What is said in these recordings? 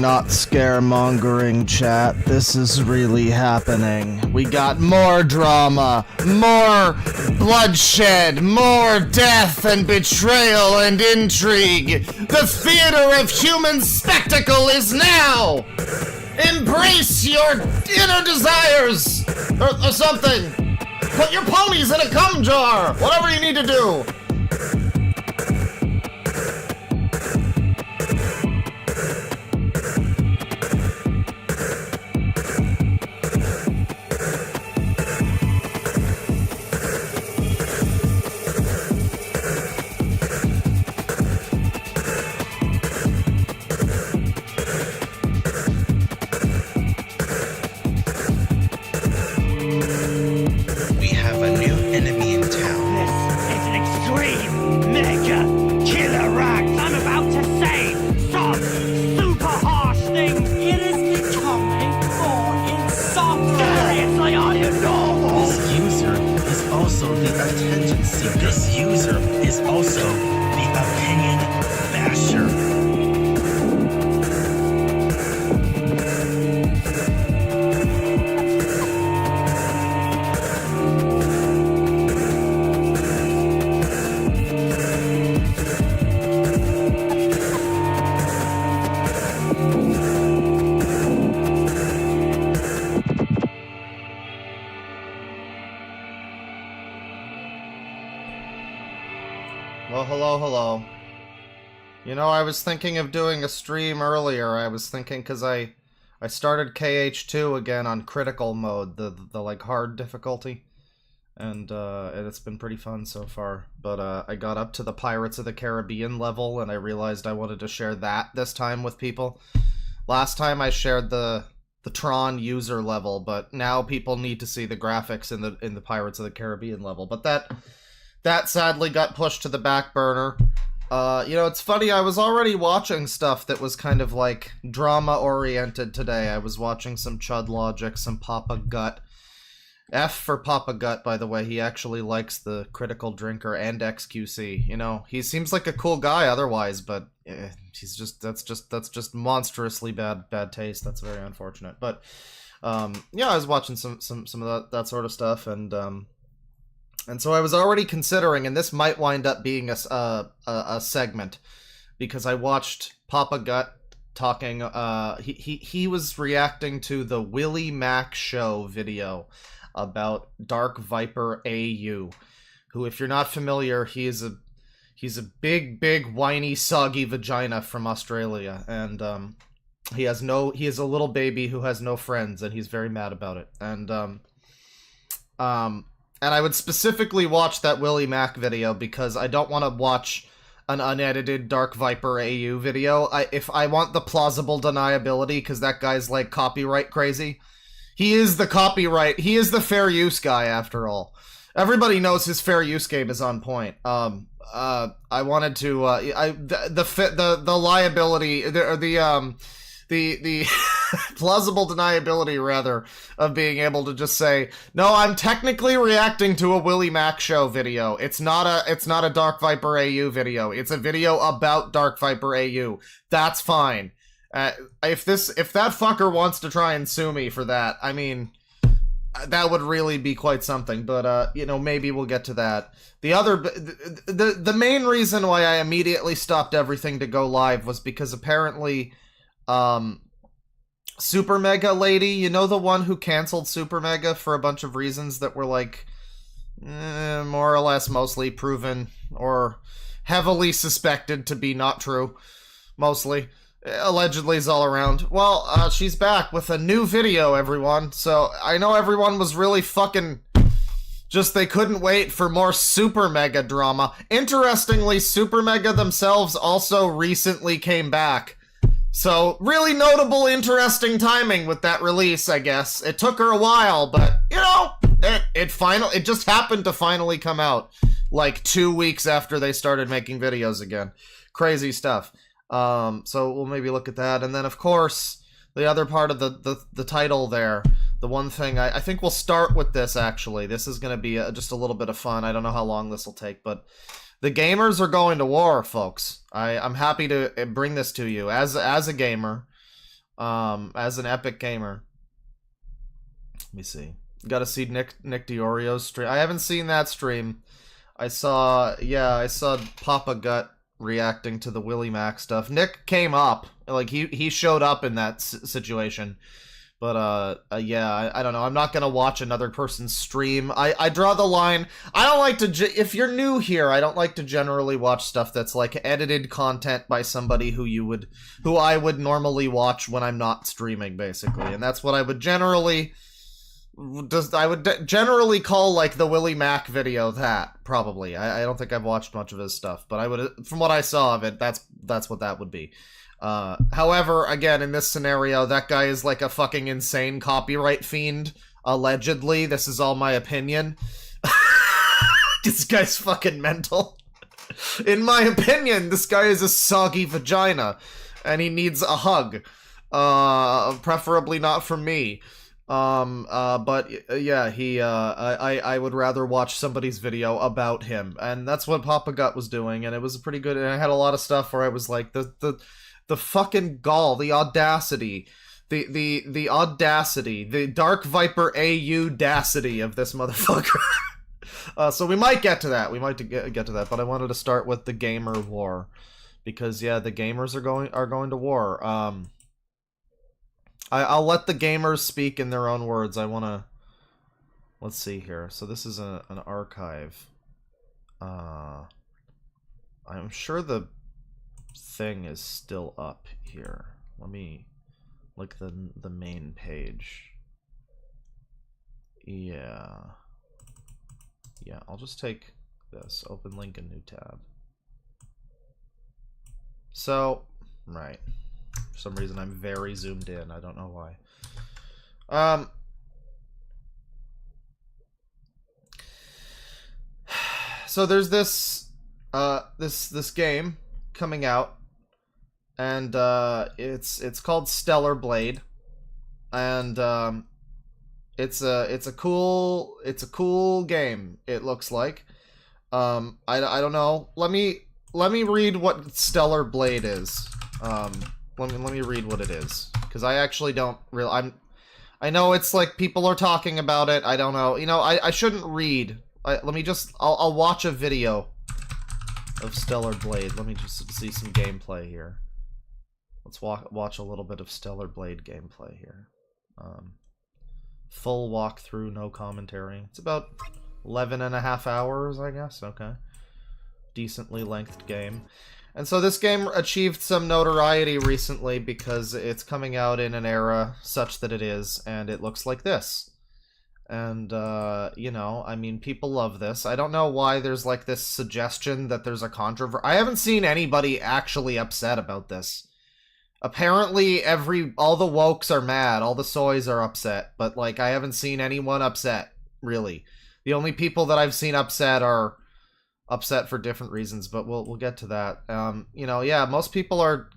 not scaremongering, chat. This is really happening. We got more drama, more bloodshed, more death and betrayal and intrigue. The theater of human spectacle is now! Embrace your inner desires! Or something! Put your ponies in a cum jar! Whatever you need to do! Hello. You know, I was thinking of doing a stream earlier. I was thinking, because I started KH2 again on critical mode, the like hard difficulty, and it's been pretty fun so far. But I got up to the Pirates of the Caribbean level, and I realized I wanted to share that this time with people. Last time I shared the Tron user level, but now people need to see the graphics in the Pirates of the Caribbean level. But that sadly got pushed to the back burner. You know, it's funny, I was already watching stuff that was kind of like drama-oriented today. I was watching some Chud Logic, some Papa Gut. F for Papa Gut, by the way. He actually likes the Critical Drinker and XQC. You know, he seems like a cool guy otherwise, but that's just monstrously bad taste. That's very unfortunate. But yeah, I was watching some of that sort of stuff, and so I was already considering, and this might wind up being a segment, because I watched Papa Gut talking. He was reacting to the Willie Mac Show video about Dark Viper AU, who, if you're not familiar, he's a big whiny soggy vagina from Australia, and he is a little baby who has no friends, and he's very mad about it, and I would specifically watch that Willie Mac video because I don't want to watch an unedited Dark Viper AU video. If I want the plausible deniability, because that guy's like copyright crazy. He is the fair use guy after all. Everybody knows his fair use game is on point. I wanted to the liability, the plausible deniability, rather, of being able to just say, no, I'm technically reacting to a Willie Mac Show video. It's not a Dark Viper AU video. It's a video about Dark Viper AU. That's fine. If that fucker wants to try and sue me for that, I mean, that would really be quite something. But you know, maybe we'll get to that. The main reason why I immediately stopped everything to go live was because apparently SuperMega lady, you know, the one who canceled SuperMega for a bunch of reasons that were like more or less mostly proven or heavily suspected to be not true, mostly. Allegedly is all around. Well, she's back with a new video, everyone. So I know everyone was really fucking just, they couldn't wait for more SuperMega drama. Interestingly, SuperMega themselves also recently came back. So really notable, interesting timing with that release, I guess. It took her a while, but you know, it just happened to finally come out like 2 weeks after they started making videos again. Crazy stuff. So we'll maybe look at that, and then of course the other part of the title there, the one thing I think we'll start with this. Actually, this is going to be just a little bit of fun. I don't know how long this will take, but the gamers are going to war, folks. I'm happy to bring this to you as a gamer. as an Epic gamer. Let me see. Got to see Nick Diorio's stream. I haven't seen that stream. I saw Papa Gut reacting to the Willie Mac stuff. Nick came up, like he showed up in that situation. But, yeah, I don't know. I'm not gonna watch another person's stream. I draw the line. I don't like to, if you're new here, I don't like to generally watch stuff that's, like, edited content by somebody who I would normally watch when I'm not streaming, basically. And that's what I would generally call, like, the Willie Mac video that, probably. I don't think I've watched much of his stuff, but I would, from what I saw of it, that's what that would be. However, again, in this scenario, that guy is like a fucking insane copyright fiend, allegedly. This is all my opinion. This guy's fucking mental. In my opinion, this guy is a soggy vagina, and he needs a hug. Preferably not from me. But yeah, I would rather watch somebody's video about him, and that's what Papa Gut was doing, and it was pretty good, and I had a lot of stuff where I was like, the fucking gall, the audacity, the audacity, the Dark Viper AU-dacity of this motherfucker. So we might get to that. We might get to that, but I wanted to start with the gamer war, because yeah, the gamers are going to war. I'll let the gamers speak in their own words. Let's see here. So this is an archive. I'm sure the thing is still up here. Let me look the main page. Yeah, I'll just take this, open link in new tab. So, right, for some reason I'm very zoomed in, I don't know why. So there's this this game coming out, and it's called Stellar Blade, and it's a cool game, it looks like. I don't know. Let me read what Stellar Blade is. Let me read what it is, because I actually don't really. I know it's like people are talking about it. I don't know. You know, I shouldn't read. I'll watch a video of Stellar Blade. Let me just see some gameplay here. Let's watch a little bit of Stellar Blade gameplay here. Full walkthrough, no commentary. It's about 11.5 hours, I guess. Okay. Decently lengthed game. And so this game achieved some notoriety recently because it's coming out in an era such that it is, and it looks like this. And, you know, I mean, people love this. I don't know why there's, like, this suggestion that there's a controversy. I haven't seen anybody actually upset about this. Apparently, all the wokes are mad, all the soys are upset, but, like, I haven't seen anyone upset, really. The only people that I've seen upset are upset for different reasons, but we'll get to that. You know, yeah, most people are...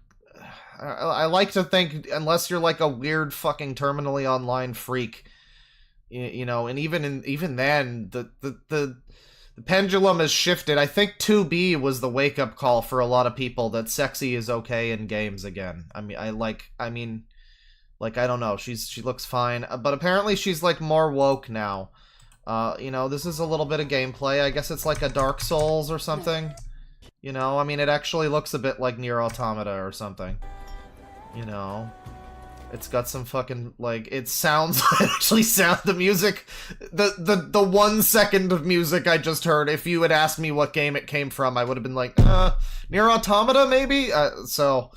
I like to think, unless you're, like, a weird fucking terminally online freak... You know, and even then, the pendulum has shifted. I think 2B was the wake-up call for a lot of people that sexy is okay in games again. I mean, I don't know. She looks fine, but apparently she's like more woke now. You know, this is a little bit of gameplay. I guess it's like a Dark Souls or something. You know, I mean, it actually looks a bit like Nier Automata or something. You know. It's got some fucking, like, it actually sounds, the music, the 1 second of music I just heard, if you had asked me what game it came from, I would have been like, Nier Automata, maybe? So,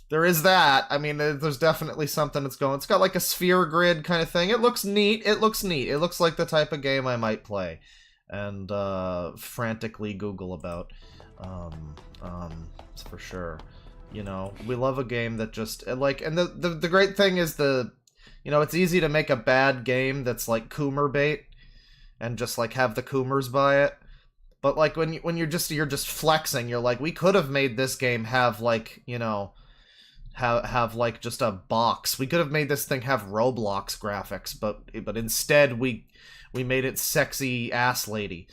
there is that. I mean, there's definitely something that's going, it's got like a sphere grid kind of thing. It looks neat, it looks like the type of game I might play, and, frantically Google about, for sure. You know, we love a game that just, like, and the great thing is you know, it's easy to make a bad game that's like Coomer bait, and just like have the Coomers buy it. But like when you're just flexing, you're like, we could have made this game have like, you know, have like just a box. We could have made this thing have Roblox graphics, but instead we made it sexy ass lady.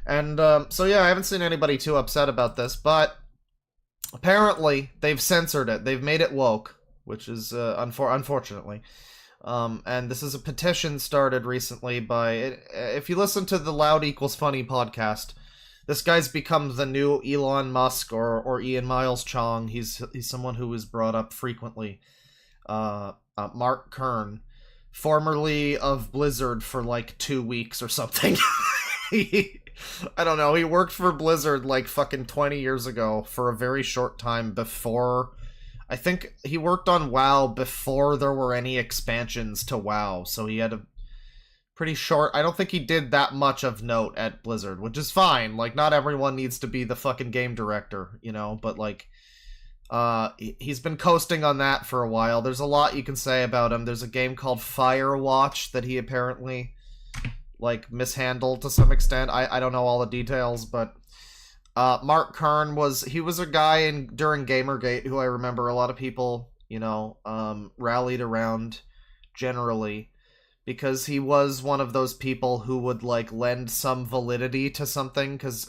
And so yeah, I haven't seen anybody too upset about this, but apparently, they've censored it. They've made it woke. which is unfortunately. And this is a petition started recently by, if you listen to the Loud Equals Funny podcast, this guy's become the new Elon Musk or Ian Miles Chong. He's someone who is brought up frequently. Mark Kern, formerly of Blizzard for like 2 weeks or something. I don't know, he worked for Blizzard like fucking 20 years ago for a very short time before... I think he worked on WoW before there were any expansions to WoW, so he had a pretty short... I don't think he did that much of note at Blizzard, which is fine. Like, not everyone needs to be the fucking game director, you know, but like... he's been coasting on that for a while. There's a lot you can say about him. There's a game called Firewatch that he apparently, like, mishandled to some extent. I don't know all the details, but Mark Kern was a guy during Gamergate who I remember a lot of people, you know, rallied around generally, because he was one of those people who would, like, lend some validity to something, because,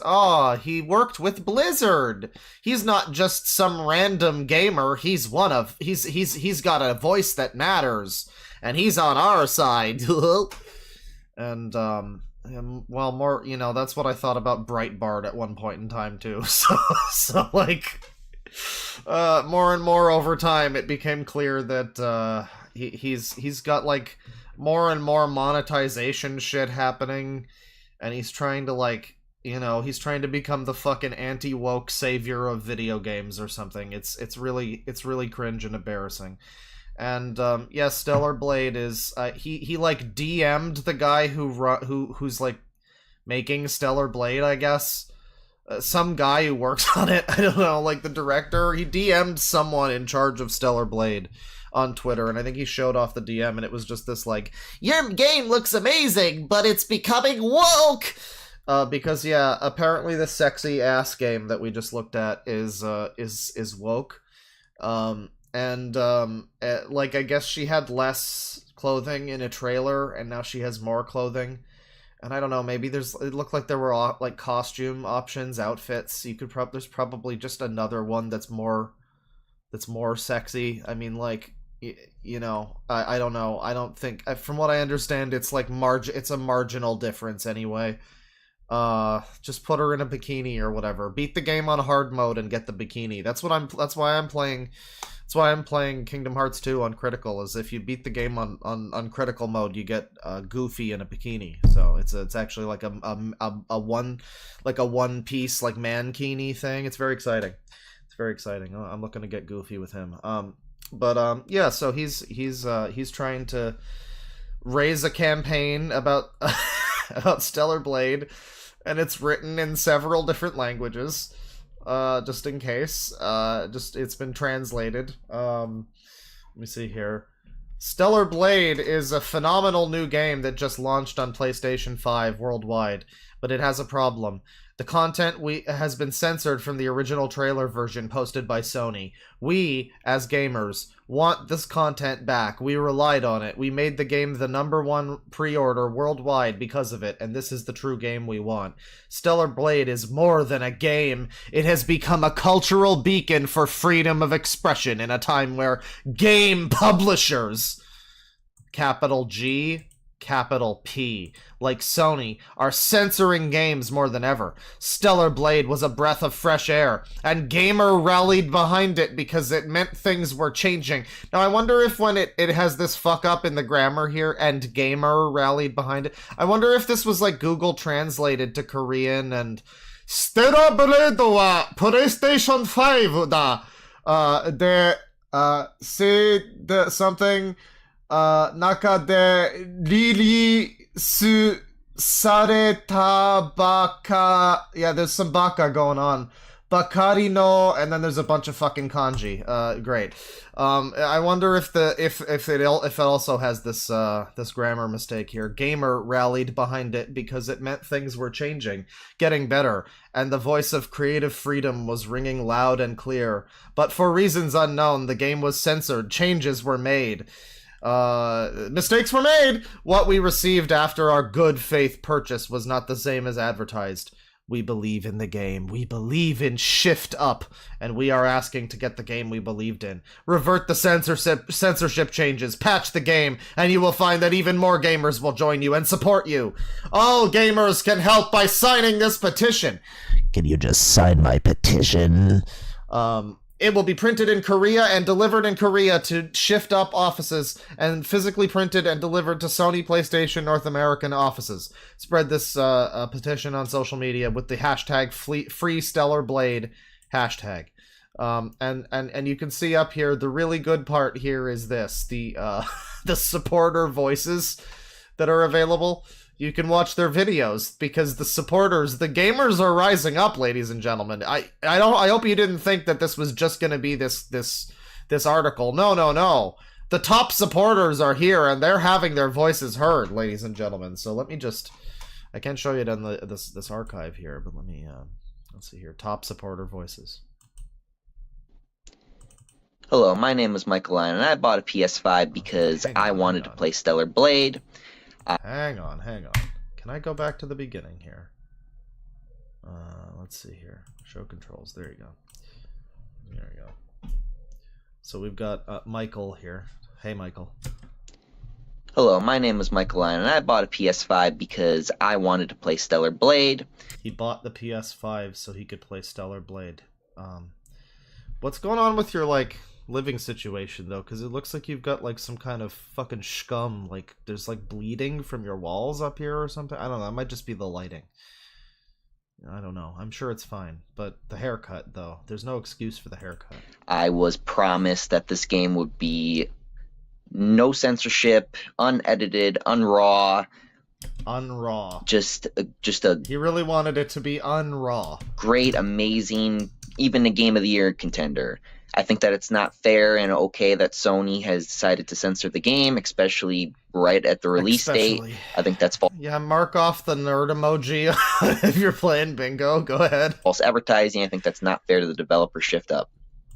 he worked with Blizzard! He's not just some random gamer, he's got a voice that matters, and he's on our side! And, well, more, you know, that's what I thought about Breitbart at one point in time, too, so like, more and more over time, it became clear that, he's got, like, more and more monetization shit happening, and he's trying to, like, you know, he's trying to become the fucking anti-woke savior of video games or something. It's really cringe and embarrassing. And yeah, Stellar Blade is he like DM'd the guy who's like making Stellar Blade, I guess. Some guy who works on it, I don't know, like the director, he DM'd someone in charge of Stellar Blade on Twitter, and I think he showed off the DM, and it was just this like, your game looks amazing, but it's becoming woke! Because yeah, apparently the sexy ass game that we just looked at is woke. Like, I guess she had less clothing in a trailer, and now she has more clothing. And I don't know, maybe it looked like there were, like, costume options, outfits. You could there's probably just another one that's more sexy. I mean, like, you know, I don't know. I don't think, from what I understand, it's like it's a marginal difference anyway. Just put her in a bikini or whatever. Beat the game on hard mode and get the bikini. That's why I'm playing Kingdom Hearts 2 on critical, is if you beat the game on critical mode, you get Goofy in a bikini. So it's actually like a one piece like mankini thing. It's very exciting. It's very exciting. I'm looking to get Goofy with him. Yeah, so he's trying to raise a campaign about about Stellar Blade, and it's written in several different languages. Just in case. It's been translated. Let me see here. Stellar Blade is a phenomenal new game that just launched on PlayStation 5 worldwide, but it has a problem. The content has been censored from the original trailer version posted by Sony. We, as gamers, want this content back. We relied on it. We made the game the #1 pre-order worldwide because of it, and this is the true game we want. Stellar Blade is more than a game. It has become a cultural beacon for freedom of expression in a time where game publishers, capital G, capital P, like Sony, are censoring games more than ever. Stellar Blade was a breath of fresh air, and gamer rallied behind it because it meant things were changing. Now, I wonder if when it has this fuck up in the grammar here, and gamer rallied behind it, I wonder if this was like Google translated to Korean, and Stellar Blade wa PlayStation 5 da. Say the something 中でリリースされたばか... Yeah, there's some baka going on. Bakari no... And then there's a bunch of fucking kanji. Great. I wonder if it also has this grammar mistake here. Gamer rallied behind it because it meant things were changing, getting better, and the voice of creative freedom was ringing loud and clear. But for reasons unknown, the game was censored. Changes were made. Mistakes were made! What we received after our good faith purchase was not the same as advertised. We believe in the game. We believe in Shift Up, and we are asking to get the game we believed in. Revert the censorship changes, patch the game, and you will find that even more gamers will join you and support you. All gamers can help by signing this petition. Can you just sign my petition? It will be printed in Korea and delivered in Korea to Shift Up offices, and physically printed and delivered to Sony PlayStation North American offices. Spread this petition on social media with the hashtag Free Stellar Blade hashtag. And you can see up here, the really good part here is this, the supporter voices that are available. You can watch their videos because the supporters, the gamers are rising up, ladies and gentlemen. I hope you didn't think that this was just going to be this article. No. The top supporters are here and they're having their voices heard, ladies and gentlemen. So let me just, I can't show you it on this archive here, but let me let's see here. Top supporter voices. Hello, my name is Michael Lyon, and I bought a PS5 because I wanted to play Stellar Blade. Hang on. Can I go back to the beginning here? Let's see here. Show controls. There you go. So we've got Michael here. Hey, Michael. Hello, my name is Michael Lyon, and I bought a PS5 because I wanted to play Stellar Blade. He bought the PS5 so he could play Stellar Blade. What's going on with your, like, living situation, though? Because it looks like you've got, like, some kind of fucking scum. Like, there's, like, bleeding from your walls up here or something. I don't know. It might just be the lighting. I don't know. I'm sure it's fine. But the haircut, though. There's no excuse for the haircut. I was promised that this game would be no censorship, unedited, unraw. Unraw. Just a... He really wanted it to be unraw. Great, amazing, even a Game of the Year contender. I think that it's not fair and okay that Sony has decided to censor the game, especially right at the release date. I think that's false. Yeah, mark off the nerd emoji if you're playing bingo. Go ahead. False advertising. I think that's not fair to the developer. Shift Up.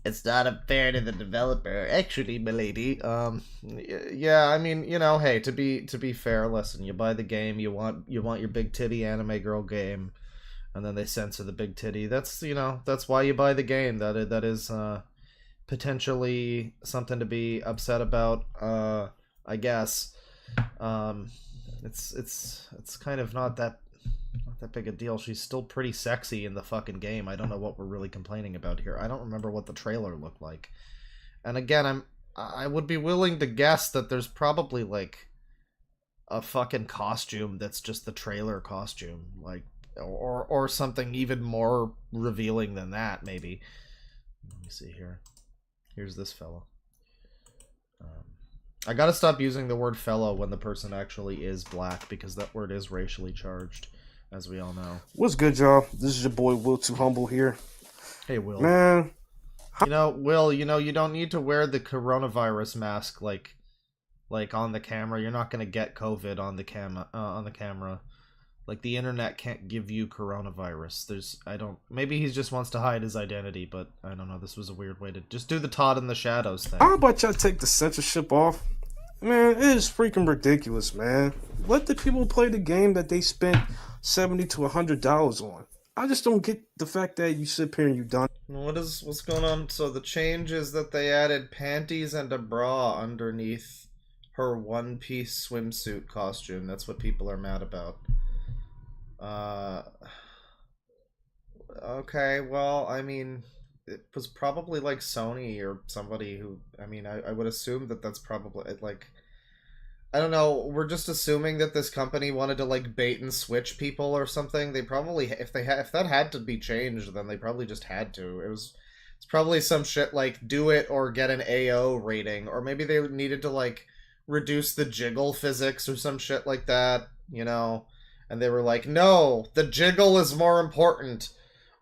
It's not unfair to the developer, actually, milady. Yeah, I mean, you know, hey, to be fair, listen, you buy the game, you want your big titty anime girl game, and then they censor the big titty. That's, you know, that's why you buy the game. That is potentially something to be upset about. I guess. It's kind of not that big a deal. She's still pretty sexy in the fucking game. I don't know what we're really complaining about here. I don't remember what the trailer looked like. And again, I would be willing to guess that there's probably like a fucking costume that's just the trailer costume, like, or something even more revealing than that, maybe. Let me see here. Here's this fellow. I gotta stop using the word fellow when the person actually is black, because that word is racially charged, as we all know. What's good, y'all? This is your boy Will Too Humble here. Hey, Will. Man. You know, Will, you know, you don't need to wear the coronavirus mask like on the camera. You're not gonna get COVID on the camera. Like, the internet can't give you coronavirus. Maybe he just wants to hide his identity, but I don't know. This was a weird way to just do the Todd in the Shadows thing. How about y'all take the censorship off? Man, it is freaking ridiculous, man. Let the people play the game that they spent $70 to $100 on. I just don't get the fact that you sit here and you done. What's going on? So the change is that they added panties and a bra underneath her one-piece swimsuit costume. That's what people are mad about. Okay, well, I mean, it was probably like Sony or somebody who, I mean, I would assume that that's probably, like, I don't know, we're just assuming that this company wanted to, like, bait and switch people or something. They probably, if that had to be changed, then they probably just had to. It's probably some shit like, do it or get an AO rating, or maybe they needed to, like, reduce the jiggle physics or some shit like that, you know? And they were like, no, the jiggle is more important.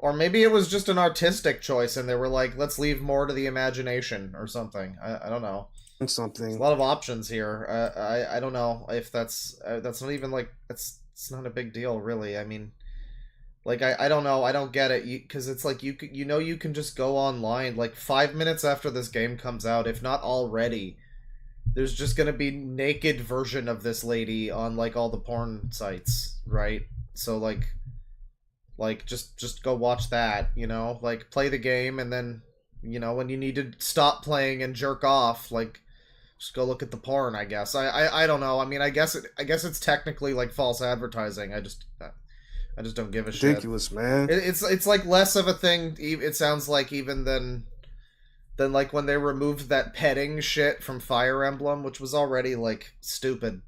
Or maybe it was just an artistic choice, and they were like, let's leave more to the imagination or something. I don't know. Something. There's a lot of options here. I don't know if that's not even like, it's not a big deal, really. I mean, like, I don't know. I don't get it. Because it's like, you can just go online, like, 5 minutes after this game comes out, if not already. There's just gonna be naked version of this lady on, like, all the porn sites, right? So, like, Like, just go watch that, you know? Like, play the game, and then, you know, when you need to stop playing and jerk off, like, just go look at the porn, I guess. I don't know. I mean, I guess it's technically, like, false advertising. I just don't give a shit. Ridiculous, man. It's like less of a thing, it sounds like, even than like when they removed that petting shit from Fire Emblem, which was already, like, stupid.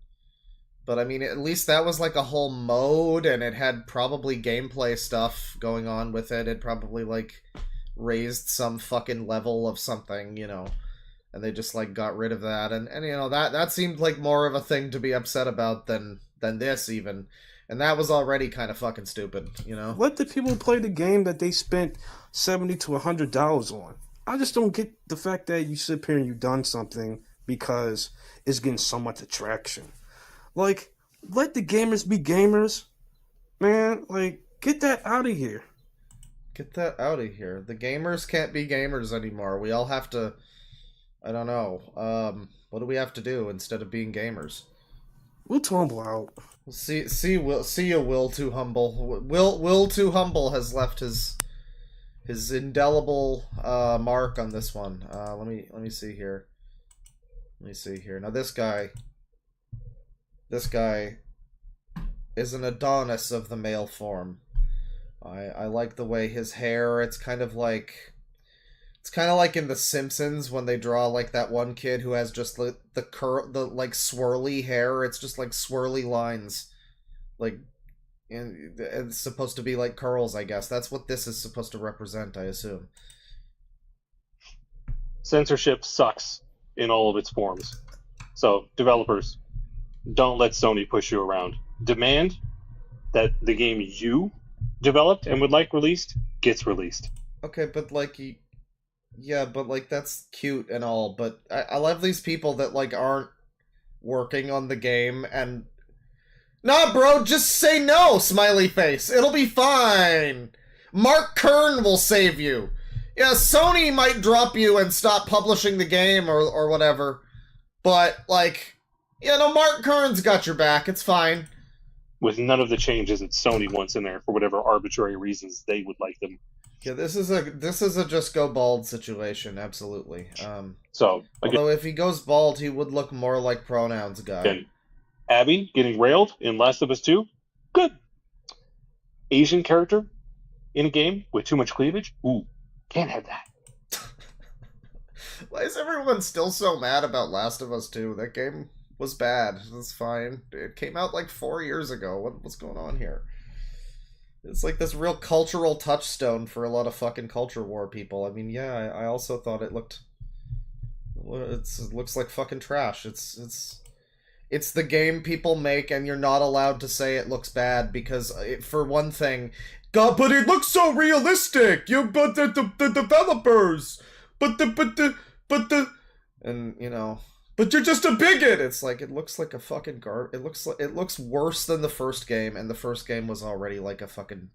But I mean, at least that was like a whole mode, and it had probably gameplay stuff going on with it. It probably, like, raised some fucking level of something, you know. And they just, like, got rid of that. And you know, that seemed like more of a thing to be upset about than this, even. And that was already kind of fucking stupid, you know? Let the people play the game that they spent $70 to $100 on. I just don't get the fact that you sit here and you've done something because it's getting so much attraction. Like, let the gamers be gamers. Man, like, get that out of here. Get that out of here. The gamers can't be gamers anymore. We all have to... I don't know. What do we have to do instead of being gamers? Will Too Humble out. See you, Will Too Humble. Will Too Humble has left his indelible mark on this one. Let me see here. Let me see here. Now this guy is an Adonis of the male form. I like the way his hair, it's kind of like in The Simpsons when they draw, like, that one kid who has just the like swirly hair. It's just like swirly lines, like, and it's supposed to be like curls, I guess. That's what this is supposed to represent, I assume. Censorship sucks in all of its forms. So, developers, don't let Sony push you around. Demand that the game you developed and would like released gets released. Okay, but, like, yeah, but, like, that's cute and all, but I love these people that, like, aren't working on the game and... Nah, bro, just say no, smiley face. It'll be fine. Mark Kern will save you. Yeah, Sony might drop you and stop publishing the game or whatever, but, like, you know, Mark Kern's got your back. It's fine. With none of the changes that Sony wants in there for whatever arbitrary reasons they would like them. Yeah, this is a just go bald situation, absolutely. So again, although if he goes bald, he would look more like Pronouns guy. Again, Abby getting railed in Last of Us 2, good. Asian character in a game with too much cleavage, ooh, can't have that. Why is everyone still so mad about Last of Us 2? That game was bad. It's fine. It came out like 4 years ago. What's going on here? It's like this real cultural touchstone for a lot of fucking culture war people. I mean, yeah, I also thought it looks like fucking trash. It's the game people make, and you're not allowed to say it looks bad because, for one thing, God, but it looks so realistic. But the developers, and you know. But you're just a bigot! It's like, it looks like a fucking it looks worse than the first game, and the first game was already like a fucking,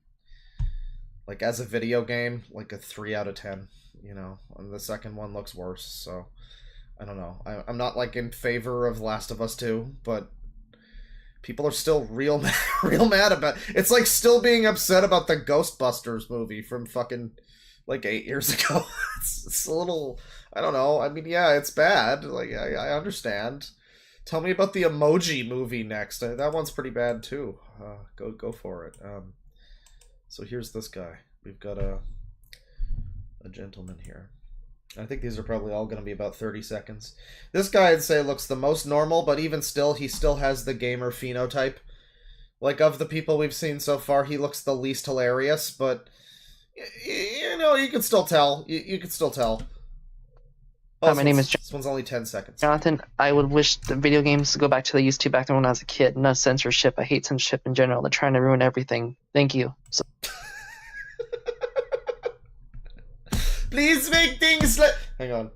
like, as a video game, like a 3 out of 10, you know, and the second one looks worse, so, I don't know. I'm not, like, in favor of Last of Us 2, but people are still real mad about it. It's like still being upset about the Ghostbusters movie from fucking, like, 8 years ago. It's a little... I don't know. I mean, yeah, it's bad. Like, I understand. Tell me about the Emoji movie next. That one's pretty bad, too. Go for it. So here's this guy. We've got a gentleman here. I think these are probably all going to be about 30 seconds. This guy, I'd say, looks the most normal, but even still, he still has the gamer phenotype. Like, of the people we've seen so far, he looks the least hilarious, but, you know, you can still tell. You can still tell. Oh, My name is This one's only 10 seconds. Jonathan. I would wish the video games to go back to the used to back when I was a kid. No censorship. I hate censorship in general. They're trying to ruin everything. Thank you. Please make things like... Hang on.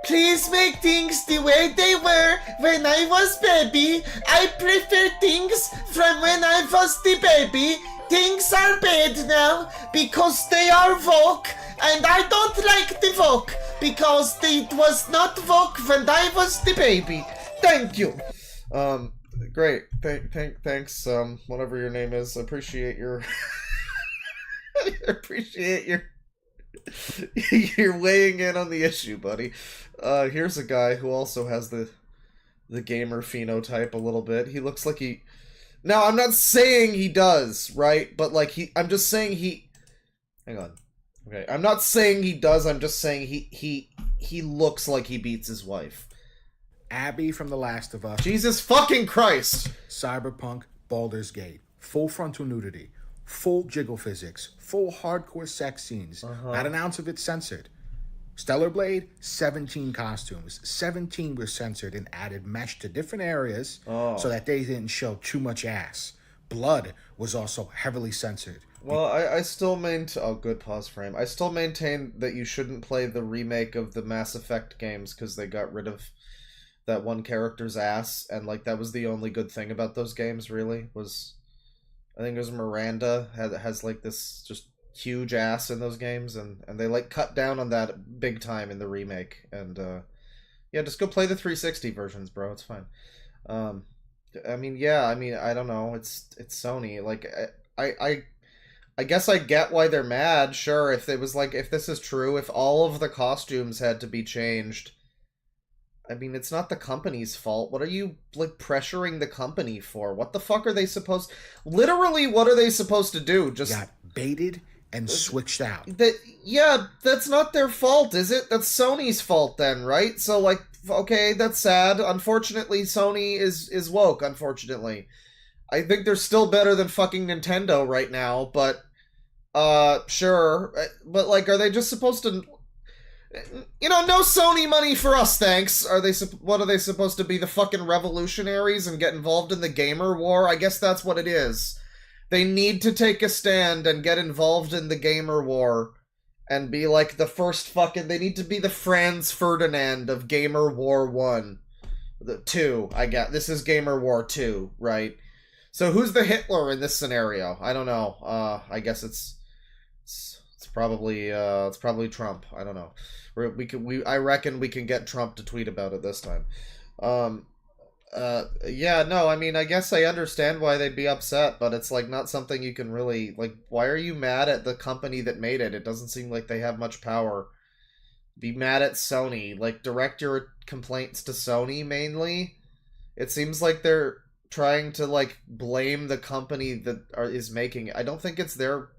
Please make things the way they were when I was baby. I prefer things from when I was the baby. Things are bad now because they are woke, and I don't like the woke because it was not woke when I was the baby. Thank you. great. Thanks, whatever your name is. Appreciate your appreciate your you're weighing in on the issue, buddy. Here's a guy who also has the gamer phenotype a little bit. He looks like he... Now, I'm not saying he does, right? But, like, I'm just saying he... Hang on. Okay, I'm not saying he does, I'm just saying he looks like he beats his wife. Abby from The Last of Us. Jesus fucking Christ! Cyberpunk, Baldur's Gate. Full frontal nudity. Full jiggle physics. Full hardcore sex scenes. Not an ounce of it censored. Stellar Blade, 17 costumes. 17 were censored and added mesh to different areas so that they didn't show too much ass. Blood was also heavily censored. Well, I still maintain... Oh, good pause frame. I still maintain that you shouldn't play the remake of the Mass Effect games because they got rid of that one character's ass, and, like, that was the only good thing about those games, really, was... I think it was Miranda has, like, this just huge ass in those games, and they, like, cut down on that big time in the remake, and, yeah, just go play the 360 versions, bro, it's fine. I mean, yeah, I don't know, it's Sony, like, I guess I get why they're mad, sure, if it was like, if this is true, if all of the costumes had to be changed, I mean, it's not the company's fault. What are you, like, pressuring the company for? What the fuck are they supposed... Literally, what are they supposed to do? Just... Got baited and switched out. Yeah, that's not their fault, is it? That's Sony's fault then, right? So, like, okay, that's sad. Unfortunately, Sony is woke, unfortunately. I think they're still better than fucking Nintendo right now, but... sure. But, like, are they just supposed to... You know, no Sony money for us, thanks. What are they supposed to be, the fucking revolutionaries and get involved in the gamer war? I guess that's what it is. They need to take a stand and get involved in the gamer war and be like the first fucking... They need to be the Franz Ferdinand of Gamer War 1. The 2, I get. This is Gamer War 2, right? So who's the Hitler in this scenario? I don't know. I guess it's probably Trump. I don't know. I reckon we can get Trump to tweet about it this time. Yeah, no, I mean, I guess I understand why they'd be upset, but it's like not something you can really, like, why are you mad at the company that made it? It doesn't seem like they have much power. Be mad at Sony. Like, direct your complaints to Sony mainly. It seems like they're trying to, like, blame the company that is making it. I don't think it's their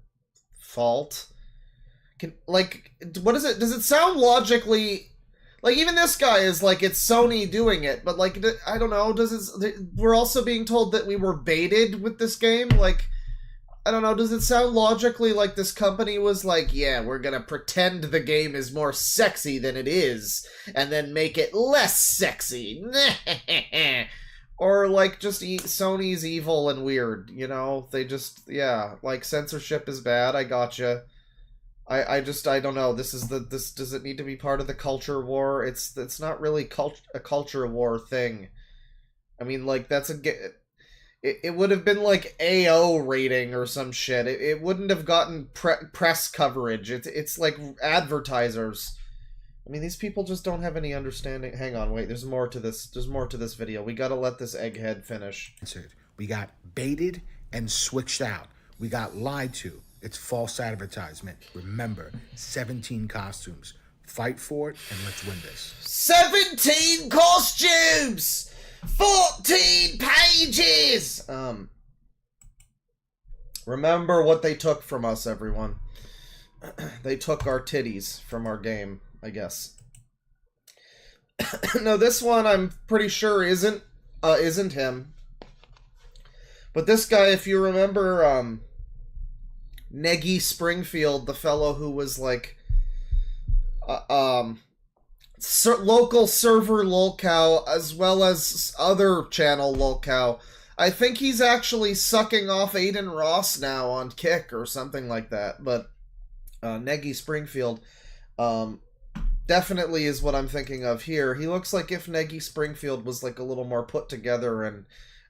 fault. What is it? Does it sound logically... Like, even this guy is like, it's Sony doing it, but, like, I don't know, we're also being told that we were baited with this game? Like, I don't know, does it sound logically like this company was like, yeah, we're gonna pretend the game is more sexy than it is, and then make it less sexy? Or, like, just Sony's evil and weird, you know? They just, yeah, like, censorship is bad, I gotcha. I don't know. Does it need to be part of the culture war? It's not really a culture war thing. I mean, like, it would have been like AO rating or some shit. It wouldn't have gotten press coverage. It's like advertisers. I mean, these people just don't have any understanding. Hang on, wait. There's more to this. There's more to this video. We gotta let this egghead finish. We got baited and switched out. We got lied to. It's false advertisement. Remember, 17 costumes. Fight for it, and let's win this. 17 costumes! 14 pages! Remember what they took from us, everyone. They took our titties from our game, I guess. No, this one I'm pretty sure isn't him. But this guy, if you remember, Neggy Springfield, the fellow who was like local server lolcow as well as other channel lolcow. I think he's actually sucking off Aiden Ross now on Kick or something like that. But Neggy Springfield definitely is what I'm thinking of here. He looks like if Neggy Springfield was like a little more put together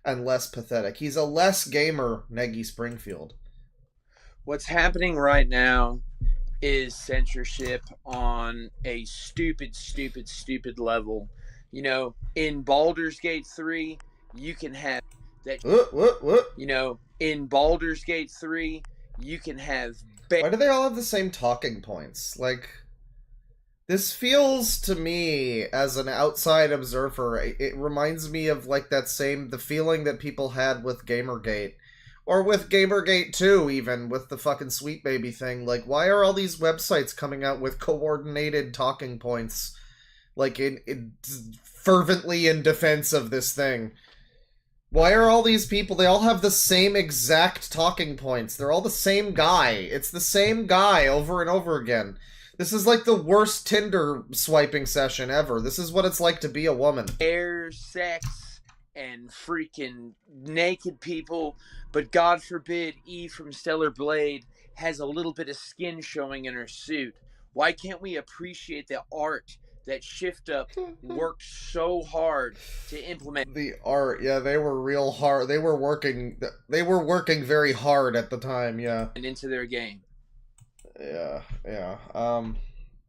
and less pathetic. He's a less gamer Neggy Springfield. What's happening right now is censorship on a stupid level. You know, in Baldur's Gate 3, you can have that. What? You know, in Baldur's Gate 3, you can have. Why do they all have the same talking points? Like, this feels to me, as an outside observer, it reminds me of like the feeling that people had with Gamergate. Or with Gamergate 2, even, with the fucking Sweet Baby thing. Like, why are all these websites coming out with coordinated talking points? Like, fervently in defense of this thing. Why are all these people, they all have the same exact talking points. They're all the same guy. It's the same guy over and over again. This is like the worst Tinder swiping session ever. This is what it's like to be a woman. Air, sex, and freaking naked people, but God forbid Eve from Stellar Blade has a little bit of skin showing in her suit. Why can't we appreciate the art that Shift Up worked so hard to implement? The art, yeah, they were real hard. They were working very hard at the time, yeah. And into their game. Yeah.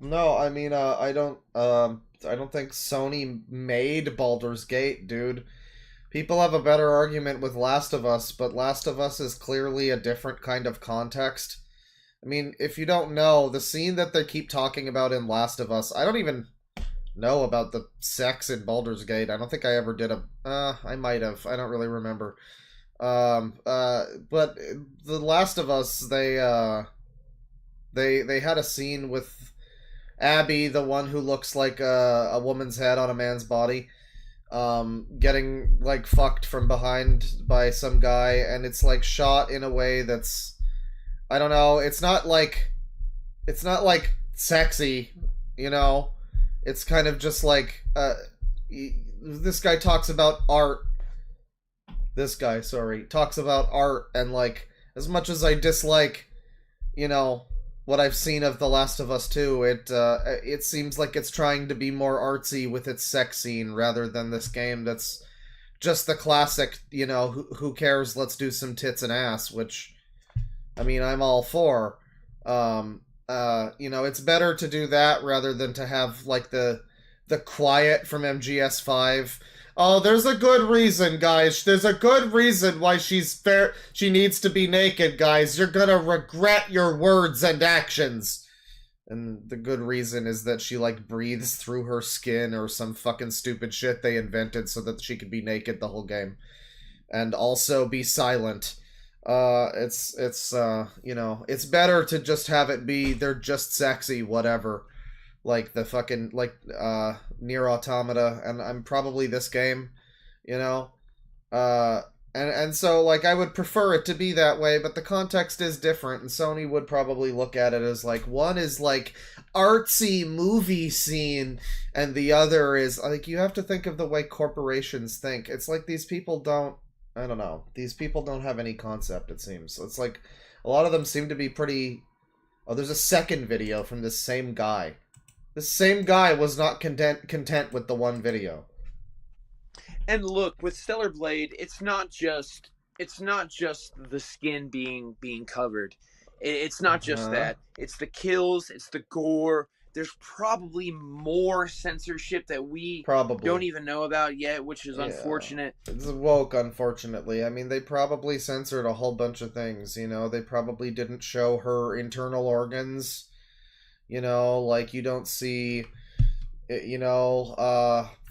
No, I mean, I don't think Sony made Baldur's Gate, dude. People have a better argument with Last of Us, but Last of Us is clearly a different kind of context. I mean, if you don't know, the scene that they keep talking about in Last of Us, I don't even know about the sex in Baldur's Gate. I don't think I ever did I might have. I don't really remember. But the Last of Us, they had a scene with Abby, the one who looks like a woman's head on a man's body, getting like fucked from behind by some guy, and it's like shot in a way that's, I don't know, it's not like sexy, you know? It's kind of just like this guy talks about art. This guy, sorry, talks about art, and like, as much as I dislike, you know, what I've seen of The Last of Us 2, it seems like it's trying to be more artsy with its sex scene rather than this game that's just the classic, you know, who cares, let's do some tits and ass, which, I mean, I'm all for. You know, it's better to do that rather than to have, like, the quiet from MGS5. Oh, there's a good reason, guys. There's a good reason why she needs to be naked, guys. You're gonna regret your words and actions. And the good reason is that she, like, breathes through her skin or some fucking stupid shit they invented so that she could be naked the whole game. And also be silent. It's you know, it's better to just have it be, they're just sexy, whatever. Like the fucking, like, Nier Automata, and I'm probably this game, you know? And so, like, I would prefer it to be that way, but the context is different, and Sony would probably look at it as, like, one is, like, artsy movie scene, and the other is, like, you have to think of the way corporations think. It's like these people don't, I don't know, these people don't have any concept, it seems. It's like, a lot of them seem to be pretty... Oh, there's a second video from this same guy. The same guy was not content with the one video. And look, with Stellar Blade, it's not just the skin being covered. It's not just that. It's the kills, it's the gore. There's probably more censorship that we don't even know about yet, which is unfortunate. It's woke, unfortunately. I mean, they probably censored a whole bunch of things, you know? They probably didn't show her internal organs. You know, like, you don't see, you know,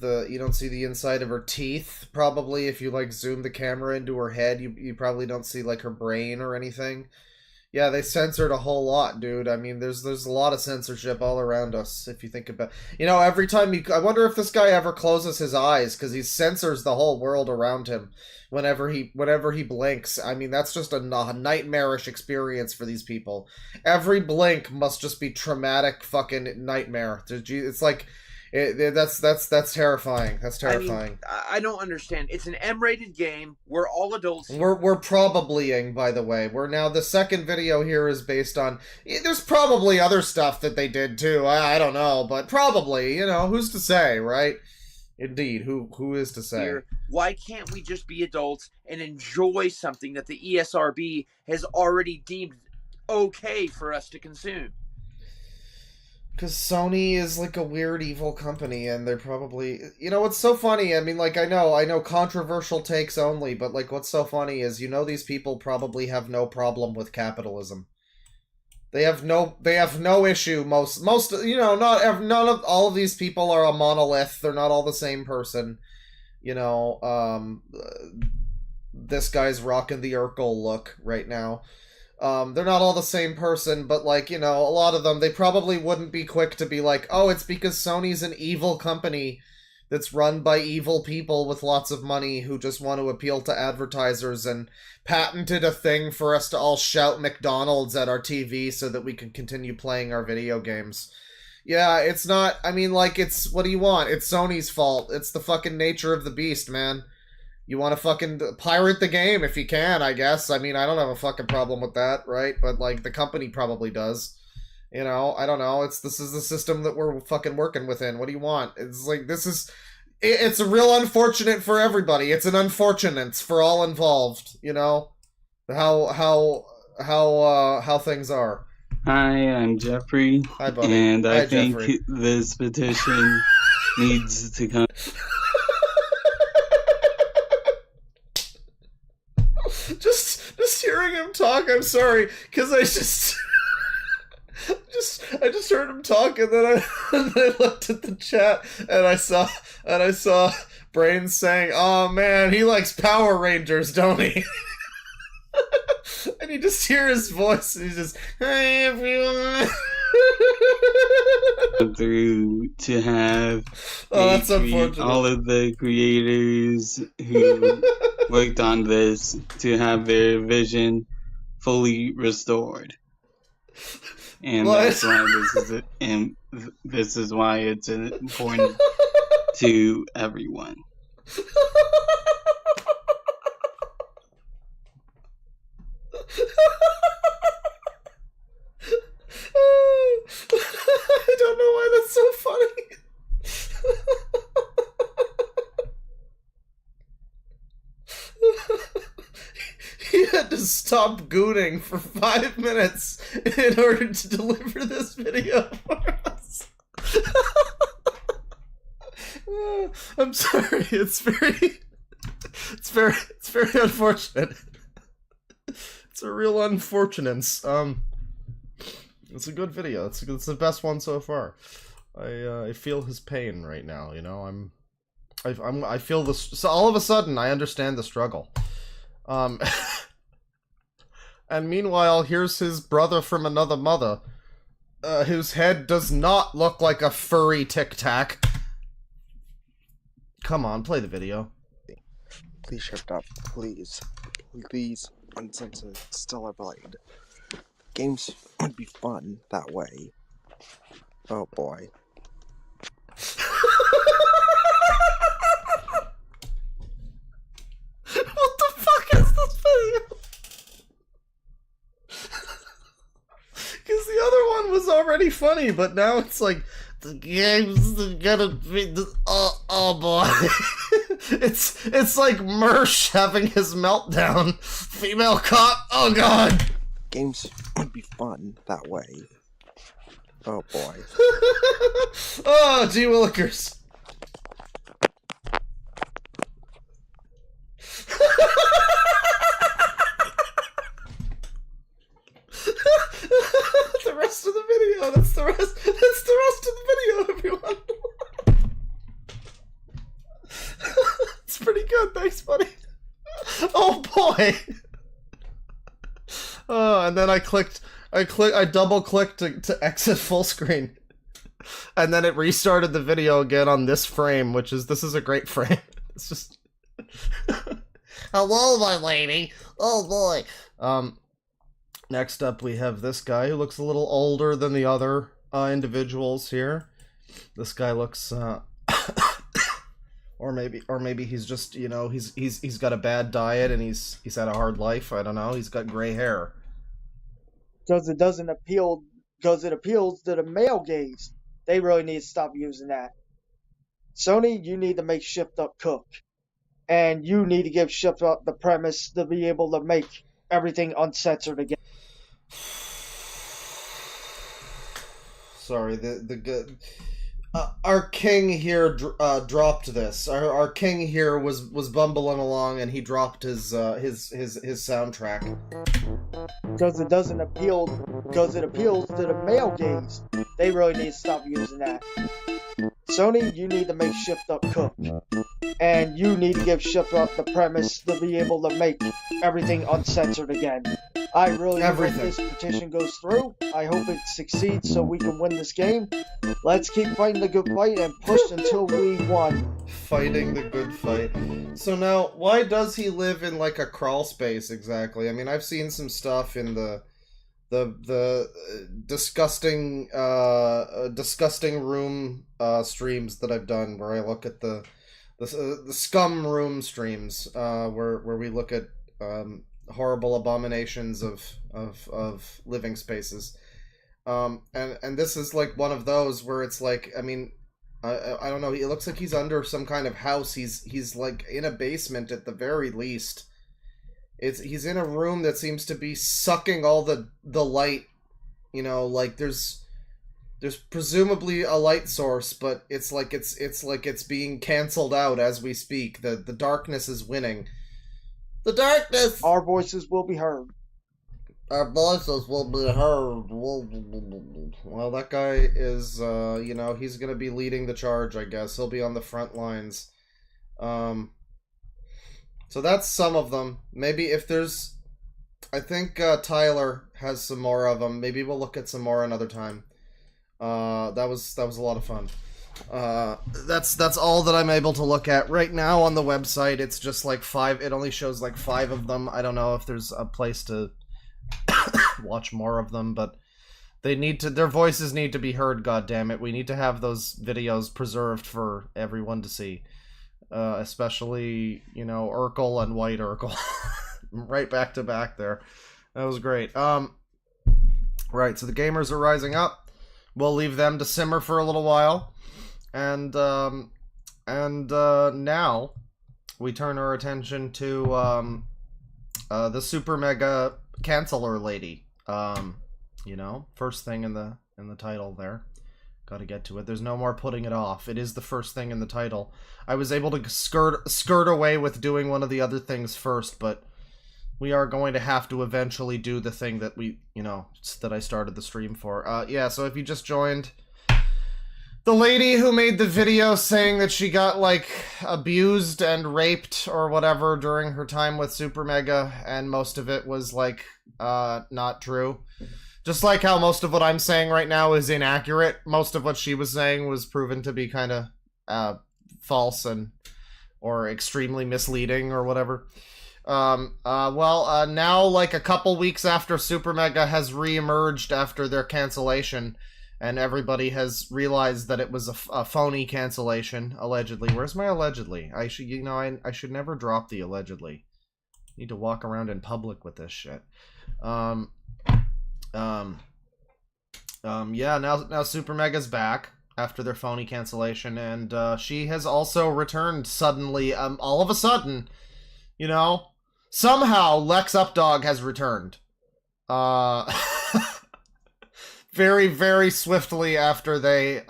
you don't see the inside of her teeth, probably. If you, like, zoom the camera into her head, you probably don't see, like, her brain or anything. Yeah, they censored a whole lot, dude. I mean, there's a lot of censorship all around us, if you think about... You know, every time I wonder if this guy ever closes his eyes, because he censors the whole world around him whenever he blinks. I mean, that's just a nightmarish experience for these people. Every blink must just be traumatic fucking nightmare. It's like... That's terrifying. That's terrifying. I mean, I don't understand. It's an M-rated game. We're all adults. We're probablying, by the way. We're now, the second video here is based on... There's probably other stuff that they did too. I don't know, but probably. You know, who's to say, right? Indeed, who is to say? Why can't we just be adults and enjoy something that the ESRB has already deemed okay for us to consume? Because Sony is like a weird evil company, and they're probably... You know, what's so funny, I mean, like, I know controversial takes only, but like, what's so funny is, these people probably have no problem with capitalism. They have no issue, most, none of, all of these people are a monolith, they're not all the same person. This guy's rocking the Urkel look right now. They're not all the same person, but, like, a lot of them, they probably wouldn't be quick to be like, oh, it's because Sony's an evil company that's run by evil people with lots of money who just want to appeal to advertisers and patented a thing for us to all shout McDonald's at our TV so that we can continue playing our video games. Yeah, it's not, I mean, like, it's, what do you want? It's Sony's fault. It's the fucking nature of the beast, man. You want to fucking pirate the game if you can, I guess. I mean, I don't have a fucking problem with that, right? But, like, the company probably does. I don't know. This is the system that we're fucking working within. What do you want? It's like, it's a real unfortunate for everybody. It's an unfortunate for all involved, how things are. Hi, I'm Jeffrey. Hi, buddy. And I think Jeffrey. this petition needs to come. Just hearing him talk, I'm sorry, because I just heard him talk, and then I looked at the chat, and I saw Brains saying, "Oh man, he likes Power Rangers, don't he?" And you just hear his voice, and he's just, "Hey everyone." Through to have that's unfortunate. all of the creators who worked on this to have their vision fully restored, and that's why this is why it's important to everyone. I don't know why that's so funny. He had to stop gooning for 5 minutes in order to deliver this video for us. I'm sorry. It's very unfortunate. It's a real unfortunance. It's a good video. It's the best one so far. I feel his pain right now. I feel this. So all of a sudden, I understand the struggle. And meanwhile, here's his brother from another mother, whose head does not look like a furry Tic Tac. Come on, play the video. Please shift up. Please. Please uncensor Stellar Blade. Games would be fun that way. Oh boy. What the fuck is this video? Because the other one was already funny, but now it's like, the game's gonna be... oh boy. It's like Mersh having his meltdown. Female cop, oh god. Games would be fun that way. Oh boy. Oh, gee willikers. The rest of the video. That's the rest of the video, everyone. It's pretty good, thanks, buddy. Oh boy. Oh, and then I double clicked to exit full screen. And then it restarted the video again on this frame, this is a great frame. It's just... Hello, my lady. Oh boy. Next up we have this guy who looks a little older than the other individuals here. This guy looks or maybe he's just, he's got a bad diet and he's had a hard life. I don't know. He's got gray hair. Because it doesn't appeal, because it appeals to the male gaze. They really need to stop using that. Sony, you need to make Shift Up cook. And you need to give Shift Up the premise to be able to make everything uncensored again. sorry. The good. Our king here dropped this. Our king here was bumbling along, and he dropped his soundtrack. Because it doesn't appeal. Because it appeals to the male gaze. They really need to stop using that. Sony, you need to make Shift Up cook. And you need to give Shift Up the premise to be able to make everything uncensored again. I really hope this petition goes through. I hope it succeeds so we can win this game. Let's keep fighting the good fight and push until we won. Fighting the good fight. So now, why does he live in like a crawl space exactly? I mean, I've seen some stuff in the disgusting room streams that I've done where I look at the scum room streams where we look at horrible abominations of living spaces, and this is like one of those where it's like, I mean, I don't know, it looks like he's under some kind of house. He's like in a basement at the very least. He's in a room that seems to be sucking all the light, you know, like there's presumably a light source, but it's like it's being canceled out as we speak. The darkness is winning. The darkness! Our voices will be heard. Our voices will be heard. Well, that guy is, you know, he's gonna be leading the charge, I guess. He'll be on the front lines. So that's some of them. Maybe if there's... I think Tyler has some more of them. Maybe we'll look at some more another time. That was a lot of fun. That's all that I'm able to look at right now on the website. It's just like 5. It only shows like 5 of them. I don't know if there's a place to watch more of them, but they need to. Their voices need to be heard. God damn it! We need to have those videos preserved for everyone to see, especially, you know, Urkel and White Urkel, right back to back there. That was great. Right. So the gamers are rising up. We'll leave them to simmer for a little while. And now we turn our attention to the SuperMega canceller lady. You know, first thing in the title there. Got to get to it. There's no more putting it off. It is the first thing in the title. I was able to skirt away with doing one of the other things first, but we are going to have to eventually do the thing that we, you know, that I started the stream for. Yeah, so if you just joined, the lady who made the video saying that she got, like, abused and raped or whatever during her time with SuperMega, and most of it was, like, not true. Just like how most of what I'm saying right now is inaccurate, most of what she was saying was proven to be kind of false or extremely misleading or whatever. Now, like, a couple weeks after SuperMega has re-emerged after their cancellation, and everybody has realized that it was a phony cancellation, allegedly. Where's my allegedly? I should, you know, I should never drop the allegedly. Need to walk around in public with this shit. Yeah, now SuperMega's back after their phony cancellation, and she has also returned suddenly, all of a sudden, you know, somehow Lex Updog has returned. Very, very swiftly after they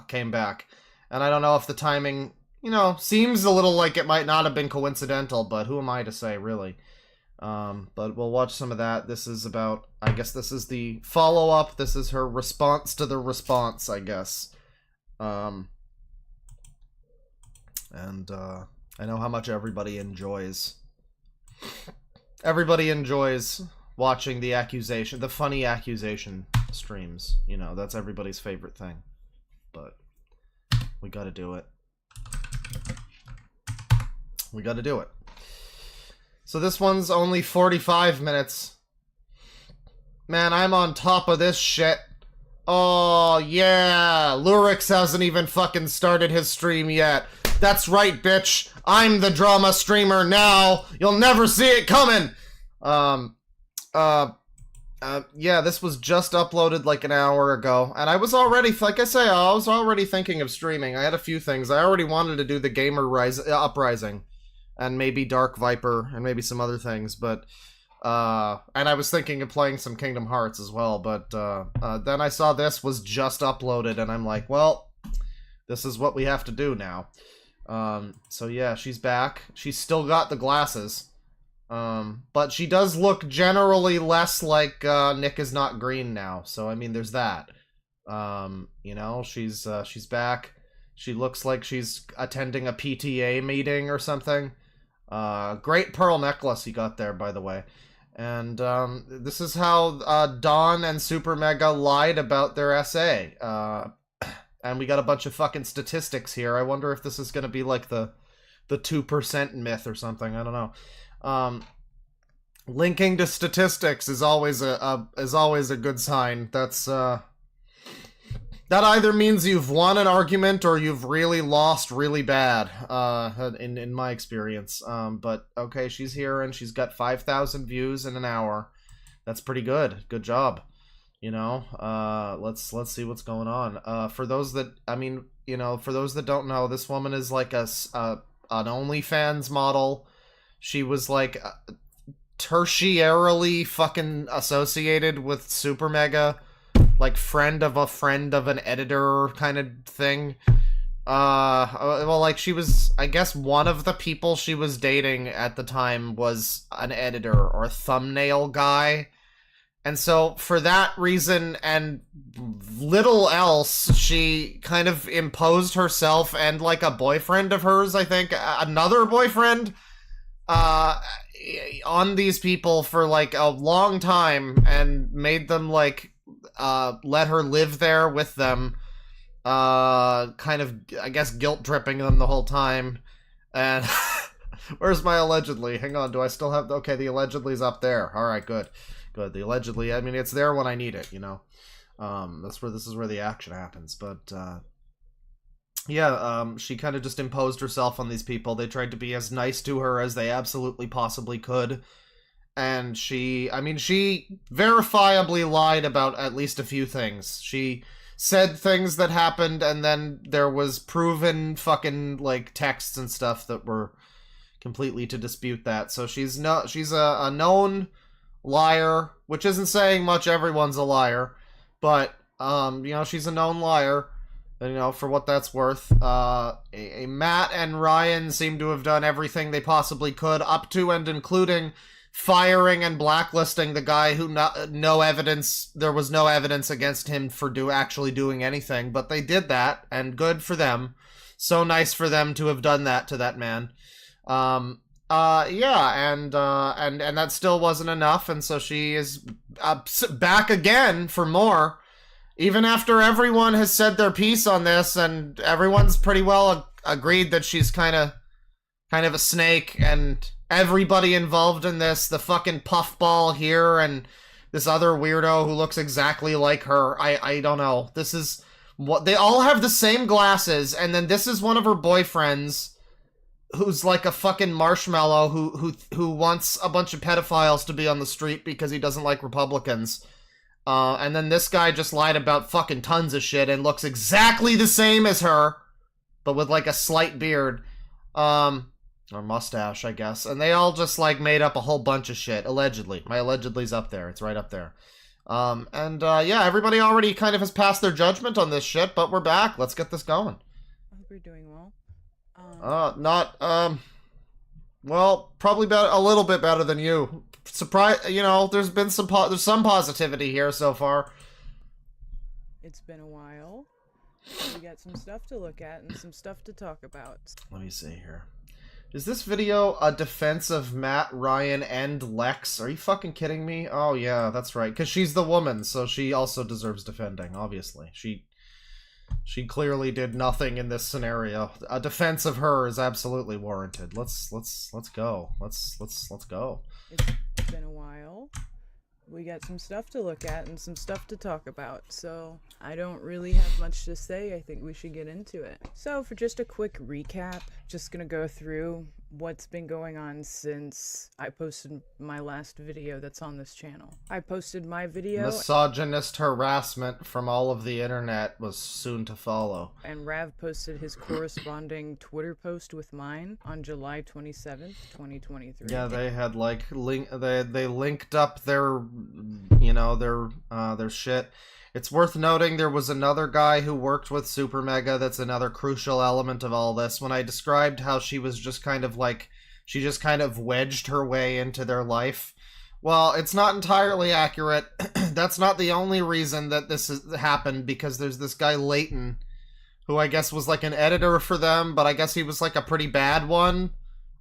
came back. And I don't know if the timing, you know, seems a little like it might not have been coincidental, but who am I to say, really? But we'll watch some of that. This is about, I guess this is the follow-up. This is her response to the response, I guess. I know how much everybody enjoys. Everybody enjoys watching the accusation, the funny accusation streams. You know, that's everybody's favorite thing. But we gotta do it. We gotta do it. So this one's only 45 minutes. Man, I'm on top of this shit. Oh, yeah. Lurix hasn't even fucking started his stream yet. That's right, bitch. I'm the drama streamer now. You'll never see it coming. Yeah, this was just uploaded like an hour ago. And I was already, like I say, I was already thinking of streaming. I had a few things. I already wanted to do the Gamer Uprising. And maybe Dark Viper, and maybe some other things, but And I was thinking of playing some Kingdom Hearts as well, but then I saw this was just uploaded, and I'm like, well, this is what we have to do now. So yeah, she's back. She's still got the glasses. But she does look generally less like Nick is not green now. So I mean, there's that. You know, she's back. She looks like she's attending a PTA meeting or something. Great pearl necklace he got there, by the way. And this is how Dawn and SuperMega lied about their essay. And we got a bunch of fucking statistics here. I wonder if this is going to be like the 2% myth or something. I don't know. Linking to statistics is always a good sign. That's that either means you've won an argument or you've really lost really bad. In my experience. But okay, she's here and she's got 5,000 views in an hour. That's pretty good. Good job. You know, let's see what's going on. For those that, I mean, you know, for those that don't know, this woman is like an OnlyFans model. She was like tertiarily fucking associated with SuperMega, like friend of an editor kind of thing. Well, like she was, I guess one of the people she was dating at the time was an editor or a thumbnail guy. And so, for that reason and little else, she kind of imposed herself and, like, a boyfriend of hers, I think, another boyfriend, on these people for, like, a long time and made them, like, let her live there with them, kind of, I guess, guilt-tripping them the whole time. And where's my allegedly? Hang on, do I still have... Okay, the allegedly's up there. Alright, good. Good. The allegedly, I mean, it's there when I need it, you know. This is where the action happens. But yeah, she kind of just imposed herself on these people. They tried to be as nice to her as they absolutely possibly could. And she verifiably lied about at least a few things. She said things that happened, and then there was proven fucking, like, texts and stuff that were completely to dispute that. So she's a known liar, which isn't saying much. Everyone's a liar, but you know, she's a known liar, you know, for what that's worth. Matt and Ryan seem to have done everything they possibly could, up to and including firing and blacklisting the guy who there was no evidence against him for actually doing anything, but they did that, and good for them. So nice for them to have done that to that man. Yeah, and that still wasn't enough, and so she is back again for more, even after everyone has said their piece on this, and everyone's pretty well agreed that she's kind of a snake, and everybody involved in this, the fucking puffball here, and this other weirdo who looks exactly like her, I don't know, this is what, they all have the same glasses, and then this is one of her boyfriends, who's like a fucking marshmallow who wants a bunch of pedophiles to be on the street because he doesn't like Republicans. And then this guy just lied about fucking tons of shit and looks exactly the same as her, but with like a slight beard. Or mustache, I guess. And they all just like made up a whole bunch of shit, allegedly. My allegedly's up there. It's right up there. Yeah, everybody already kind of has passed their judgment on this shit, but we're back. Let's get this going. I hope you're doing well. Well, probably a little bit better than you. You know, there's been some positivity here so far. It's been a while. We got some stuff to look at and some stuff to talk about. Let me see here. Is this video a defense of Matt, Ryan, and Lex? Are you fucking kidding me? Oh yeah, that's right. Because she's the woman, so she also deserves defending, obviously. She clearly did nothing in this scenario. A defense of her is absolutely warranted. Let's go. Let's go. It's been a while. We got some stuff to look at and some stuff to talk about, so I don't really have much to say. I think we should get into it. So for just a quick recap, just gonna go through what's been going on since I posted my last video that's on this channel. I posted my video. Misogynist harassment from all of the internet was soon to follow. And Rav posted his corresponding Twitter post with mine on July 27th, 2023. Yeah, they had like they linked up their their shit. It's worth noting there was another guy who worked with SuperMega that's another crucial element of all this. When I described how she was just kind of like, she just kind of wedged her way into their life. Well, it's not entirely accurate. That's not the only reason that this has happened, because there's this guy Leighton, who I guess was like an editor for them, but I guess he was like a pretty bad one.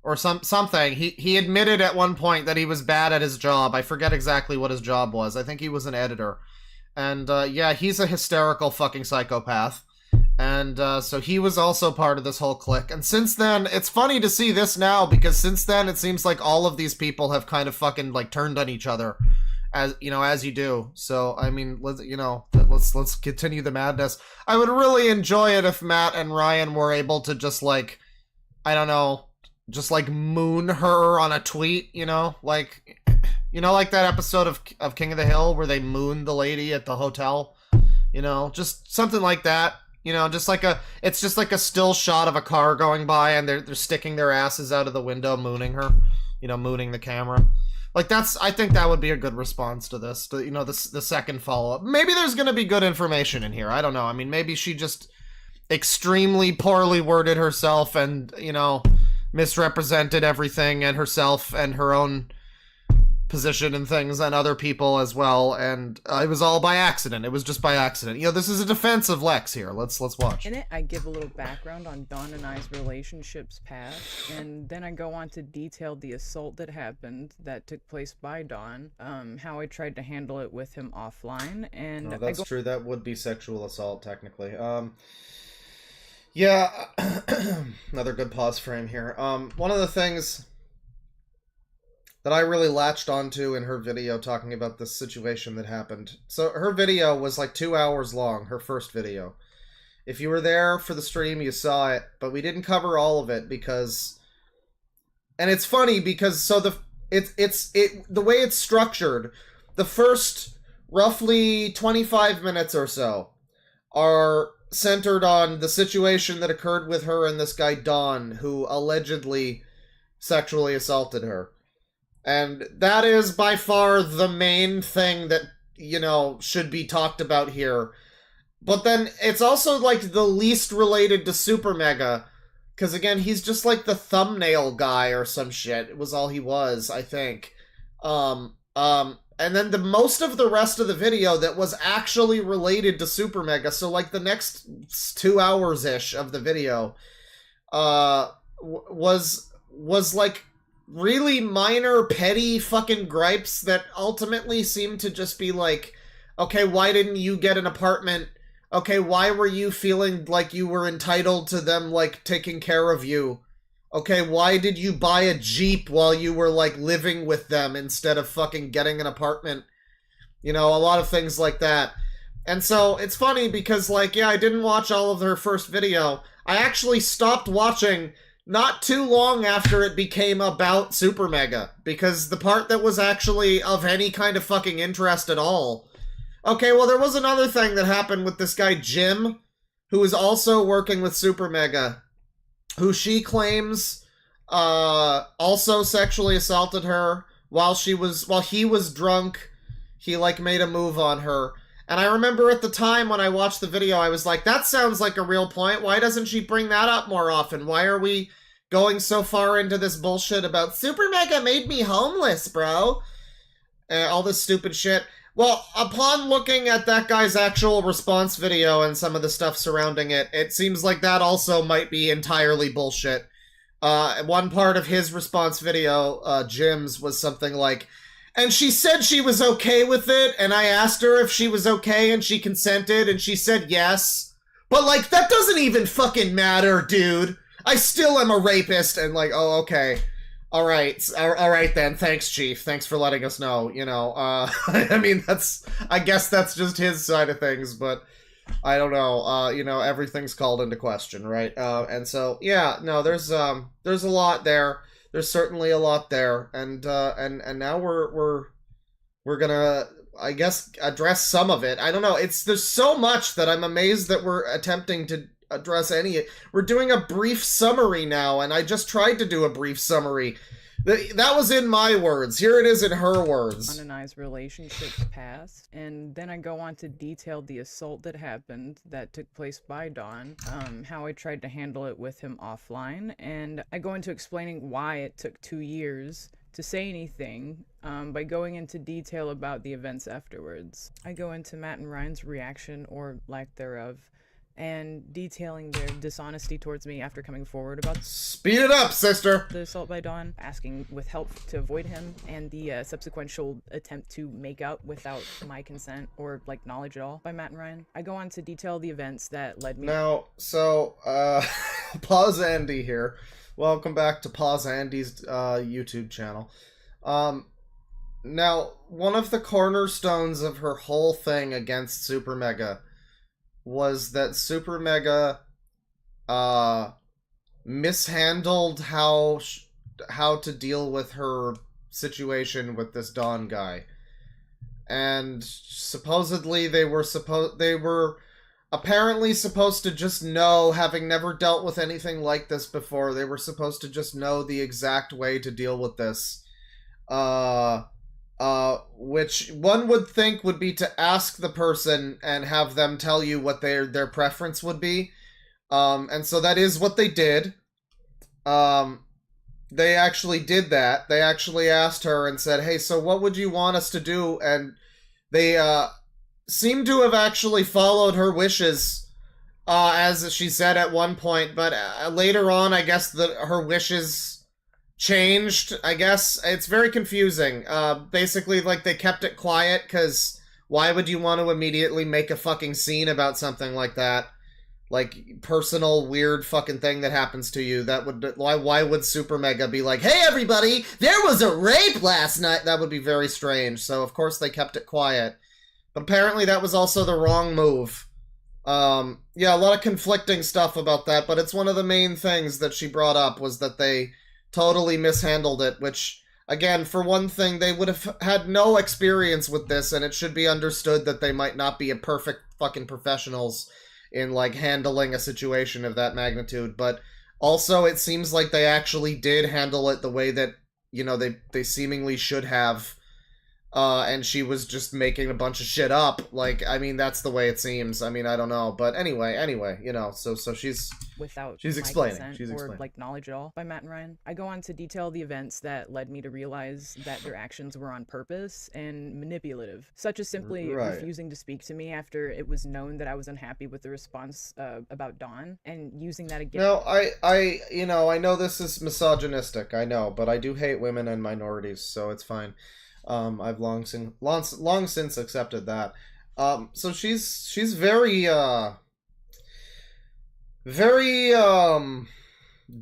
Or something. He admitted at one point that he was bad at his job. I forget exactly what his job was. I think he was an editor. And, yeah, he's a hysterical fucking psychopath. And, so he was also part of this whole clique. And since then, it's funny to see this now, because since then, it seems like all of these people have kind of fucking, like, turned on each other. As you do. So, I mean, let's continue the madness. I would really enjoy it if Matt and Ryan were able to just, like, I don't know, just, like, moon her on a tweet, like... like that episode of King of the Hill where they mooned the lady at the hotel? Just something like that. It's just like a still shot of a car going by and they're sticking their asses out of the window mooning her. Mooning the camera. Like I think that would be a good response to this. The second follow-up. Maybe there's gonna be good information in here. I don't know. I mean, maybe she just extremely poorly worded herself and, misrepresented everything and herself and her own position and things and other people as well, and it was all by accident. It was just by accident. This is a defense of Lex here. Let's watch. In it, I give a little background on Dawn and I's relationships past, and then I go on to detail the assault that happened that took place by Dawn, how I tried to handle it with him offline, and... No, that's true. That would be sexual assault, technically. Yeah, another good pause frame here. One of the things that I really latched onto in her video talking about this situation that happened. So her video was like 2 hours long, her first video. If you were there for the stream, you saw it, but we didn't cover all of it because... And it's funny because the way it's structured, the first roughly 25 minutes or so are centered on the situation that occurred with her and this guy Don, who allegedly sexually assaulted her. And that is by far the main thing that, should be talked about here. But then it's also like the least related to SuperMega. Because again, he's just like the thumbnail guy or some shit. It was all he was, I think. And then the most of the rest of the video that was actually related to SuperMega. So like the next 2 hours-ish of the video was like really minor, petty fucking gripes that ultimately seemed to just be like, okay, why didn't you get an apartment? Okay, why were you feeling like you were entitled to them, like, taking care of you? Okay, why did you buy a Jeep while you were, like, living with them instead of fucking getting an apartment? A lot of things like that. And so, it's funny because, like, yeah, I didn't watch all of her first video. I actually stopped watching not too long after it became about SuperMega, because the part that was actually of any kind of fucking interest at all... Okay, well, there was another thing that happened with this guy Jim, who is also working with SuperMega, who she claims also sexually assaulted her while he was drunk. He, like, made a move on her. And I remember at the time when I watched the video, I was like, that sounds like a real point. Why doesn't she bring that up more often? Why are we going so far into this bullshit about SuperMega made me homeless, bro? All this stupid shit. Well, upon looking at that guy's actual response video and some of the stuff surrounding it, it seems like that also might be entirely bullshit. One part of his response video, Jim's, was something like, and she said she was okay with it, and I asked her if she was okay, and she consented, and she said yes. But, like, that doesn't even fucking matter, dude. I still am a rapist, and like, oh, okay. Alright then, thanks, Chief. Thanks for letting us know, I mean, I guess that's just his side of things, but I don't know, you know, everything's called into question, right? And so, yeah, no, there's a lot there. There's certainly a lot there, and now we're gonna, I guess, address some of it. I don't know. There's so much that I'm amazed that we're attempting to address any. We're doing a brief summary now, and I just tried to do a brief summary. That was in my words. Here it is in her words. Dawn and I's relationships past, and then I go on to detail the assault that happened that took place by Dawn, how I tried to handle it with him offline, and I go into explaining why it took 2 years to say anything by going into detail about the events afterwards. I go into Matt and Ryan's reaction, or lack thereof, and detailing their dishonesty towards me after coming forward about Speed it up, sister! The assault by Dawn, asking with help to avoid him, and the subsequential attempt to make out without my consent or like knowledge at all by Matt and Ryan. I go on to detail the events that led me. Now, so Pause Andy here. Welcome back to Pause Andy's YouTube channel. Now, one of the cornerstones of her whole thing against SuperMega was that SuperMega mishandled how to deal with her situation with this Dawn guy. And supposedly they were apparently supposed to just know, having never dealt with anything like this before, they were supposed to just know the exact way to deal with this. Which one would think would be to ask the person and have them tell you what their preference would be. And so that is what they did. They actually did that. They actually asked her and said, hey, so what would you want us to do? And they, seem to have actually followed her wishes, as she said at one point, but later on, I guess her wishes changed, I guess. It's very confusing. Basically, like, they kept it quiet, because why would you want to immediately make a fucking scene about something like that? Like, personal, weird fucking thing that happens to you. That would, why would SuperMega be like, hey everybody, there was a rape last night? That would be very strange, so of course they kept it quiet. But apparently that was also the wrong move. Yeah, a lot of conflicting stuff about that, but it's one of the main things that she brought up, was that they totally mishandled it, which, again, for one thing, they would have had no experience with this, and it should be understood that they might not be a perfect fucking professionals in, like, handling a situation of that magnitude, but also it seems like they actually did handle it the way that, you know, they seemingly should have. And she was just making a bunch of shit up. Like, I mean, that's the way it seems. I mean, I don't know. But anyway, you know, so she's explaining. She's explaining. Or, like, knowledge at all by Matt and Ryan. I go on to detail the events that led me to realize that their actions were on purpose and manipulative, such as simply refusing to speak to me after it was known that I was unhappy with the response about Dawn, and using that again. No, I you know, I know this is misogynistic, I know, but I do hate women and minorities, so it's fine. I've long since accepted that. So she's very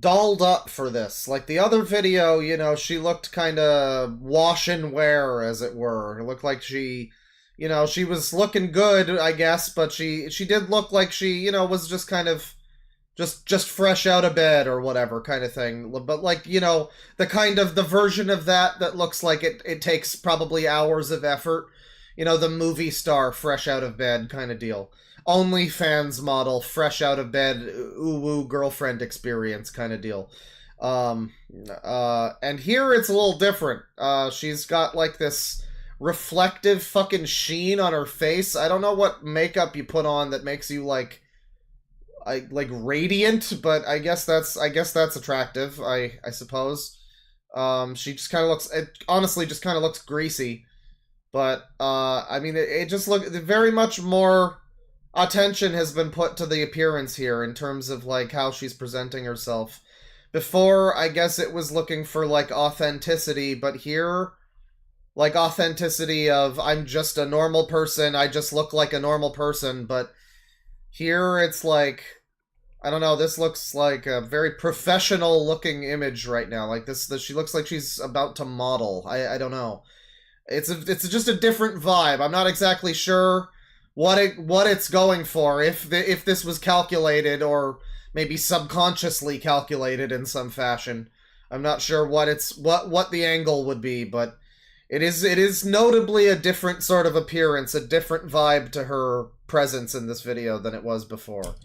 dolled up for this. Like the other video, you know, she looked kind of wash and wear, as it were. It looked like she, you know, she was looking good, I guess, but she did look like she, you know, was just kind of just fresh out of bed or whatever kind of thing. But, like, you know, the version of that looks like it takes probably hours of effort. You know, the movie star fresh out of bed kind of deal. OnlyFans model fresh out of bed, ooh-woo girlfriend experience kind of deal. And here it's a little different. She's got, like, this reflective fucking sheen on her face. I don't know what makeup you put on that makes you, like radiant, but I guess that's attractive, I suppose. She just kind of looks, it honestly just kind of looks greasy, but I mean, it just very much more attention has been put to the appearance here in terms of, like, how she's presenting herself. Before, I guess it was looking for, like, authenticity, but here, like, authenticity of, I'm just a normal person, I just look like a normal person, but here it's like, I don't know, this looks like a very professional looking image right now. Like this she looks like she's about to model. I don't know. It's just a different vibe. I'm not exactly sure what it's going for, if this was calculated or maybe subconsciously calculated in some fashion. I'm not sure what the angle would be, but it is notably a different sort of appearance, a different vibe to her presence in this video than it was before.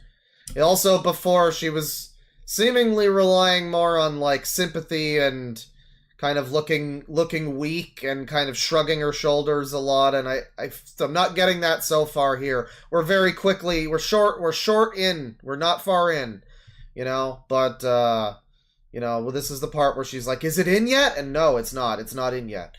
Also, before, she was seemingly relying more on, like, sympathy and kind of looking weak and kind of shrugging her shoulders a lot, and I'm not getting that so far here. We're short in. We're not far in, you know, but, well, this is the part where she's like, is it in yet? And no, it's not. It's not in yet.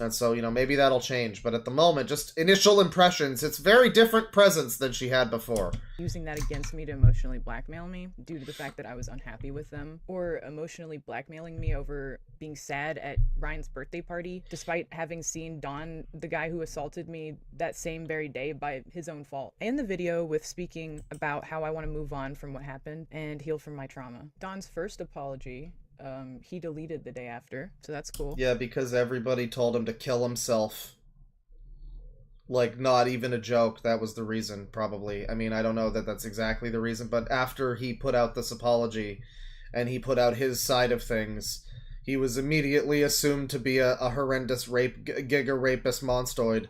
And so, you know, maybe that'll change. But at the moment, just initial impressions, it's very different presence than she had before. Using that against me to emotionally blackmail me due to the fact that I was unhappy with them, or emotionally blackmailing me over being sad at Ryan's birthday party, despite having seen Don, the guy who assaulted me, that same very day by his own fault. I end the video with speaking about how I want to move on from what happened and heal from my trauma. Don's first apology, he deleted the day after, so that's cool. Yeah, because everybody told him to kill himself. Like, not even a joke. That was the reason, probably. I mean, I don't know that that's exactly the reason, but after he put out this apology, and he put out his side of things, he was immediately assumed to be a horrendous giga rapist monstoid,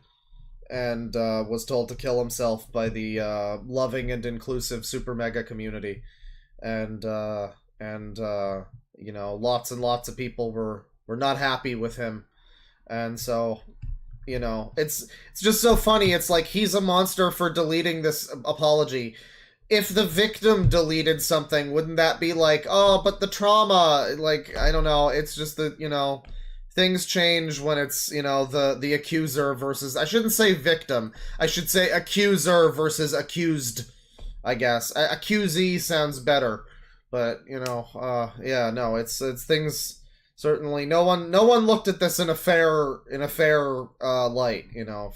and was told to kill himself by the loving and inclusive SuperMega community. And you know, lots and lots of people were not happy with him. And so, you know, it's just so funny. It's like, he's a monster for deleting this apology. If the victim deleted something, wouldn't that be like, oh, but the trauma, like, I don't know. It's just that, you know, things change when it's, you know, the accuser versus, I shouldn't say victim. I should say accuser versus accused, I guess. Accusee sounds better. But, you know, yeah, no, it's things, certainly, no one looked at this in a fair light, you know,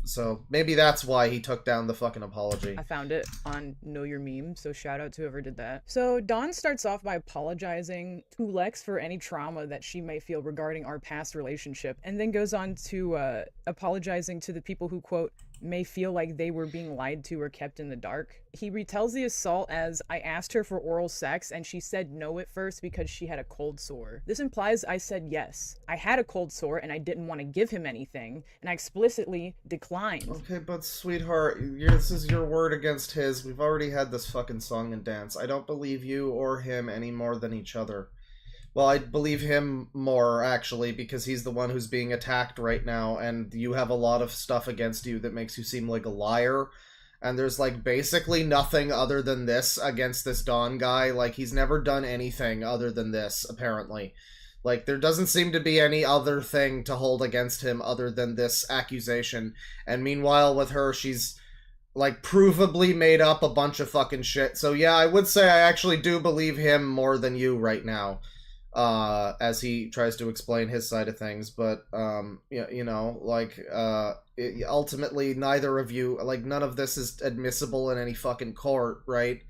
so maybe that's why he took down the fucking apology. I found it on Know Your Meme, so shout out to whoever did that. So Dawn starts off by apologizing to Lex for any trauma that she may feel regarding our past relationship, and then goes on to apologizing to the people who, quote, may feel like they were being lied to or kept in the dark. He retells the assault as, I asked her for oral sex and she said no at first because she had a cold sore. This implies I said yes. I had a cold sore and I didn't want to give him anything, and I explicitly declined. Okay, but sweetheart, this is your word against his. We've already had this fucking song and dance. I don't believe you or him any more than each other. Well, I believe him more, actually, because he's the one who's being attacked right now, and you have a lot of stuff against you that makes you seem like a liar, and there's, like, basically nothing other than this against this Don guy. Like, he's never done anything other than this, apparently. Like, there doesn't seem to be any other thing to hold against him other than this accusation, and meanwhile, with her, she's, like, provably made up a bunch of fucking shit. So, yeah, I would say I actually do believe him more than you right now. As he tries to explain his side of things, but, you know, like, ultimately, neither of you, like, none of this is admissible in any fucking court, right?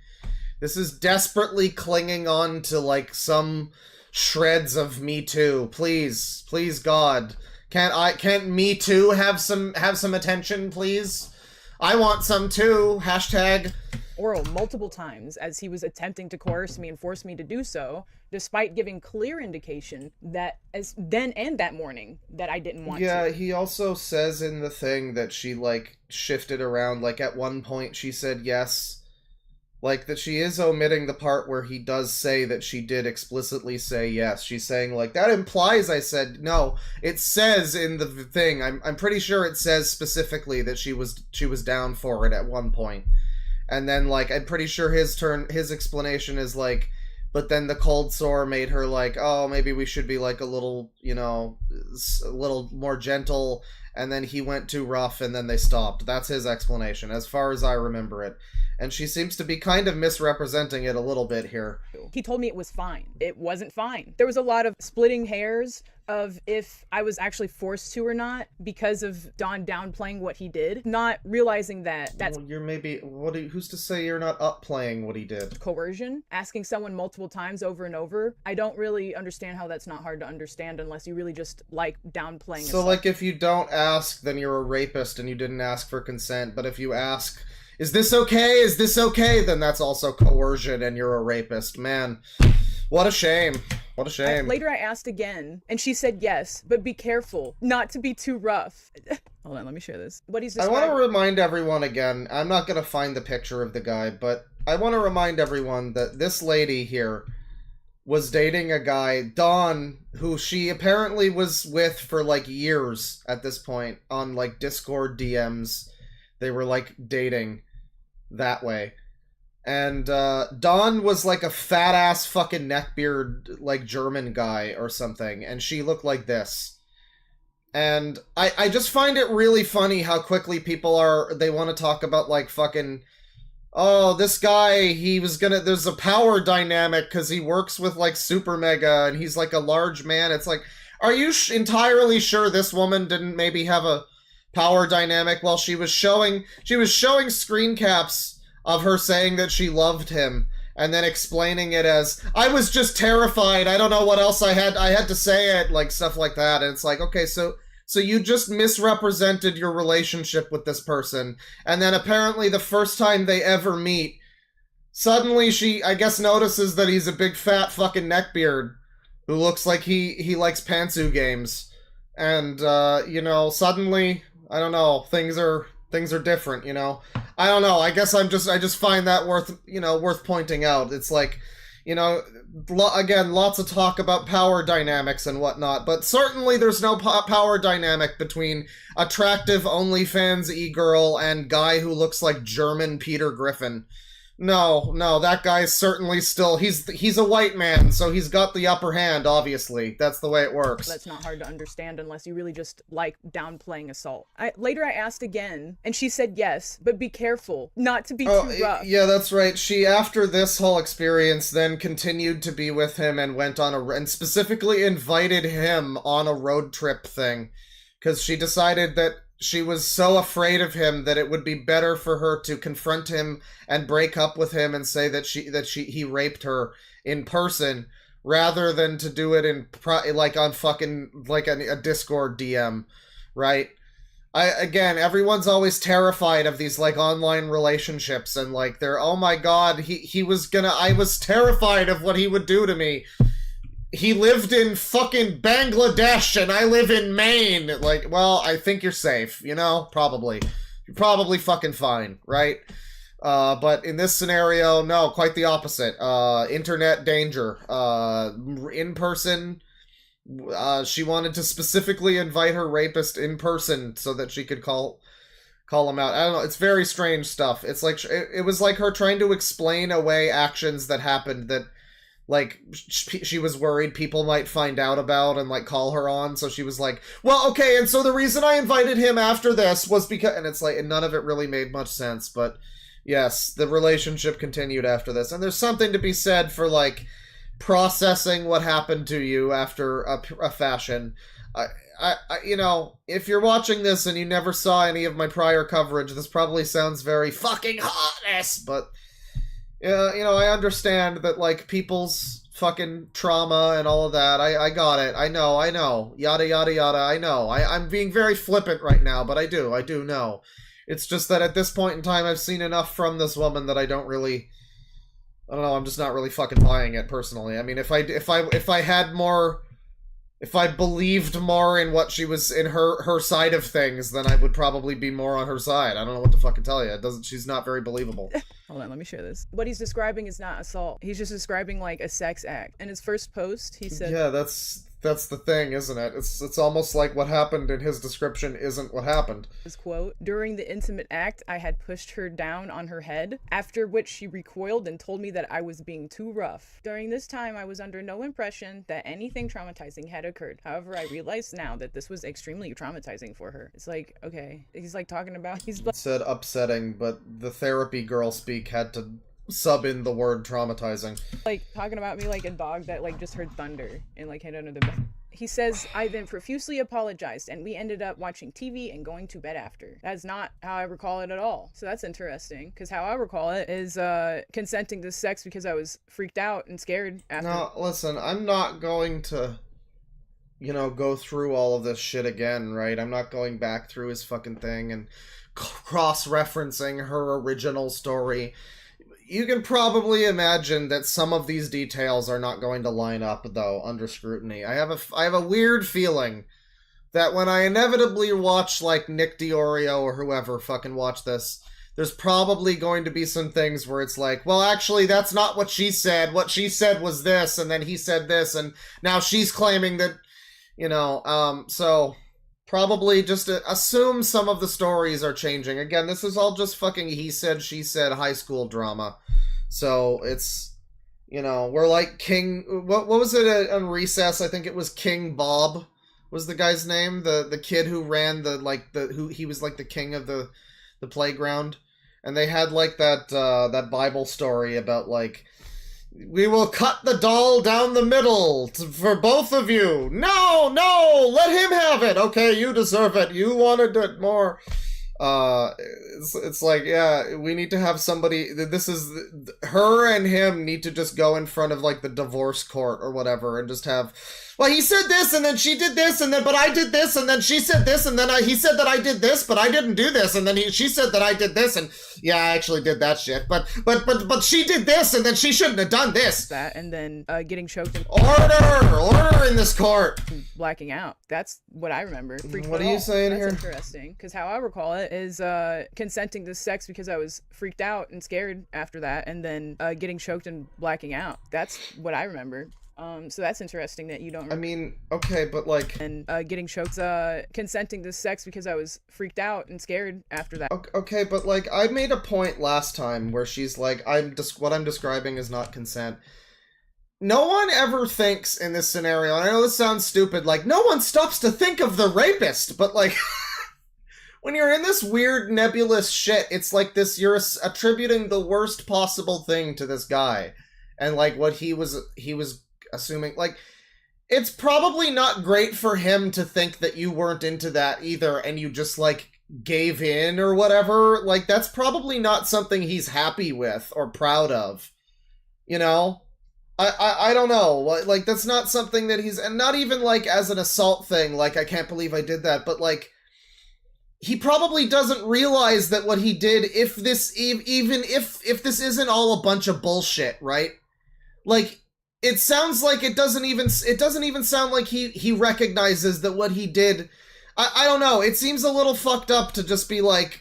This is desperately clinging on to, like, some shreds of Me Too. Please, God. Can't Me Too have some attention, please? I want some too. Hashtag oral multiple times as he was attempting to coerce me and force me to do so, despite giving clear indication that as then and that morning that I didn't want to. Yeah, he also says in the thing that she, like, shifted around, like, at one point she said yes. Like, that she is omitting the part where he does say that she did explicitly say yes. She's saying, like, that implies I said no. It says in the thing, I'm pretty sure it says specifically that she was down for it at one point. And then, like, I'm pretty sure his explanation is, like, but then the cold sore made her, like, oh, maybe we should be, like, a little, you know, a little more gentle, and then he went too rough, and then they stopped. That's his explanation, as far as I remember it. And she seems to be kind of misrepresenting it a little bit here. He told me it was fine. It wasn't fine. There was a lot of splitting hairs of if I was actually forced to or not because of Don downplaying what he did, not realizing that that's Well, you're maybe who's to say you're not upplaying what he did? coercion, asking someone multiple times over and over. I don't really understand how that's not hard to understand unless you really just like downplaying. So like if you don't ask, then you're a rapist and you didn't ask for consent, but if you ask, is this okay? Is this okay? Then that's also coercion and you're a rapist. Man, what a shame. What a shame. Later I asked again, and she said yes, but be careful not to be too rough. Hold on, let me share this. What he's I describing. want to remind everyone again, I'm not going to find the picture of the guy, but I want to remind everyone that this lady here was dating a guy, Don, who she apparently was with for like years at this point on like Discord DMs. They were like dating that way. And Don was like a fat ass fucking neckbeard like German guy or something, and she looked like this. And I just find it really funny how quickly they want to talk about like fucking, oh, this guy, there's a power dynamic because he works with like SuperMega and he's like a large man. It's like, are you entirely sure this woman didn't maybe have a power dynamic while she was showing screen caps of her saying that she loved him and then explaining it as, I was just terrified, I don't know what else I had to say it, like stuff like that. And it's like, okay, so you just misrepresented your relationship with this person, and then apparently the first time they ever meet, suddenly she, I guess, notices that he's a big fat fucking neckbeard who looks like he likes pantsu games. And, suddenly, I don't know, things are different, I don't know, I guess I just find that worth pointing out. It's like, again, lots of talk about power dynamics and whatnot, but certainly there's no power dynamic between attractive OnlyFans e-girl and guy who looks like German Peter Griffin. No, that guy's certainly still, he's a white man, so he's got the upper hand, obviously. That's the way it works. That's not hard to understand unless you really just like downplaying assault. Later I asked again, and she said yes, but be careful not to be too rough. Yeah, that's right. She, after this whole experience, then continued to be with him and went on and specifically invited him on a road trip thing, because she decided that she was so afraid of him that it would be better for her to confront him and break up with him and say that he raped her in person rather than to do it on fucking like a Discord DM, right? Everyone's always terrified of these like online relationships and like they're, oh my god, I was terrified of what he would do to me. He lived in fucking Bangladesh and I live in Maine. Like, well, I think you're safe, probably. You're probably fucking fine, right? But in this scenario, no, quite the opposite. Internet danger. In person, she wanted to specifically invite her rapist in person so that she could call him out. I don't know, it's very strange stuff. It's like, it was like her trying to explain away actions that happened that like she was worried people might find out about and like call her on, so she was like, well, okay, and so the reason I invited him after this was because, and it's like, and none of it really made much sense, but yes, the relationship continued after this, and there's something to be said for like processing what happened to you after a fashion. I if you're watching this and you never saw any of my prior coverage, this probably sounds very fucking hotness, but I understand that, like, people's fucking trauma and all of that. I got it. I know. Yada, yada, yada. I know. I'm being very flippant right now, but I do know. It's just that at this point in time, I've seen enough from this woman that I don't know, I'm just not really fucking buying it, personally. I mean, if I had more... If I believed more in what she was in her side of things, then I would probably be more on her side. I don't know what to fucking tell you. She's not very believable. Hold on, let me share this. What he's describing is not assault. He's just describing like a sex act. In his first post, he said, yeah, that's the thing, isn't it? It's almost like what happened in his description isn't what happened. His quote, during the intimate act, I had pushed her down on her head, after which she recoiled and told me that I was being too rough. During this time, I was under no impression that anything traumatizing had occurred. However, I realize now that this was extremely traumatizing for her. It's like, okay, he's like talking about, Said upsetting, but the therapy girl speak had to sub in the word traumatizing. Like, talking about me like a dog that, like, just heard thunder and, like, hid under the bed. He says, I then profusely apologized, and we ended up watching TV and going to bed after. That's not how I recall it at all. So that's interesting, because how I recall it is consenting to sex because I was freaked out and scared after. Now, listen, I'm not going to, you know, go through all of this shit again, right? I'm not going back through his fucking thing and cross-referencing her original story. You can probably imagine that some of these details are not going to line up, though, under scrutiny. I have a weird feeling that when I inevitably watch, like, Nick DiOrio or whoever fucking watch this, there's probably going to be some things where it's like, well, actually, that's not what she said. What she said was this, and then he said this, and now she's claiming that, you know, so... Probably just assume some of the stories are changing. Again, this is all just fucking he said, she said high school drama. So it's, you know, we're like King... What was it on Recess? I think it was King Bob was the guy's name. The kid who ran he was like the king of the playground. And they had like that Bible story about like... We will cut the doll down the middle for both of you. No, let him have it. Okay, you deserve it. You wanted it more. It's like, yeah, we need to have somebody. This is her and him need to just go in front of like the divorce court or whatever and just have. Well, he said this and then she did this and then but I did this and then she said this and then he said that I did this but I didn't do this and then she said that I did this and yeah, I actually did that shit but she did this and then she shouldn't have done this. That and then getting choked and order in this court. Blacking out. That's what I remember. What are you saying That's here? Interesting, because how I recall it is consenting to sex because I was freaked out and scared after that, and then getting choked and blacking out. That's what I remember. So that's interesting that you don't remember. I mean, okay, but like... And getting choked, consenting to sex because I was freaked out and scared after that. Okay, but like, I made a point last time where she's like, what I'm describing is not consent. No one ever thinks in this scenario, and I know this sounds stupid, like, no one stops to think of the rapist, but like... When you're in this weird nebulous shit, it's like this, you're attributing the worst possible thing to this guy. And like, what he was assuming, like, it's probably not great for him to think that you weren't into that either and you just like gave in or whatever. Like, that's probably not something he's happy with or proud of, you know? I don't know, like, that's not something that he's, and not even like as an assault thing, like, I can't believe I did that, but like, he probably doesn't realize that what he did, if this isn't all a bunch of bullshit, right? Like, it sounds like it doesn't even sound like he recognizes that what he did, I don't know, it seems a little fucked up to just be like,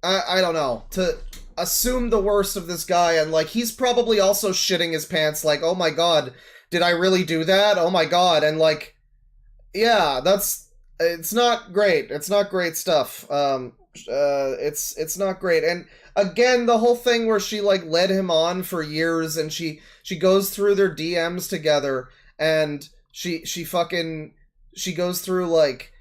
I don't know, to assume the worst of this guy, and like, he's probably also shitting his pants like, oh my god, did I really do that? Oh my god, and like, yeah, it's not great. It's not great stuff. It's not great. And again, the whole thing where she like led him on for years, and she goes through their DMs together, and she goes through like,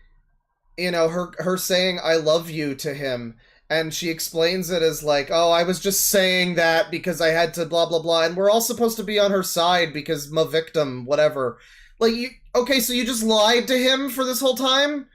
you know, her saying I love you to him, and she explains it as like, oh, I was just saying that because I had to blah blah blah, and we're all supposed to be on her side because I'm a victim, whatever. Like, okay, so you just lied to him for this whole time?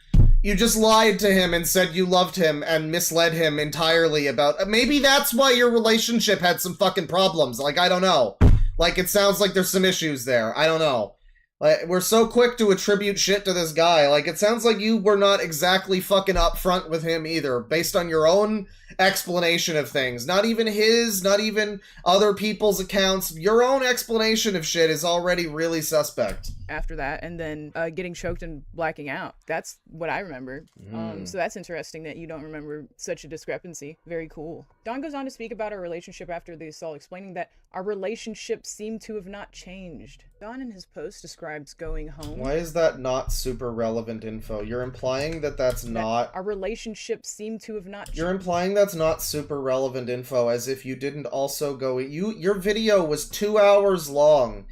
You just lied to him and said you loved him and misled him entirely about... Maybe that's why your relationship had some fucking problems. Like, I don't know. Like, it sounds like there's some issues there. I don't know. Like, we're so quick to attribute shit to this guy. Like, it sounds like you were not exactly fucking upfront with him either, based on your own explanation of things. Not even his, not even other people's accounts. Your own explanation of shit is already really suspect. After that, and then getting choked and blacking out. That's what I remember. So that's interesting that you don't remember such a discrepancy. Very cool. Dawn goes on to speak about our relationship after the assault, explaining that our relationship seemed to have not changed. Dawn in his post describes going home. Why is that not super relevant info? You're implying that that's not... Our relationship seemed to have not changed. You're implying that's not super relevant info, as if you didn't also go... Your video was 2 hours long,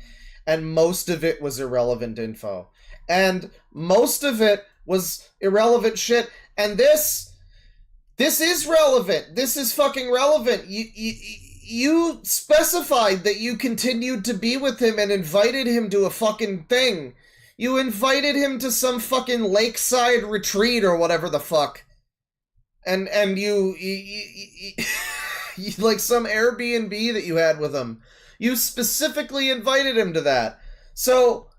and most of it was irrelevant info. And most of it was irrelevant shit, and this is relevant. This is fucking relevant. you specified that you continued to be with him and invited him to a fucking thing. You invited him to some fucking lakeside retreat or whatever the fuck. And you like some Airbnb that you had with him. You specifically invited him to that. So,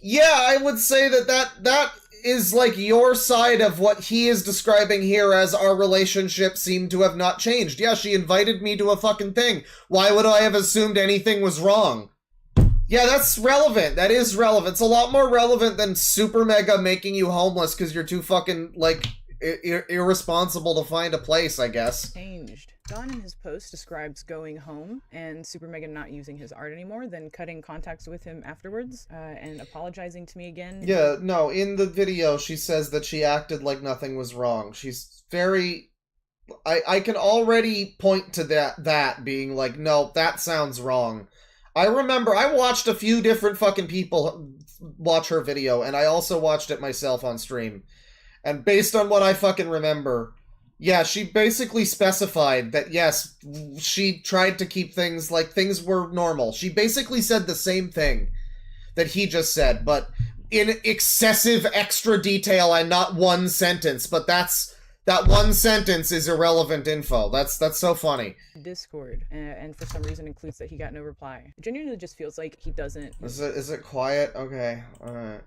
yeah, I would say that is like your side of what he is describing here as our relationship seemed to have not changed. Yeah, she invited me to a fucking thing. Why would I have assumed anything was wrong? Yeah, that's relevant. That is relevant. It's a lot more relevant than SuperMega making you homeless because you're too fucking, like, irresponsible to find a place, I guess. Changed. Don in his post describes going home and SuperMega not using his art anymore, then cutting contacts with him afterwards, and apologizing to me again. Yeah, no, in the video she says that she acted like nothing was wrong. She's very... I can already point to that being like, no, that sounds wrong. I remember, I watched a few different fucking people watch her video, and I also watched it myself on stream. And based on what I fucking remember, yeah, she basically specified that, yes, she tried to keep things like things were normal. She basically said the same thing that he just said, but in excessive extra detail and not one sentence. But that one sentence is irrelevant info. That's so funny. Discord, and for some reason includes that he got no reply. It genuinely just feels like he doesn't... Is it quiet? Okay, alright.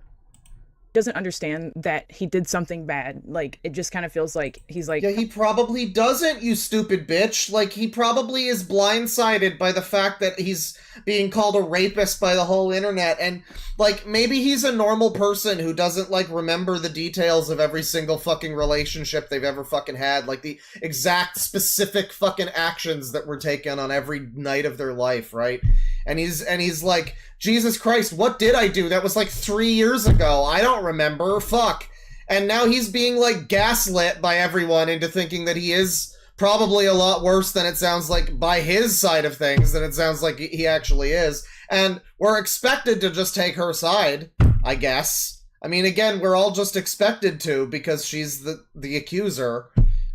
Doesn't understand that he did something bad. Like, it just kind of feels like he's like... Yeah, he probably doesn't, you stupid bitch. Like, he probably is blindsided by the fact that he's being called a rapist by the whole internet, and, like, maybe he's a normal person who doesn't, like, remember the details of every single fucking relationship they've ever fucking had, like, the exact specific fucking actions that were taken on every night of their life, right? And he's like, Jesus Christ, what did I do? That was like 3 years ago. I don't remember. Fuck. And now he's being like gaslit by everyone into thinking that he is probably a lot worse than it sounds like by his side of things than it sounds like he actually is. And we're expected to just take her side, I guess. I mean, again, we're all just expected to because she's the accuser,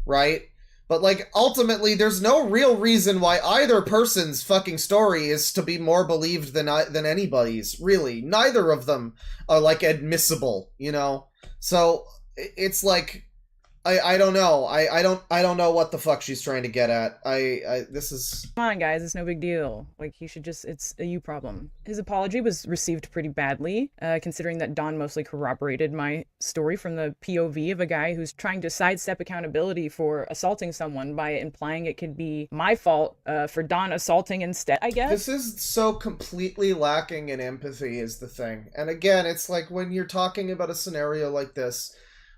right? But, like, ultimately, there's no real reason why either person's fucking story is to be more believed than anybody's, really. Neither of them are, like, admissible, you know? So, it's like, I don't know. I don't know what the fuck she's trying to get at. This is... Come on, guys, it's no big deal. Like, he should just... It's a you problem. His apology was received pretty badly, considering that Don mostly corroborated my story from the POV of a guy who's trying to sidestep accountability for assaulting someone by implying it could be my fault for Don assaulting instead, I guess. This is so completely lacking in empathy is the thing. And again, it's like when you're talking about a scenario like this,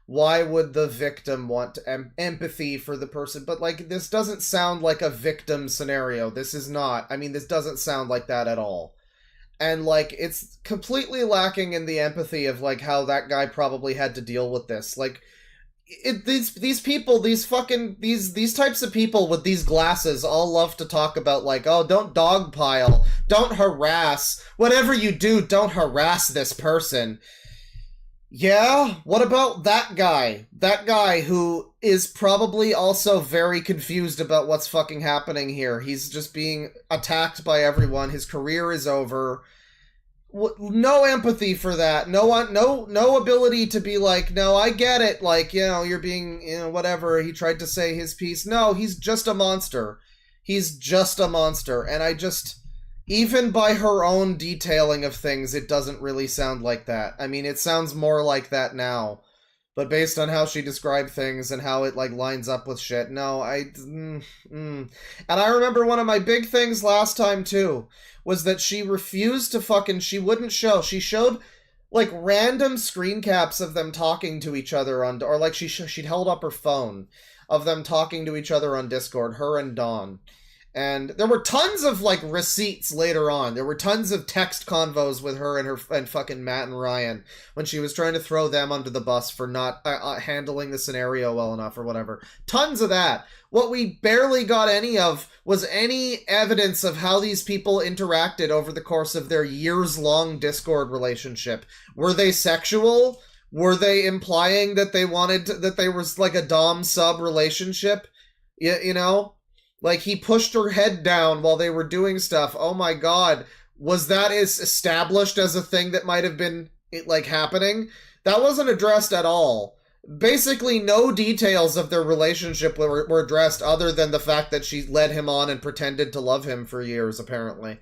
why would the victim want empathy for the person? But, like, this doesn't sound like a victim scenario. This is not. I mean, this doesn't sound like that at all. And, like, it's completely lacking in the empathy of, like, how that guy probably had to deal with this. Like, these people, these types of people with these glasses all love to talk about, like, oh, don't dogpile, don't harass, whatever you do, don't harass this person. Yeah, what about that guy? That guy who is probably also very confused about what's fucking happening here. He's just being attacked by everyone. His career is over. No empathy for that. No ability to be like, no, I get it. Like, you know, you're being, you know, whatever. He tried to say his piece. No, he's just a monster. He's just a monster. And I just... Even by her own detailing of things, it doesn't really sound like that. I mean, it sounds more like that now. But based on how she described things and how it, like, lines up with shit, no, And I remember one of my big things last time, too, was that she refused to fucking... She wouldn't show. She showed, like, random screen caps of them talking to each other on... Or, like, she'd held up her phone of them talking to each other on Discord, her and Dawn. And there were tons of, like, receipts later on. There were tons of text convos with her and fucking Matt and Ryan when she was trying to throw them under the bus for not handling the scenario well enough or whatever. Tons of that. What we barely got any of was any evidence of how these people interacted over the course of their years-long Discord relationship. Were they sexual? Were they implying that they wanted that there was, like, a dom-sub relationship? You know? Like, he pushed her head down while they were doing stuff. Oh my god. Was that established as a thing that might have been, like, happening? That wasn't addressed at all. Basically, no details of their relationship were addressed other than the fact that she led him on and pretended to love him for years, apparently.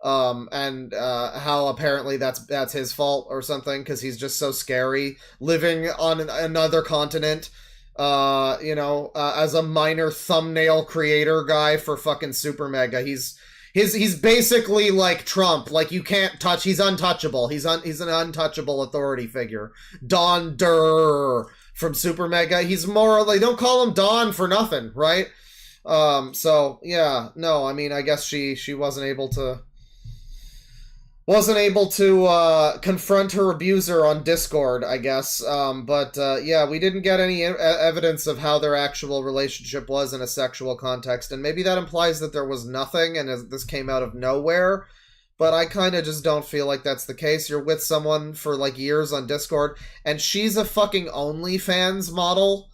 And how apparently that's his fault or something, because he's just so scary, living on another continent. As a minor thumbnail creator guy for fucking SuperMega, he's basically like Trump. Like, you can't touch. He's untouchable. He's an untouchable authority figure. Don Durr from SuperMega. He's more like, don't call him Don for nothing, right? So yeah, no. I mean, I guess she wasn't able to confront her abuser on Discord, I guess. But yeah, we didn't get any evidence of how their actual relationship was in a sexual context, and maybe that implies that there was nothing and this came out of nowhere. But I kind of just don't feel like that's the case. You're with someone for like years on Discord, and she's a fucking OnlyFans model.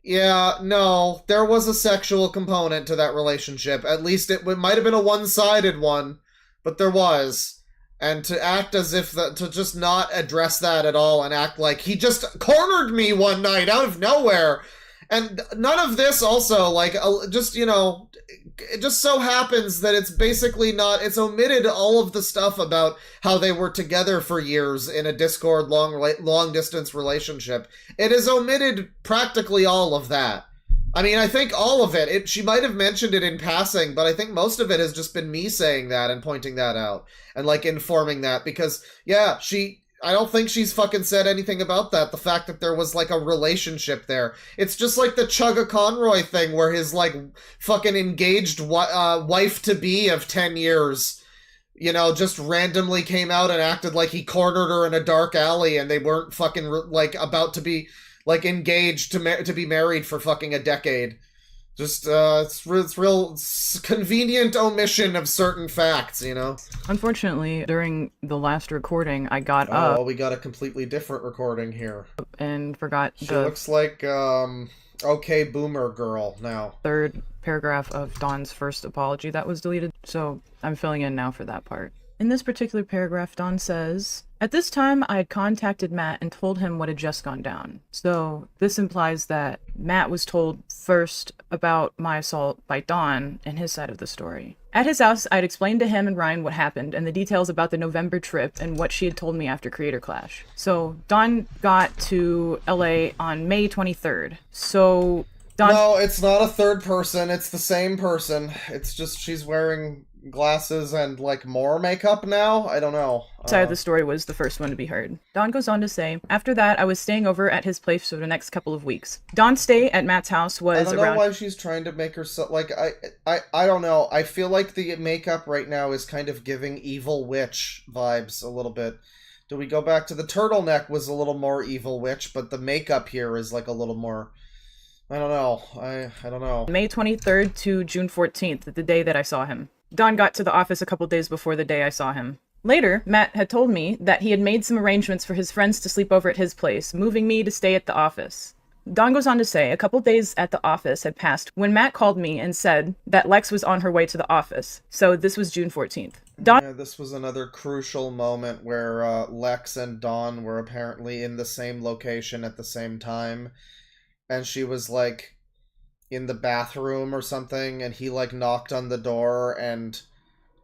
Yeah, no, there was a sexual component to that relationship. At least it might have been a one-sided one, but there was. And to act as if to just not address that at all and act like he just cornered me one night out of nowhere. And none of this also, like, just, it just so happens that it's basically not, it's omitted all of the stuff about how they were together for years in a Discord long distance relationship. It has omitted practically all of that. I mean, I think all of it, she might have mentioned it in passing, but I think most of it has just been me saying that and pointing that out and, like, informing that, because, yeah, I don't think she's fucking said anything about that, the fact that there was, like, a relationship there. It's just like the Chugga Conroy thing where his, like, fucking engaged wife-to-be of 10 years, just randomly came out and acted like he cornered her in a dark alley and they weren't fucking, like, about to be, like, engaged to be married for fucking a decade. Just, it's real convenient omission of certain facts, Unfortunately, during the last recording, I got up. Oh, we got a completely different recording here. And forgot she looks like, okay boomer girl now. Third paragraph of Dawn's first apology that was deleted, so I'm filling in now for that part. In this particular paragraph, Dawn says, "At this time, I had contacted Matt and told him what had just gone down." So this implies that Matt was told first about my assault by Dawn and his side of the story. At his house, I'd explained to him and Ryan what happened and the details about the November trip and what she had told me after Creator Clash. So Dawn got to LA on May 23rd. So Dawn... No, it's not a third person. It's the same person. It's just she's wearing glasses and, like, more makeup now? I don't know. Side of the story was the first one to be heard. Dawn goes on to say, "After that, I was staying over at his place for the next couple of weeks. Dawn's stay at Matt's house was I don't know why she's trying to make herself, like, I don't know. I feel like the makeup right now is kind of giving Evil Witch vibes a little bit. Do we go back to the turtleneck was a little more Evil Witch, but the makeup here is, like, a little more... I don't know. I don't know. May 23rd to June 14th, the day that I saw him. Dawn got to the office a couple days before the day I saw him. Later, Matt had told me that he had made some arrangements for his friends to sleep over at his place, moving me to stay at the office. Dawn goes on to say, a couple days at the office had passed when Matt called me and said that Lex was on her way to the office. So this was June 14th. Yeah, this was another crucial moment where Lex and Dawn were apparently in the same location at the same time. And she was, like, in the bathroom or something, and he, like, knocked on the door, and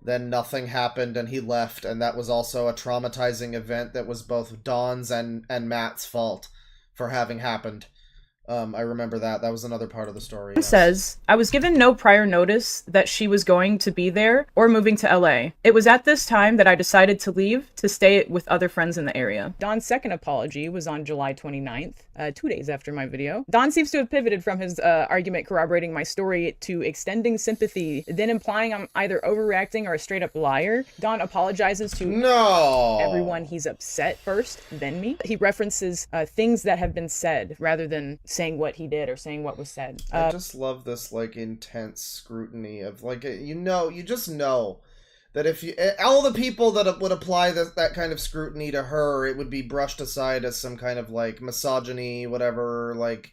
then nothing happened, and he left, and that was also a traumatizing event that was both Dawn's and Matt's fault for having happened. I remember that. That was another part of the story. Yes. Says, "I was given no prior notice that she was going to be there or moving to LA. It was at this time that I decided to leave to stay with other friends in the area." Dawn's second apology was on July 29th, 2 days after my video. Dawn seems to have pivoted from his argument corroborating my story to extending sympathy, then implying I'm either overreacting or a straight up liar. Dawn apologizes to everyone he's upset first, then me. He references things that have been said rather than saying what he did or saying what was said. I just love this, like, intense scrutiny of, like, you just know that if you, all the people that would apply that kind of scrutiny to her, it would be brushed aside as some kind of, like, misogyny, whatever, like,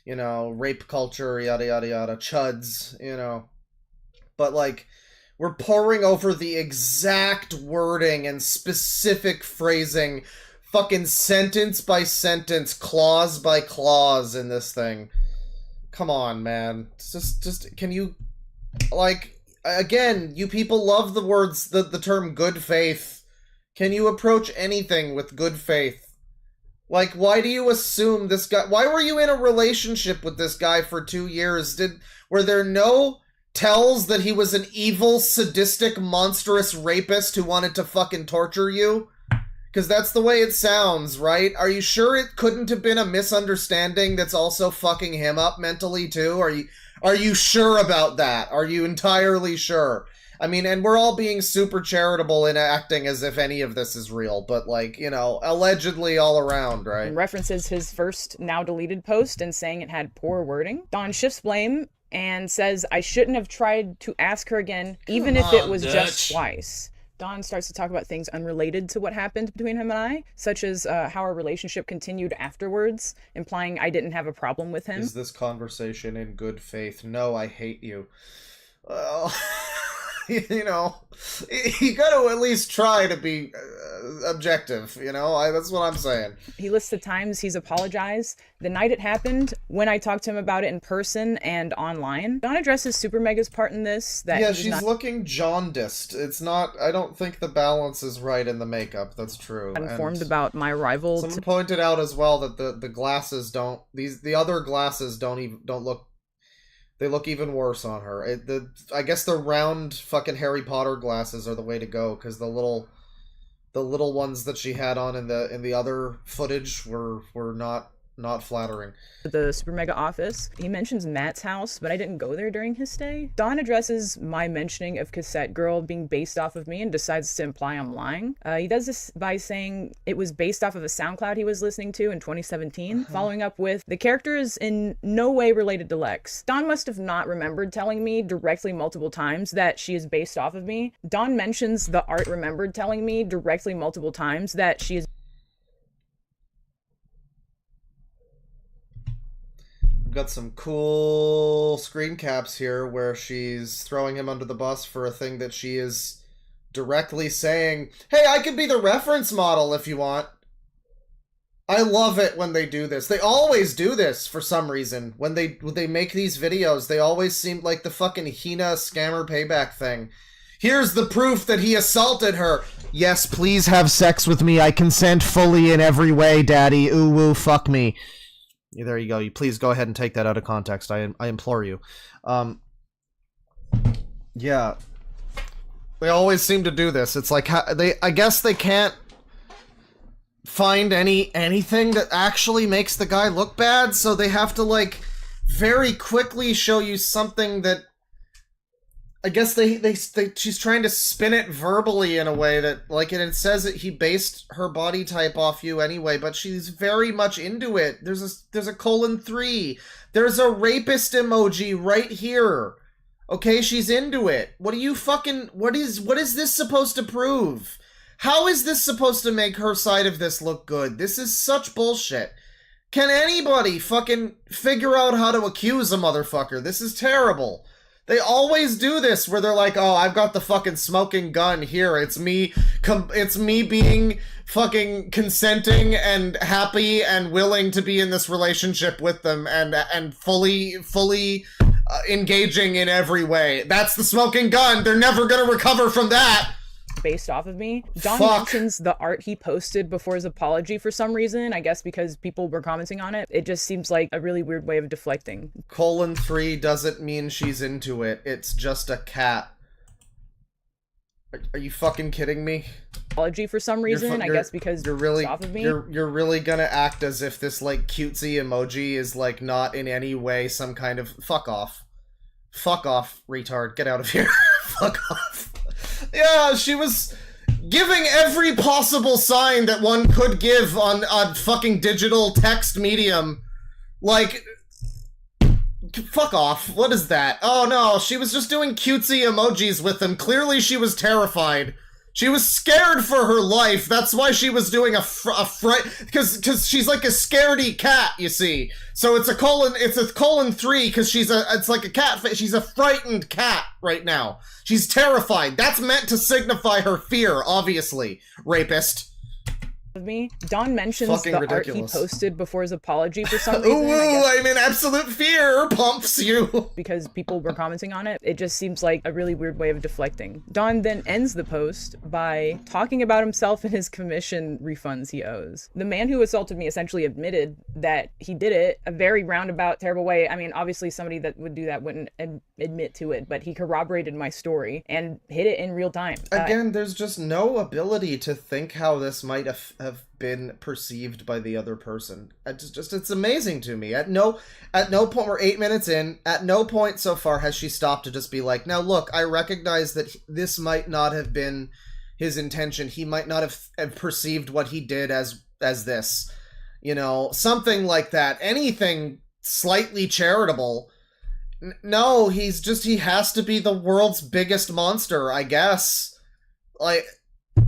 you know, rape culture, yada yada yada, chuds, you know. But like, we're poring over the exact wording and specific phrasing, fucking sentence by sentence, clause by clause in this thing. Come on, man. Just can you, like, again, you people love the words, the term good faith. Can you approach anything with good faith? Like, why do you assume this guy, why were you in a relationship with this guy for 2 years? Were there no tells that he was an evil, sadistic, monstrous rapist who wanted to fucking torture you? Because that's the way it sounds, right? Are you sure it couldn't have been a misunderstanding that's also fucking him up mentally too? Are you sure about that? Are you entirely sure? I mean, and we're all being super charitable in acting as if any of this is real, but like, you know, allegedly all around, right? References his first now deleted post and saying it had poor wording. Dawn shifts blame and says, I shouldn't have tried to ask her again, even if it was just twice. Dawn starts to talk about things unrelated to what happened between him and I, such as how our relationship continued afterwards, implying I didn't have a problem with him. Is this conversation in good faith? No, I hate you. Well, you know, you gotta at least try to be objective, you know? That's what I'm saying. He lists the times he's apologized. The night it happened, when I talked to him about it in person and online. Dawn addresses SuperMega's part in this. That yeah, she's looking jaundiced. It's not, I don't think the balance is right in the makeup. That's true. Informed about my arrival. Someone pointed out as well that the glasses don't, the other glasses don't look, they look even worse on her. I guess the round fucking Harry Potter glasses are the way to go, because the little ones that she had on in the other footage were not flattering. The SuperMega office. He mentions Matt's house, but I didn't go there during his stay. Dawn addresses my mentioning of Cassette Girl being based off of me and decides to imply I'm lying. He does this by saying it was based off of a SoundCloud he was listening to in 2017, following up with, the character is in no way related to Lex. Dawn must have not remembered telling me directly multiple times that she is based off of me. Dawn mentions the art remembered telling me directly multiple times that she is. We've got some cool screen caps here where she's throwing him under the bus for a thing that she is directly saying, hey, I could be the reference model if you want. I love it when they do this. They always do this for some reason. When they make these videos, they always seem like the fucking Hina scammer payback thing. Here's the proof that he assaulted her. Yes, please have sex with me. I consent fully in every way, daddy. Ooh, woo, fuck me. Yeah, there you go. You please go ahead and take that out of context. I implore you. Yeah. They always seem to do this. It's like I guess they can't find anything that actually makes the guy look bad, so they have to like very quickly show you something that I guess she's trying to spin it verbally in a way that, like, and it says that he based her body type off you anyway, but she's very much into it. There's a :3. There's a rapist emoji right here. Okay, she's into it. What is this supposed to prove? How is this supposed to make her side of this look good? This is such bullshit. Can anybody fucking figure out how to accuse a motherfucker? This is terrible. They always do this where they're like, oh, I've got the fucking smoking gun here. It's me being fucking consenting and happy and willing to be in this relationship with them and fully engaging in every way. That's the smoking gun. They're never gonna recover from that. Based off of me. Dawn mentions the art he posted before his apology for some reason, I guess because people were commenting on it. It just seems like a really weird way of deflecting. :3 doesn't mean she's into it. It's just a cat. Are you fucking kidding me? Apology for some reason, I guess because you're really off of me. You're really gonna act as if this like cutesy emoji is like not in any way some kind of fuck off, retard, get out of here. Fuck off. Yeah, she was giving every possible sign that one could give on a fucking digital text medium. Like, fuck off. What is that? Oh no, she was just doing cutesy emojis with him. Clearly she was terrified. She was scared for her life. That's why she was doing a fright, because she's like a scaredy cat, you see. So it's a colon 3 because it's like a cat. She's a frightened cat right now. She's terrified. That's meant to signify her fear, obviously. Rapist. Of me. Don mentions Fucking the ridiculous. art he posted before his apology for some reason. Ooh, I'm in absolute fear. Pumps you. Because people were commenting on it. It just seems like a really weird way of deflecting. Don then ends the post by talking about himself and his commission refunds he owes. The man who assaulted me essentially admitted that he did it a very roundabout, terrible way. I mean, obviously somebody that would do that wouldn't admit to it, but he corroborated my story and hit it in real time. Again, there's just no ability to think how this might have been perceived by the other person. It's amazing to me. At no point, we're 8 minutes in, at no point so far has she stopped to just be like, now look, I recognize that this might not have been his intention. He might not have perceived what he did as this. You know, something like that. Anything slightly charitable. No, he has to be the world's biggest monster, I guess. Like,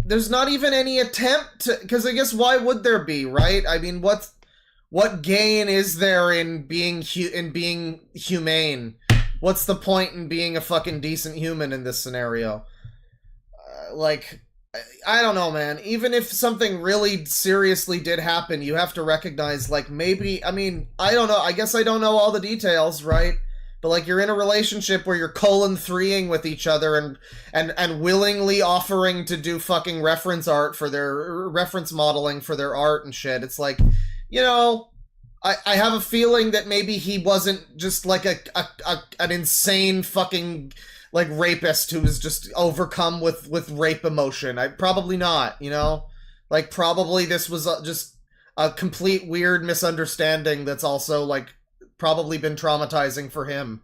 there's not even any attempt to, because I guess why would there be, right? I mean, what gain is there in being humane? What's the point in being a fucking decent human in this scenario? I don't know, man. Even if something really seriously did happen, you have to recognize, like, maybe, I mean, I don't know. I guess I don't know all the details, right? But, like, you're in a relationship where you're colon 3ing with each other and willingly offering to do fucking reference modeling for their art and shit. It's like, you know, I have a feeling that maybe he wasn't just like an insane fucking, like, rapist who was just overcome with rape emotion. Probably not, you know? Like, probably this was just a complete weird misunderstanding that's also, like, probably been traumatizing for him,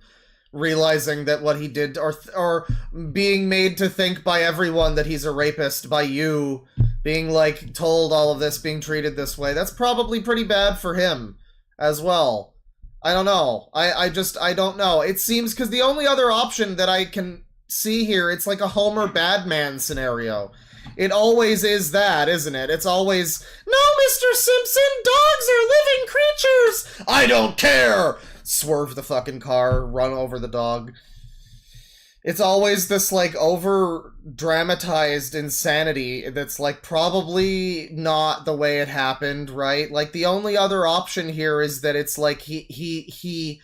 realizing that what he did, or being made to think by everyone that he's a rapist, by you, being, like, told all of this, being treated this way. That's probably pretty bad for him as well. I don't know. I don't know. It seems, because the only other option that I can see here, it's like a Homer Badman scenario. It always is that, isn't it? It's always, no, Mr. Simpson, dogs are living creatures! I don't care! Swerve the fucking car, run over the dog. It's always this, like, over-dramatized insanity that's, like, probably not the way it happened, right? Like, the only other option here is that it's like he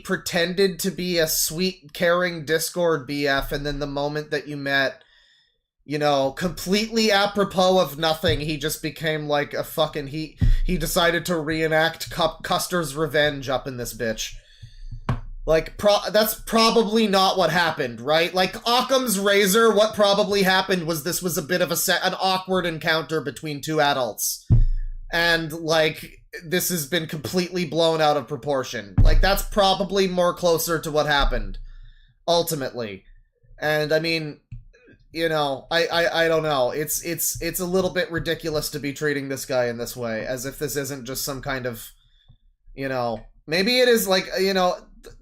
pretended to be a sweet, caring Discord BF, and then the moment that you met, you know, completely apropos of nothing, he just became like a fucking, he decided to reenact Custer's revenge up in this bitch. Like, that's probably not what happened, right? Like, Occam's razor, what probably happened was this was a bit of an awkward encounter between two adults. And, like, this has been completely blown out of proportion. Like, that's probably more closer to what happened, ultimately. And, I mean, you know, I don't know. It's a little bit ridiculous to be treating this guy in this way, as if this isn't just some kind of, you know, maybe it is, like, you know,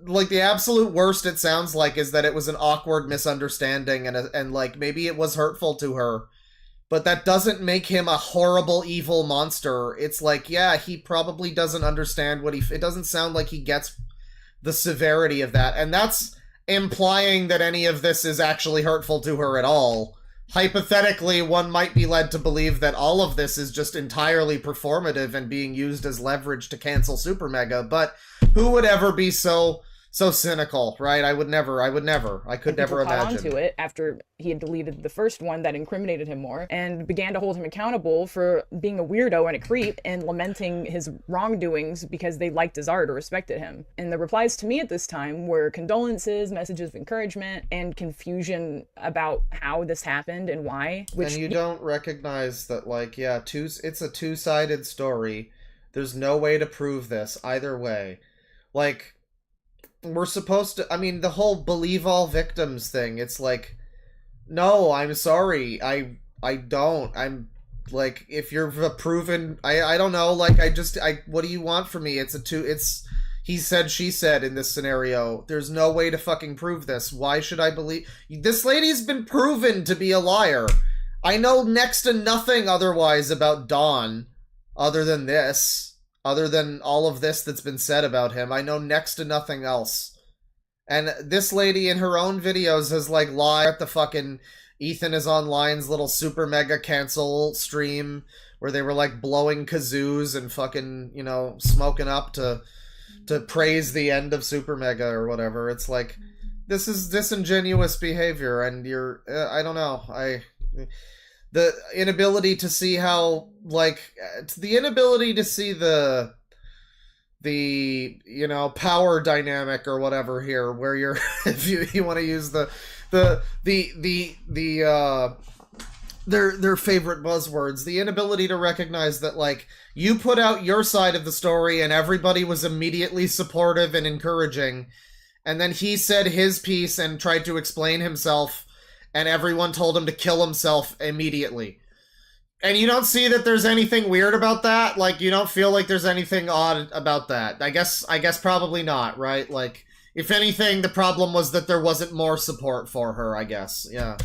like, the absolute worst it sounds like is that it was an awkward misunderstanding and like, maybe it was hurtful to her, but that doesn't make him a horrible, evil monster. It's like, yeah, he probably doesn't understand it doesn't sound like he gets the severity of that, and that's implying that any of this is actually hurtful to her at all. Hypothetically, one might be led to believe that all of this is just entirely performative and being used as leverage to cancel SuperMega, but who would ever be so cynical, right? I could never imagine. Onto it after he had deleted the first one that incriminated him more, and began to hold him accountable for being a weirdo and a creep and lamenting his wrongdoings because they liked his art or respected him. And the replies to me at this time were condolences, messages of encouragement, and confusion about how this happened and why. And you don't recognize that, like, yeah, it's a two-sided story. There's no way to prove this either way. Like, we're supposed to, I mean, the whole believe all victims thing, it's like, no, I'm sorry, I don't, I'm, like, if you're proven, I don't know, like, what do you want from me? he said, she said in this scenario. There's no way to fucking prove this. Why should I believe? This lady's been proven to be a liar. I know next to nothing otherwise about Dawn, other than this. Other than all of this that's been said about him. I know next to nothing else. And this lady in her own videos has, like, lied at the fucking Ethan is Online's little SuperMega cancel stream where they were, like, blowing kazoos and fucking, you know, smoking up to praise the end of SuperMega or whatever. It's like, this is disingenuous behavior, and you're, I don't know, the inability to see how, like, the inability to see the you know, power dynamic or whatever here, where you're, if you want to use their favorite buzzwords, the inability to recognize that, like, you put out your side of the story and everybody was immediately supportive and encouraging, and then he said his piece and tried to explain himself, and everyone told him to kill himself immediately. And you don't see that there's anything weird about that? Like, you don't feel like there's anything odd about that? I guess probably not, right? Like, if anything, the problem was that there wasn't more support for her, I guess. Yeah.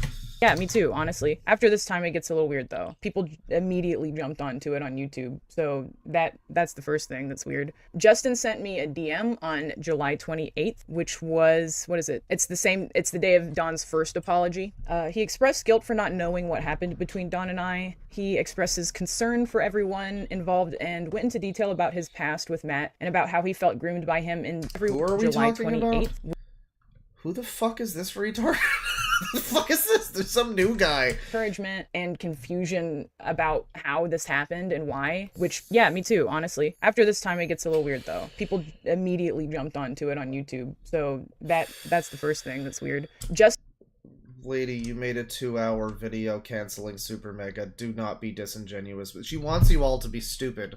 Yeah, me too, honestly. After this time, it gets a little weird, though. People immediately jumped onto it on YouTube, so that's the first thing that's weird. Justin sent me a DM on July 28th, which was, what is it? It's the day of Dawn's first apology. He expressed guilt for not knowing what happened between Dawn and I. He expresses concern for everyone involved and went into detail about his past with Matt and about how he felt groomed by him in Who are we July talking 28th. About? Who the fuck is this retard? The fuck is this? There's some new guy. Encouragement and confusion about how this happened and why, which, yeah, me too, honestly. After this time, it gets a little weird, though. People immediately jumped onto it on YouTube, so that's the first thing that's weird. Just Lady, you made a 2-hour video canceling SuperMega. Do not be disingenuous. But she wants you all to be stupid.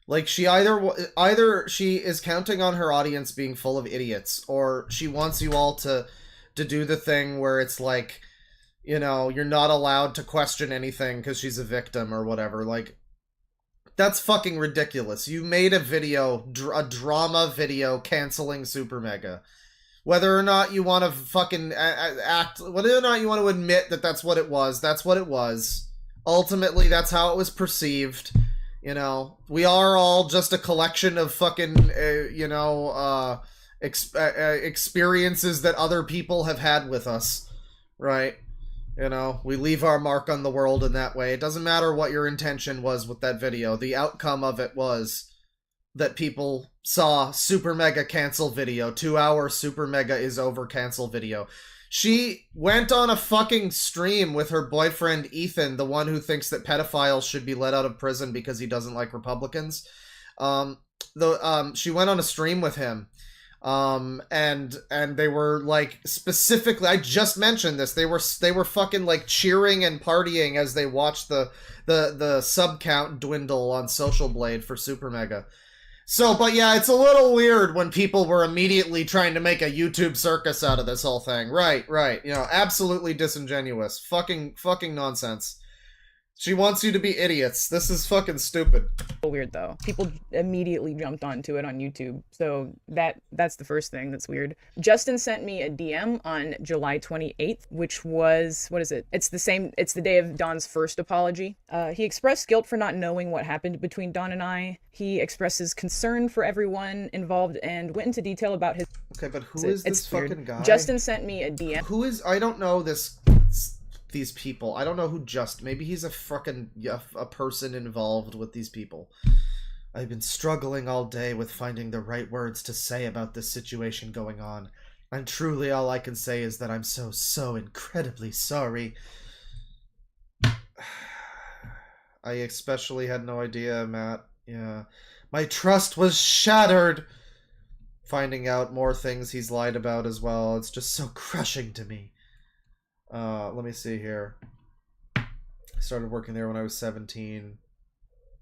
Like, she either she is counting on her audience being full of idiots, or she wants you all to do the thing where it's like, you know, you're not allowed to question anything because she's a victim or whatever. Like, that's fucking ridiculous. You made a video, a drama video canceling SuperMega. Whether or not you want to fucking whether or not you want to admit that that's what it was, that's what it was. Ultimately, that's how it was perceived. You know, we are all just a collection of fucking, experiences that other people have had with us, right? You know, we leave our mark on the world in that way. It doesn't matter what your intention was with that video. The outcome of it was that people saw SuperMega cancel video. 2-hour SuperMega is over cancel video. She went on a fucking stream with her boyfriend Ethan, the one who thinks that pedophiles should be let out of prison because he doesn't like Republicans. She went on a stream with him. And they were like, specifically, I just mentioned this, they were fucking like cheering and partying as they watched the sub count dwindle on Social Blade for SuperMega. So, but yeah, it's a little weird when people were immediately trying to make a YouTube circus out of this whole thing. Right. You know, absolutely disingenuous. Fucking nonsense. She wants you to be idiots. This is fucking stupid. Weird, though. People immediately jumped onto it on YouTube, so that's the first thing that's weird. Justin sent me a DM on July 28th, which was, what is it? It's the day of Dawn's first apology. He expressed guilt for not knowing what happened between Dawn and I. He expresses concern for everyone involved and went into detail about his... Okay, but who is this fucking guy? Justin sent me a DM. Who is... I don't know these people. I don't know who maybe he's a fucking a person involved with these people. I've been struggling all day with finding the right words to say about this situation going on. And truly all I can say is that I'm so incredibly sorry. I especially had no idea, Matt. Yeah. My trust was shattered. Finding out more things he's lied about as well. It's just so crushing to me. Let me see here. I started working there when I was 17.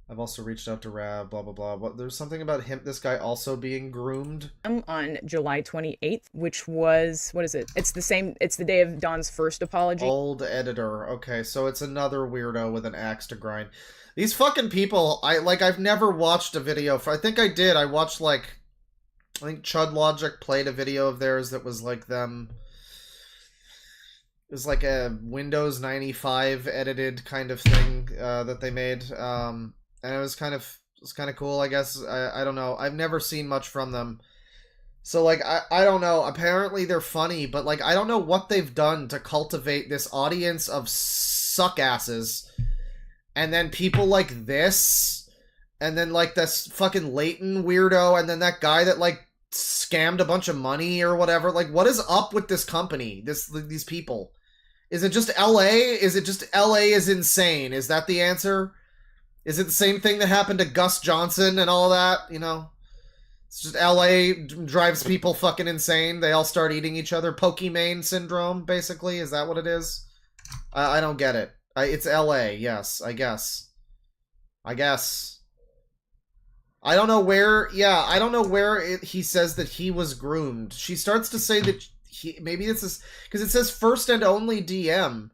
I've also reached out to Rav, blah, blah, blah. There's something about this guy also being groomed. On July 28th, which was, what is it? It's the day of Dawn's first apology. Old editor. Okay, so it's another weirdo with an axe to grind. These fucking people, I've never watched a video I think I did. I watched, like, I think Chud Logic played a video of theirs that was like them. It was like a Windows 95 edited kind of thing that they made, and it was kind of cool. I guess I don't know. I've never seen much from them, so like I don't know. Apparently they're funny, but like I don't know what they've done to cultivate this audience of suckasses, and then people like this, and then like this fucking Leighton weirdo, and then that guy that like scammed a bunch of money or whatever. Like, what is up with this company? These people? Is it just LA? Is it just LA is insane? Is that the answer? Is it the same thing that happened to Gus Johnson and all that? You know, it's just LA drives people fucking insane. They all start eating each other. Pokimane syndrome, basically. Is that what it is? I don't get it. It's LA. Yes, I guess. I don't know where. Yeah, I don't know where he says that he was groomed. She starts to say that maybe this is because it says first and only DM.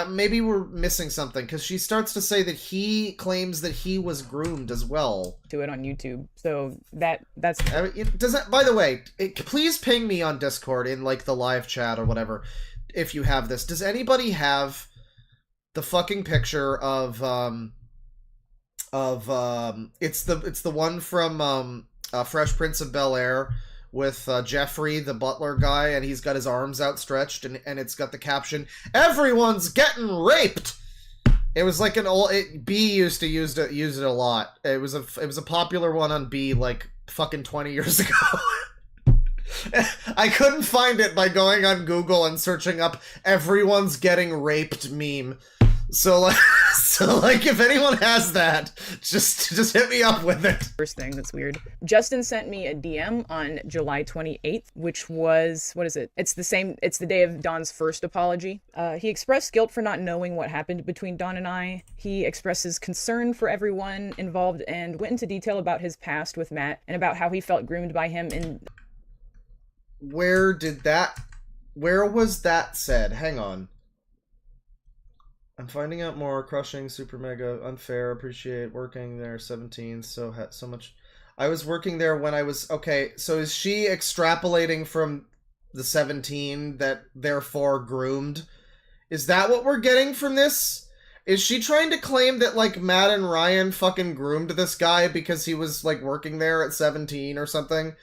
Maybe we're missing something because she starts to say that he claims that he was groomed as well. Do it on YouTube. So that's does that. By the way, please ping me on Discord in like the live chat or whatever if you have this. Does anybody have the fucking picture of it's the one from Fresh Prince of Bel-Air with Jeffrey, the butler guy, and he's got his arms outstretched, and it's got the caption, "Everyone's getting raped." It was like an old B used to use it a lot. It was a popular one on B like fucking 20 years ago. I couldn't find it by going on Google and searching up "everyone's getting raped" meme. So like if anyone has that, just hit me up with it. First thing that's weird. Justin sent me a DM on July 28th, which was, what is it? It's the day of Don's first apology. He expressed guilt for not knowing what happened between Don and I. He expresses concern for everyone involved and went into detail about his past with Matt and about how he felt groomed by him in... Where was that said? Hang on. I'm finding out more. Crushing, SuperMega, unfair, appreciate, working there, 17, so much. I was working there when I was... Okay, so is she extrapolating from the 17 that therefore groomed? Is that what we're getting from this? Is she trying to claim that, like, Matt and Ryan fucking groomed this guy because he was, like, working there at 17 or something?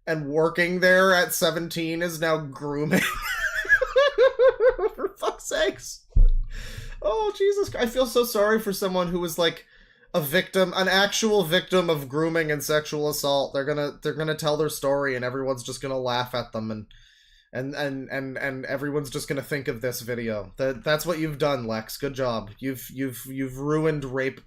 And working there at 17 is now grooming? For fuck's sakes. Oh, Jesus. I feel so sorry for someone who was, like, a victim, an actual victim of grooming and sexual assault. They're gonna tell their story and everyone's just gonna laugh at them and everyone's just gonna think of this video. That's what you've done, Lex. Good job. You've ruined rape.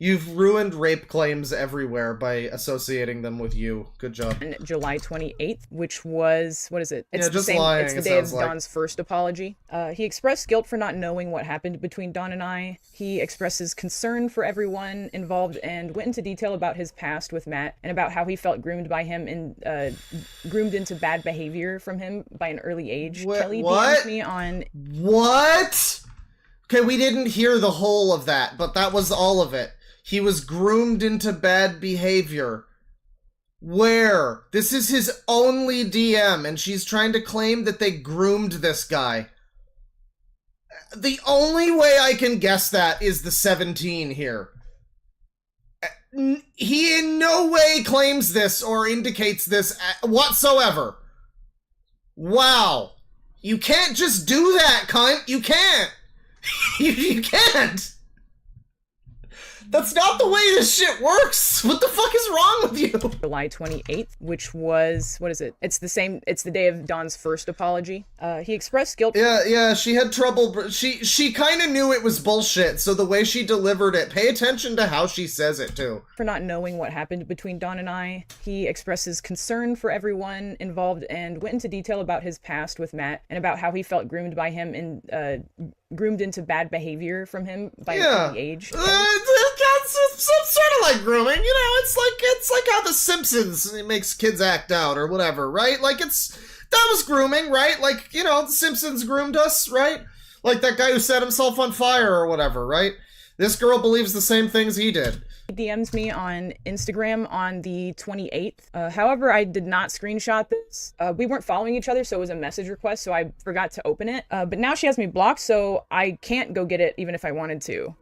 You've ruined rape claims everywhere by associating them with you. Good job. July 28th, which was, what is it? It's just lying. It's the day of Don's first apology. He expressed guilt for not knowing what happened between Don and I. He expresses concern for everyone involved and went into detail about his past with Matt and about how he felt groomed by him and groomed into bad behavior from him by an early age. Kelly DM'd me on... What? Okay, we didn't hear the whole of that, but that was all of it. He was groomed into bad behavior. Where? This is his only DM, and she's trying to claim that they groomed this guy. The only way I can guess that is the 17 here. He in no way claims this or indicates this whatsoever. Wow. You can't just do that, cunt. You can't. You can't. That's not the way this shit works! What the fuck is wrong with you? July 28th, which was, what is it? It's the day of Don's first apology. He expressed guilt... Yeah, she had trouble... She kind of knew it was bullshit, so the way she delivered it, pay attention to how she says it, too. For not knowing what happened between Don and I. He expresses concern for everyone involved and went into detail about his past with Matt and about how he felt groomed by him and groomed into bad behavior from him by an early age. It's sort of like grooming, you know, it's like how The Simpsons makes kids act out or whatever, right? Like that was grooming, right? Like, you know, The Simpsons groomed us, right? Like that guy who set himself on fire or whatever, right? This girl believes the same things he did. DMs me on Instagram on the 28th. However, I did not screenshot this. We weren't following each other, so it was a message request, so I forgot to open it. But now she has me blocked, so I can't go get it even if I wanted to.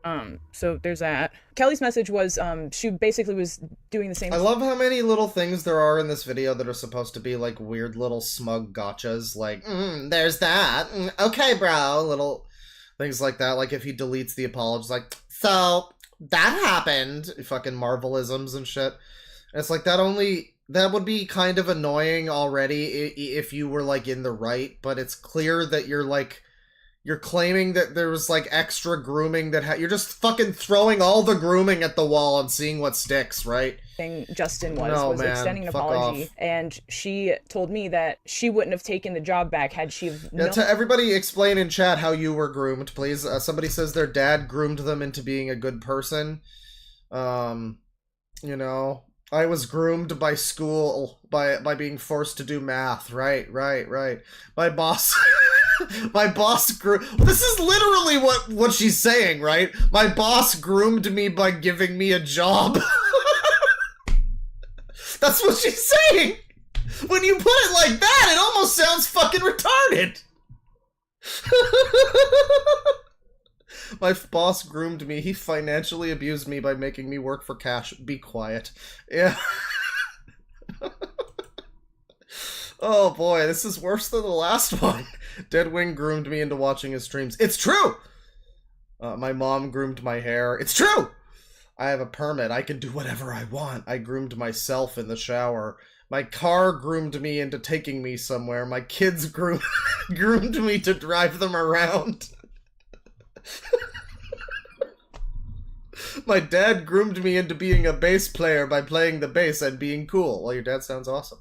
So there's that. Kelly's message was, she basically was doing the same. I love how many little things there are in this video that are supposed to be like weird little smug gotchas, like, there's that. Okay, bro. Little things like that. Like if he deletes the apology, like, so that happened. Fucking Marvelisms and shit. And it's like that would be kind of annoying already if you were like in the right, but it's clear that you're claiming that there was like extra grooming you're just fucking throwing all the grooming at the wall and seeing what sticks, right? Thing Justin was extending an apology, off. And she told me that she wouldn't have taken the job back had she to everybody, explain in chat how you were groomed, please. Somebody says their dad groomed them into being a good person. You know, I was groomed by school by being forced to do math. Right. My boss this is literally what she's saying, right? My boss groomed me by giving me a job. That's what she's saying. When you put it like that, it almost sounds fucking retarded. My boss groomed me. He financially abused me by making me work for cash. Be quiet. Yeah. Oh boy, this is worse than the last one. Deadwing groomed me into watching his streams. It's true! My mom groomed my hair. It's true! I have a permit. I can do whatever I want. I groomed myself in the shower. My car groomed me into taking me somewhere. My kids groomed me to drive them around. My dad groomed me into being a bass player by playing the bass and being cool. Well, your dad sounds awesome.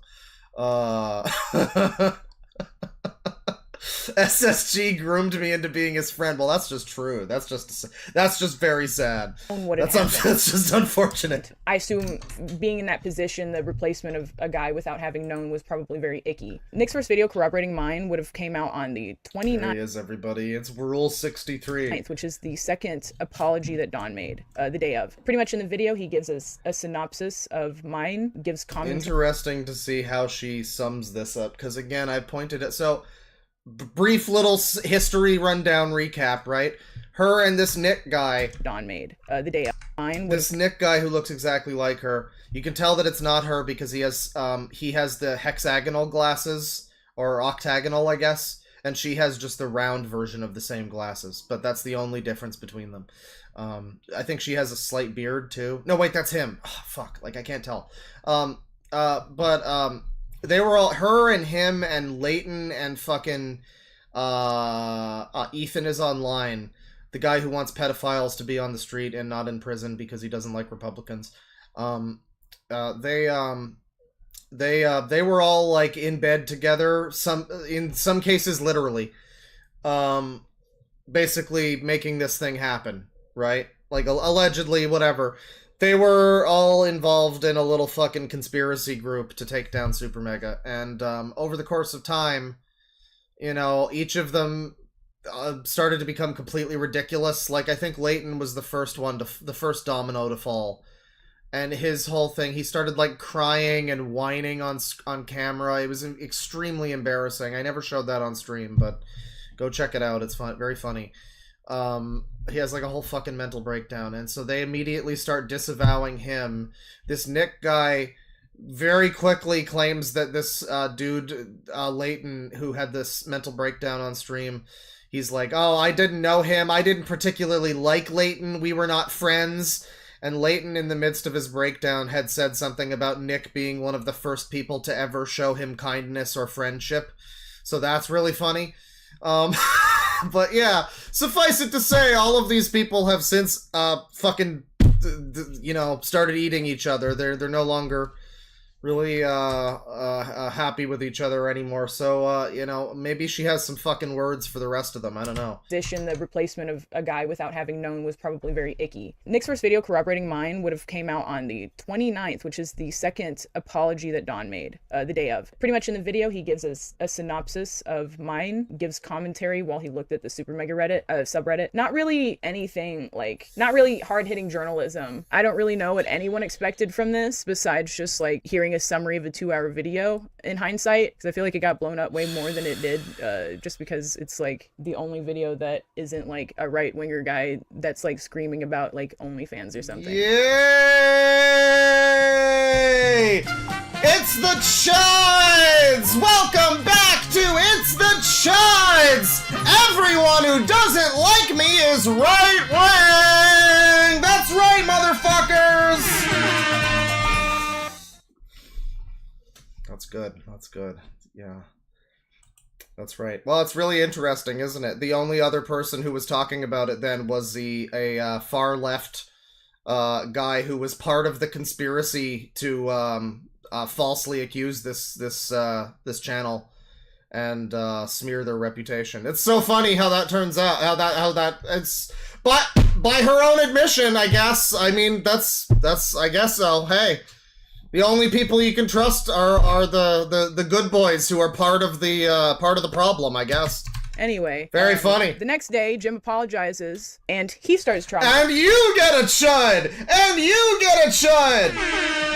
SSG groomed me into being his friend. Well, that's just true. That's just very sad. That's just unfortunate. I assume being in that position, the replacement of a guy without having known was probably very icky. Nick's first video corroborating mine would have came out on the 29th. There he is, everybody. It's Rule 63. Which is the second apology that Don made, the day of. Pretty much in the video, he gives us a synopsis of mine, gives comments. Interesting to see how she sums this up, because again, I pointed at... So... brief little history rundown recap, right? Her and this Nick guy... Don made, the day of mine. This Nick guy who looks exactly like her. You can tell that it's not her because he has the hexagonal glasses, or octagonal, I guess, and she has just the round version of the same glasses, but that's the only difference between them. I think she has a slight beard, too. No, wait, that's him. Oh, fuck, like, I can't tell. They were all, her and him and Leighton and fucking, Ethan is online. The guy who wants pedophiles to be on the street and not in prison because he doesn't like Republicans. They were all, like, in bed together, in some cases, literally. Basically making this thing happen, right? Like, allegedly, whatever. They were all involved in a little fucking conspiracy group to take down SuperMega, and over the course of time, you know, each of them started to become completely ridiculous. Like, I think Leighton was the first domino to fall, and his whole thing, he started like crying and whining on camera. It was extremely embarrassing. I never showed that on stream, but go check it out. It's fun, very funny. He has like a whole fucking mental breakdown, and so they immediately start disavowing him. This Nick guy very quickly claims that this dude, Leighton, who had this mental breakdown on stream, he's like, oh, I didn't know him, I didn't particularly like Leighton, we were not friends. And Leighton, in the midst of his breakdown, had said something about Nick being one of the first people to ever show him kindness or friendship. So that's really funny. But yeah, suffice it to say, all of these people have since fucking, you know, started eating each other. They're no longer really happy with each other anymore. So, you know, maybe she has some fucking words for the rest of them. I don't know. The replacement of a guy without having known was probably very icky. Nick's first video corroborating mine would have came out on the 29th, which is the second apology that Don made, the day of. Pretty much in the video, he gives us a synopsis of mine, gives commentary while he looked at the SuperMega Reddit, subreddit. Not really anything, like, not really hard-hitting journalism. I don't really know what anyone expected from this, besides just, like, hearing a summary of a 2-hour video in hindsight, because I feel like it got blown up way more than it did, just because it's, like, the only video that isn't, like, a right-winger guy that's, like, screaming about, like, OnlyFans or something. Yay! It's the Chuds! Welcome back to It's the Chuds! Everyone who doesn't like me is right-wing! That's right, motherfuckers! That's good. That's good. Yeah. That's right. Well, it's really interesting, isn't it? The only other person who was talking about it then was a far left guy who was part of the conspiracy to falsely accuse this channel and smear their reputation. It's so funny how that turns out. How that it's, but by her own admission, I guess. I mean, that's I guess so. Hey. The only people you can trust are the good boys who are part of the problem, I guess. Anyway. Very funny. The next day, Jim apologizes, and he starts trying. And you get a chud! And you get a chud!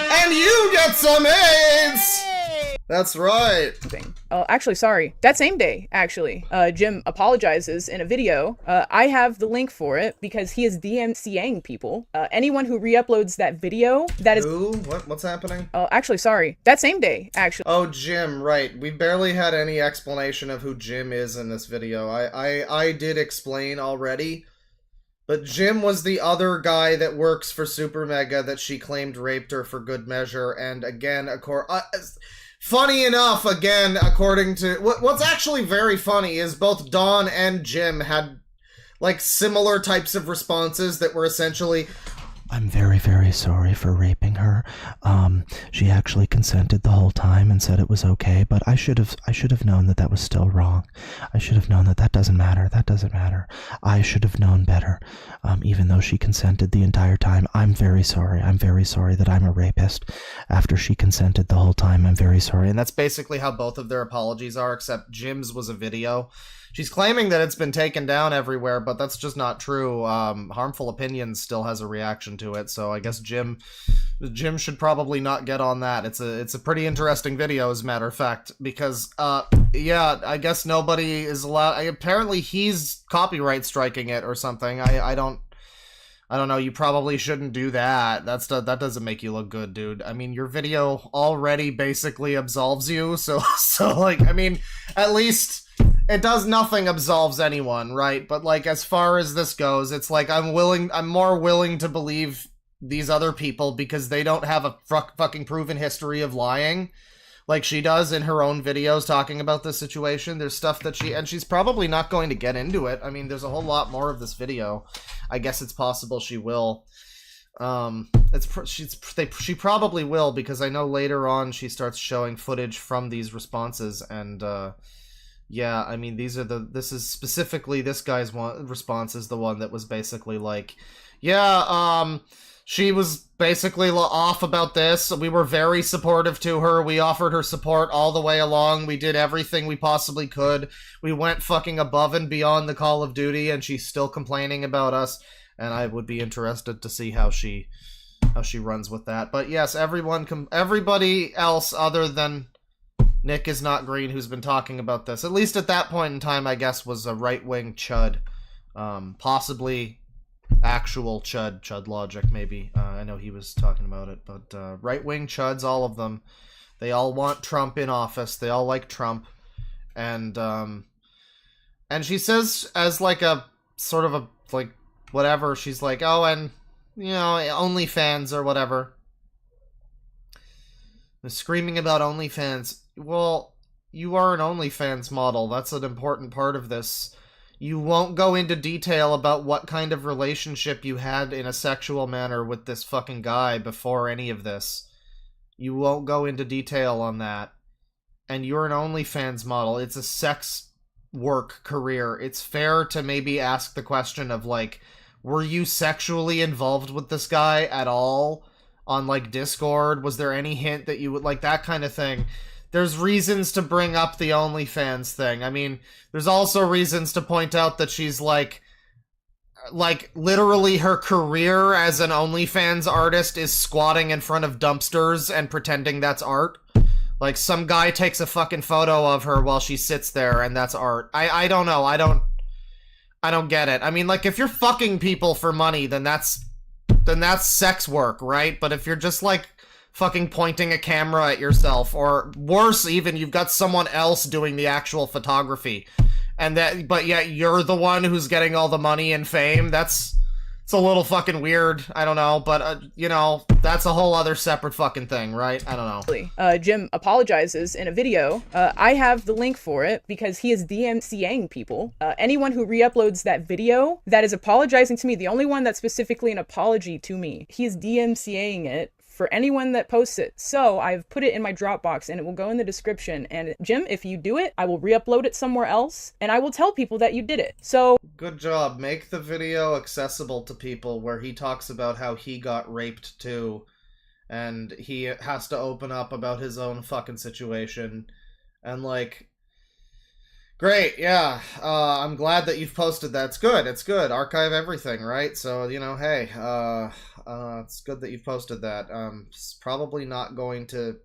And you get some AIDS! That's right. Oh, actually, sorry. That same day, actually, Jim apologizes in a video. I have the link for it because he is DMCAing people. Anyone who re-uploads that video, that is... Who? What's happening? Oh, actually, sorry. That same day, actually. Oh, Jim, right. We barely had any explanation of who Jim is in this video. I did explain already. But Jim was the other guy that works for SuperMega that she claimed raped her for good measure. And again, funny enough, again, according to... What's actually very funny is both Dawn and Jim had, like, similar types of responses that were essentially... I'm very, very sorry for raping her. She actually consented the whole time and said it was okay, but I should have known that was still wrong. I should have known that doesn't matter. That doesn't matter. I should have known better. Even though she consented the entire time, I'm very sorry. I'm very sorry that I'm a rapist. After she consented the whole time, I'm very sorry. And that's basically how both of their apologies are, except Jim's was a video. She's claiming that it's been taken down everywhere, but that's just not true. Harmful Opinions still has a reaction to it, so I guess Jim should probably not get on that. It's a pretty interesting video, as a matter of fact, because yeah, I guess nobody is allowed. Apparently, he's copyright striking it or something. I don't know. You probably shouldn't do that. That doesn't make you look good, dude. I mean, your video already basically absolves you, so like, I mean, at least. It does nothing absolves anyone, right? But, like, as far as this goes, it's like I'm more willing to believe these other people because they don't have a fucking proven history of lying like she does in her own videos talking about this situation. There's stuff that she's probably not going to get into it. I mean, there's a whole lot more of this video. I guess it's possible she will. She probably will, because I know later on she starts showing footage from these responses, and yeah, I mean, this is specifically this guy's response is the one that was basically like, yeah, she was basically off about this. We were very supportive to her. We offered her support all the way along. We did everything we possibly could. We went fucking above and beyond the Call of Duty, and she's still complaining about us. And I would be interested to see how she runs with that. But yes, everybody else other than Nick is not green, who's been talking about this, at least at that point in time, I guess, was a right-wing chud. Possibly actual chud logic, maybe. I know he was talking about it, but right-wing chuds, all of them. They all want Trump in office. They all like Trump. And she says, as like a sort of a, like, whatever, she's like, oh, and, you know, OnlyFans or whatever. They're screaming about OnlyFans. Well, you are an OnlyFans model. That's an important part of this. You won't go into detail about what kind of relationship you had in a sexual manner with this fucking guy before any of this. You won't go into detail on that. and you're an OnlyFans model, it's a sex work career, it's fair to maybe ask the question of, like, were you sexually involved with this guy at all on, like, Discord? Was there any hint that you would, like, that kind of thing? There's reasons to bring up the OnlyFans thing. I mean, there's also reasons to point out that she's, like, literally her career as an OnlyFans artist is squatting in front of dumpsters and pretending that's art. Like, some guy takes a fucking photo of her while she sits there, and that's art. I don't know. I don't get it. I mean, like, if you're fucking people for money, then that's sex work, right? But if you're just, like, fucking pointing a camera at yourself, or worse even, you've got someone else doing the actual photography, but yet you're the one who's getting all the money and fame, it's a little fucking weird. I don't know, but, you know, that's a whole other separate fucking thing, right? I don't know. Jim apologizes in a video. I have the link for it because he is DMCAing people. Anyone who re-uploads that video that is apologizing to me, the only one that's specifically an apology to me, he is DMCAing it for anyone that posts it. So I've put it in my Dropbox and it will go in the description. And Jim, if you do it, I will re-upload it somewhere else and I will tell people that you did it. So good job. Make the video accessible to people where he talks about how he got raped too. And he has to open up about his own fucking situation. And, like, great, yeah. I'm glad that you've posted that. It's good, it's good. Archive everything, right? So, you know, hey, it's good that you've posted that. It's probably not going to,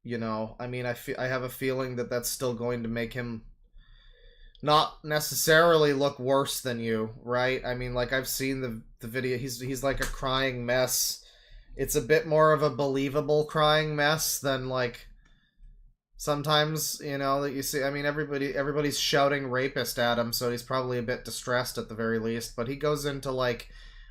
you know, I mean, I have a feeling that that's still going to make him not necessarily look worse than you, right? I mean, like, I've seen the video. He's like a crying mess. It's a bit more of a believable crying mess than, like, sometimes, you know, that you see. I mean, everybody's shouting rapist at him, so he's probably a bit distressed at the very least. But he goes into, like,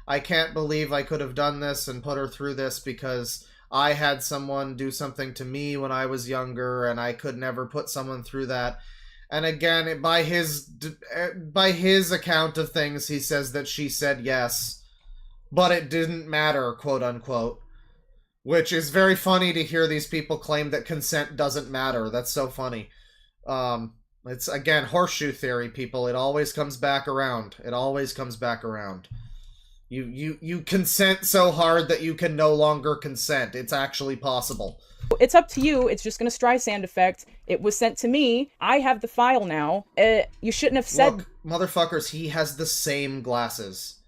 I can't believe I could have done this and put her through this because I had someone do something to me when I was younger, and I could never put someone through that. And again, by his account of things, he says that she said yes, but it didn't matter, quote unquote. Which is very funny to hear these people claim that consent doesn't matter. That's so funny. It's, again, horseshoe theory, people. It always comes back around. It always comes back around. You consent so hard that you can no longer consent. It's actually possible. It's up to you. It's just gonna Streisand effect. It was sent to me. I have the file now. You shouldn't have said... Look, motherfuckers, he has the same glasses.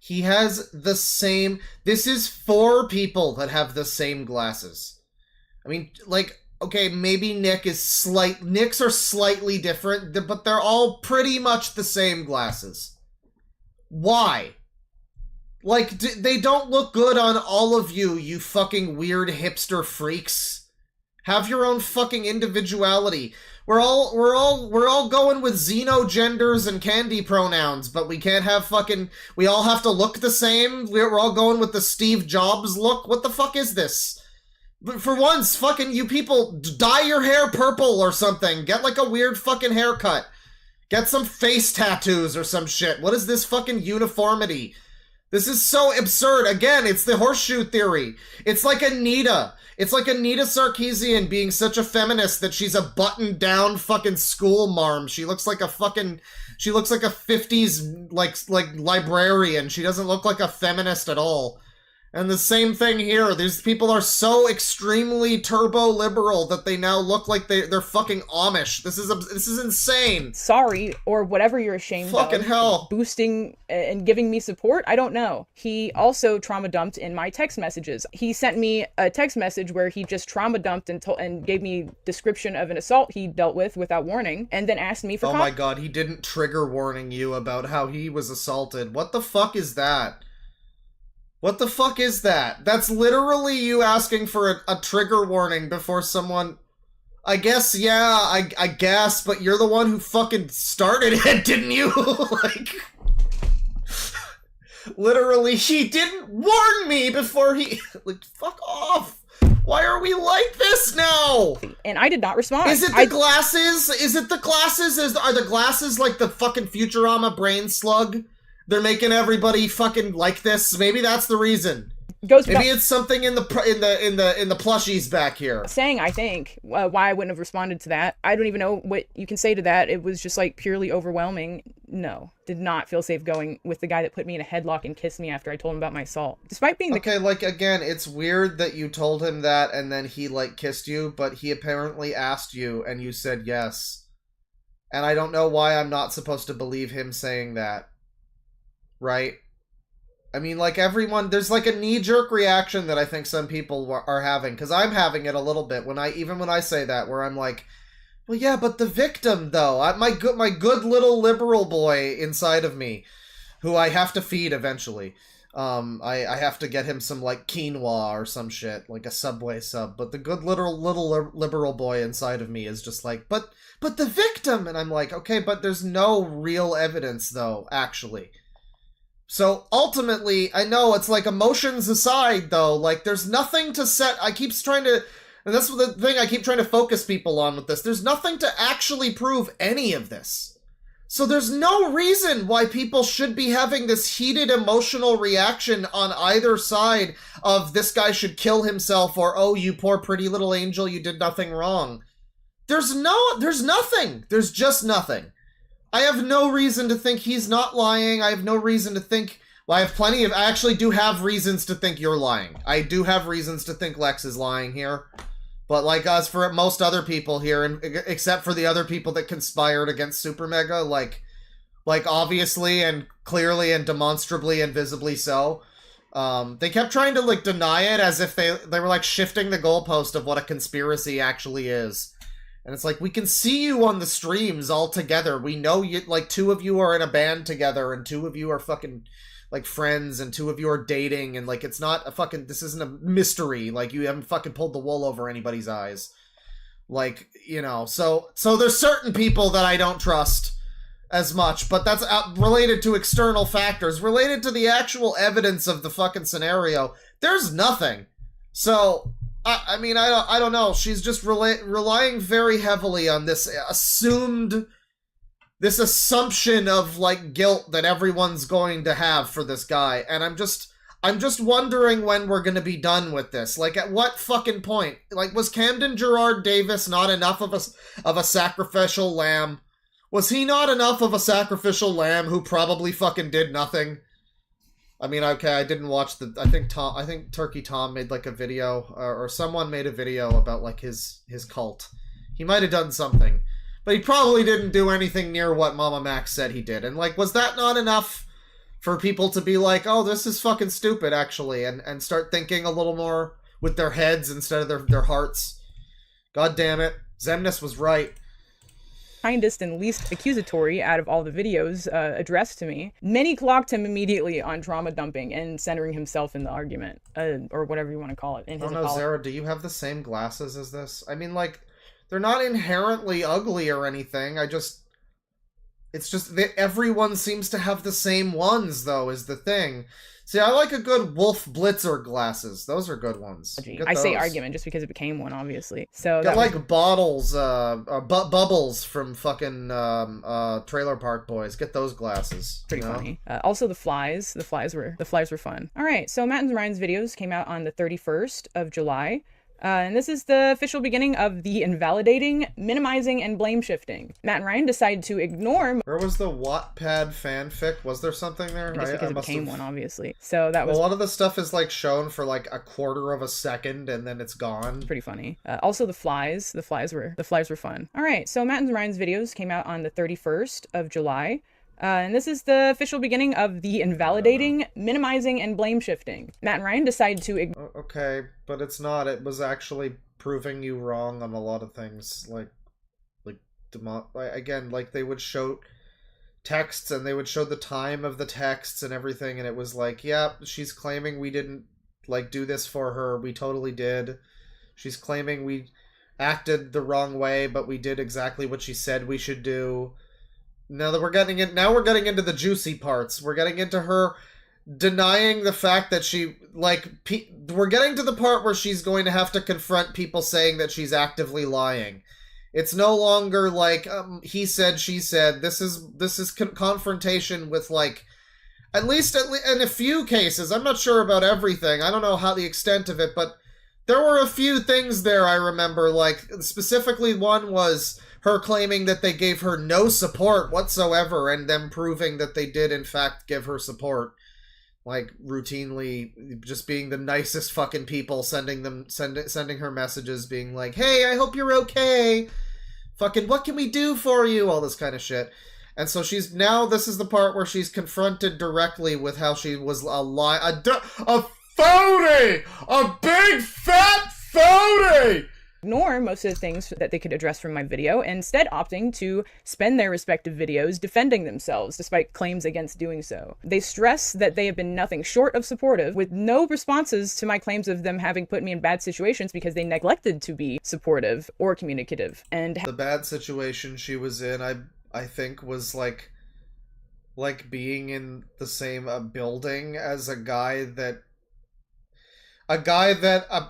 He has the same... This is 4 people that have the same glasses. I mean, like, okay, maybe Nick's are slightly different, but they're all pretty much the same glasses. Why? Like, they don't look good on all of you, you fucking weird hipster freaks. Have your own fucking individuality. We're all going with xenogenders and candy pronouns, but we can't have fucking... We all have to look the same? We're all going with the Steve Jobs look? What the fuck is this? But for once, fucking you people, dye your hair purple or something. Get, like, a weird fucking haircut. Get some face tattoos or some shit. What is this fucking uniformity? This is so absurd. Again, it's the horseshoe theory. It's like Anita. It's like Anita Sarkeesian being such a feminist that she's a buttoned-down fucking school marm. She looks like a fucking... She looks like a 50s, like librarian. She doesn't look like a feminist at all. And the same thing here. These people are so extremely turbo-liberal that they now look like they're fucking Amish. This is insane. Sorry, or whatever you're ashamed of. Fucking hell. Boosting and giving me support? I don't know. He also trauma dumped in my text messages. He sent me a text message where he just trauma dumped and gave me description of an assault he dealt with without warning, and then asked me for Oh my god, he didn't trigger warning you about how he was assaulted. What the fuck is that? What the fuck is that? That's literally you asking for a trigger warning before someone... I guess, yeah, I guess, but you're the one who fucking started it, didn't you? Like... Literally, he didn't warn me before he... Like, fuck off! Why are we like this now? And I did not respond. Is it the glasses? Is it the glasses? Are the glasses like the fucking Futurama brain slug? They're making everybody fucking like this. Maybe that's the reason. goes maybe it's something in the plushies back here. Saying, I think, why I wouldn't have responded to that. I don't even know what you can say to that. It was just like purely overwhelming. No, did not feel safe going with the guy that put me in a headlock and kissed me after I told him about my assault. Despite being okay, like again, it's weird that you told him that and then he like kissed you, but he apparently asked you and you said yes. And I don't know why I'm not supposed to believe him saying that. Right? I mean, like, everyone, there's, like, a knee-jerk reaction that I think some people are having, because I'm having it a little bit, even when I say that, where I'm like, well, yeah, but the victim, though, my good little liberal boy inside of me, who I have to feed eventually, I have to get him some, like, quinoa or some shit, like a Subway sub, but the good little liberal boy inside of me is just like, but the victim, and I'm like, okay, but there's no real evidence, though, actually. So, ultimately, I know it's like emotions aside, though, like, there's nothing to set, and that's the thing I keep trying to focus people on with this, there's nothing to actually prove any of this. So there's no reason why people should be having this heated emotional reaction on either side of this guy should kill himself or, oh, you poor pretty little angel, you did nothing wrong. There's nothing. There's just nothing. I have no reason to think he's not lying. I have no reason to think... Well, I actually do have reasons to think you're lying. I do have reasons to think Lex is lying here. But like us, for most other people here, and except for the other people that conspired against SuperMega, like obviously and clearly and demonstrably and visibly so, they kept trying to like deny it as if they were like shifting the goalpost of what a conspiracy actually is. And it's like, we can see you on the streams all together. We know you, like, 2 of you are in a band together, and 2 of you are fucking, like, friends, and 2 of you are dating, and, like, it's not a fucking, this isn't a mystery. Like, you haven't fucking pulled the wool over anybody's eyes. Like, you know, so there's certain people that I don't trust as much, but that's related to external factors. Related to the actual evidence of the fucking scenario, there's nothing. So... I mean, I don't know. She's just relying very heavily on this assumption of, like, guilt that everyone's going to have for this guy. And I'm just wondering when we're gonna be done with this. Like, at what fucking point? Like, was Camden Gerard Davis not enough of a sacrificial lamb? Was he not enough of a sacrificial lamb who probably fucking did nothing? I mean, okay, I didn't watch I think Turkey Tom made, like, a video, or someone made a video about, like, his cult. He might have done something. But he probably didn't do anything near what Mama Max said he did. And, like, was that not enough for people to be like, oh, this is fucking stupid, actually, and start thinking a little more with their heads instead of their hearts? God damn it. Zemnis was right. Kindest and least accusatory out of all the videos addressed to me. Many clocked him immediately on trauma dumping and centering himself in the argument, or whatever you want to call it. In his apology. Zara, do you have the same glasses as this? I mean, like, they're not inherently ugly or anything. It's just that everyone seems to have the same ones, though, is the thing. See, I like a good Wolf Blitzer glasses. Those are good ones. I say argument just because it became one, obviously. So get like bottles, bubbles from fucking Trailer Park Boys. Get those glasses. Pretty funny. Also, the flies. The flies were fun. All right. So Matt and Ryan's videos came out on the 31st of July. And this is the official beginning of the invalidating, minimizing, and blame shifting. Matt and Ryan decided to ignore... Where was the Wattpad fanfic? Was there something there? Just because it became one, obviously. So that was... A lot of the stuff is, like, shown for, like, a quarter of a second, and then it's gone. Pretty funny. Also, the flies. The flies were fun. All right, so Matt and Ryan's videos came out on the 31st of July. And this is the official beginning of the invalidating, minimizing, and blame shifting. Matt and Ryan decided to... Okay, but it's not. It was actually proving you wrong on a lot of things. Again, like, they would show texts, and they would show the time of the texts and everything, and it was like, yeah, she's claiming we didn't, like, do this for her. We totally did. She's claiming we acted the wrong way, but we did exactly what she said we should do. Now we're getting into the juicy parts. We're getting into her denying the fact that she, like, we're getting to the part where she's going to have to confront people saying that she's actively lying. It's no longer like he said, she said. This is confrontation with, like, At least in a few cases. I'm not sure about everything. I don't know how the extent of it, but there were a few things there I remember. Like, specifically one was her claiming that they gave her no support whatsoever, and them proving that they did, in fact, give her support. Like, routinely just being the nicest fucking people, sending her messages being like, hey, I hope you're okay. Fucking, what can we do for you? All this kind of shit. And so this is the part where she's confronted directly with how she was a phony! A big fat phony! Ignore most of the things that they could address from my video, instead opting to spend their respective videos defending themselves, despite claims against doing so. They stress that they have been nothing short of supportive, with no responses to my claims of them having put me in bad situations because they neglected to be supportive or communicative. And the bad situation she was in, I think, was like being in the same building as a guy that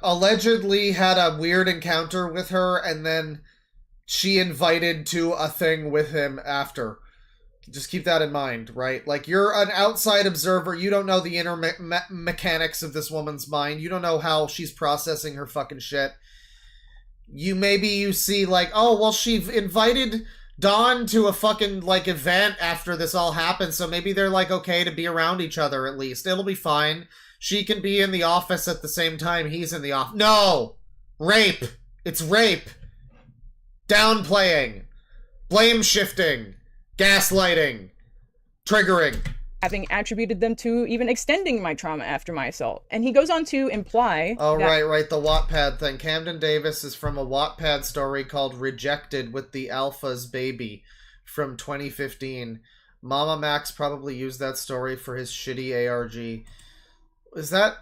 allegedly had a weird encounter with her, and then she invited to a thing with him after. Just keep that in mind, right? Like, you're an outside observer. You don't know the inner mechanics of this woman's mind. You don't know how she's processing her fucking shit. You see, like, oh, well, she invited Dawn to a fucking, like, event after this all happened, so maybe they're, like, okay to be around each other at least. It'll be fine. She can be in the office at the same time he's in the office. No! Rape! It's rape! Downplaying! Blame shifting! Gaslighting! Triggering! Having attributed them to even extending my trauma after my assault. And he goes on to imply Oh, right, the Wattpad thing. Camden Davis is from a Wattpad story called Rejected with the Alpha's Baby from 2015. Mama Max probably used that story for his shitty ARG. Is that...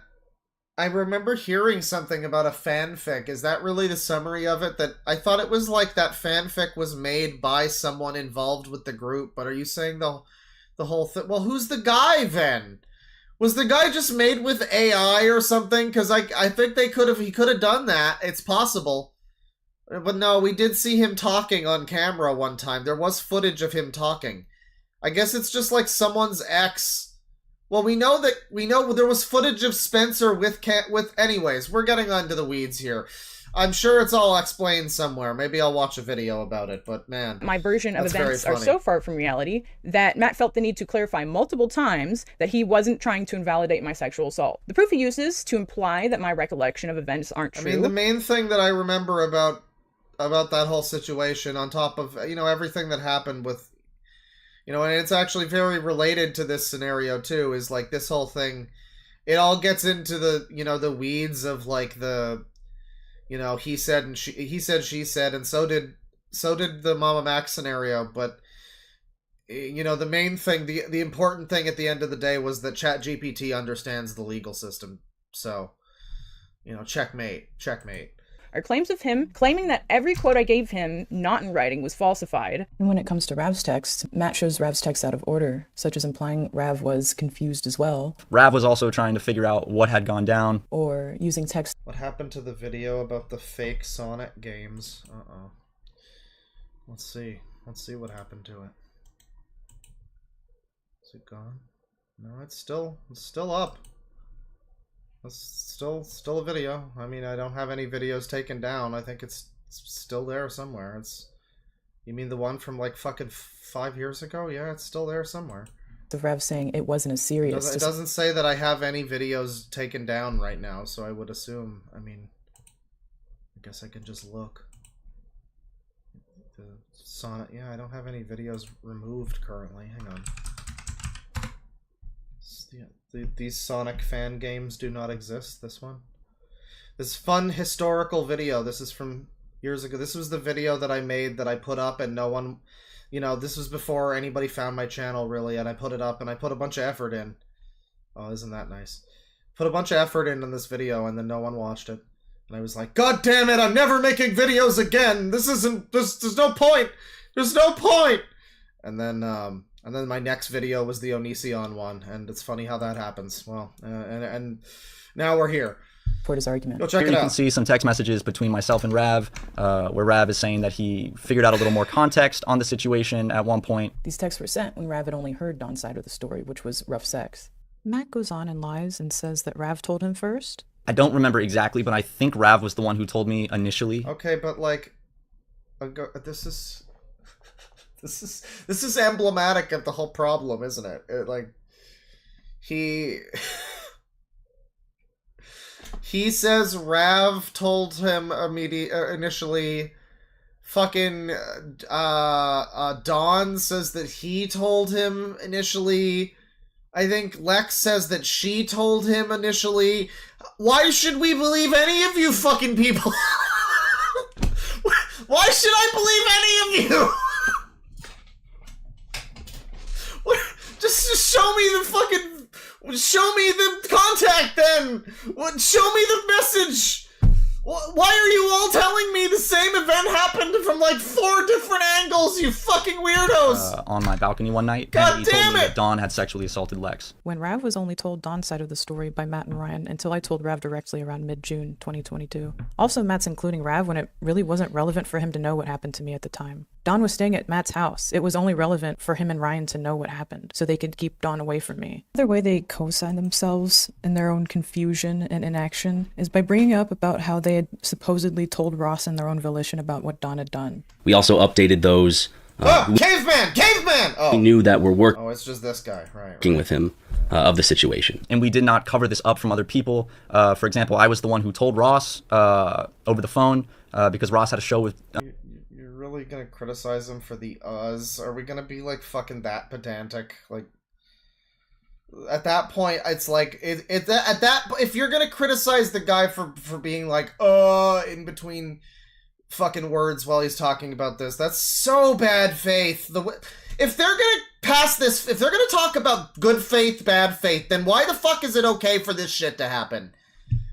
I remember hearing something about a fanfic. Is that really the summary of it? That I thought it was like that fanfic was made by someone involved with the group, but are you saying the whole thing? Well, who's the guy then? Was the guy just made with AI or something? Because I think he could have done that. It's possible. But no, we did see him talking on camera one time. There was footage of him talking. I guess it's just like someone's ex. Well, we know there was footage of Spencer with anyways, we're getting onto the weeds here. I'm sure it's all explained somewhere. Maybe I'll watch a video about it, but man. My version of events are so far from reality that Matt felt the need to clarify multiple times that he wasn't trying to invalidate my sexual assault. The proof he uses to imply that my recollection of events aren't true. I mean, the main thing that I remember about that whole situation, on top of, everything that happened with, and it's actually very related to this scenario too, is like this whole thing, it all gets into the, the weeds of like the, he said and she said, and so did the Mama Max scenario. But, the main thing, the important thing at the end of the day was that ChatGPT understands the legal system. So, checkmate. Are claims of him claiming that every quote I gave him, not in writing, was falsified. And when it comes to Rav's text, Matt shows Rav's text out of order, such as implying Rav was confused as well. Rav was also trying to figure out what had gone down. Or using text. What happened to the video about the fake Sonic games? Let's see what happened to it. Is it gone? No, it's still up. It's still a video. I mean, I don't have any videos taken down. I think it's still there somewhere. You mean the one from like fucking 5 years ago? Yeah, it's still there somewhere. The Rev saying it wasn't as serious. It doesn't say that I have any videos taken down right now, so I would assume. I mean, I guess I can just look. The Sonic. Yeah, I don't have any videos removed currently. Hang on. These Sonic fan games do not exist. This one. This fun historical video. This is from years ago. This was the video that I made that I put up and no one... this was before anybody found my channel, really, and I put it up and I put a bunch of effort in. Oh, isn't that nice? Put a bunch of effort in this video and then no one watched it. And I was like, God damn it, I'm never making videos again! There's no point! There's no point! And then my next video was the Onision one, and it's funny how that happens. Well, and now we're here. support his argument. Go check Here it you out. can see some text messages between myself and Rav, where Rav is saying that he figured out a little more context on the situation at one point. These texts were sent when Rav had only heard Don's side of the story, which was rough sex. Matt goes on and lies and says that Rav told him first. I don't remember exactly, but I think Rav was the one who told me initially. Okay, but like, this is this is emblematic of the whole problem, isn't it? He says Rav told him initially. Fucking Dawn says that he told him initially. I think Lex says that she told him initially. Why should we believe any of you fucking people? Why should I believe any of you? Just show me the fucking... Show me the contact then! Show me the message! Why are you all telling me the same event happened from like 4 different angles, you fucking weirdos? On my balcony one night, God and he told damn me it! that Dawn had sexually assaulted Lex. When Rav was only told Don's side of the story by Matt and Ryan until I told Rav directly around mid-June 2022. Also, Matt's including Rav when it really wasn't relevant for him to know what happened to me at the time. Don was staying at Matt's house. It was only relevant for him and Ryan to know what happened, so they could keep Don away from me. Another way they co-sign themselves in their own confusion and inaction is by bringing up about how they had supposedly told Ross in their own volition about what Don had done. We also updated those Caveman! we knew that were working. Oh, it's just this guy, right. Working with him of the situation. And we did not cover this up from other people. For example, I was the one who told Ross over the phone because Ross had a show with... You're really gonna criticize him for the Are we gonna be like fucking that pedantic? Like, at that point, it's like if you're gonna criticize the guy for being like in between fucking words while he's talking about this, that's so bad faith. If they're gonna pass this, if they're gonna talk about good faith, bad faith, then why the fuck is it okay for this shit to happen?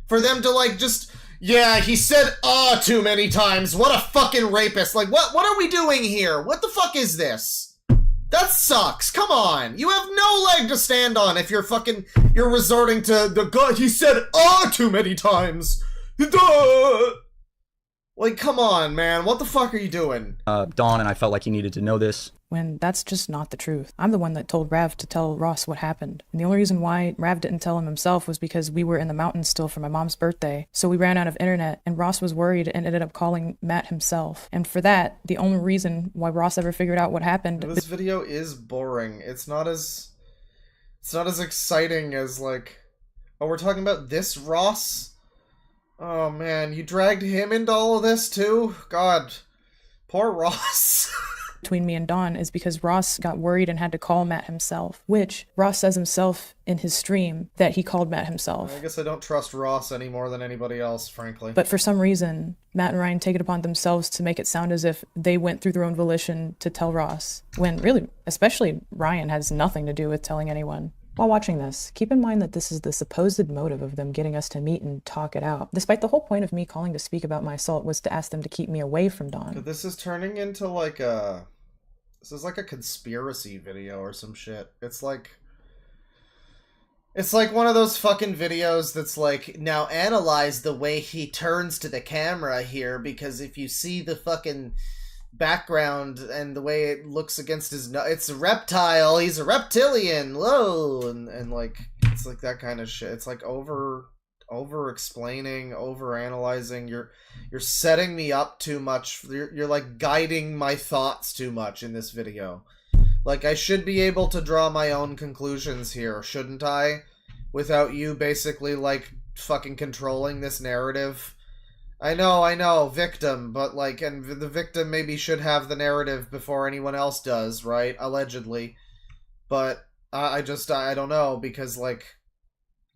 For them to like just... Yeah, he said too many times. What a fucking rapist. Like, what are we doing here? What the fuck is this? That sucks. Come on. You have no leg to stand on if you're resorting to the god. He said too many times. Duh. Like, come on, man. What the fuck are you doing? Dawn and I felt like he needed to know this. When that's just not the truth. I'm the one that told Rav to tell Ross what happened. And the only reason why Rav didn't tell him himself was because we were in the mountains still for my mom's birthday. So we ran out of internet, and Ross was worried and ended up calling Matt himself. And for that, the only reason why Ross ever figured out what happened... This video is boring. It's not as exciting as like... Oh, we're talking about this Ross? Oh man, you dragged him into all of this too? God. Poor Ross. Between me and Dawn is because Ross got worried and had to call Matt himself, which Ross says himself in his stream that he called Matt himself. I guess I don't trust Ross any more than anybody else, frankly. But for some reason, Matt and Ryan take it upon themselves to make it sound as if they went through their own volition to tell Ross, when really, especially Ryan, has nothing to do with telling anyone. While watching this, keep in mind that this is the supposed motive of them getting us to meet and talk it out. Despite the whole point of me calling to speak about my assault was to ask them to keep me away from Dawn. But this is turning into like a... This is like a conspiracy video or some shit. It's like one of those fucking videos that's like, now analyze the way he turns to the camera here, because if you see the fucking background and the way it looks against his nose, it's a reptile, he's a reptilian, whoa, and like, it's like that kind of shit. It's like over explaining, over analyzing. You're setting me up too much. You're like guiding my thoughts too much in this video. Like, I should be able to draw my own conclusions here, shouldn't I? Without you basically like fucking controlling this narrative. I know, victim, but like, and the victim maybe should have the narrative before anyone else does, right? Allegedly. But I don't know, because like,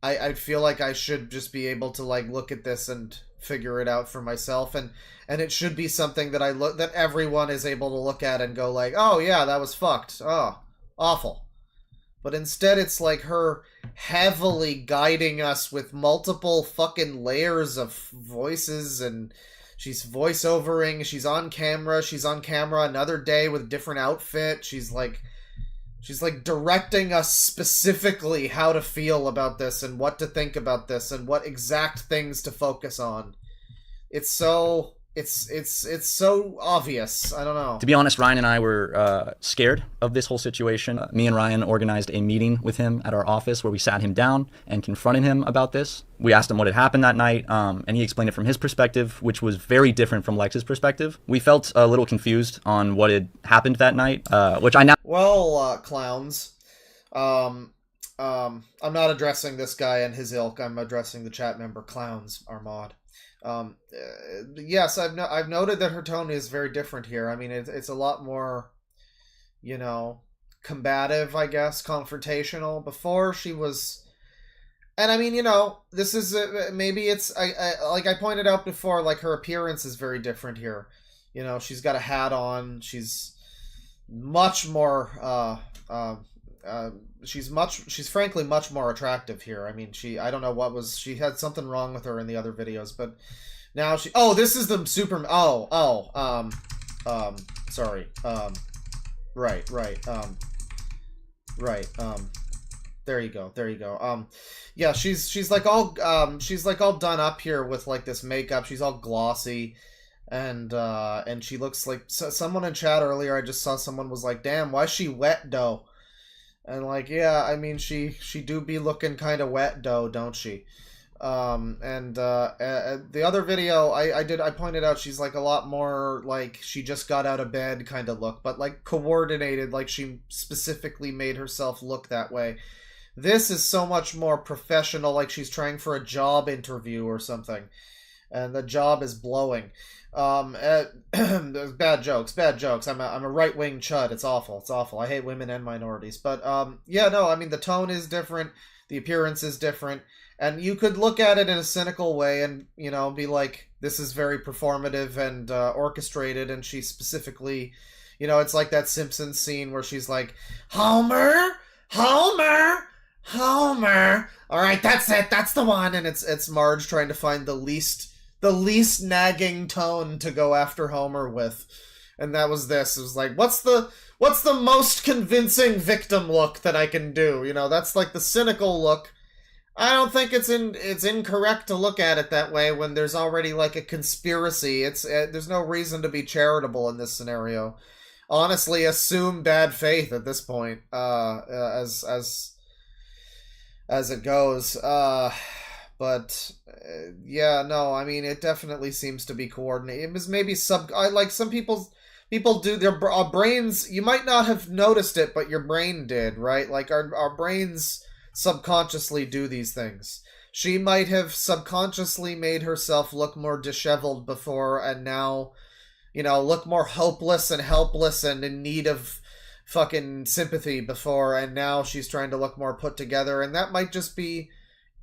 I feel like I should just be able to like look at this and figure it out for myself, and it should be something that that everyone is able to look at and go like, oh yeah, that was fucked. Oh, awful. But instead it's like her heavily guiding us with multiple fucking layers of voices, and she's voiceovering, she's on camera another day with a different outfit. She's like She's like directing us specifically how to feel about this and what to think about this and what exact things to focus on. It's so so obvious. I don't know. To be honest, Ryan and I were scared of this whole situation. Me and Ryan organized a meeting with him at our office where we sat him down and confronted him about this. We asked him what had happened that night, and he explained it from his perspective, which was very different from Lex's perspective. We felt a little confused on what had happened that night, which I now... Well, clowns. I'm not addressing this guy and his ilk. I'm addressing the chat member clowns, our mod. Yes, I've noted that her tone is very different here. I mean, it's a lot more, you know, combative, I guess, confrontational. Before she was, and I mean, you know, this is maybe it's like I pointed out before, like her appearance is very different here. You know, she's got a hat on. She's much more she's frankly much more attractive here. I mean, she had something wrong with her in the other videos, but now this is the super, sorry, there you go. Yeah, she's like all done up here with like this makeup. She's all glossy, and she looks like someone in chat earlier. I just saw someone was like, damn, why is she wet though? And like, yeah, I mean, she do be looking kind of wet though, don't she? The other video I pointed out she's like a lot more like she just got out of bed kind of look, but like coordinated, like she specifically made herself look that way. This is so much more professional, like she's trying for a job interview or something, and the job is blowing. There's bad jokes. I'm a right-wing chud. It's awful. I hate women and minorities. But yeah, no, I mean the tone is different, the appearance is different, and you could look at it in a cynical way and, you know, be like, this is very performative and orchestrated, and she specifically, you know, it's like that Simpsons scene where she's like, Homer. All right, that's it. That's the one. And it's Marge trying to find the least nagging tone to go after Homer with. And that was this. It was like, what's the most convincing victim look that I can do? You know, that's like the cynical look. I don't think it's incorrect to look at it that way when there's already like a conspiracy. There's no reason to be charitable in this scenario. Honestly, assume bad faith at this point, as it goes. But yeah, no, I mean, it definitely seems to be coordinated. It was maybe like some people do their brains. You might not have noticed it, but your brain did, right? Like our brains subconsciously do these things. She might have subconsciously made herself look more disheveled before, and now, you know, look more hopeless and helpless and in need of fucking sympathy before, and now she's trying to look more put together, and that might just be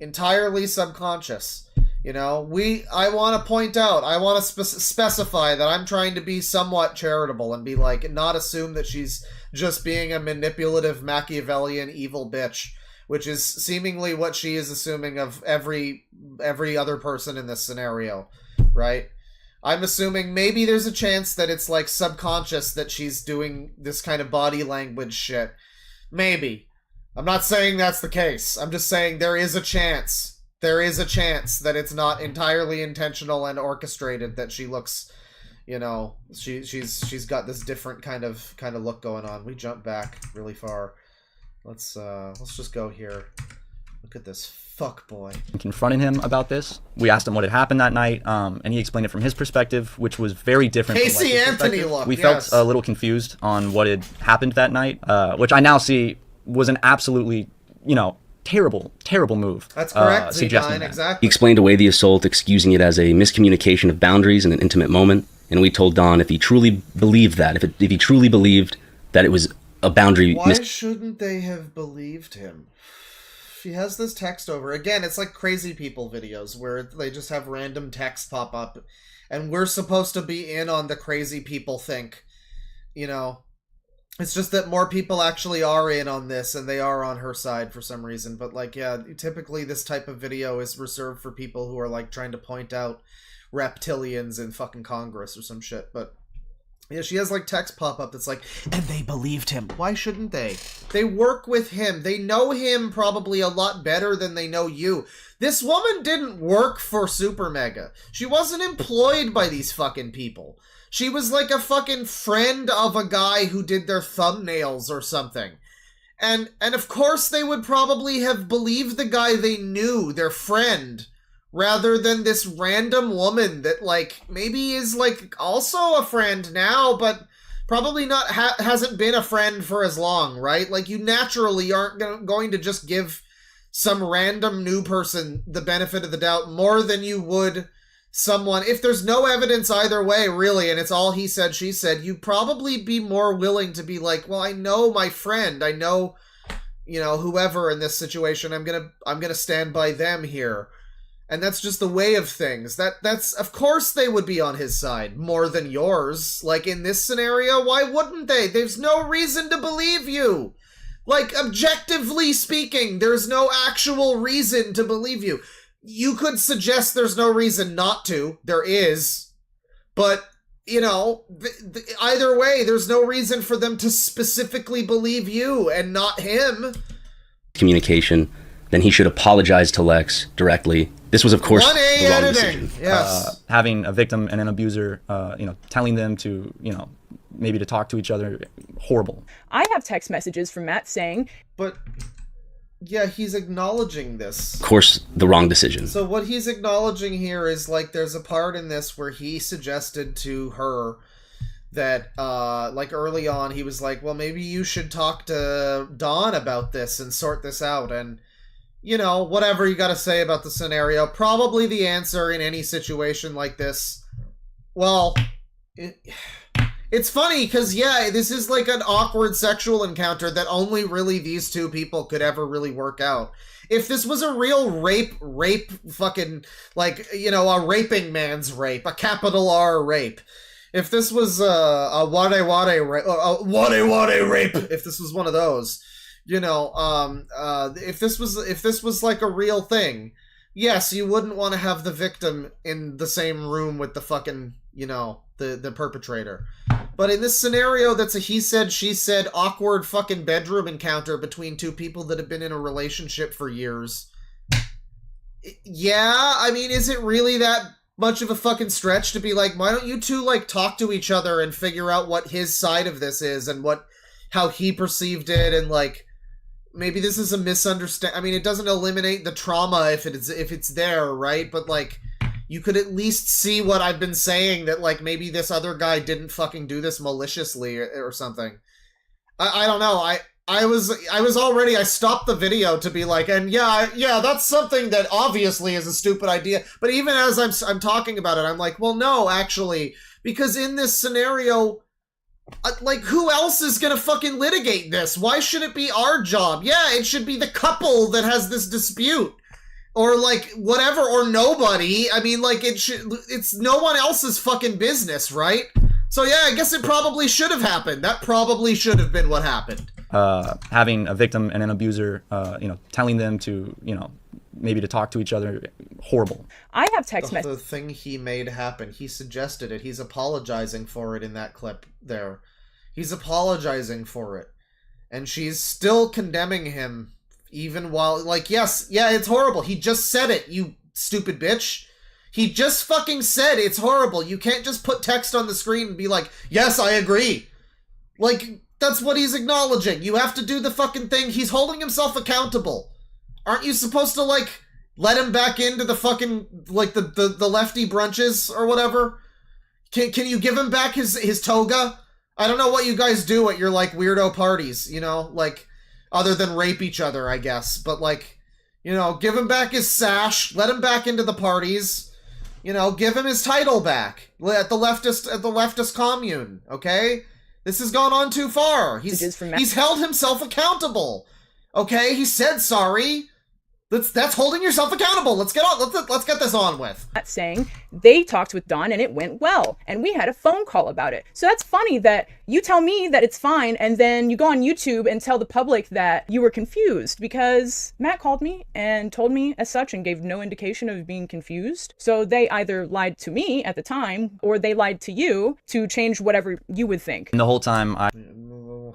entirely subconscious. You know, I want to point out, I want to specify that I'm trying to be somewhat charitable and be like, not assume that she's just being a manipulative Machiavellian evil bitch, which is seemingly what she is assuming of every other person in this scenario, right? I'm assuming maybe there's a chance that it's like subconscious that she's doing this kind of body language shit. Maybe. I'm not saying that's the case. I'm just saying there is a chance. There is a chance that it's not entirely intentional and orchestrated, that she looks, you know, she's got this different kind of look going on. We jump back really far. Let's just go here. Look at this fuck boy. Confronting him about this. We asked him what had happened that night, and he explained it from his perspective, which was very different. Casey Anthony look. We felt a little confused on what had happened that night, which I now see was an absolutely, you know, terrible move. That's correct. Suggesting exactly. He explained away the assault, excusing it as a miscommunication of boundaries in an intimate moment, and we told Don if he truly believed that, if he truly believed that it was a boundary. Why shouldn't they have believed him? She has this text over. Again, it's like crazy people videos where they just have random text pop up, and we're supposed to be in on the crazy people think. You know, it's just that more people actually are in on this, and they are on her side for some reason. But like, yeah, typically this type of video is reserved for people who are like trying to point out reptilians in fucking Congress or some shit. But Yeah, she has like text pop up that's like, and they believed him. Why shouldn't they? They work with him. They know him probably a lot better than they know you. This woman didn't work for SuperMega. She wasn't employed by these fucking people. She was like a fucking friend of a guy who did their thumbnails or something. And of course they would probably have believed the guy they knew, their friend, rather than this random woman that, like, maybe is, like, also a friend now, but probably not hasn't been a friend for as long, right? Like, you naturally aren't going to just give some random new person the benefit of the doubt more than you would someone. If there's no evidence either way, really, and it's all he said, she said, you'd probably be more willing to be like, well, I know my friend, I know, you know, whoever in this situation, I'm gonna stand by them here. And that's just the way of things. That's of course they would be on his side more than yours. Like in this scenario, why wouldn't they? There's no reason to believe you. Like, objectively speaking, there's no actual reason to believe you. You could suggest there's no reason not to. There is. But, you know, either way, there's no reason for them to specifically believe you and not him. Communication, then he should apologize to Lex directly. This was, of course, the wrong decision. Yes. Having a victim and an abuser, you know, telling them to, you know, maybe to talk to each other, horrible. I have text messages from Matt saying... But, yeah, he's acknowledging this. Of course, the wrong decision. So what he's acknowledging here is, like, there's a part in this where he suggested to her that, like, early on, he was like, well, maybe you should talk to Dawn about this and sort this out, and... You know, whatever you gotta say about the scenario. Probably the answer in any situation like this. Well, it's funny, because, yeah, this is like an awkward sexual encounter that only really these two people could ever really work out. If this was a real rape fucking, like, you know, a raping man's rape, a capital R rape. If this was a wade rape, if this was one of those... You know, if this was like a real thing, yes, you wouldn't want to have the victim in the same room with the fucking, you know, the perpetrator. But in this scenario, that's a he said, she said, awkward fucking bedroom encounter between two people that have been in a relationship for years. Yeah, I mean, is it really that much of a fucking stretch to be like, why don't you two, like, talk to each other and figure out what his side of this is and how he perceived it, and, like, maybe this is a misunderstanding. I mean, it doesn't eliminate the trauma if it's there, right? But, like, you could at least see what I've been saying, that, like, maybe this other guy didn't fucking do this maliciously or something. I don't know. I stopped the video to be like, and yeah, that's something that obviously is a stupid idea. But even as I'm talking about it, I'm like, well, no, actually, because in this scenario... like, who else is gonna fucking litigate this? Why should it be our job? Yeah, it should be the couple that has this dispute. Or, like, whatever, or nobody. I mean, like, it's no one else's fucking business, right? So yeah, I guess it probably should have happened. That probably should have been what happened. Having a victim and an abuser, you know, telling them to, you know, maybe to talk to each other, horrible. I have text messages. The thing he made happen, he suggested it. He's apologizing for it in that clip there. He's apologizing for it. And she's still condemning him, even while, like, yes, yeah, it's horrible. He just said it, you stupid bitch. He just fucking said it's horrible. You can't just put text on the screen and be like, yes, I agree. Like, that's what he's acknowledging. You have to do the fucking thing. He's holding himself accountable. Aren't you supposed to, like, let him back into the fucking, like, the lefty brunches or whatever? Can you give him back his toga? I don't know what you guys do at your, like, weirdo parties, you know? Like, other than rape each other, I guess. But, like, you know, give him back his sash. Let him back into the parties. You know, give him his title back at the leftist commune, okay? This has gone on too far. He's held himself accountable. Okay, he said sorry. That's holding yourself accountable. Let's get on. Let's get this on with. Saying they talked with Dawn and it went well, and we had a phone call about it. So that's funny that you tell me that it's fine, and then you go on YouTube and tell the public that you were confused, because Matt called me and told me as such and gave no indication of being confused. So they either lied to me at the time, or they lied to you to change whatever you would think. And the whole time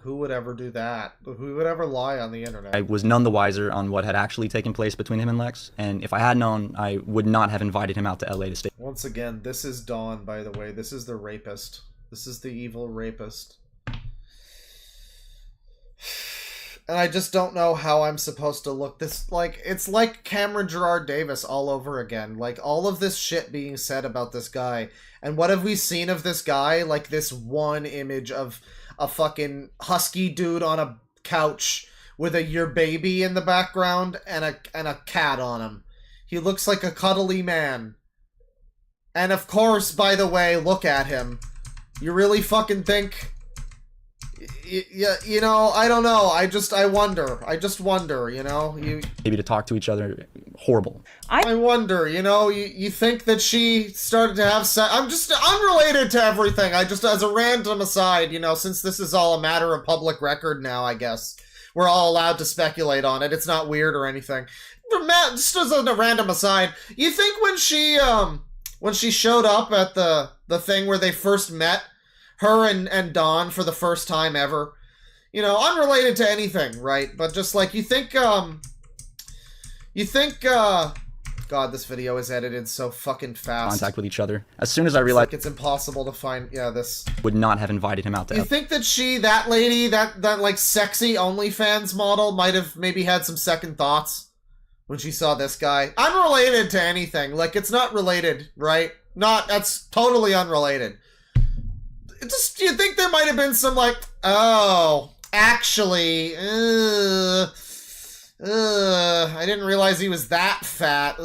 Who would ever do that? Who would ever lie on the internet? I was none the wiser on what had actually taken place between him and Lex, and if I had known, I would not have invited him out to LA to stay. Once again, this is Dawn, by the way. This is the rapist. This is the evil rapist. And I just don't know how I'm supposed to look this, like, it's like Cameron Gerard Davis all over again. Like, all of this shit being said about this guy. And what have we seen of this guy? Like, this one image of a fucking husky dude on a couch with a your baby in the background and a cat on him. He looks like a cuddly man. And of course, by the way, look at him. You really fucking think... Yeah, you know, I don't know. I wonder. I just wonder, you know? Maybe to talk to each other. Horrible. I wonder, you know, you think that she started to have sex. I'm just unrelated to everything. I just, as a random aside, you know, since this is all a matter of public record now, I guess. We're all allowed to speculate on it. It's not weird or anything. But Matt, just as a random aside, you think when she showed up at the thing where they first met, her and Dawn for the first time ever, you know, unrelated to anything, right? But just like, you think, God, this video is edited so fucking fast. Contact with each other. As soon as I realized it's impossible to find, this. Would not have invited him out to You think that that lady, that like sexy OnlyFans model might have maybe had some second thoughts when she saw this guy? Unrelated to anything. Like, it's not related, right? That's totally unrelated. Just, you think there might have been some, like, oh, actually, I didn't realize he was that fat.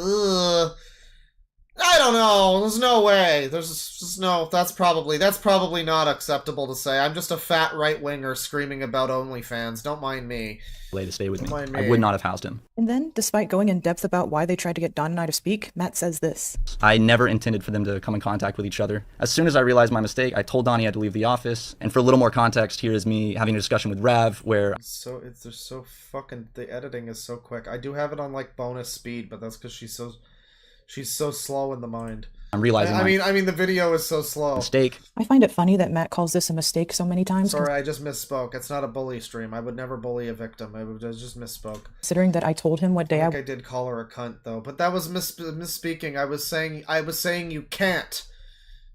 I don't know. There's no way. There's just no. That's probably not acceptable to say. I'm just a fat right-winger screaming about OnlyFans. Don't mind me. LA to stay with Don't me. mind I would not have housed him. And then, despite going in depth about why they tried to get Don and I to speak, Matt says this. I never intended for them to come in contact with each other. As soon as I realized my mistake, I told Don he had to leave the office. And for a little more context, here is me having a discussion with Rav where... They're so fucking... The editing is so quick. I do have it on, like, bonus speed, but that's because she's so slow in the mind. I'm realizing I mean, the video is so slow. Mistake. I find it funny that Matt calls this a mistake so many times. Sorry, I just misspoke. It's not a bully stream. I would never bully a victim. I just misspoke. Considering that I told him what day I did call her a cunt, though. But that was misspeaking. I was saying you can't.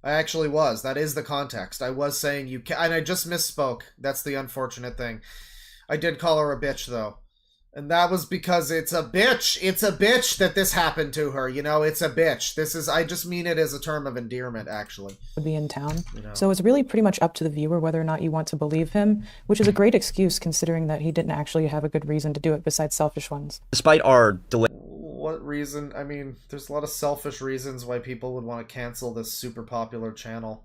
I actually was. That is the context. I was saying you can't. And I just misspoke. That's the unfortunate thing. I did call her a bitch, though. And that was because it's a bitch. It's a bitch that this happened to her. You know, it's a bitch. I just mean it as a term of endearment, actually. Would be in town. You know. So it's really pretty much up to the viewer whether or not you want to believe him, which is a great excuse considering that he didn't actually have a good reason to do it besides selfish ones. Despite our delay... What reason? I mean, there's a lot of selfish reasons why people would want to cancel this super popular channel.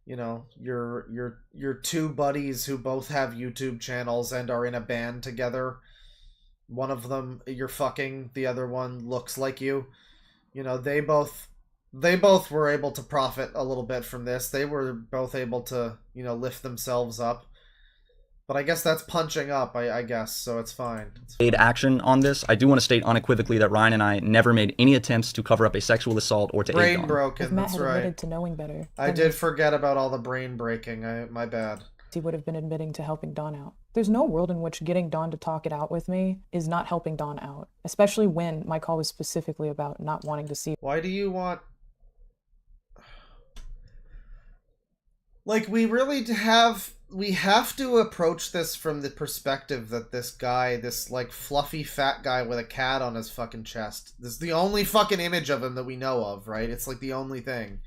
You know, your two buddies who both have YouTube channels and are in a band together. One of them you're fucking, the other one looks like you. You know, they both were able to profit a little bit from this. They were both able to, you know, lift themselves up. But I guess that's punching up, I guess, so it's fine. Made action on this. I do want to state unequivocally that Ryan and I never made any attempts to cover up a sexual assault or to aid brain Dawn. broken, If Matt that's had right. admitted to knowing better, I did forget about all the brain breaking. My bad. he would have been admitting to helping Dawn out. There's no world in which getting Dawn to talk it out with me is not helping Dawn out, especially when my call was specifically about not wanting to see. Why do you want... Like, we have to approach this from the perspective that this guy, this, like, fluffy fat guy with a cat on his fucking chest, this is the only fucking image of him that we know of, right? It's, like, the only thing.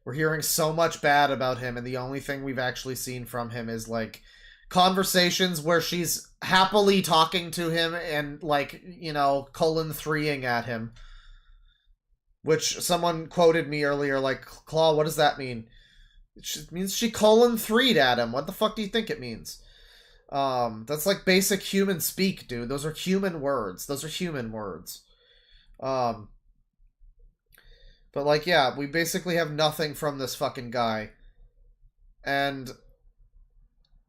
We're hearing so much bad about him, and the only thing we've actually seen from him is, like, conversations where she's happily talking to him and, like, you know, colon-3ing at him. Which someone quoted me earlier, like, Claw, what does that mean? It means she colon-3'd at him. What the fuck do you think it means? That's like basic human speak, dude. Those are human words. But like, yeah, we basically have nothing from this fucking guy. And,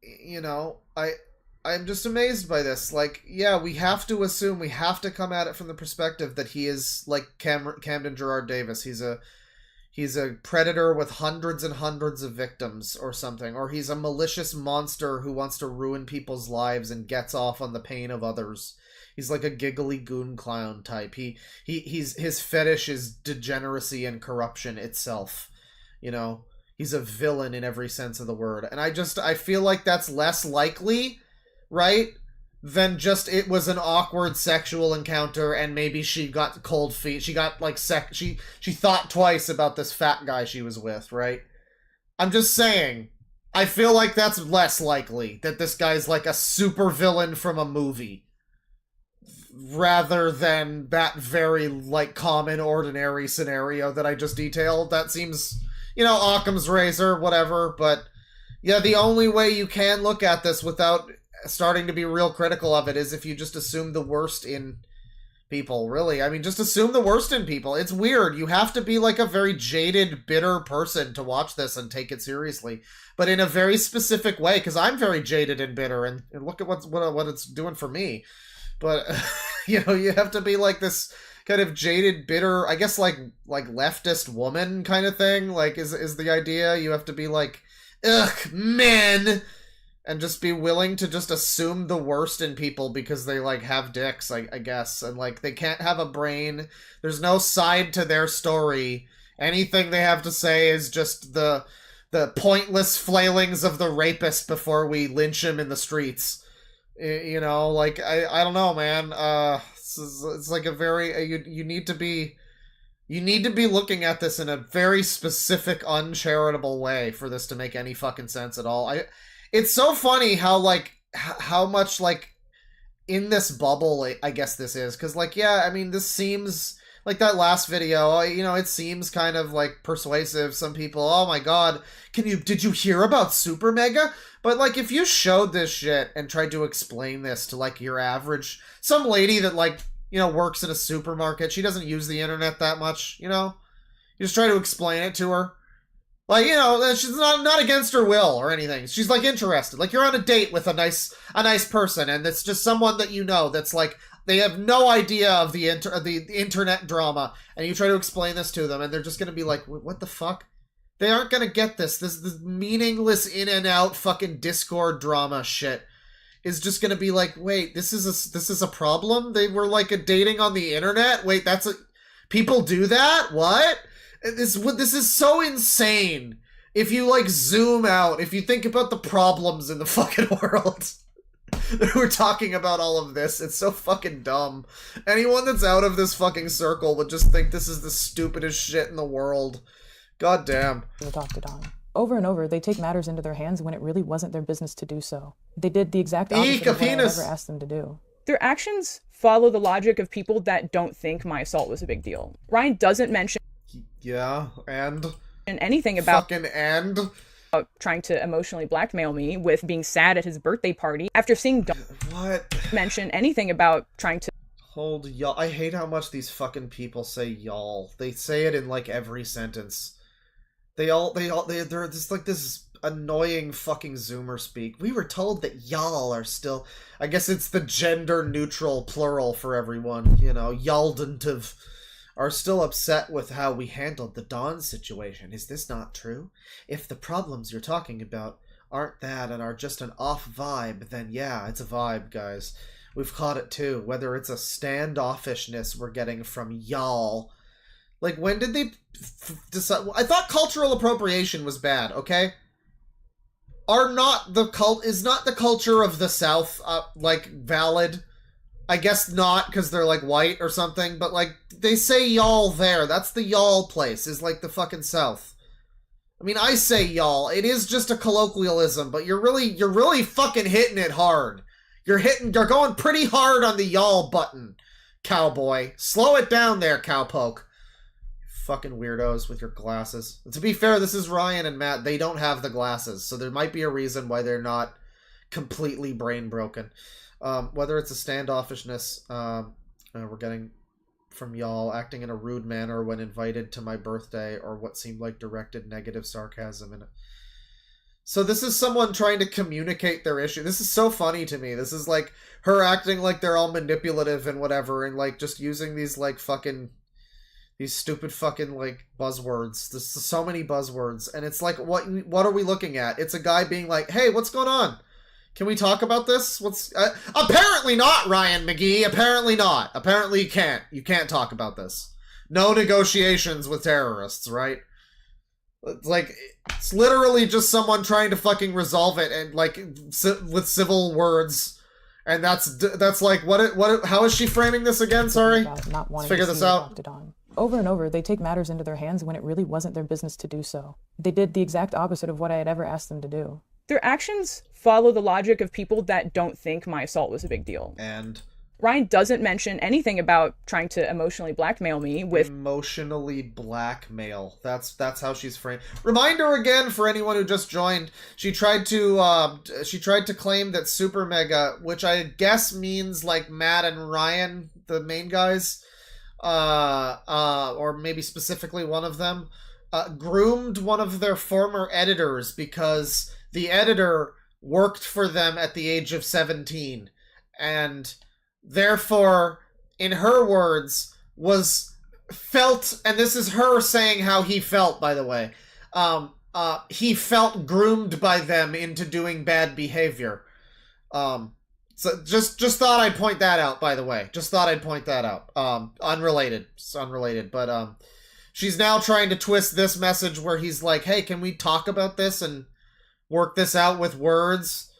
you know, I'm just amazed by this. Like, yeah, we have to assume, we have to come at it from the perspective that he is like Camden Gerard Davis. He's a predator with hundreds and hundreds of victims or something. Or he's a malicious monster who wants to ruin people's lives and gets off on the pain of others. He's like a giggly goon clown type. His fetish is degeneracy and corruption itself. You know? He's a villain in every sense of the word. And I feel like that's less likely, right? Than just it was an awkward sexual encounter and maybe she got cold feet. She got like she thought twice about this fat guy she was with, right? I'm just saying, I feel like that's less likely that this guy's like a super villain from a movie rather than that very like common ordinary scenario that I just detailed. That seems, you know, Occam's razor, whatever, but yeah, the only way you can look at this without starting to be real critical of it is if you just assume the worst in people, really. I mean, just assume the worst in people. It's weird. You have to be like a very jaded, bitter person to watch this and take it seriously, but in a very specific way, because I'm very jaded and bitter, and look at what it's doing for me. But, you know, you have to be like this kind of jaded, bitter, I guess like leftist woman kind of thing, like is the idea. You have to be like, ugh, men, and just be willing to just assume the worst in people because they like have dicks, I guess, and like they can't have a brain. There's no side to their story. Anything they have to say is just the pointless flailings of the rapist before we lynch him in the streets. You know, like, I don't know, man. It's like a very, you need to be looking at this in a very specific, uncharitable way for this to make any fucking sense at all. It's so funny how, like, how much, like, in this bubble, I guess this is, because, like, yeah, I mean, this seems, like that last video, you know, it seems kind of, like, persuasive. Some people, oh my god, did you hear about SuperMega? But, like, if you showed this shit and tried to explain this to, like, your average, some lady that, like, you know, works in a supermarket, she doesn't use the internet that much, you know? You just try to explain it to her. Like, you know, she's not against her will or anything. She's, like, interested. Like, you're on a date with a nice person, and it's just someone that you know that's, like, they have no idea of the internet drama, and you try to explain this to them, and they're just gonna be like, what the fuck? They aren't gonna get this. This meaningless in and out fucking Discord drama shit is just gonna be like, wait, this is a problem? They were like dating on the internet? Wait, people do that? What? This is so insane. If you like zoom out, if you think about the problems in the fucking world. We're talking about all of this. It's so fucking dumb. Anyone that's out of this fucking circle would just think this is the stupidest shit in the world. God damn. Adopted on. Over and over, they take matters into their hands when it really wasn't their business to do so. They did the exact opposite of what I ever asked them to do. Their actions follow the logic of people that don't think my assault was a big deal. Ryan doesn't mention anything about trying to emotionally blackmail me with being sad at his birthday party after seeing mention anything about trying to hold y'all. I hate how much these fucking people say y'all. They say it in like every sentence. They're just like this annoying fucking Zoomer speak. We were told that y'all are still, I guess it's the gender neutral plural for everyone, you know, y'all are still upset with how we handled the Dawn situation. Is this not true? If the problems you're talking about aren't that and are just an off vibe, then yeah, it's a vibe, guys. We've caught it too, whether it's a standoffishness we're getting from y'all. Like, when did they decide? I thought cultural appropriation was bad, okay? Is not the culture of the South, like, valid? I guess not, because they're, like, white or something, but, like, they say y'all there. That's the y'all place, is, like, the fucking South. I mean, I say y'all. It is just a colloquialism, but you're really fucking hitting it hard. You're going pretty hard on the y'all button, cowboy. Slow it down there, cowpoke. Fucking weirdos with your glasses. And to be fair, this is Ryan and Matt. They don't have the glasses, so there might be a reason why they're not completely brain broken. Whether it's a standoffishness we're getting from y'all, acting in a rude manner when invited to my birthday, or what seemed like directed negative sarcasm in it. So this is someone trying to communicate their issue. This is so funny to me. This is like her acting like they're all manipulative and whatever, and like just using these like fucking, these stupid fucking like buzzwords. There's so many buzzwords, and it's like, what are we looking at? It's a guy being like, hey, what's going on? Can we talk about this? What's apparently not, Ryan McGee. Apparently not. Apparently you can't. You can't talk about this. No negotiations with terrorists, right? It's like, it's literally just someone trying to fucking resolve it, and like with civil words, and that's like how is she framing this again? Sorry, let's figure this out. Over and over, they take matters into their hands when it really wasn't their business to do so. They did the exact opposite of what I had ever asked them to do. Their actions follow the logic of people that don't think my assault was a big deal. And Ryan doesn't mention anything about trying to emotionally blackmail me with... Emotionally blackmail. That's how she's framed. Reminder again for anyone who just joined. She tried to claim that SuperMega, which I guess means like Matt and Ryan, the main guys, or maybe specifically one of them, groomed one of their former editors because the editor worked for them at the age of 17, and therefore, in her words, was felt, and this is her saying how he felt, by the way, he felt groomed by them into doing bad behavior. So just thought I'd point that out, by the way. Just thought I'd point that out. Unrelated. It's unrelated, but she's now trying to twist this message where he's like, hey, can we talk about this and work this out with words,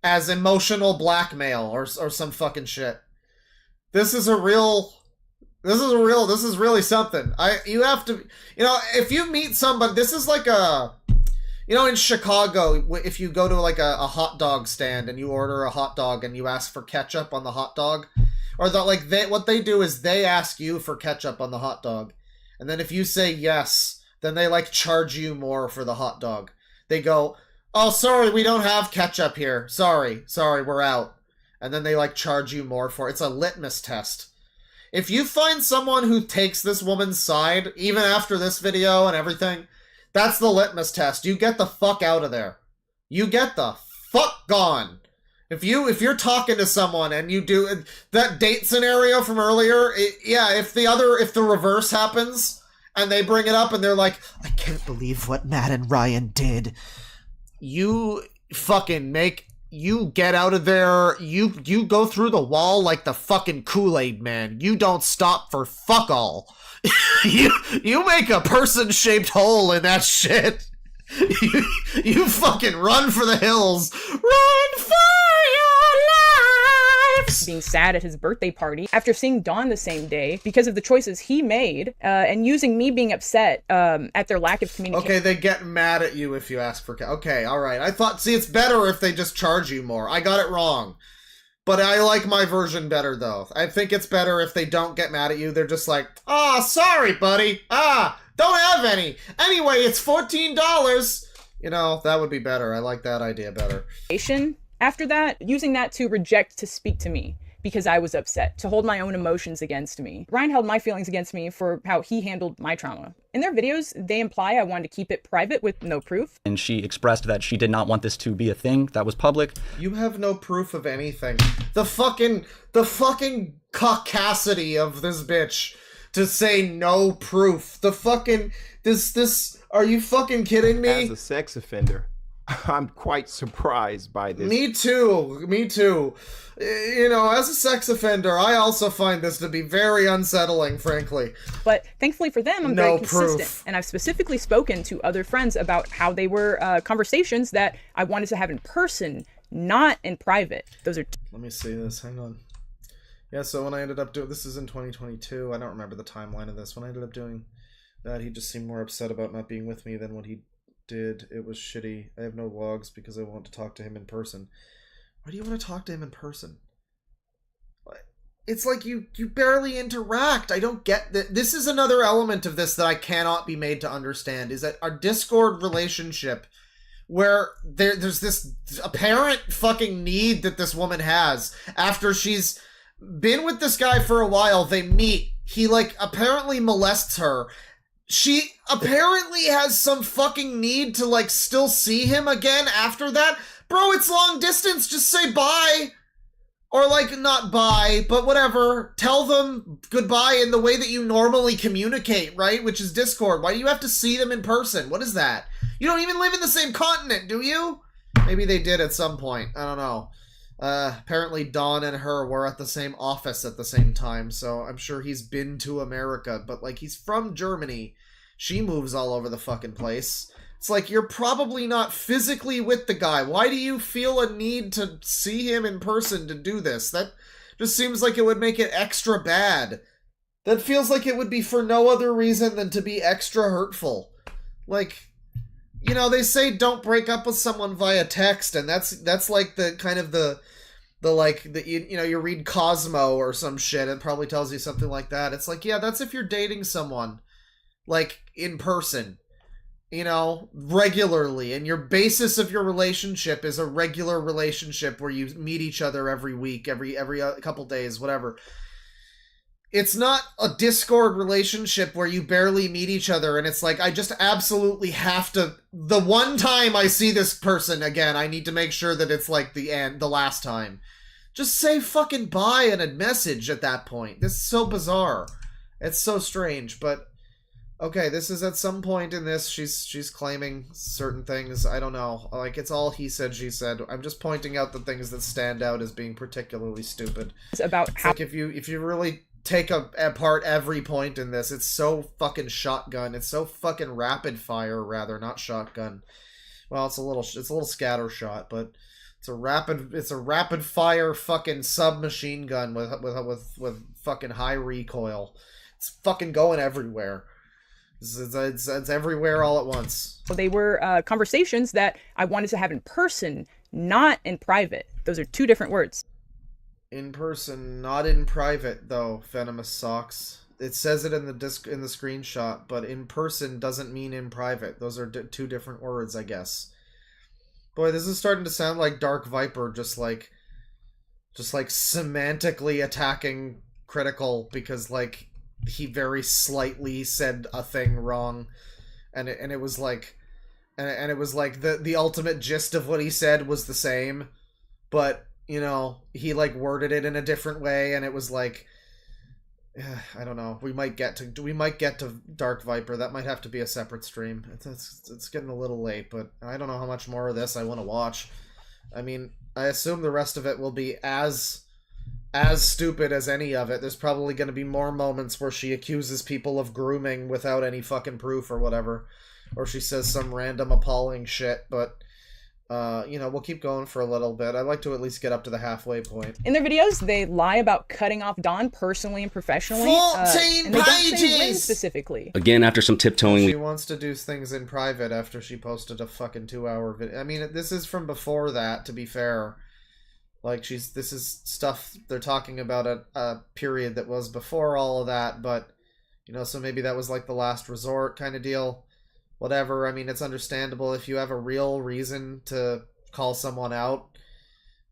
as emotional blackmail or some fucking shit. This is really something. You have to, if you meet somebody, this is like in Chicago, if you go to like a hot dog stand and you order a hot dog and you ask for ketchup on the hot dog, or what they do is they ask you for ketchup on the hot dog. And then if you say yes, then they like charge you more for the hot dog. They go, oh, sorry, we don't have ketchup here. Sorry, we're out. And then they like charge you more for it. It's a litmus test. If you find someone who takes this woman's side, even after this video and everything, that's the litmus test. You get the fuck out of there. You get the fuck gone. If you're talking to someone and you do that date scenario from earlier, if the reverse happens and they bring it up and they're like, I can't believe what Matt and Ryan did. You get out of there, you go through the wall like the fucking Kool-Aid man. You don't stop for fuck all. you make a person-shaped hole in that shit. You fucking run for the hills. Run for your lives! Being sad at his birthday party after seeing Dawn the same day because of the choices he made, and using me being upset at their lack of communication. Okay, they get mad at you if you ask for... Okay, alright. I thought... See, it's better if they just charge you more. I got it wrong. But I like my version better, though. I think it's better if they don't get mad at you. They're just like, sorry, buddy. Don't have any. Anyway, it's $14. That would be better. I like that idea better. After that, using that to reject to speak to me because I was upset, to hold my own emotions against me. Ryan held my feelings against me for how he handled my trauma. In their videos, they imply I wanted to keep it private with no proof. And she expressed that she did not want this to be a thing that was public. You have no proof of anything. The fucking caucasity of this bitch to say no proof. The fucking, this, are you fucking kidding me? As a sex offender, I'm quite surprised by this. Me too. As a sex offender, I also find this to be very unsettling, frankly. But thankfully for them, I'm very consistent. And I've specifically spoken to other friends about how they were conversations that I wanted to have in person, not in private. Those are... Let me see this. Hang on. Yeah, so when I ended up doing... This is in 2022. I don't remember the timeline of this. When I ended up doing that, he just seemed more upset about not being with me than what he did. It was shitty. I have no logs because I want to talk to him in person. Why do you want to talk to him in person? It's like you barely interact. I don't get that. This is another element of this that I cannot be made to understand, is that our Discord relationship where there's this apparent fucking need that this woman has after she's been with this guy for a while. They meet. He, like, apparently molests her. She apparently has some fucking need to, like, still see him again after that. Bro, it's long distance. Just say bye. Or, like, not bye, but whatever. Tell them goodbye in the way that you normally communicate, right? Which is Discord. Why do you have to see them in person? What is that? You don't even live in the same continent, do you? Maybe they did at some point. I don't know. Apparently Dawn and her were at the same office at the same time, so I'm sure he's been to America, but, like, he's from Germany. She moves all over the fucking place. It's like, you're probably not physically with the guy. Why do you feel a need to see him in person to do this? That just seems like it would make it extra bad. That feels like it would be for no other reason than to be extra hurtful. Like, you know, they say don't break up with someone via text, and that's like the kind of the you know, you read Cosmo or some shit, it probably tells you something like that. It's like, yeah, that's if you're dating someone, like, in person, you know, regularly, and your basis of your relationship is a regular relationship where you meet each other every week, every couple days, whatever. It's not a Discord relationship where you barely meet each other and it's like, I just absolutely have to, the one time I see this person again, I need to make sure that it's like the last time. Just say fucking bye in a message at that point. This is so bizarre. It's so strange, but okay, this is at some point in this, she's claiming certain things. I don't know. Like, it's all he said, she said. I'm just pointing out the things that stand out as being particularly stupid. It's about how, like, if you really take apart every point in this, it's so fucking shotgun. It's so fucking rapid fire, rather, not shotgun. Well, it's a little scatter shot, but it's a rapid fire fucking submachine gun with fucking high recoil. It's fucking going everywhere. It's everywhere all at once. So they were conversations that I wanted to have in person, not in private. Those are two different words. In person, not in private, though, Venomous Socks. It says it in the screenshot, but in person doesn't mean in private. Those are two different words, I guess. Boy, this is starting to sound like Dark Viper, just like semantically attacking Critical because, like, he very slightly said a thing wrong, and it was like, and it was like the ultimate gist of what he said was the same, but, you know, he, like, worded it in a different way, and it was like, I don't know. We might get to Dark Viper. That might have to be a separate stream. It's getting a little late, but I don't know how much more of this I want to watch. I mean, I assume the rest of it will be as stupid as any of it. There's probably going to be more moments where she accuses people of grooming without any fucking proof or whatever, or she says some random appalling shit, but you know, we'll keep going for a little bit. I'd like to at least get up to the halfway point. In their videos, they lie about cutting off Dawn personally and professionally. 14 and they don't say when pages! specifically. Again, after some tiptoeing, She wants to do things in private after she posted a fucking 2-hour video. I mean, this is from before that, to be fair. Like, this is stuff they're talking about at a period that was before all of that, but, you know, so maybe that was like the last resort kind of deal. Whatever, I mean, it's understandable if you have a real reason to call someone out,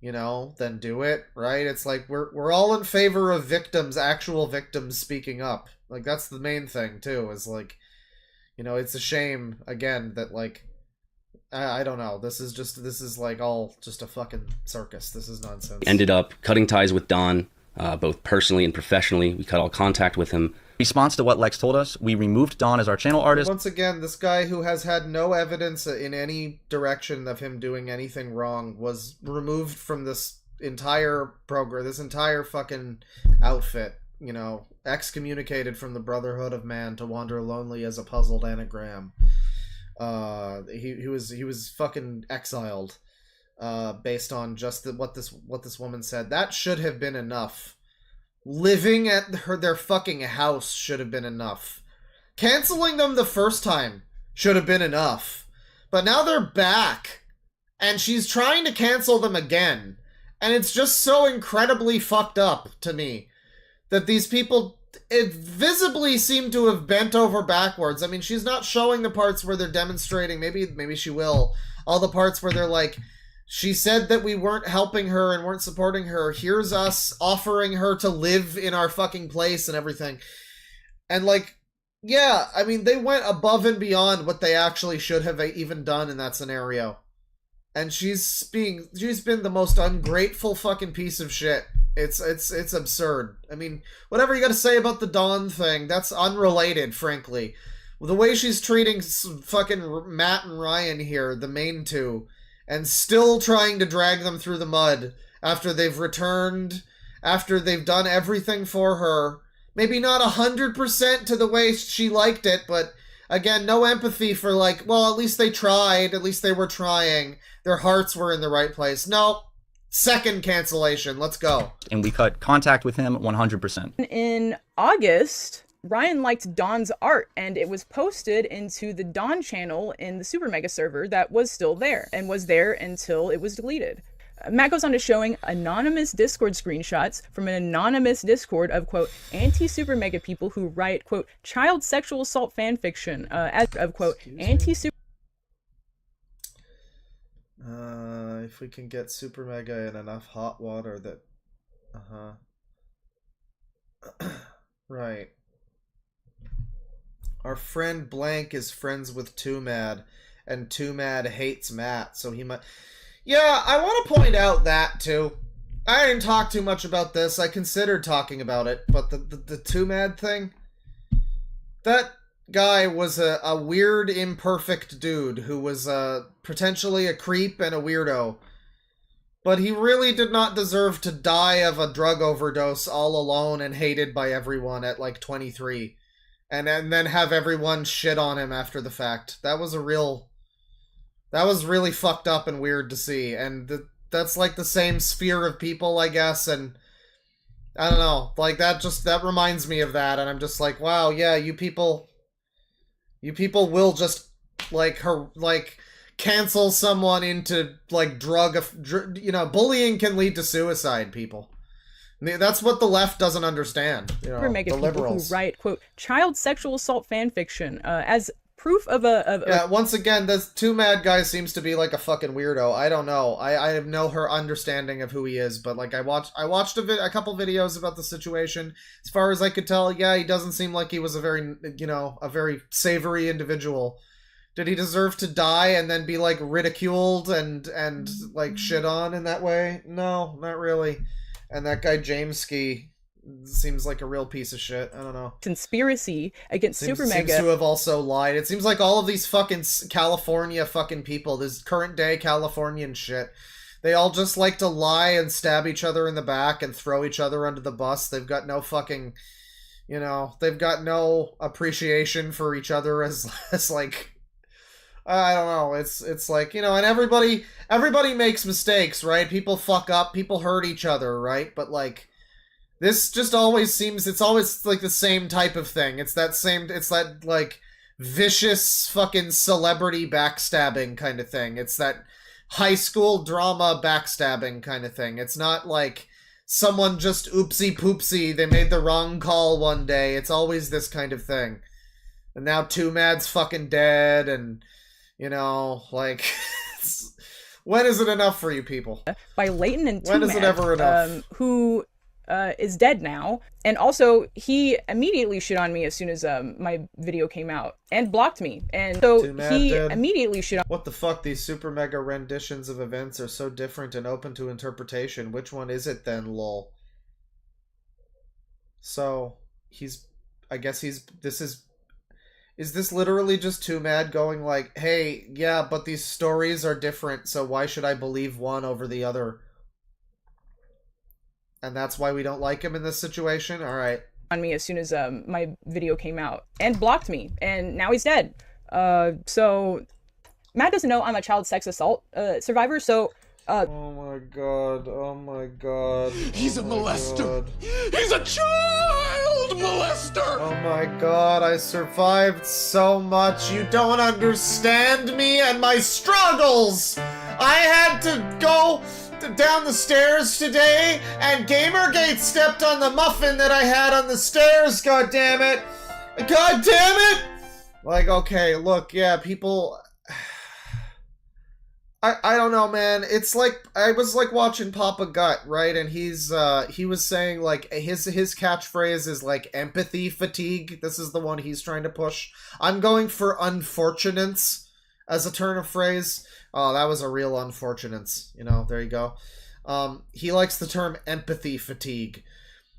you know, then do it, right? It's like, we're all in favor of victims, actual victims speaking up. Like, that's the main thing, too, is like, you know, it's a shame, again, that, like, I don't know, this is like all just a fucking circus. This is nonsense. Ended up cutting ties with Don, both personally and professionally. We cut all contact with him. Response to what Lex told us, we removed Dawn as our channel artist. Once again, this guy who has had no evidence in any direction of him doing anything wrong was removed from this entire program, this entire fucking outfit, you know, excommunicated from the Brotherhood of Man to wander lonely as a puzzled anagram. He was fucking exiled based on just what this woman said. That should have been enough. Living at their fucking house should have been enough. Canceling them the first time should have been enough. But now they're back, and she's trying to cancel them again. And it's just so incredibly fucked up to me that these people it visibly seemed to have bent over backwards. I mean, she's not showing the parts where they're demonstrating. Maybe she will. All the parts where they're like, she said that we weren't helping her and weren't supporting her. Here's us offering her to live in our fucking place and everything. And like, yeah, I mean, they went above and beyond what they actually should have even done in that scenario. And she's been the most ungrateful fucking piece of shit. It's absurd. I mean, whatever you gotta say about the Dawn thing, that's unrelated, frankly. The way she's treating fucking Matt and Ryan here, the main two, and still trying to drag them through the mud after they've returned, after they've done everything for her. Maybe not 100% to the way she liked it, but again, no empathy for like, well, at least they tried, at least they were trying. Their hearts were in the right place. No. Second cancellation. Let's go. And we cut contact with him 100%. In August, Ryan liked Dawn's art, and it was posted into the Dawn channel in the SuperMega server that was still there, and was there until it was deleted. Matt goes on to showing anonymous Discord screenshots from an anonymous Discord of, quote, anti-SuperMega people who write, quote, child sexual assault fanfiction, as of, quote, anti-super... If we can get SuperMega in enough hot water that... Right. Our friend Blank is friends with Too Mad, and Too Mad hates Matt, so he might... Yeah, I want to point out that, too. I didn't talk too much about this. I considered talking about it, but the Too Mad thing... That guy was a weird, imperfect dude who was potentially a creep and a weirdo. But he really did not deserve to die of a drug overdose all alone and hated by everyone at like 23. And then have everyone shit on him after the fact. That was really fucked up and weird to see. And that's like the same sphere of people, I guess, and I don't know. Like, that reminds me of that, and I'm just like, wow, yeah, you people will just, cancel someone into, bullying can lead to suicide, people. That's what the left doesn't understand, the liberals. Who write, quote, child sexual assault fanfiction, as proof of a... Yeah, once again, this Too Mad guy seems to be like a fucking weirdo. I don't know. I have no understanding of who he is, but like I watched a couple videos about the situation. As far as I could tell, yeah, he doesn't seem like he was a very savory individual. Did he deserve to die and then be like ridiculed and like shit on in that way? No, not really. And that guy Jameski seems like a real piece of shit. I don't know. Conspiracy against SuperMega. Seems to have also lied. It seems like all of these fucking California fucking people, this current day Californian shit, they all just like to lie and stab each other in the back and throw each other under the bus. They've got no fucking, they've got no appreciation for each other as like, I don't know. It's like, and everybody makes mistakes, right? People fuck up, people hurt each other, right? But like, this just always seems, it's always like the same type of thing. It's that like vicious fucking celebrity backstabbing kind of thing. It's that high school drama backstabbing kind of thing. It's not like someone just oopsie poopsie, they made the wrong call one day. It's always this kind of thing. And now Too Mad's fucking dead, and when is it enough for you people? By Leighton and Too When Mad, is it ever enough? Who is dead now, and also he immediately shit on me as soon as my video came out and blocked me, and so he immediately shit on. What the fuck? These SuperMega renditions of events are so different and open to interpretation. Which one is it then, lol? So is this literally just Too Mad going like, hey, yeah, but these stories are different, so why should I believe one over the other? And that's why we don't like him in this situation? Alright. On me as soon as my video came out and blocked me, and now he's dead. So Matt doesn't know I'm a child sex assault survivor, so oh my god. He's a molester. He's a child molester. Oh my god, I survived so much. You don't understand me and my struggles. I had to go down the stairs today, and Gamergate stepped on the muffin that I had on the stairs, god damn it! God damn it! Like, okay, look, yeah, people... I don't know, man. It's like, I was like watching Papa Gut, right? And he was saying like his catchphrase is like empathy fatigue. This is the one he's trying to push. I'm going for unfortunates as a turn of phrase. Oh, that was a real unfortunates. You know, there you go. He likes the term empathy fatigue.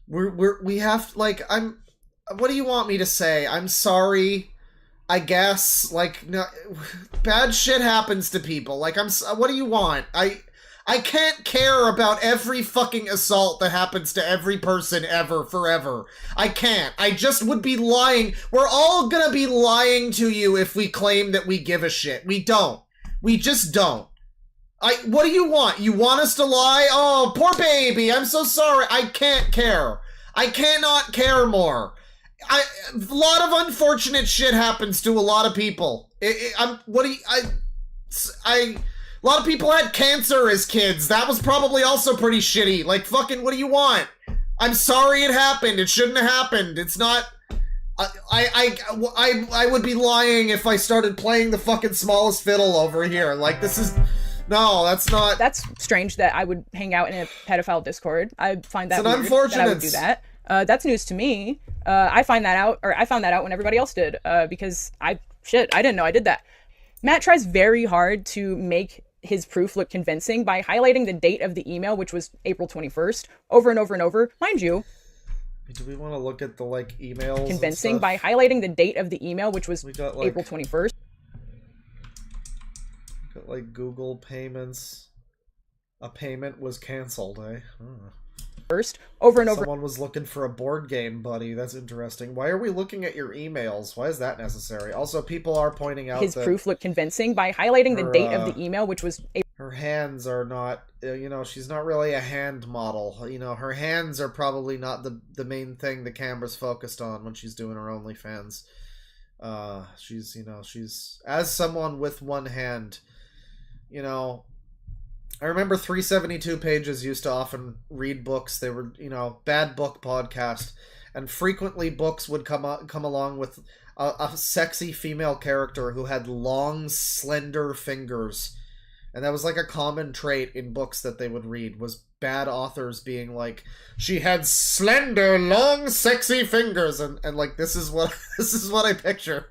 We have like, what do you want me to say? I'm sorry. I guess, like, no, bad shit happens to people. Like, what do you want? I can't care about every fucking assault that happens to every person ever, forever. I can't. I just would be lying. We're all gonna be lying to you if we claim that we give a shit. We don't. We just don't. What do you want? You want us to lie? Oh, poor baby. I'm so sorry. I can't care. I cannot care more. A lot of unfortunate shit happens to a lot of people. A lot of people had cancer as kids. That was probably also pretty shitty. Like, fucking, what do you want? I'm sorry it happened. It shouldn't have happened. It's not... I would be lying if I started playing the fucking smallest fiddle over here. Like, this is... No, that's not... That's strange that I would hang out in a pedophile Discord. I find that weird unfortunate. that I would do that. That's news to me. I found that out when everybody else did, because I didn't know I did that. Matt tries very hard to make his proof look convincing by highlighting the date of the email, which was April 21st, over and over and over. Mind you, do we want to look at the, like, emails? Convincing by highlighting the date of the email, which was April 21st. We got, like, Google payments. A payment was canceled, eh? First, over and over. Someone was looking for a board game, buddy. That's interesting. Why are we looking at your emails? Why is that necessary? Also, people are pointing out his that proof looked convincing by highlighting the date of the email, which was her hands are not, you know, she's not really a hand model. You know, her hands are probably not the main thing the camera's focused on when she's doing her OnlyFans. She's, you know, she's, as someone with one hand, you know, I remember 372 Pages used to often read books. They were, you know, bad book podcast, and frequently books would come along with a sexy female character who had long, slender fingers, and that was like a common trait in books that they would read, was bad authors being like, she had slender, long, sexy fingers, and like, this is what I picture.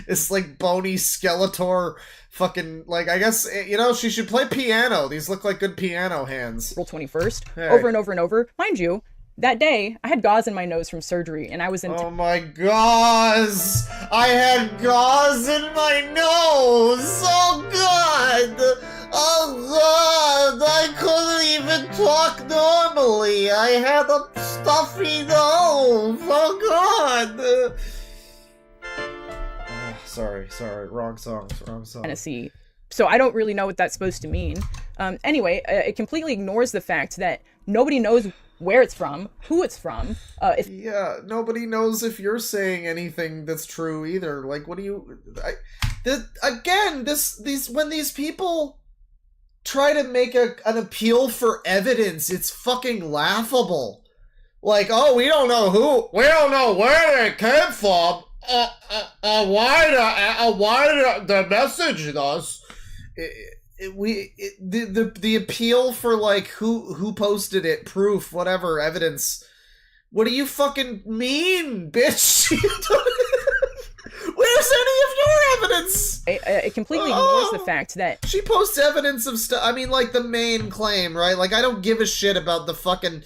It's like bony Skeletor. Fucking, like, I guess, you know, she should play piano. These look like good piano hands. April 21st, over and over and over. Mind you, that day, I had gauze in my nose from surgery, and I was in... Oh my gauze! I had gauze in my nose! Oh god! Oh god! I couldn't even talk normally! I had a stuffy nose! Oh god! Sorry, wrong song. Tennessee. So I don't really know what that's supposed to mean. Anyway, it completely ignores the fact that nobody knows where it's from, who it's from. Yeah, nobody knows if you're saying anything that's true either. Like, what do you... when these people try to make an appeal for evidence, it's fucking laughable. Like, oh, we don't know where it came from. Why the message us? The appeal for, like, who posted it, proof, whatever, evidence. What do you fucking mean, bitch? Where's any of your evidence? It completely ignores the fact that she posts evidence of stuff. I mean, like, the main claim, right? Like, I don't give a shit about the fucking...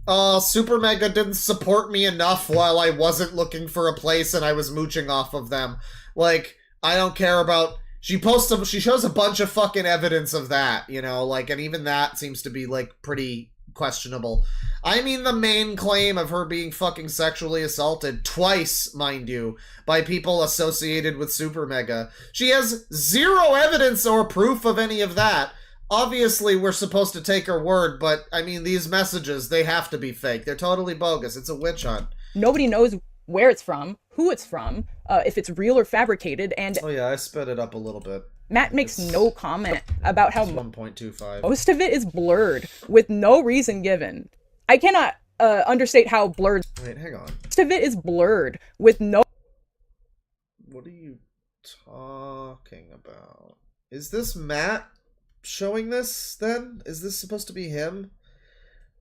SuperMega didn't support me enough while I wasn't looking for a place and I was mooching off of them. Like, I don't care about... She shows a bunch of fucking evidence of that, you know, like, and even that seems to be, like, pretty questionable. I mean the main claim of her being fucking sexually assaulted, twice, mind you, by people associated with SuperMega. She has zero evidence or proof of any of that. Obviously, we're supposed to take her word, but, I mean, these messages, they have to be fake. They're totally bogus. It's a witch hunt. Nobody knows where it's from, who it's from, if it's real or fabricated, and... Oh yeah, I sped it up a little bit. Matt makes no comment about how 1.25. most of it is blurred with no reason given. I cannot understate how blurred. Wait, hang on. Most of it is blurred with no. What are you talking about? Is this Matt showing this then? Is this supposed to be him?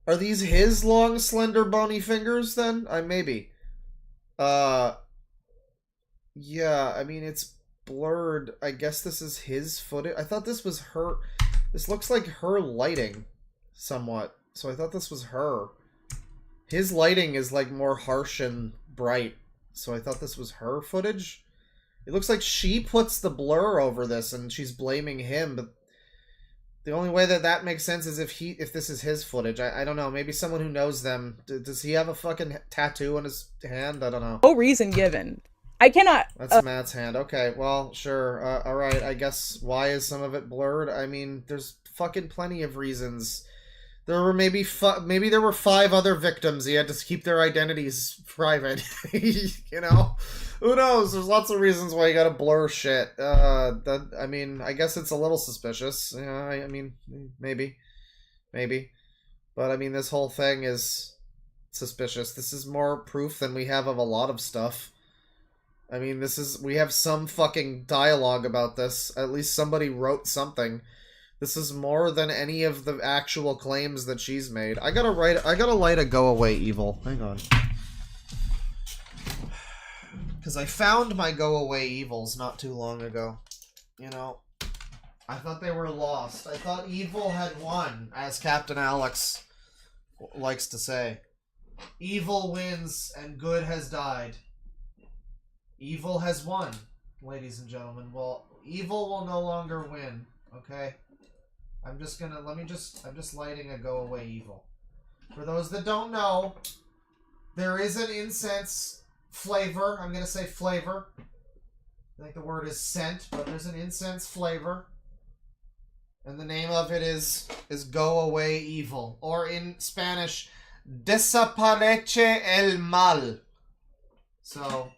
Are these his long, slender, bony fingers then? Maybe. Yeah, I mean, it's blurred. I guess this is his footage. I thought this was her. This looks like her lighting somewhat. So I thought this was her. His lighting is like more harsh and bright. So I thought this was her footage. It looks like she puts the blur over this and she's blaming him, but the only way that makes sense is if this is his footage. I don't know. Maybe someone who knows them. Does he have a fucking tattoo on his hand? I don't know. No reason given. I cannot. That's Matt's hand. Okay, well, sure. All right. I guess why is some of it blurred? I mean, there's fucking plenty of reasons. There were maybe there were 5 other victims. He had to keep their identities private. You know, who knows? There's lots of reasons why you gotta blur shit. I mean, I guess it's a little suspicious. Yeah, I mean, maybe, but I mean, this whole thing is suspicious. This is more proof than we have of a lot of stuff. I mean, we have some fucking dialogue about this. At least somebody wrote something. This is more than any of the actual claims that she's made. I gotta light a go away evil. Hang on. Because I found my go away evils not too long ago. You know, I thought they were lost. I thought evil had won, as Captain Alex likes to say. Evil wins and good has died. Evil has won, ladies and gentlemen. Well, evil will no longer win, okay? I'm just lighting a go away evil. For those that don't know, there is an incense flavor. I'm gonna say flavor. I think the word is scent, but there's an incense flavor. And the name of it is Go Away Evil. Or in Spanish, Desaparece el Mal. So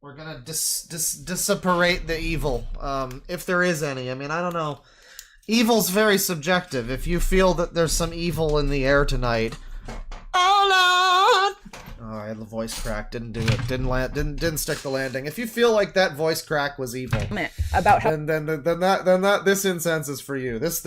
we're gonna disseparate the evil. If there is any. I mean, I don't know. Evil's very subjective. If you feel that there's some evil in the air tonight, oh Lord! Oh, the voice crack didn't do it. Didn't stick the landing. If you feel like that voice crack was evil, about how then this incense is for you. This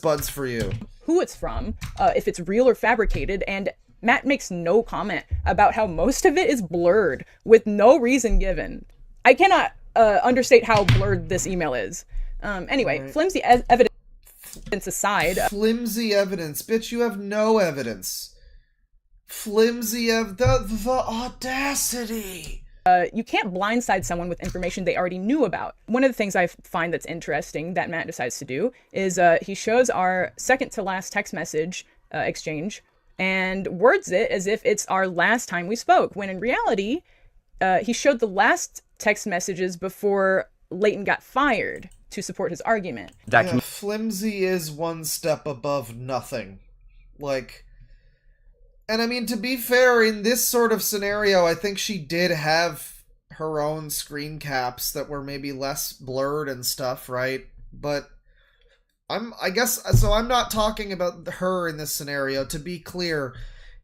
bud's for you. Who it's from, if it's real or fabricated, and Matt makes no comment about how most of it is blurred with no reason given. I cannot understate how blurred this email is. Anyway, right. Flimsy evidence aside. Flimsy evidence? Bitch, you have no evidence. Flimsy the audacity. You can't blindside someone with information they already knew about. One of the things I find that's interesting that Matt decides to do is he shows our second to last text message exchange and words it as if it's our last time we spoke, when in reality, he showed the last text messages before Leighton got fired to support his argument. Yeah, Flimsy is one step above nothing. Like, and I mean, to be fair, in this sort of scenario, I think she did have her own screen caps that were maybe less blurred and stuff, right? But I'm not talking about her in this scenario. To be clear,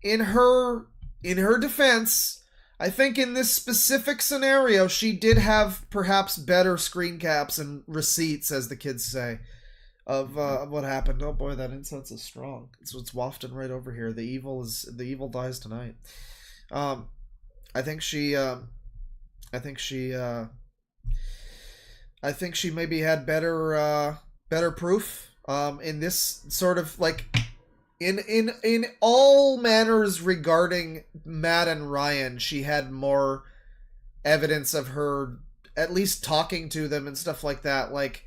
in her defense, I think in this specific scenario, she did have perhaps better screen caps and receipts, as the kids say, of what happened. Oh boy, that incense is strong. It's wafting right over here. The evil dies tonight. I think she maybe had better proof. In this sort of like. In all manners regarding Matt and Ryan, she had more evidence of her at least talking to them and stuff like that. Like,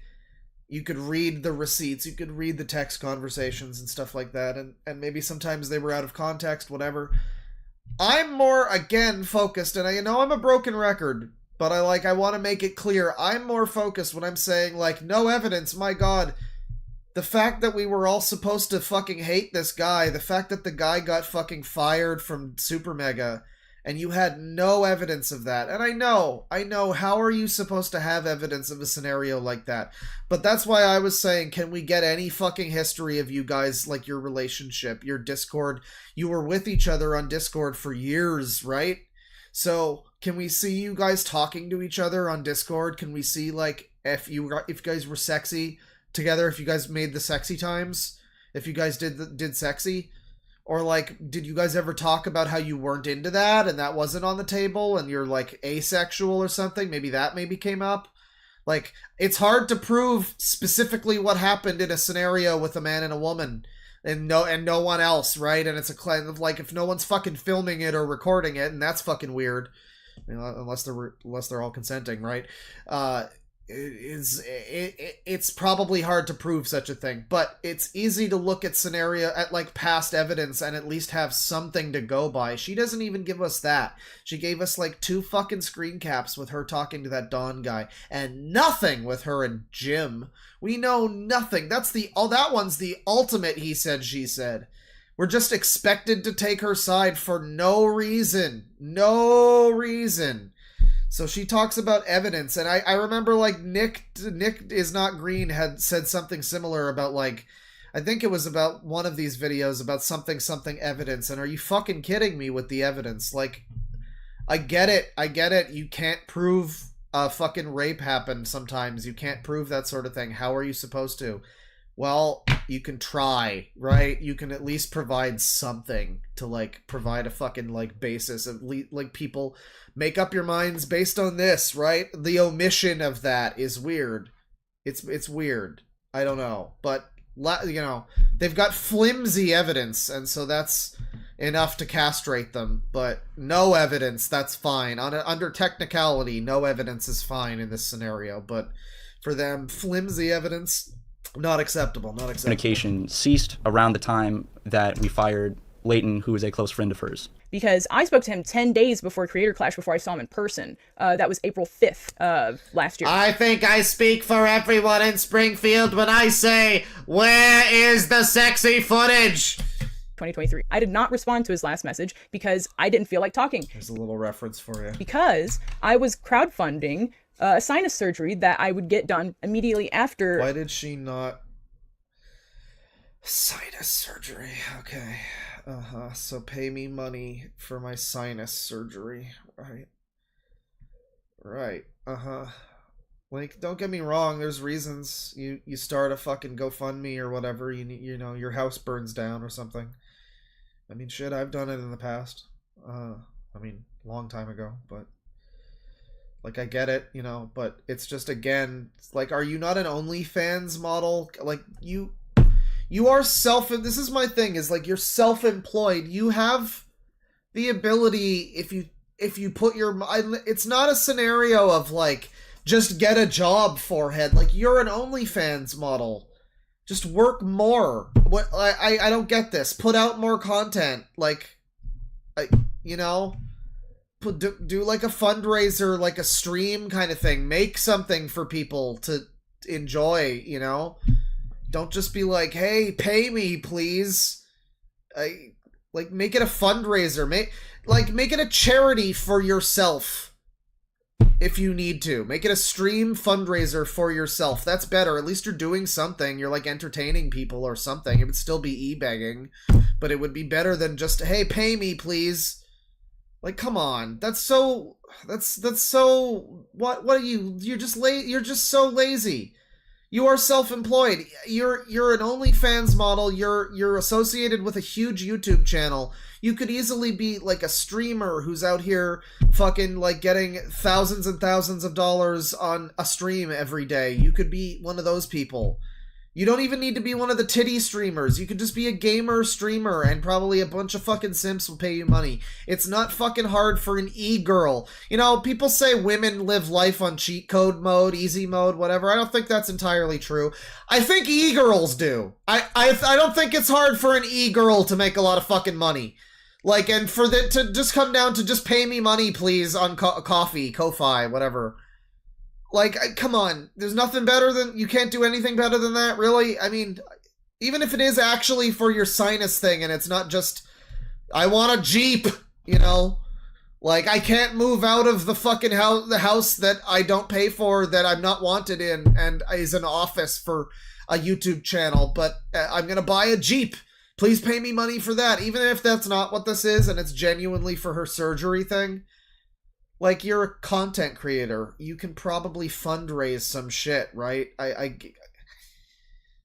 you could read the receipts, you could read the text conversations and stuff like that, and maybe sometimes they were out of context, whatever. I'm more, again, focused, and I know I'm a broken record, but I want to make it clear, I'm more focused when I'm saying, like, no evidence, my god. The fact that we were all supposed to fucking hate this guy, the fact that the guy got fucking fired from SuperMega, and you had no evidence of that. And I know, how are you supposed to have evidence of a scenario like that? But that's why I was saying, can we get any fucking history of you guys, like your relationship, your Discord? You were with each other on Discord for years, right? So can we see you guys talking to each other on Discord? Can we see, like, if you guys were sexy together, if you guys made the sexy times, if you guys did sexy? Or, like, did you guys ever talk about how you weren't into that and that wasn't on the table and you're, like, asexual or something? Maybe that came up. Like, it's hard to prove specifically what happened in a scenario with a man and a woman and no one else, right? And it's a claim of, like, if no one's fucking filming it or recording it, and that's fucking weird, I mean, unless they're all consenting, right? It's probably hard to prove such a thing, but it's easy to look at like past evidence and at least have something to go by. She doesn't even give us that. She gave us like 2 fucking screen caps with her talking to that Don guy and nothing with her and Jim. We know nothing. That one's the ultimate he said, she said. We're just expected to take her side for no reason. No reason. So she talks about evidence, and I remember, like, Nick is not green had said something similar about, like, I think it was about one of these videos about something evidence, and are you fucking kidding me with the evidence? Like, I get it, you can't prove a fucking rape happened sometimes, you can't prove that sort of thing, how are you supposed to? Well, you can try, right? You can at least provide something to, like, provide a fucking, like, basis of, like, people make up your minds based on this, right? The omission of that is weird. It's weird. I don't know. But, you know, they've got flimsy evidence, and so that's enough to castrate them. But no evidence, that's fine. Under technicality, no evidence is fine in this scenario. But for them, flimsy evidence... Not acceptable. Communication ceased around the time that we fired Leighton, who was a close friend of hers. Because I spoke to him 10 days before Creator Clash, before I saw him in person. That was April 5th of last year. I think I speak for everyone in Springfield when I say, where is the sexy footage? 2023. I did not respond to his last message because I didn't feel like talking. There's a little reference for you. Because I was crowdfunding a sinus surgery that I would get done immediately after. Why did she not? Sinus surgery. Okay. So pay me money for my sinus surgery. Right. Like, don't get me wrong, there's reasons you start a fucking GoFundMe or whatever, you know, your house burns down or something. I mean, shit, I've done it in the past. I mean, long time ago, but like, I get it, you know, but it's just, again, like, are you not an OnlyFans model? Like, you are this is my thing, is like, you're self-employed. You have the ability, if you put it's not a scenario of, like, just get a job forehead. Like, you're an OnlyFans model. Just work more. What I don't get this. Put out more content. Like, you know, do like a fundraiser, like a stream kind of thing. Make something for people to enjoy, you know? Don't just be like, hey, pay me, please. Like, make it a fundraiser. Make it a charity for yourself. If you need to. Make it a stream fundraiser for yourself. That's better. At least you're doing something. You're, like, entertaining people or something. It would still be e-begging. But it would be better than just, hey, pay me, please. Like, come on. That's so... What are you... You're just so lazy. You are self-employed. You're an OnlyFans model. You're associated with a huge YouTube channel. You could easily be like a streamer who's out here fucking like getting thousands and thousands of dollars on a stream every day. You could be one of those people. You don't even need to be one of the titty streamers. You could just be a gamer streamer and probably a bunch of fucking simps will pay you money. It's not fucking hard for an e-girl. You know, people say women live life on cheat code mode, easy mode, whatever. I don't think that's entirely true. I think e-girls do. I don't think it's hard for an e-girl to make a lot of fucking money. Like, and for that to just come down to just pay me money, please, on Ko-Fi, whatever. Like, come on. There's nothing better than... You can't do anything better than that, really? I mean, even if it is actually for your sinus thing and it's not just, I want a Jeep, you know? Like, I can't move out of the fucking house, the house that I don't pay for, that I'm not wanted in, and is an office for a YouTube channel, but I'm gonna buy a Jeep. Please pay me money for that, even if that's not what this is, and it's genuinely for her surgery thing. Like, you're a content creator. You can probably fundraise some shit, right?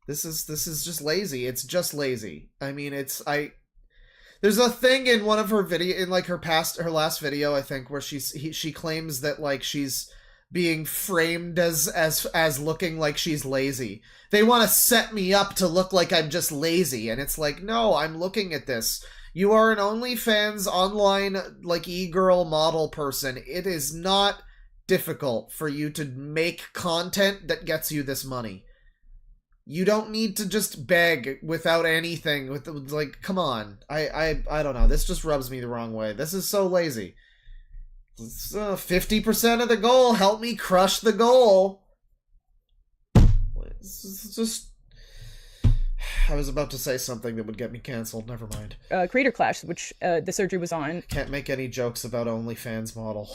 This is just lazy. It's just lazy. I mean, there's a thing in one of her video, in like her last video, I think, where she claims that like she's being framed as looking like she's lazy. They want to set me up to look like I'm just lazy, and it's like, no, I'm looking at this. You are an OnlyFans online like e-girl model person. It is not difficult for you to make content that gets you this money. You don't need to just beg without anything. With like, come on. I don't know. This just rubs me the wrong way. This is so lazy. 50% of the goal. Help me crush the goal. It's just... I was about to say something that would get me canceled. Never mind. Creator Clash, which the surgery was on. Can't make any jokes about OnlyFans model.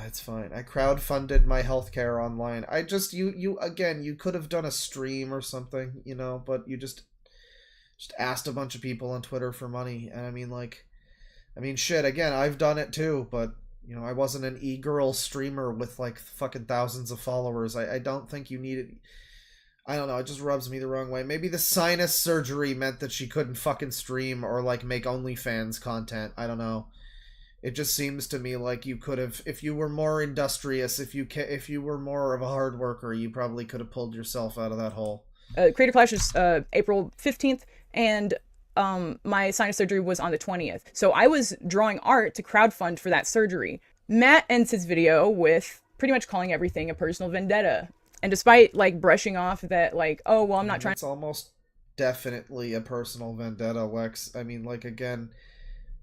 It's fine. I crowdfunded my healthcare online. I just, you again, you could have done a stream or something, you know, but you just asked a bunch of people on Twitter for money. And I mean, shit, again, I've done it too, but, you know, I wasn't an e-girl streamer with like fucking thousands of followers. I don't think you needed... I don't know, it just rubs me the wrong way. Maybe the sinus surgery meant that she couldn't fucking stream or, like, make OnlyFans content. I don't know. It just seems to me like you could have, if you were more industrious, if you were more of a hard worker, you probably could have pulled yourself out of that hole. Creator Clash is April 15th, and my sinus surgery was on the 20th. So I was drawing art to crowdfund for that surgery. Matt ends his video with pretty much calling everything a personal vendetta. And despite, like, brushing off that, like, oh, well, I'm not trying... It's almost definitely a personal vendetta, Lex. I mean, like, again,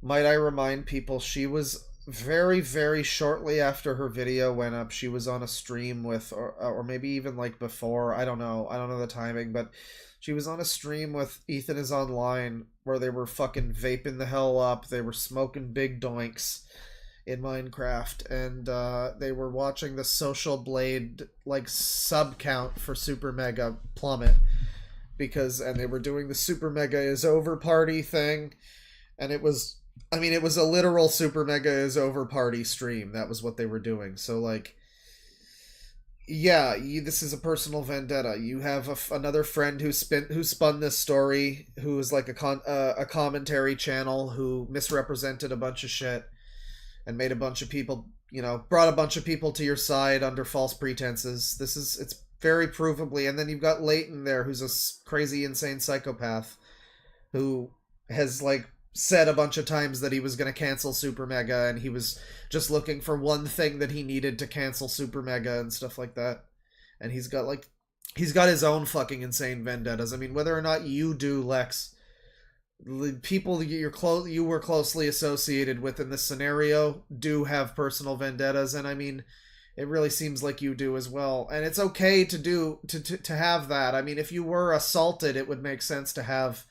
might I remind people, she was very, very shortly after her video went up, she was on a stream with, or maybe even, like, before, I don't know the timing, but she was on a stream with Ethan Is Online, where they were fucking vaping the hell up, they were smoking big doinks in Minecraft, and they were watching the Social Blade like sub count for SuperMega plummet, and they were doing the SuperMega is over party thing, and it was a literal SuperMega is over party stream. That was what they were doing. So like, yeah, this is a personal vendetta. You have another friend who spun this story, who is like a commentary channel who misrepresented a bunch of shit and made a bunch of people, you know, brought a bunch of people to your side under false pretenses. It's very provably, and then you've got Leighton there, who's a crazy, insane psychopath, who has, like, said a bunch of times that he was going to cancel SuperMega, and he was just looking for one thing that he needed to cancel SuperMega and stuff like that. And he's got his own fucking insane vendettas. I mean, whether or not you do, Lex, the people you were closely associated with in this scenario do have personal vendettas, and I mean, it really seems like you do as well. And it's okay to have that. I mean, if you were assaulted, it would make sense to have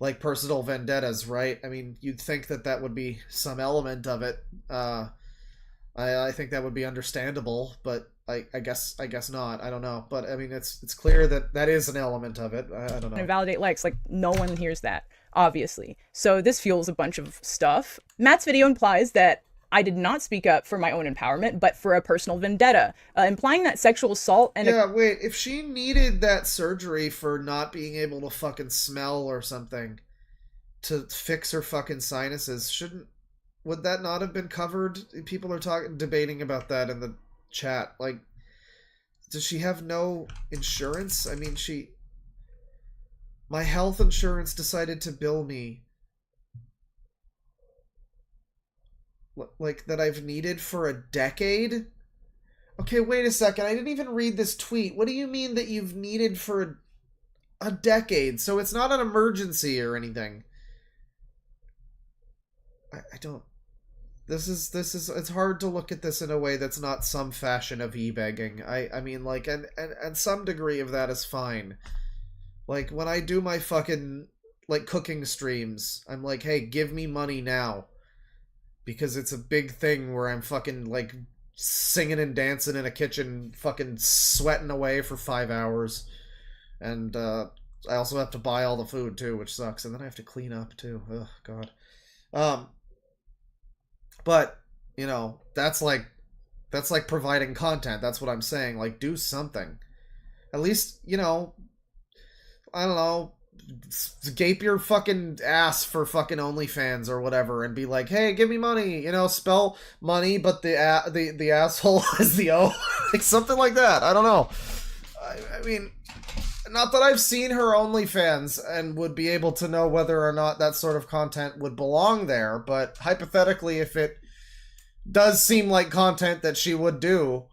like personal vendettas, right? I mean, you'd think that would be some element of it. I think that would be understandable, but I guess not. I don't know, but I mean, it's clear that is an element of it. I don't know. And validate Lex, like, no one hears that, obviously. So this fuels a bunch of stuff. Matt's video implies that I did not speak up for my own empowerment, but for a personal vendetta, implying that sexual assault and... Yeah, wait, if she needed that surgery for not being able to fucking smell or something to fix her fucking sinuses, would that not have been covered? People are debating about that in the chat. Like, does she have no insurance? I mean, my health insurance decided to bill me like that I've needed for a decade. Okay, wait a second. I didn't even read this tweet. What do you mean that you've needed for a decade? So it's not an emergency or anything. I don't... This is it's hard to look at this in a way that's not some fashion of e-begging. I mean, like, and some degree of that is fine. Like, when I do my fucking, like, cooking streams, I'm like, hey, give me money now. because it's a big thing where I'm fucking, like, singing and dancing in a kitchen, fucking sweating away for 5 hours. And, I also have to buy all the food, too, which sucks. And then I have to clean up, too. Ugh, God. But, you know, that's like providing content. That's what I'm saying. Like, do something. At least, you know, I don't know, gape your fucking ass for fucking OnlyFans or whatever and be like, hey, give me money. You know, spell money, but the asshole is the O. Like, something like that. I don't know. I mean, not that I've seen her OnlyFans and would be able to know whether or not that sort of content would belong there, but hypothetically, if it does seem like content that she would do,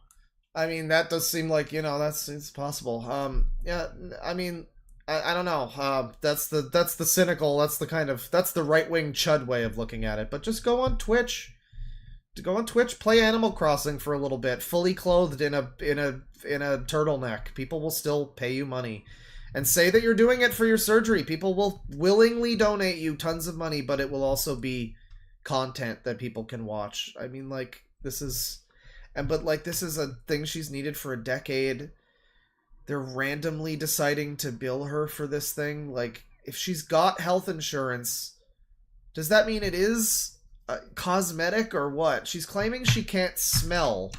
I mean, that does seem like, you know, it's possible. Yeah, I mean, I don't know. That's the cynical, that's the right-wing chud way of looking at it. But just go on Twitch. Play Animal Crossing for a little bit, fully clothed in a turtleneck. People will still pay you money. And say that you're doing it for your surgery. People will willingly donate you tons of money, but it will also be content that people can watch. I mean, like, this is a thing she's needed for a decade. They're randomly deciding to bill her for this thing. Like, if she's got health insurance, does that mean it is cosmetic or what? She's claiming she can't smell.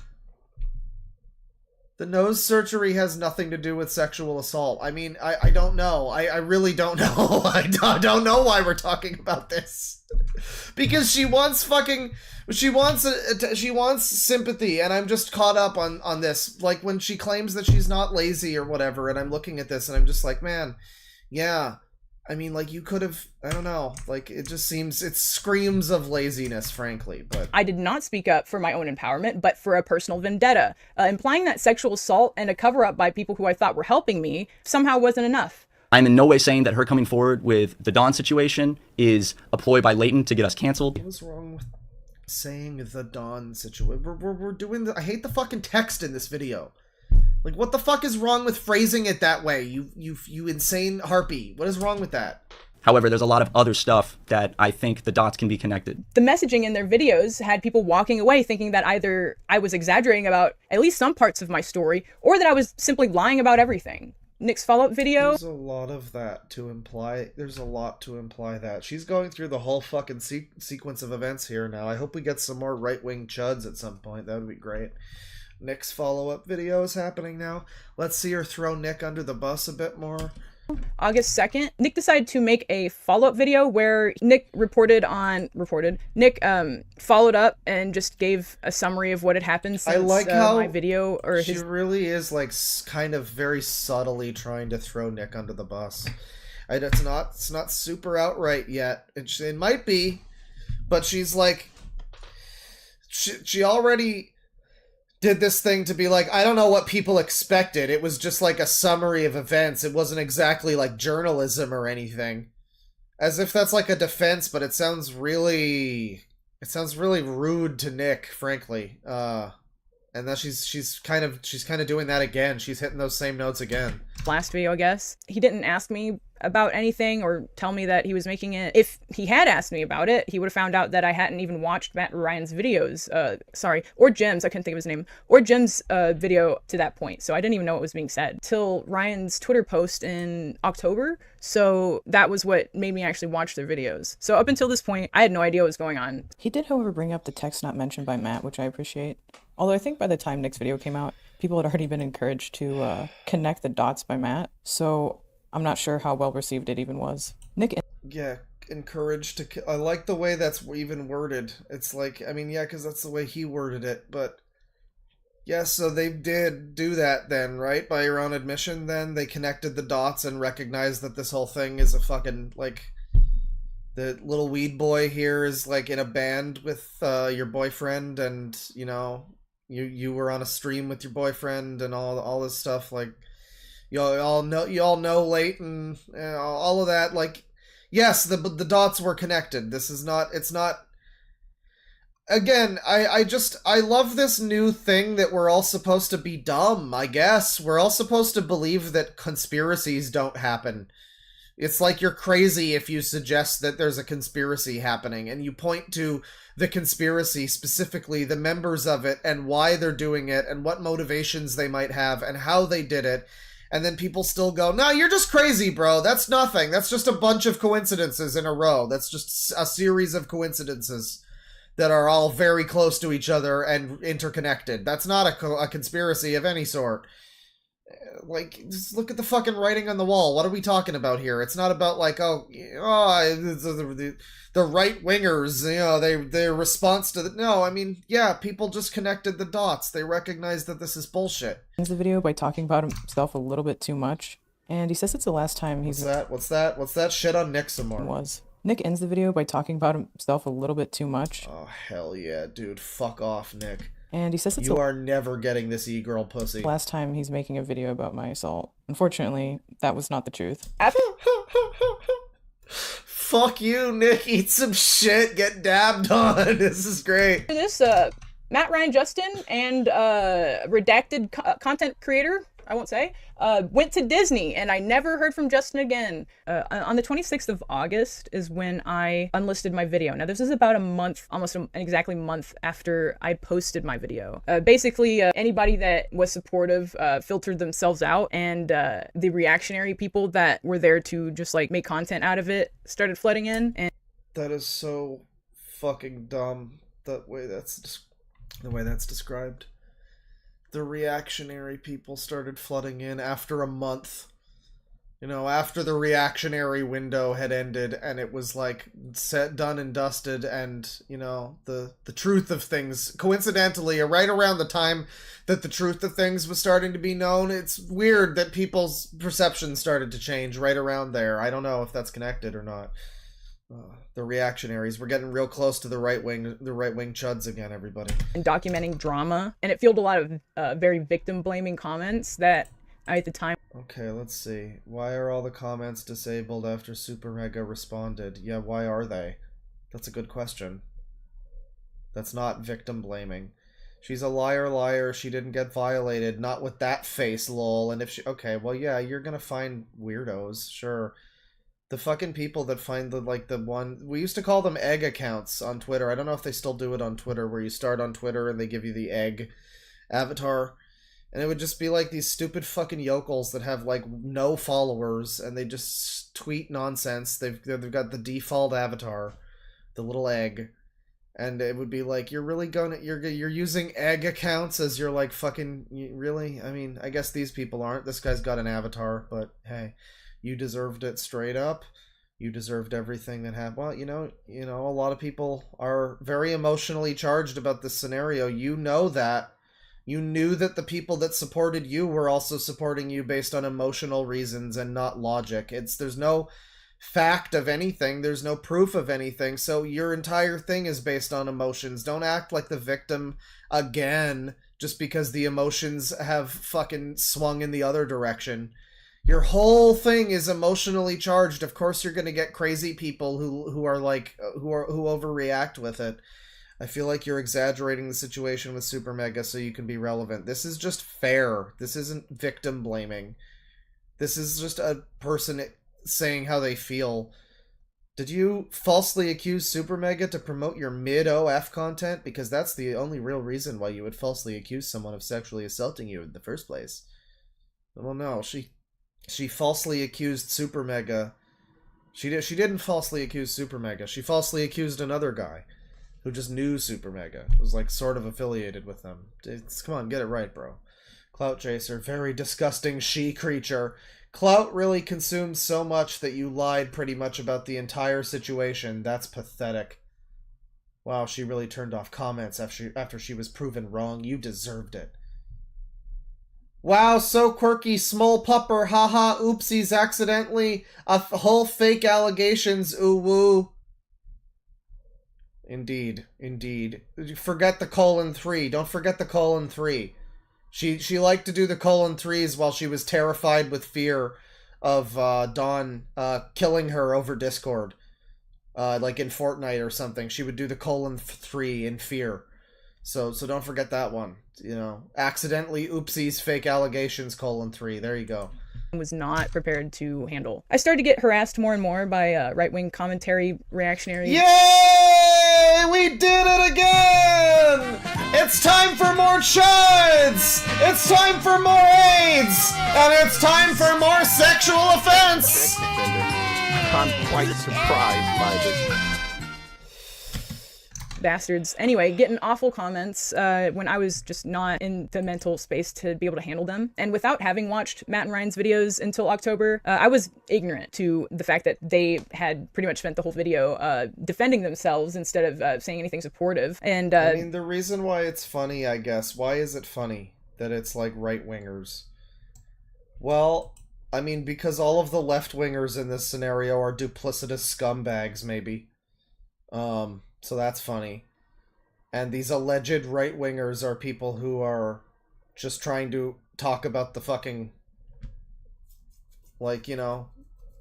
The nose surgery has nothing to do with sexual assault. I mean, I don't know. I really don't know. I don't know why we're talking about this. Because she wants sympathy, and I'm just caught up on this. Like, when she claims that she's not lazy or whatever, and I'm looking at this and I'm just like, man, yeah. I mean, like, you could have, I don't know, like, it screams of laziness, frankly, but... I did not speak up for my own empowerment, but for a personal vendetta. Implying that sexual assault and a cover-up by people who I thought were helping me somehow wasn't enough. I'm in no way saying that her coming forward with the Dawn situation is a ploy by Leighton to get us canceled. What's wrong with saying the Dawn situation? We're doing I hate the fucking text in this video. Like, what the fuck is wrong with phrasing it that way? You insane harpy. What is wrong with that? However, there's a lot of other stuff that I think the dots can be connected. The messaging in their videos had people walking away thinking that either I was exaggerating about at least some parts of my story, or that I was simply lying about everything. Nick's follow-up video. There's a lot of that to imply. There's a lot to imply that. She's going through the whole fucking sequence of events here now. I hope we get some more right-wing chuds at some point. That would be great. Nick's follow-up video is happening now. Let's see her throw Nick under the bus a bit more. August 2nd, Nick decided to make a follow-up video where Nick Nick followed up and just gave a summary of what had happened since I like how my video, or she really is, like, kind of very subtly trying to throw Nick under the bus. It's not super outright yet. It might be, but she's like, she already did this thing to be like, I don't know what people expected. It was just like a summary of events. It wasn't exactly like journalism or anything. As if that's like a defense, but it sounds really rude to Nick, frankly. And that she's kind of doing that again. She's hitting those same notes again. Last video, I guess. He didn't ask me about anything or tell me that he was making it. If he had asked me about it, he would have found out that I hadn't even watched Matt Ryan's videos. Or Jim's, I couldn't think of his name, or Jim's video to that point. So I didn't even know what was being said till Ryan's Twitter post in October. So that was what made me actually watch their videos. So up until this point, I had no idea what was going on. He did, however, bring up the text not mentioned by Matt, which I appreciate. Although I think by the time Nick's video came out, people had already been encouraged to connect the dots by Matt. So I'm not sure how well received it even was. Yeah, encouraged to... I like the way that's even worded. It's like, I mean, yeah, because that's the way he worded it, but... Yeah, so they did do that then, right? By your own admission, then? They connected the dots and recognized that this whole thing is a fucking, like... The little weed boy here is, like, in a band with your boyfriend, and, you know... You were on a stream with your boyfriend and all this stuff, like, you all know Leighton, all of that, like, yes, the dots were connected. It's not, again, I love this new thing that we're all supposed to be dumb, I guess. We're all supposed to believe that conspiracies don't happen. It's like you're crazy if you suggest that there's a conspiracy happening, and you point to the conspiracy, specifically the members of it, and why they're doing it, and what motivations they might have, and how they did it, and then people still go, no, you're just crazy, bro. That's nothing. That's just a bunch of coincidences in a row. That's just a series of coincidences that are all very close to each other and interconnected. That's not a conspiracy of any sort. Like, just look at the fucking writing on the wall. What are we talking about here? It's not about, like, the right-wingers, you know, their response to the... No, I mean, yeah, people just connected the dots. They recognize that this is bullshit. Ends the video by talking about himself a little bit too much, and he says it's the last time he's... What's that? Shit on Nick some more. Was. Nick ends the video by talking about himself a little bit too much. Oh, hell yeah, dude. Fuck off, Nick. And he says it's You are never getting this e-girl pussy. last time he's making a video about my assault. Unfortunately, that was not the truth. Fuck you, Nick. Eat some shit. Get dabbed on. This is great. This, Matt Ryan Justin and redacted content creator, I won't say, went to Disney, and I never heard from Justin again. On the 26th of August is when I unlisted my video. Now, this is about a month, almost an exactly month after I posted my video. Basically, anybody that was supportive filtered themselves out, and the reactionary people that were there to just, like, make content out of it started flooding in. And that is so fucking dumb, the way that's described. The reactionary people started flooding in after a month. You know, after the reactionary window had ended and it was like done and dusted, and, you know, the truth of things, coincidentally, right around the time that the truth of things was starting to be known, it's weird that people's perceptions started to change right around there. I don't know if that's connected or not. The reactionaries. We're getting real close to the right wing chuds again, everybody. And documenting drama, and it fueled a lot of very victim blaming comments that I, at the time... Okay, let's see. Why are all the comments disabled after SuperMega responded? Yeah, why are they? That's a good question. That's not victim blaming. She's a liar, she didn't get violated, not with that face, lol. And if she... Okay, well, yeah, you're gonna find weirdos, sure. The fucking people that find the one... We used to call them egg accounts on Twitter. I don't know if they still do it on Twitter, where you start on Twitter and they give you the egg avatar. And it would just be like these stupid fucking yokels that have, like, no followers, and they just tweet nonsense. They've got the default avatar, the little egg. And it would be like, you're really you're using egg accounts as your, like, fucking... Really? I mean, I guess these people aren't. This guy's got an avatar, but hey... You deserved it straight up. You deserved everything that happened. Well, you know, a lot of people are very emotionally charged about this scenario. You know that. You knew that the people that supported you were also supporting you based on emotional reasons and not logic. There's no fact of anything. There's no proof of anything. So your entire thing is based on emotions. Don't act like the victim again just because the emotions have fucking swung in the other direction. Your whole thing is emotionally charged. Of course you're going to get crazy people who overreact with it. I feel like you're exaggerating the situation with SuperMega so you can be relevant. This is just fair. This isn't victim blaming. This is just a person saying how they feel. Did you falsely accuse SuperMega to promote your mid-OF content? Because that's the only real reason why you would falsely accuse someone of sexually assaulting you in the first place. Well, no, she falsely accused SuperMega. She didn't falsely accuse SuperMega. She falsely accused another guy who just knew SuperMega. Was like sort of affiliated with them. Come on, get it right, bro. Clout chaser, very disgusting she creature. Clout really consumes so much that you lied pretty much about the entire situation. That's pathetic. Wow, she really turned off comments after she was proven wrong. You deserved it. Wow, so quirky, small pupper, haha, oopsies, accidentally, a whole fake allegations, ooh woo. Indeed. Forget the :3, don't forget the :3. She liked to do the :3s while she was terrified with fear of Dawn killing her over Discord. Like in Fortnite or something, she would do the :3 in fear. So don't forget that one. You know, accidentally, oopsies, fake allegations, :3. There you go. was not prepared to handle. I started to get harassed more and more by right-wing commentary reactionary. Yay! We did it again! It's time for more chides! It's time for more AIDS! And it's time for more sexual offense! I'm quite surprised by this. Bastards. Anyway, getting awful comments when I was just not in the mental space to be able to handle them. And without having watched Matt and Ryan's videos until October, I was ignorant to the fact that they had pretty much spent the whole video defending themselves instead of saying anything supportive. And I mean, the reason why it's funny, I guess, why is it funny that it's like right-wingers? Well, I mean, because all of the left-wingers in this scenario are duplicitous scumbags, maybe. So that's funny. And these alleged right-wingers are people who are just trying to talk about the fucking, like, you know,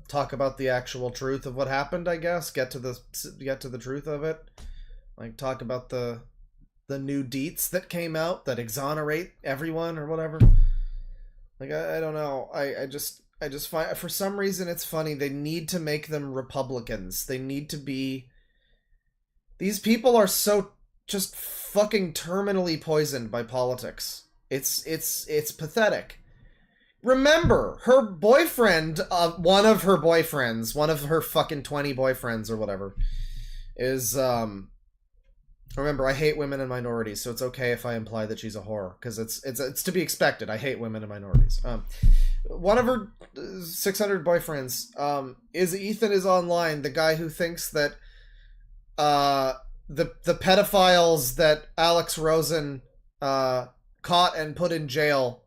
talk about the actual truth of what happened, I guess. Get to the truth of it. Like, talk about the new deets that came out that exonerate everyone or whatever. Like, I don't know. I just find, for some reason, it's funny. They need to make them Republicans. They need to be... These people are so just fucking terminally poisoned by politics. It's pathetic. Remember, her boyfriend, one of her boyfriends, one of her fucking 20 boyfriends or whatever, is, remember, I hate women and minorities, so it's okay if I imply that she's a whore, because it's to be expected. I hate women and minorities. One of her 600 boyfriends, is Ethan is online, the guy who thinks that the pedophiles that Alex Rosen caught and put in jail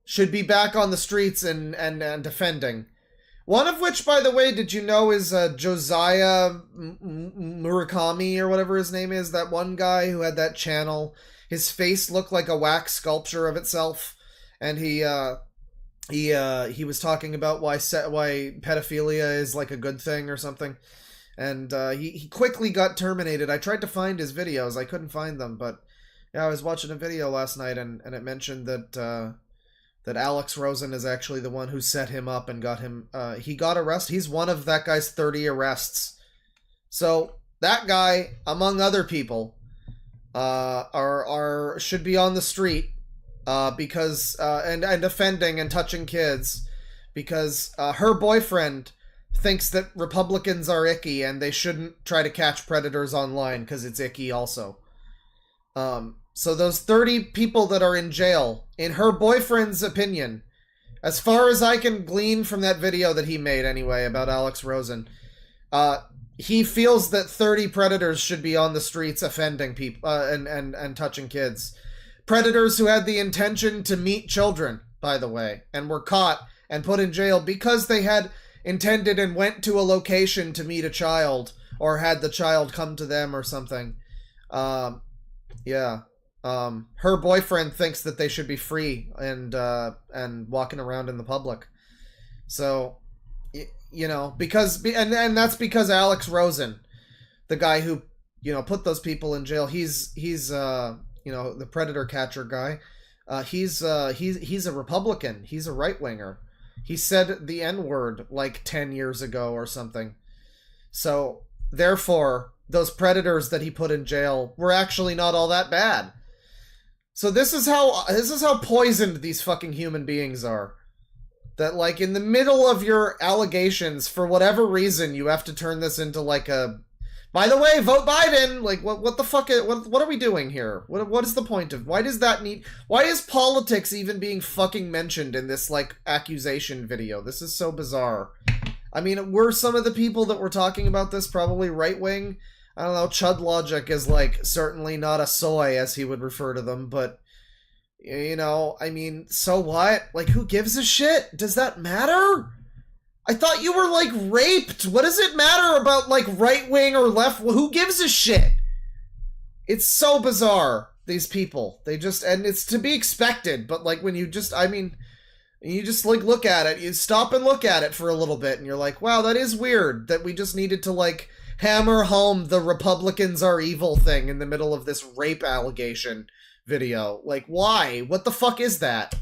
should be back on the streets and defending. One of which, by the way, did you know is Josiah Murakami or whatever his name is? That one guy who had that channel. His face looked like a wax sculpture of itself, and he was talking about why pedophilia is like a good thing or something. And he quickly got terminated. I tried to find his videos. I couldn't find them, but yeah, I was watching a video last night and it mentioned that that Alex Rosen is actually the one who set him up and got him... he got arrested. He's one of that guy's 30 arrests. So that guy, among other people, should be on the street because and defending and touching kids because her boyfriend thinks that Republicans are icky and they shouldn't try to catch predators online because it's icky also. So those 30 people that are in jail, in her boyfriend's opinion, as far as I can glean from that video that he made anyway about Alex Rosen, he feels that 30 predators should be on the streets offending people and touching kids. Predators who had the intention to meet children, by the way, and were caught and put in jail because they had intended and went to a location to meet a child or had the child come to them or something. Yeah. Her boyfriend thinks that they should be free and walking around in the public. So, you know, because and that's because Alex Rosen, the guy who, you know, put those people in jail, he's you know, the predator catcher guy. He's a Republican. He's a right-winger. He said the N-word like 10 years ago or something. So, therefore, those predators that he put in jail were actually not all that bad. So this is how poisoned these fucking human beings are. That, like, in the middle of your allegations, for whatever reason, you have to turn this into like a... By the way, vote Biden! Like, what the fuck... What are we doing here? What is the point of... Why does that need... Why is politics even being fucking mentioned in this, like, accusation video? This is so bizarre. I mean, were some of the people that were talking about this probably right-wing? I don't know, Chud Logic is, like, certainly not a soy, as he would refer to them, but... You know, I mean, so what? Like, who gives a shit? Does that matter? I thought you were, like, raped. What does it matter about, like, right-wing or left? Who gives a shit? It's so bizarre, these people. They just, and it's to be expected, but, like, when you just, I mean, you just, like, look at it, you stop and look at it for a little bit, and you're like, wow, that is weird, that we just needed to, like, hammer home the Republicans are evil thing in the middle of this rape allegation video. Like, why? What the fuck is that?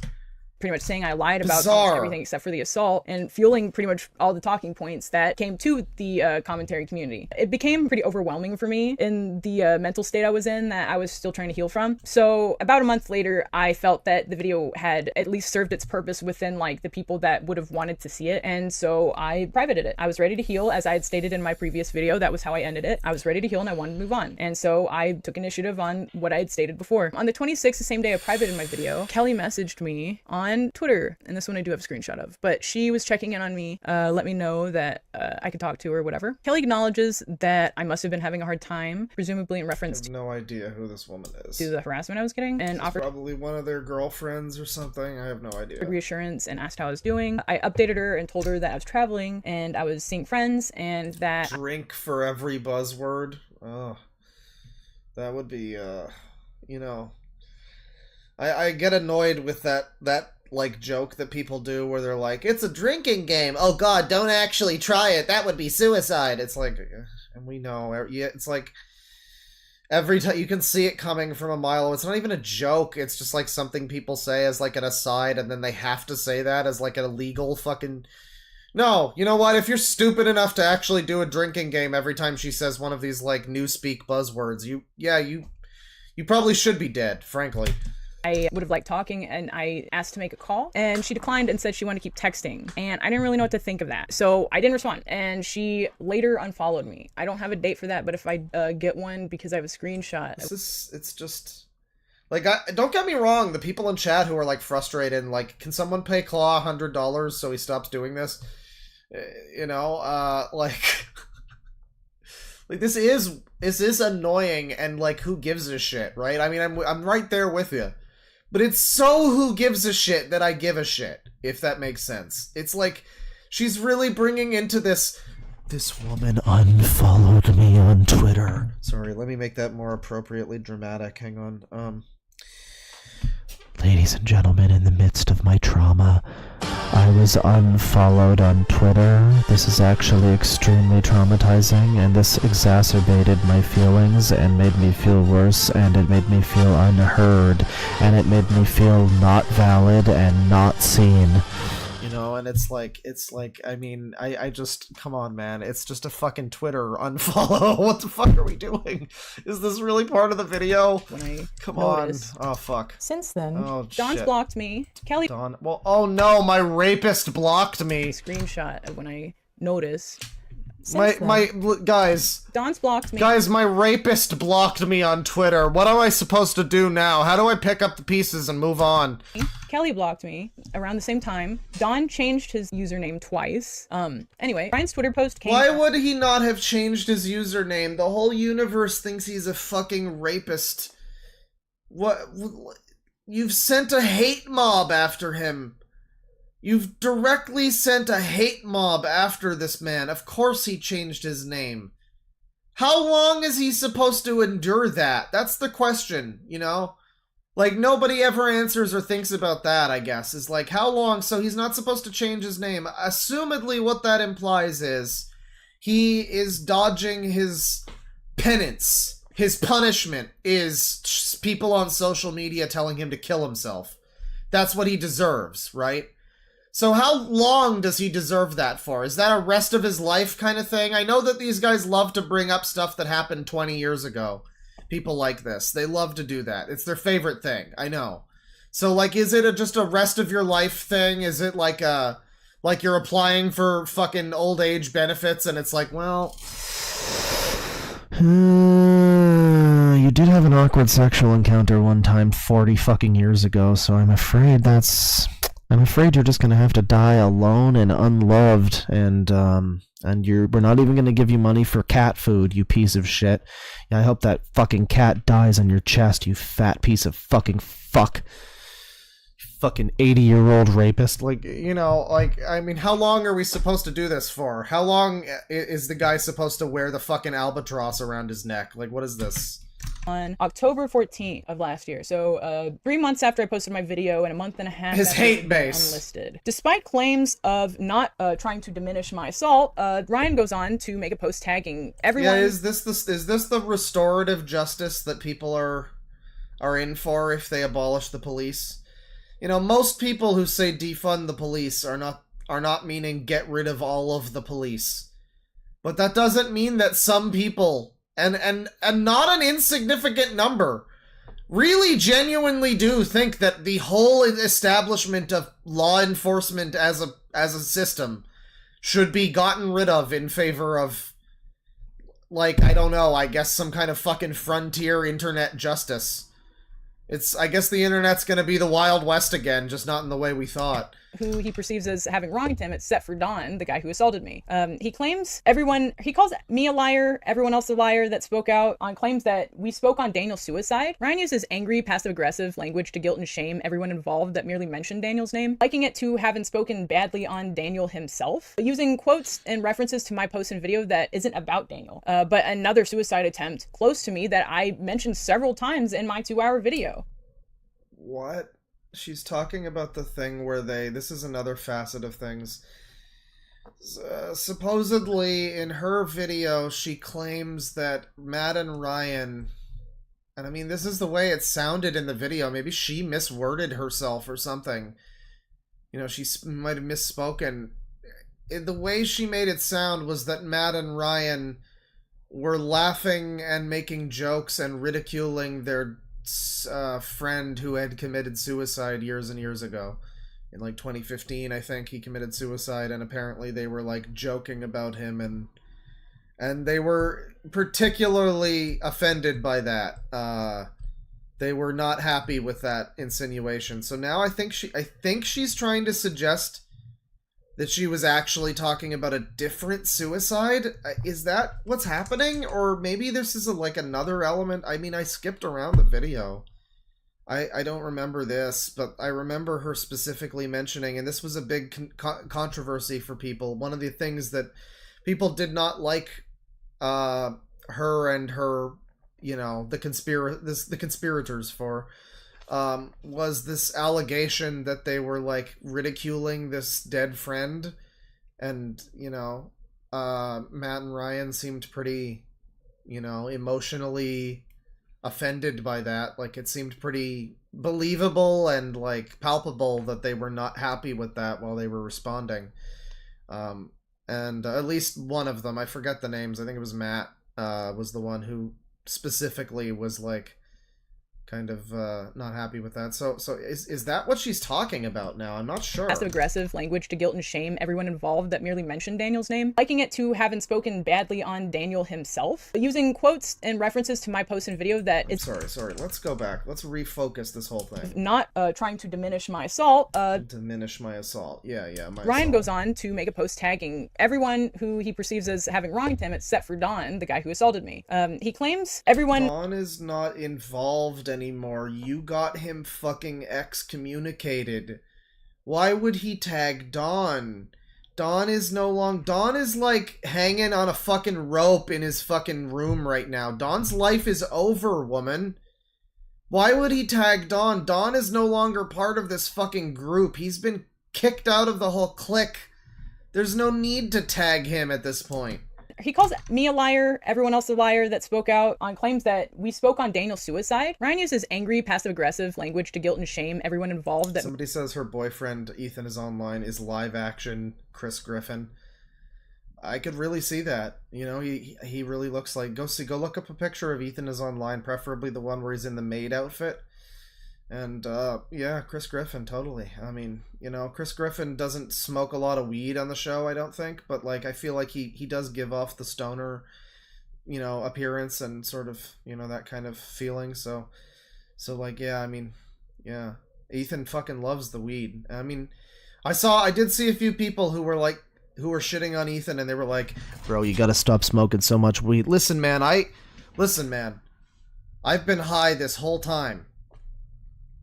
pretty much saying I lied about Bizarre. everything except for the assault, and fueling pretty much all the talking points that came to the commentary community. It became pretty overwhelming for me in the mental state I was in that I was still trying to heal from. So about a month later, I felt that the video had at least served its purpose within like the people that would have wanted to see it, and so I privated it. I was ready to heal, as I had stated in my previous video. That was how I ended it. I was ready to heal and I wanted to move on, and so I took initiative on what I had stated before. On the 26th, the same day I privated my video, Kelly messaged me on Twitter, and this one I do have a screenshot of, but she was checking in on me, let me know that I could talk to her or whatever. Kelly acknowledges that I must have been having a hard time, presumably in reference to No idea who this woman is. the harassment I was getting, and offered Probably one of their girlfriends or something. I have no idea. reassurance and asked how I was doing. I updated her and told her that I was traveling and I was seeing friends, and that Drink for every buzzword. Oh, that would be, you know, I get annoyed with that like joke that people do where they're like, it's a drinking game. Oh God, don't actually try it. That would be suicide. It's like, and we know, yeah, it's like every time you can see it coming from a mile away. It's not even a joke. It's just like something people say as like an aside, and then they have to say that as like an illegal fucking. No, you know what? If you're stupid enough to actually do a drinking game every time she says one of these like newspeak buzzwords, you probably should be dead, frankly. I would have liked talking, and I asked to make a call, and she declined and said she wanted to keep texting, and I didn't really know what to think of that, so I didn't respond, and she later unfollowed me. I don't have a date for that, but if I get one, because I have a screenshot. It's just like, don't get me wrong, the people in chat who are like frustrated and like, can someone pay Claw $100 so he stops doing this? You know, like this is annoying, and like, who gives a shit, right? I mean, I'm right there with you. But it's so who gives a shit that I give a shit, if that makes sense. It's like, she's really bringing into this woman unfollowed me on Twitter. Sorry, let me make that more appropriately dramatic. Hang on. Ladies and gentlemen, in the midst of my trauma, I was unfollowed on Twitter. This is actually extremely traumatizing, and this exacerbated my feelings and made me feel worse, and it made me feel unheard, and it made me feel not valid and not seen. You know, and it's like, I mean, I just, come on, man. It's just a fucking Twitter unfollow. What the fuck are we doing? Is this really part of the video? Come on. Oh, fuck. Since then, oh, Dawn's shit. blocked me. Kelly. Dawn. Well, oh no, my rapist blocked me. Screenshot of when I noticed. Guys. Dawn's blocked me. Guys, my rapist blocked me on Twitter. What am I supposed to do now? How do I pick up the pieces and move on? Kelly blocked me around the same time. Don changed his username twice. Anyway, Ryan's Twitter post came. Why would he not have changed his username? The whole universe thinks he's a fucking rapist. What? You've sent a hate mob after him. You've directly sent a hate mob after this man. Of course he changed his name. How long is he supposed to endure that? That's the question, you know? Like, nobody ever answers or thinks about that, I guess. Is like, how long? So he's not supposed to change his name. Assumedly, what that implies is he is dodging his penance. His punishment is people on social media telling him to kill himself. That's what he deserves, right? So how long does he deserve that for? Is that a rest of his life kind of thing? I know that these guys love to bring up stuff that happened 20 years ago. People like this. They love to do that. It's their favorite thing. I know. So, like, is it just a rest of your life thing? Is it like you're applying for fucking old age benefits and it's like, well... You did have an awkward sexual encounter one time 40 fucking years ago, so I'm afraid you're just gonna have to die alone and unloved, and we're not even gonna give you money for cat food, you piece of shit. I hope that fucking cat dies on your chest, you fat piece of fucking fuck. Fucking 80-year-old rapist. Like, you know, like, I mean, how long are we supposed to do this for? How long is the guy supposed to wear the fucking albatross around his neck? Like, what is this? On October 14th of last year. So 3 months after I posted my video and a month and a half his after hate base unlisted. Despite claims of not trying to diminish my assault, Ryan goes on to make a post tagging everyone. Yeah, is this the restorative justice that people are in for if they abolish the police? You know, most people who say defund the police are not meaning get rid of all of the police. But that doesn't mean that some people, and not an insignificant number, really genuinely do think that the whole establishment of law enforcement as a system should be gotten rid of in favor of, like, I don't know, I guess some kind of fucking frontier internet justice. I guess the internet's gonna be the Wild West again, just not in the way we thought. Who he perceives as having wronged him, except for Don, the guy who assaulted me. He calls me a liar, everyone else a liar that spoke out on claims that we spoke on Daniel's suicide. Ryan uses angry, passive-aggressive language to guilt and shame everyone involved that merely mentioned Daniel's name, liking it to having spoken badly on Daniel himself, using quotes and references to my post and video that isn't about Daniel, but another suicide attempt close to me that I mentioned several times in my 2-hour video. What? She's talking about the thing where this is another facet of things. Supposedly, in her video, she claims that Matt and Ryan, and I mean, this is the way it sounded in the video. Maybe she misworded herself or something. You know, she might have misspoken. The way she made it sound was that Matt and Ryan were laughing and making jokes and ridiculing their friend who had committed suicide years and years ago. In like 2015, I think, he committed suicide, and apparently they were like joking about him, and they were particularly offended by that. They were not happy with that insinuation. So now I think she's trying to suggest that she was actually talking about a different suicide. Is that what's happening? Or maybe this is like another element. I mean, I skipped around the video. I don't remember this, but I remember her specifically mentioning, and this was a big controversy for people. One of the things that people did not like her and her, you know, the conspirators for, was this allegation that they were like ridiculing this dead friend, and you know, Matt and Ryan seemed pretty, you know, emotionally offended by that. Like, it seemed pretty believable and like palpable that they were not happy with that while they were responding. And at least one of them, I forget the names, I think it was Matt, was the one who specifically was like kind of not happy with that. So is that what she's talking about now? I'm not sure. Passive-aggressive language to guilt and shame everyone involved that merely mentioned Daniel's name, liking it to having spoken badly on Daniel himself, using quotes and references to my post and video that is... Sorry, let's go back. Let's refocus this whole thing. Not trying to diminish my assault. Diminish my assault. Yeah, Ryan goes on to make a post tagging everyone who he perceives as having wronged him, except for Don, the guy who assaulted me. He claims everyone... Don is not involved anymore. You got him fucking excommunicated. Why would he tag Don? Don is like hanging on a fucking rope in his fucking room right now. Don's life is over, woman. Why would he tag Don? Don is no longer part of this fucking group. He's been kicked out of the whole clique. There's no need to tag him at this point. He calls me a liar, everyone else a liar that spoke out on claims that we spoke on Daniel's suicide. Ryan uses angry, passive-aggressive language to guilt and shame everyone involved. Somebody says her boyfriend, Ethan is online, is live-action Chris Griffin. I could really see that. You know, he really looks like... Go look up a picture of Ethan is online, preferably the one where he's in the maid outfit. And, yeah, Chris Griffin, totally. I mean, you know, Chris Griffin doesn't smoke a lot of weed on the show, I don't think, but, like, I feel like he does give off the stoner, you know, appearance and sort of, you know, that kind of feeling, so, like, yeah, I mean, yeah. Ethan fucking loves the weed. I mean, I did see a few people who were, like, who were shitting on Ethan, and they were like, bro, you gotta stop smoking so much weed. Listen, man, I've been high this whole time.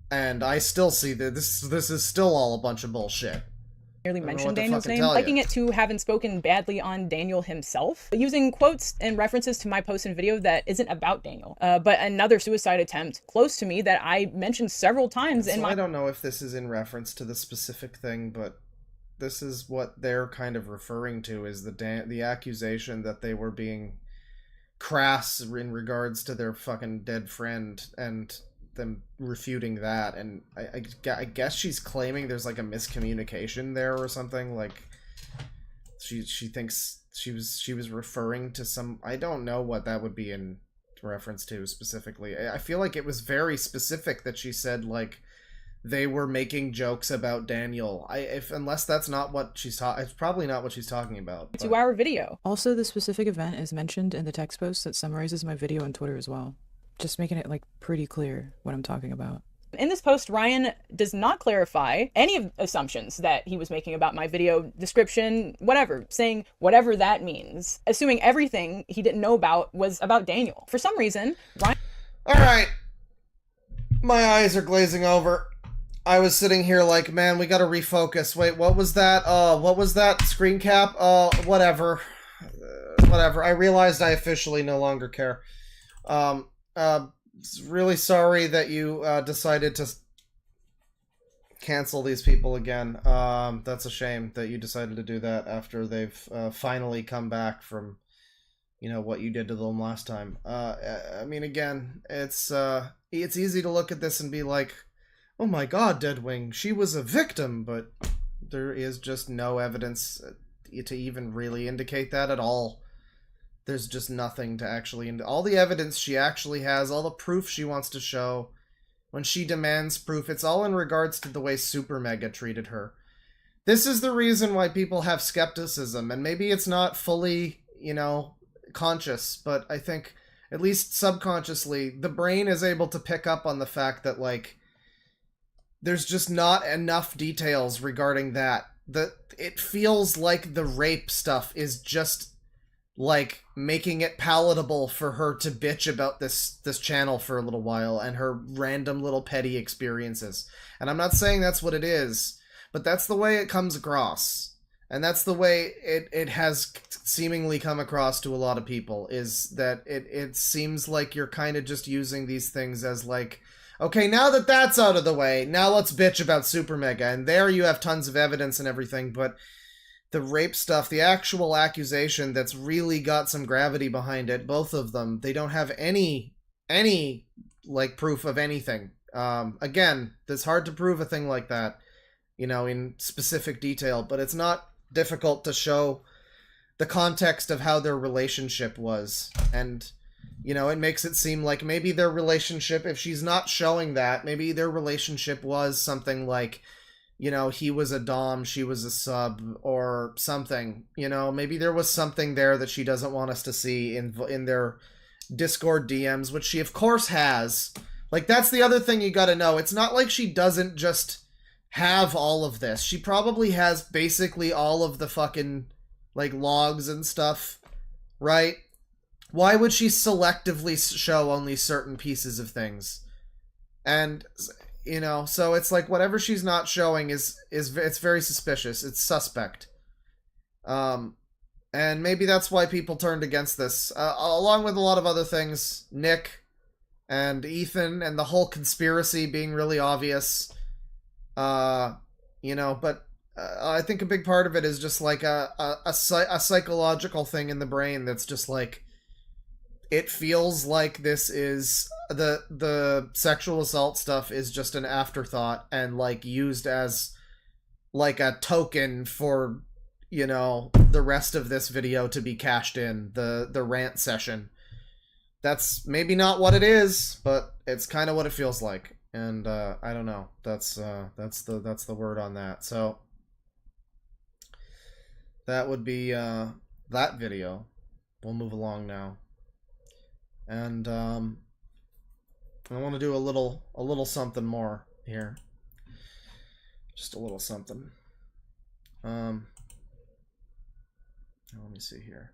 And I still see that this is still all a bunch of bullshit. Merely mentioned Daniel's name, liking it to having spoken badly on Daniel himself, using quotes and references to my post and video that isn't about Daniel, but another suicide attempt close to me that I mentioned several times in my... I don't know if this is in reference to the specific thing, but this is what they're kind of referring to, is the accusation that they were being crass in regards to their fucking dead friend, and them refuting that, and I guess she's claiming there's like a miscommunication there or something. Like she thinks she was referring to some. I don't know what that would be in reference to specifically. I feel like it was very specific that she said like they were making jokes about Daniel. Unless that's not what she's talking. It's probably not what she's talking about. 2-hour video. Also, the specific event is mentioned in the text post that summarizes my video on Twitter as well. Just making it like pretty clear what I'm talking about. In this post, Ryan does not clarify any of the assumptions that he was making about my video description, whatever, saying whatever that means, assuming everything he didn't know about was about Daniel. For some reason, Ryan... Alright. My eyes are glazing over. I was sitting here like, man, we gotta refocus. Wait, what was that? What was that? Screen cap? Whatever. Whatever. I realized I officially no longer care. Really sorry that you decided to cancel these people again. That's a shame that you decided to do that after they've finally come back from, you know, what you did to them last time. I mean, again, it's easy to look at this and be like, oh my god, Deadwing, she was a victim, but there is just no evidence to even really indicate that at all. There's just nothing to actually... all the evidence she actually has, all the proof she wants to show, when she demands proof, it's all in regards to the way SuperMega treated her. This is the reason why people have skepticism, and maybe it's not fully, you know, conscious, but I think, at least subconsciously, the brain is able to pick up on the fact that, like, there's just not enough details regarding that. It feels like the rape stuff is just... like making it palatable for her to bitch about this channel for a little while and her random little petty experiences. And I'm not saying that's what it is, but that's the way it comes across. And that's the way it has seemingly come across to a lot of people, is that it seems like you're kind of just using these things as like, okay, now that that's out of the way, now let's bitch about SuperMega. And there you have tons of evidence and everything, but the rape stuff, the actual accusation that's really got some gravity behind it, both of them, they don't have any like proof of anything. Again, it's hard to prove a thing like that, you know, in specific detail, but it's not difficult to show the context of how their relationship was. And, you know, it makes it seem like maybe their relationship, if she's not showing that, maybe their relationship was something like, you know, he was a dom, she was a sub, or something. You know, maybe there was something there that she doesn't want us to see in their Discord DMs, which she of course has. Like, that's the other thing you gotta know. It's not like she doesn't just have all of this. She probably has basically all of the fucking, like, logs and stuff, right? Why would she selectively show only certain pieces of things? And... you know, so it's like whatever she's not showing is it's very suspicious. It's suspect. And maybe that's why people turned against this. Along with a lot of other things, Nick and Ethan and the whole conspiracy being really obvious. You know, but I think a big part of it is just like a psychological thing in the brain that's just like, it feels like this is the sexual assault stuff is just an afterthought and like used as like a token for, you know, the rest of this video to be cashed in, the rant session. That's maybe not what it is, but it's kind of what it feels like. And I don't know. That's the word on that. So that would be that video. We'll move along now. And I want to do a little something more here. Just a little something. Let me see here.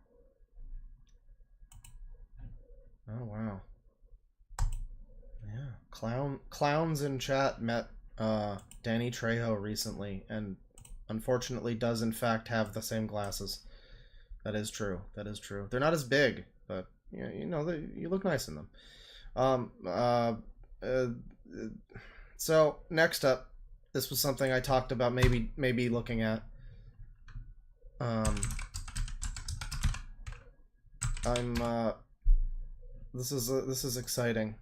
Oh wow. Yeah, clowns in chat met Danny Trejo recently, and unfortunately does in fact have the same glasses. That is true. That is true. They're not as big, but yeah, you know, you look nice in them. So next up, this was something I talked about maybe looking at. This is exciting.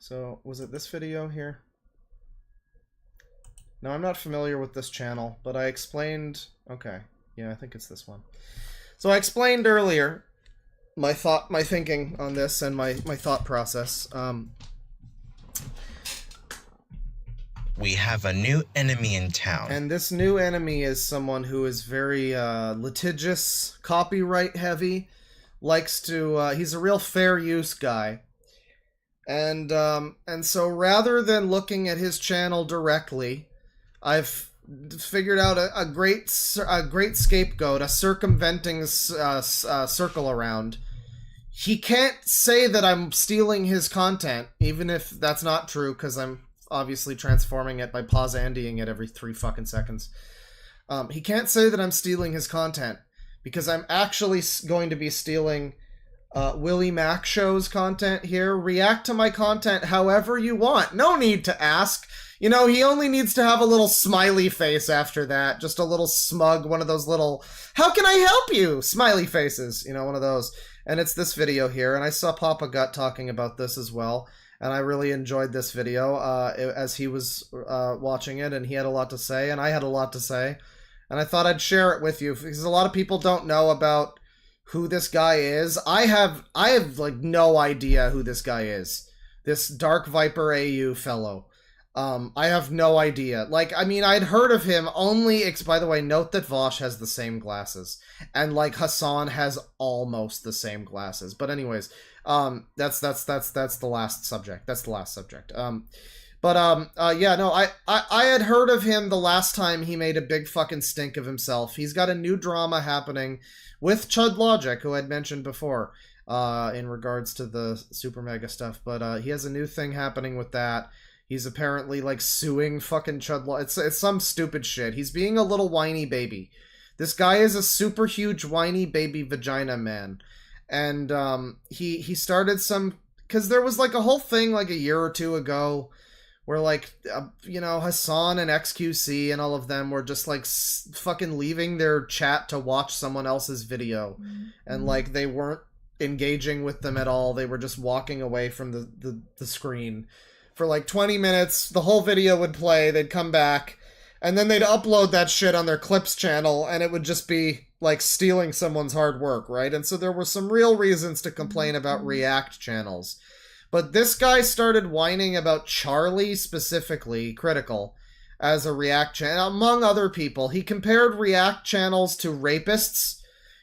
So, was it this video here? No, I'm not familiar with this channel, but I explained... Okay, yeah, I think it's this one. So I explained earlier my thinking on this and my thought process. We have a new enemy in town. And this new enemy is someone who is very litigious, copyright heavy, likes to... he's a real fair use guy. And so rather than looking at his channel directly, I've figured out a great scapegoat, a circumventing circle around. He can't say that I'm stealing his content, even if that's not true, because I'm obviously transforming it by pause-andying it every 3 fucking seconds. He can't say that I'm stealing his content, because I'm actually going to be stealing Willie Mac Show's content here. React to my content however you want. No need to ask. You know, he only needs to have a little smiley face after that. Just a little smug, one of those little, how can I help you? Smiley faces. You know, one of those. And it's this video here. And I saw Papa Gut talking about this as well. And I really enjoyed this video as he was watching it. And he had a lot to say. And I had a lot to say. And I thought I'd share it with you. Because a lot of people don't know about who this guy is. I have like no idea who this guy is. This Dark Viper AU fellow. I have no idea. Like, I mean, I'd heard of him only... By the way, note that Vosh has the same glasses. And, like, Hassan has almost the same glasses. But anyways, that's the last subject. That's the last subject. Yeah, no, I had heard of him the last time he made a big fucking stink of himself. He's got a new drama happening with Chud Logic, who I'd mentioned before, in regards to the SuperMega stuff. But, he has a new thing happening with that. He's apparently, like, suing fucking Chud. It's some stupid shit. He's being a little whiny baby. This guy is a super huge whiny baby vagina man. And, he started some... Because there was, like, a whole thing, like, a year or two ago where, like, you know, Hassan and XQC and all of them were just, like, fucking leaving their chat to watch someone else's video. And, like, they weren't engaging with them at all. They were just walking away from the screen. For like 20 minutes, the whole video would play, they'd come back, and then they'd upload that shit on their Clips channel, and it would just be, like, stealing someone's hard work, right? And so there were some real reasons to complain about React channels. But this guy started whining about Charlie, specifically, Critical, as a React channel, among other people. He compared React channels to rapists.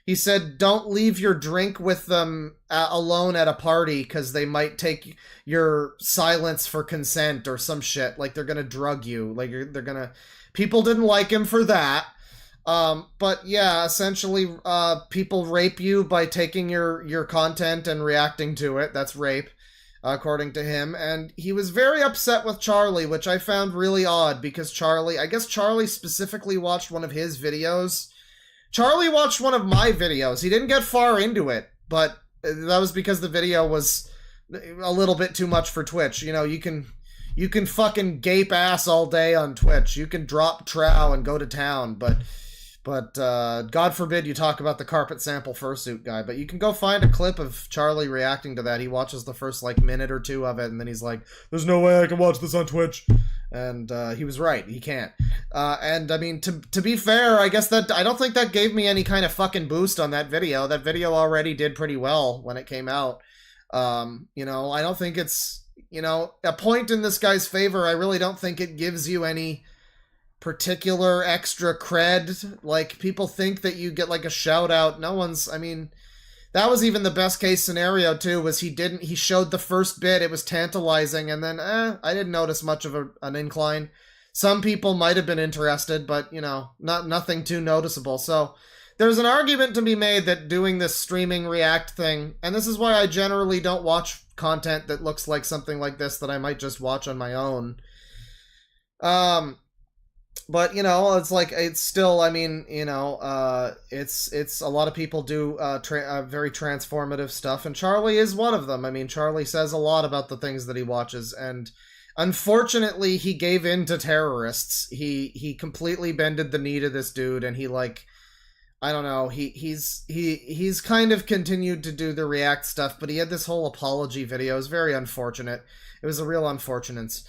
He said, don't leave your drink with them alone at a party because they might take your silence for consent or some shit. Like, they're going to drug you. Like, they're going to... People didn't like him for that. But, yeah, essentially, people rape you by taking your content and reacting to it. That's rape, according to him. And he was very upset with Charlie, which I found really odd because Charlie... I guess Charlie specifically watched one of his videos. Charlie watched one of my videos. He didn't get far into it, but that was because the video was a little bit too much for Twitch. You know, you can fucking gape ass all day on Twitch. You can drop trow and go to town, but God forbid you talk about the carpet sample fursuit guy. But you can go find a clip of Charlie reacting to that. He watches the first, like, minute or two of it, and then he's like, there's no way I can watch this on Twitch. And he was right. He can't. And I mean, to be fair, I guess that I don't think that gave me any kind of fucking boost on that video. That video already did pretty well when it came out. You know, I don't think it's, you know, a point in this guy's favor. I really don't think it gives you any particular extra cred. Like, people think that you get like a shout out. No one's, I mean, that was even the best case scenario too, was he showed the first bit, it was tantalizing, and then I didn't notice much of an incline. Some people might have been interested, but you know, nothing too noticeable. So there's an argument to be made that doing this streaming React thing, and this is why I generally don't watch content that looks like something like this that I might just watch on my own. But, you know, it's like, it's still, I mean, you know, it's a lot of people do very transformative stuff, and Charlie is one of them. I mean, Charlie says a lot about the things that he watches, and unfortunately, he gave in to terrorists. He completely bended the knee to this dude, and he, like, I don't know. He's kind of continued to do the React stuff, but he had this whole apology video. It was very unfortunate. It was a real unfortunate.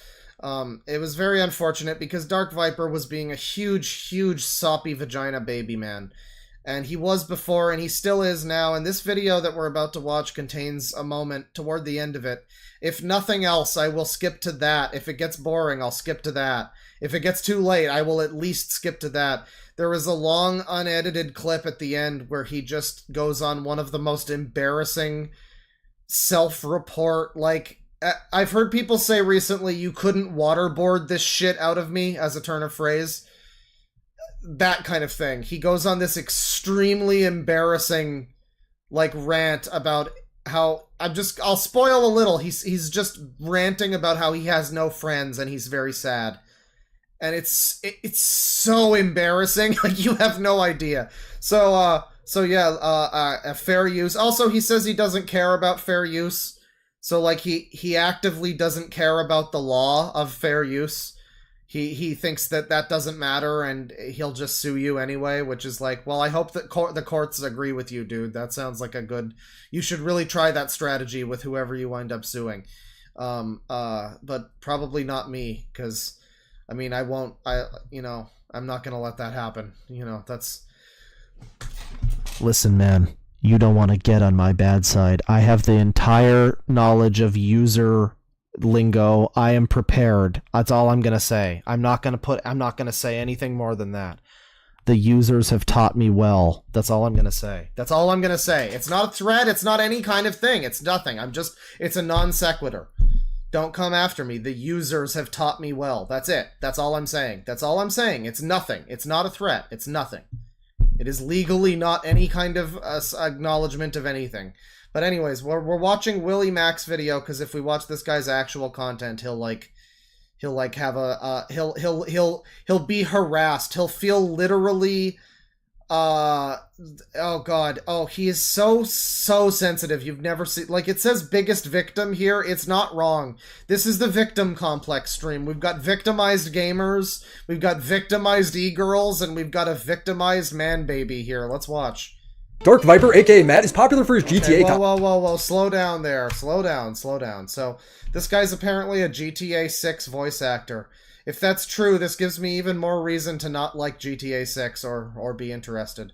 It was very unfortunate because Dark Viper was being a huge soppy vagina baby man. And he was before, and he still is now, and this video that we're about to watch contains a moment toward the end of it. If nothing else, I will skip to that. If it gets boring, I'll skip to that. If it gets too late, I will at least skip to that. There is a long, unedited clip at the end where he just goes on one of the most embarrassing self-report, like, I've heard people say recently, you couldn't waterboard this shit out of me, as a turn of phrase. That kind of thing. He goes on this extremely embarrassing, like, rant about how, I'll spoil a little. He's just ranting about how he has no friends and he's very sad. And it's so embarrassing, like, you have no idea. So yeah, fair use. Also, he says he doesn't care about fair use. So, like, he actively doesn't care about the law of fair use. He thinks that doesn't matter, and he'll just sue you anyway, which is like, well, I hope that the courts agree with you, dude. That sounds like a good... You should really try that strategy with whoever you wind up suing. But probably not me, because, I mean, I'm not gonna let that happen. That's... Listen, man, you don't want to get on my bad side. I have the entire knowledge of user lingo. I am prepared. That's all I'm gonna say. I'm not gonna say anything more than that. The users have taught me well. That's all I'm gonna say. That's all I'm gonna say. It's not a threat. It's not any kind of thing. It's nothing. It's a non sequitur. Don't come after me. The users have taught me well. That's it. That's all I'm saying. That's all I'm saying. It's nothing. It's not a threat. It's nothing. It is legally not any kind of acknowledgement of anything. But anyways, we're watching Willie Mac's video, because if we watch this guy's actual content, he'll be harassed. He'll feel literally, oh god, oh, he is so sensitive. You've never seen, like, it says biggest victim here. It's not wrong. This is the victim complex stream. We've got victimized gamers, we've got victimized e-girls, and we've got a victimized man baby here. Let's watch. Dark Viper, aka Matt, is popular for his GTA content. Whoa, slow down there. Slow down. So, this guy's apparently a GTA 6 voice actor. If that's true, this gives me even more reason to not like GTA 6 or be interested.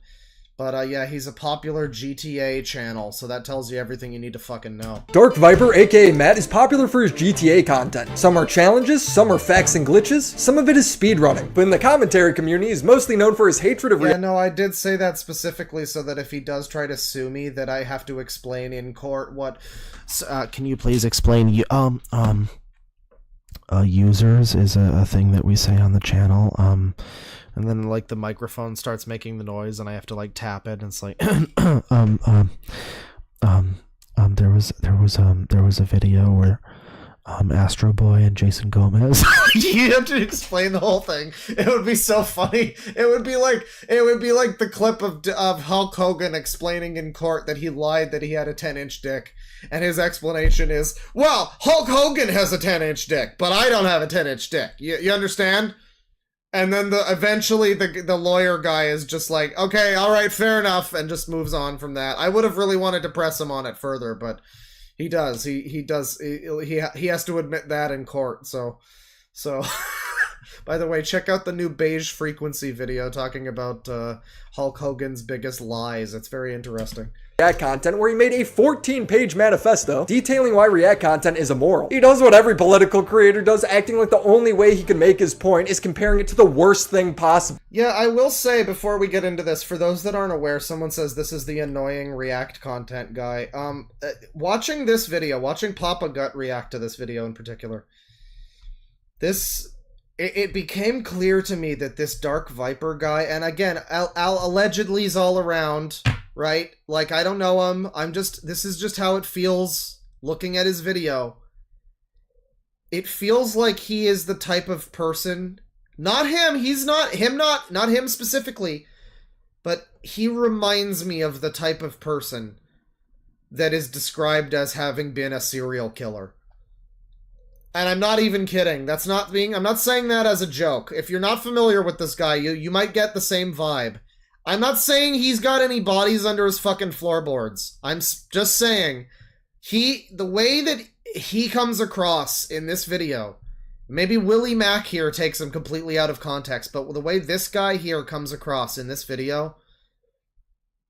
But yeah, he's a popular GTA channel, so that tells you everything you need to fucking know. Dark Viper, aka Matt, is popular for his GTA content. Some are challenges, some are facts and glitches, some of it is speedrunning. But in the commentary community, he's mostly known for his hatred of... Yeah, no, I did say that specifically so that if he does try to sue me, that I have to explain in court what... can you please explain... users is a thing that we say on the channel. And then, like, the microphone starts making the noise, and I have to, like, tap it, and it's like... there was a video where Astro Boy and Jason Gomez... You have to explain the whole thing. It would be so funny. It would be like the clip of Hulk Hogan explaining in court that he lied that he had a 10-inch dick. And his explanation is, well, Hulk Hogan has a 10-inch dick, but I don't have a 10-inch dick. You understand? And then eventually the lawyer guy is just like, okay, all right, fair enough, and just moves on from that. I would have really wanted to press him on it further, but he does. He does. He has to admit that in court. So. By the way, check out the new Beige Frequency video talking about Hulk Hogan's biggest lies. It's very interesting. React content where he made a 14-page manifesto detailing why React content is immoral. He does what every political creator does, acting like the only way he can make his point is comparing it to the worst thing possible. Yeah, I will say before we get into this, for those that aren't aware, someone says this is the annoying React content guy. Watching this video, watching Papa Gut react to this video in particular, it became clear to me that this Dark Viper guy, and again, allegedly's all around, right? Like, I don't know him. This is just how it feels looking at his video. It feels like he is the type of person, not him, not him specifically, but he reminds me of the type of person that is described as having been a serial killer. And I'm not even kidding. I'm not saying that as a joke. If you're not familiar with this guy, you might get the same vibe. I'm not saying he's got any bodies under his fucking floorboards. I'm just saying the way that he comes across in this video, maybe Willie Mack here takes him completely out of context, but the way this guy here comes across in this video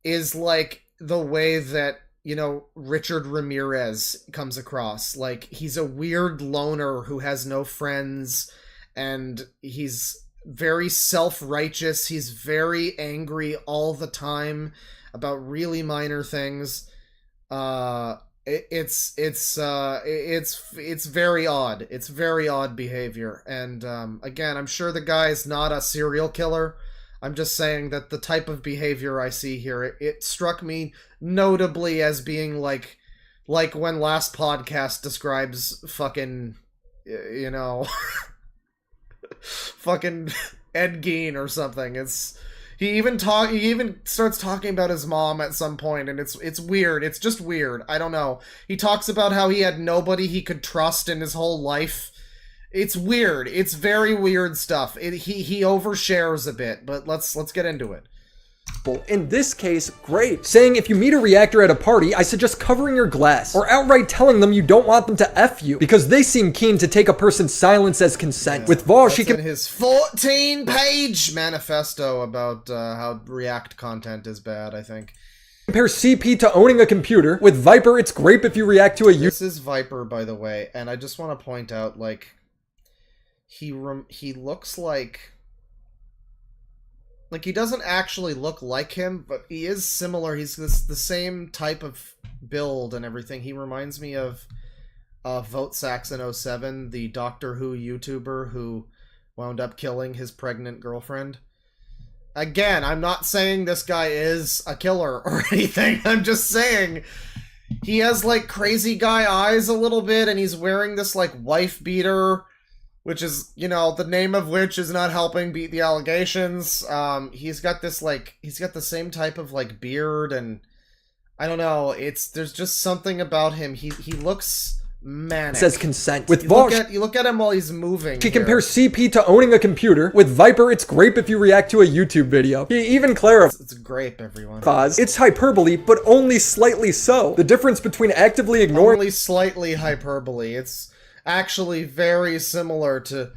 is like the way that, you know, Richard Ramirez comes across. Like, he's a weird loner who has no friends, and he's very self-righteous. He's very angry all the time about really minor things. It's very odd. It's very odd behavior. And again, I'm sure the guy's not a serial killer. I'm just saying that the type of behavior I see here, it struck me notably as being like when Last Podcast describes fucking, you know, fucking Ed Gein or something. He even starts talking about his mom at some point, and it's weird. It's just weird. I don't know. He talks about how he had nobody he could trust in his whole life. It's weird. It's very weird stuff. He overshares a bit, but let's get into it. In this case, great. Saying if you meet a reactor at a party, I suggest covering your glass, or outright telling them you don't want them to F you, because they seem keen to take a person's silence as consent. With Vosh, he can... in his 14-page manifesto about how React content is bad, I think. Compare CP to owning a computer. With Viper, it's great if you react to a... This is Viper, by the way, and I just want to point out, like, he looks like he doesn't actually look like him, but he is similar. He's the same type of build and everything. He reminds me of Vote Saxon 07, the Doctor Who YouTuber who wound up killing his pregnant girlfriend. Again, I'm not saying this guy is a killer or anything. I'm just saying he has, like, crazy guy eyes a little bit, and he's wearing this, like, wife beater, which is, you know, the name of which is not helping beat the allegations. He's got this, like, he's got the same type of, like, beard, and I don't know, there's just something about him. He looks manic. Says consent. With Vosh, you look at him while he's moving. He compares CP to owning a computer. With Viper, it's grape if you react to a YouTube video. He even clarifies. It's grape, everyone. It's hyperbole, but only slightly so. The difference between actively ignoring... Only slightly hyperbole. It's actually very similar to...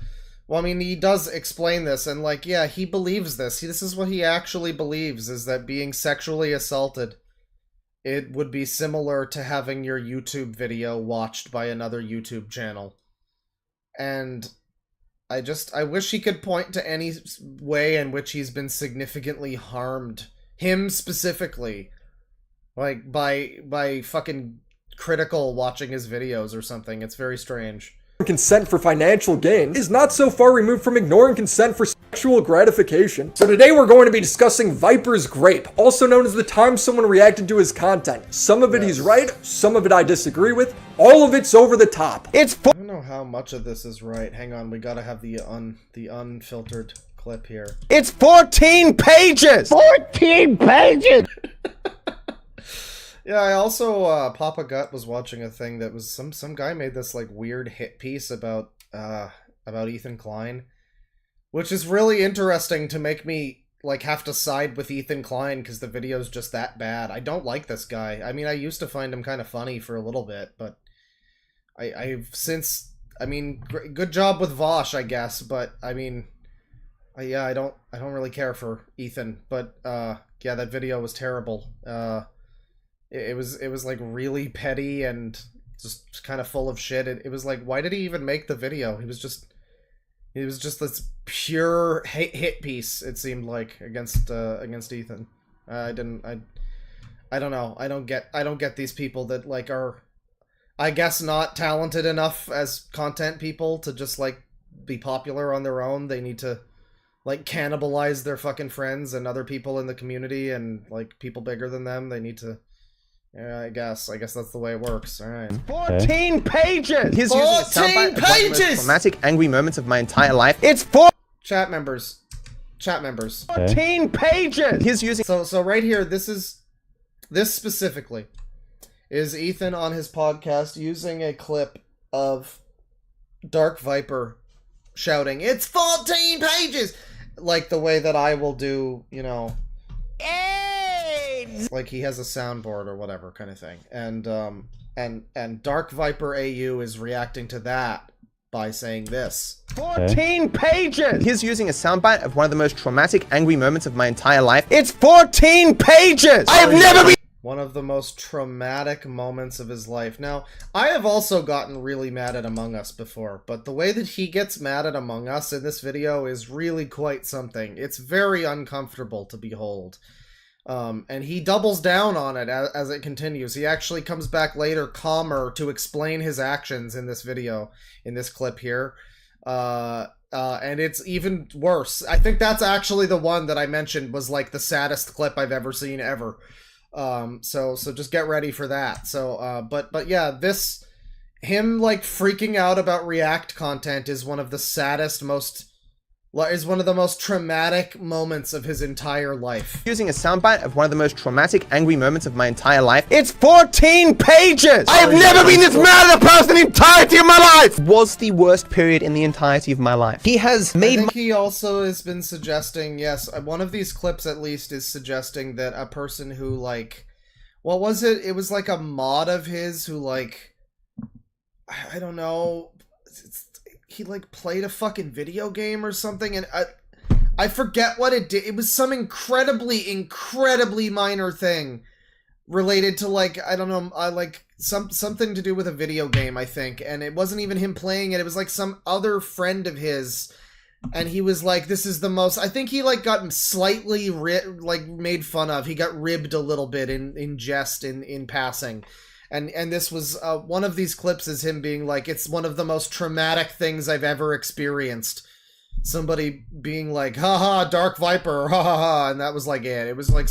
Well, I mean, he does explain this, and, like, yeah, he believes this. This is what he actually believes, is that being sexually assaulted, it would be similar to having your YouTube video watched by another YouTube channel. And I wish he could point to any way in which he's been significantly harmed. Him specifically. Like, by fucking Critical watching his videos or something. It's very strange. Consent for financial gain is not so far removed from ignoring consent for sexual gratification. So today we're going to be discussing Viper's Grape, also known as the time someone reacted to his content. Some of it he's right, some of it I disagree with, all of it's over the top. I don't know how much of this is right. Hang on, we gotta have the unfiltered clip here. It's 14 pages! 14 pages! Yeah, I also, Papa Gut was watching a thing that was, some guy made this, like, weird hit piece about Ethan Klein, which is really interesting to make me, like, have to side with Ethan Klein because the video's just that bad. I don't like this guy. I mean, I used to find him kind of funny for a little bit, but I've since, I mean, good job with Vosh, I guess, but, I mean, yeah, I don't really care for Ethan, but, yeah, that video was terrible. It was like really petty and just kind of full of shit. It was like, why did he even make the video? He was just this pure hit piece. It seemed like against Ethan. I don't know. I don't get these people that, like, are, I guess, not talented enough as content people to just, like, be popular on their own. They need to, like, cannibalize their fucking friends and other people in the community and, like, people bigger than them. They need to. Yeah, I guess that's the way it works. All right. 14 pages! Here's 14 pages! Traumatic, angry moments of my entire life. It's Chat members. 14 pages! He's using... So right here, this specifically is Ethan on his podcast using a clip of Dark Viper shouting, "It's 14 pages!" Like the way that I will do, you know, AIDS. Like he has a soundboard or whatever kind of thing, and Dark Viper AU is reacting to that by saying this. 14 pages! He's using a soundbite of one of the most traumatic, angry moments of my entire life. It's 14 pages! I have never been— One of the most traumatic moments of his life. Now, I have also gotten really mad at Among Us before, but the way that he gets mad at Among Us in this video is really quite something. It's very uncomfortable to behold. And he doubles down on it as it continues. He actually comes back later calmer to explain his actions in this video, in this clip here. And it's even worse. I think that's actually the one that I mentioned was like the saddest clip I've ever seen ever. So just get ready for that. But yeah, him like freaking out about React content is one of the saddest, one of the most traumatic moments of his entire life. Using a soundbite of one of the most traumatic, angry moments of my entire life. It's 14 pages! I have never been this mad at a person in the entirety of my life! Was the worst period in the entirety of my life. He has made— I think he also has been suggesting, yes, one of these clips at least is suggesting that a person who like, what was it? It was like a mod of his who like, I don't know, he like played a fucking video game or something, and I forget what it did. It was some incredibly minor thing related to like, I don't know, like something to do with a video game, I think, and it wasn't even him playing it. It was like some other friend of his, and he was like, this is the most, I think he like got slightly made fun of. He got ribbed a little bit in jest in passing. And this was one of these clips is him being like, it's one of the most traumatic things I've ever experienced. Somebody being like, haha, Dark Viper, ha ha ha, and that was like it. It was like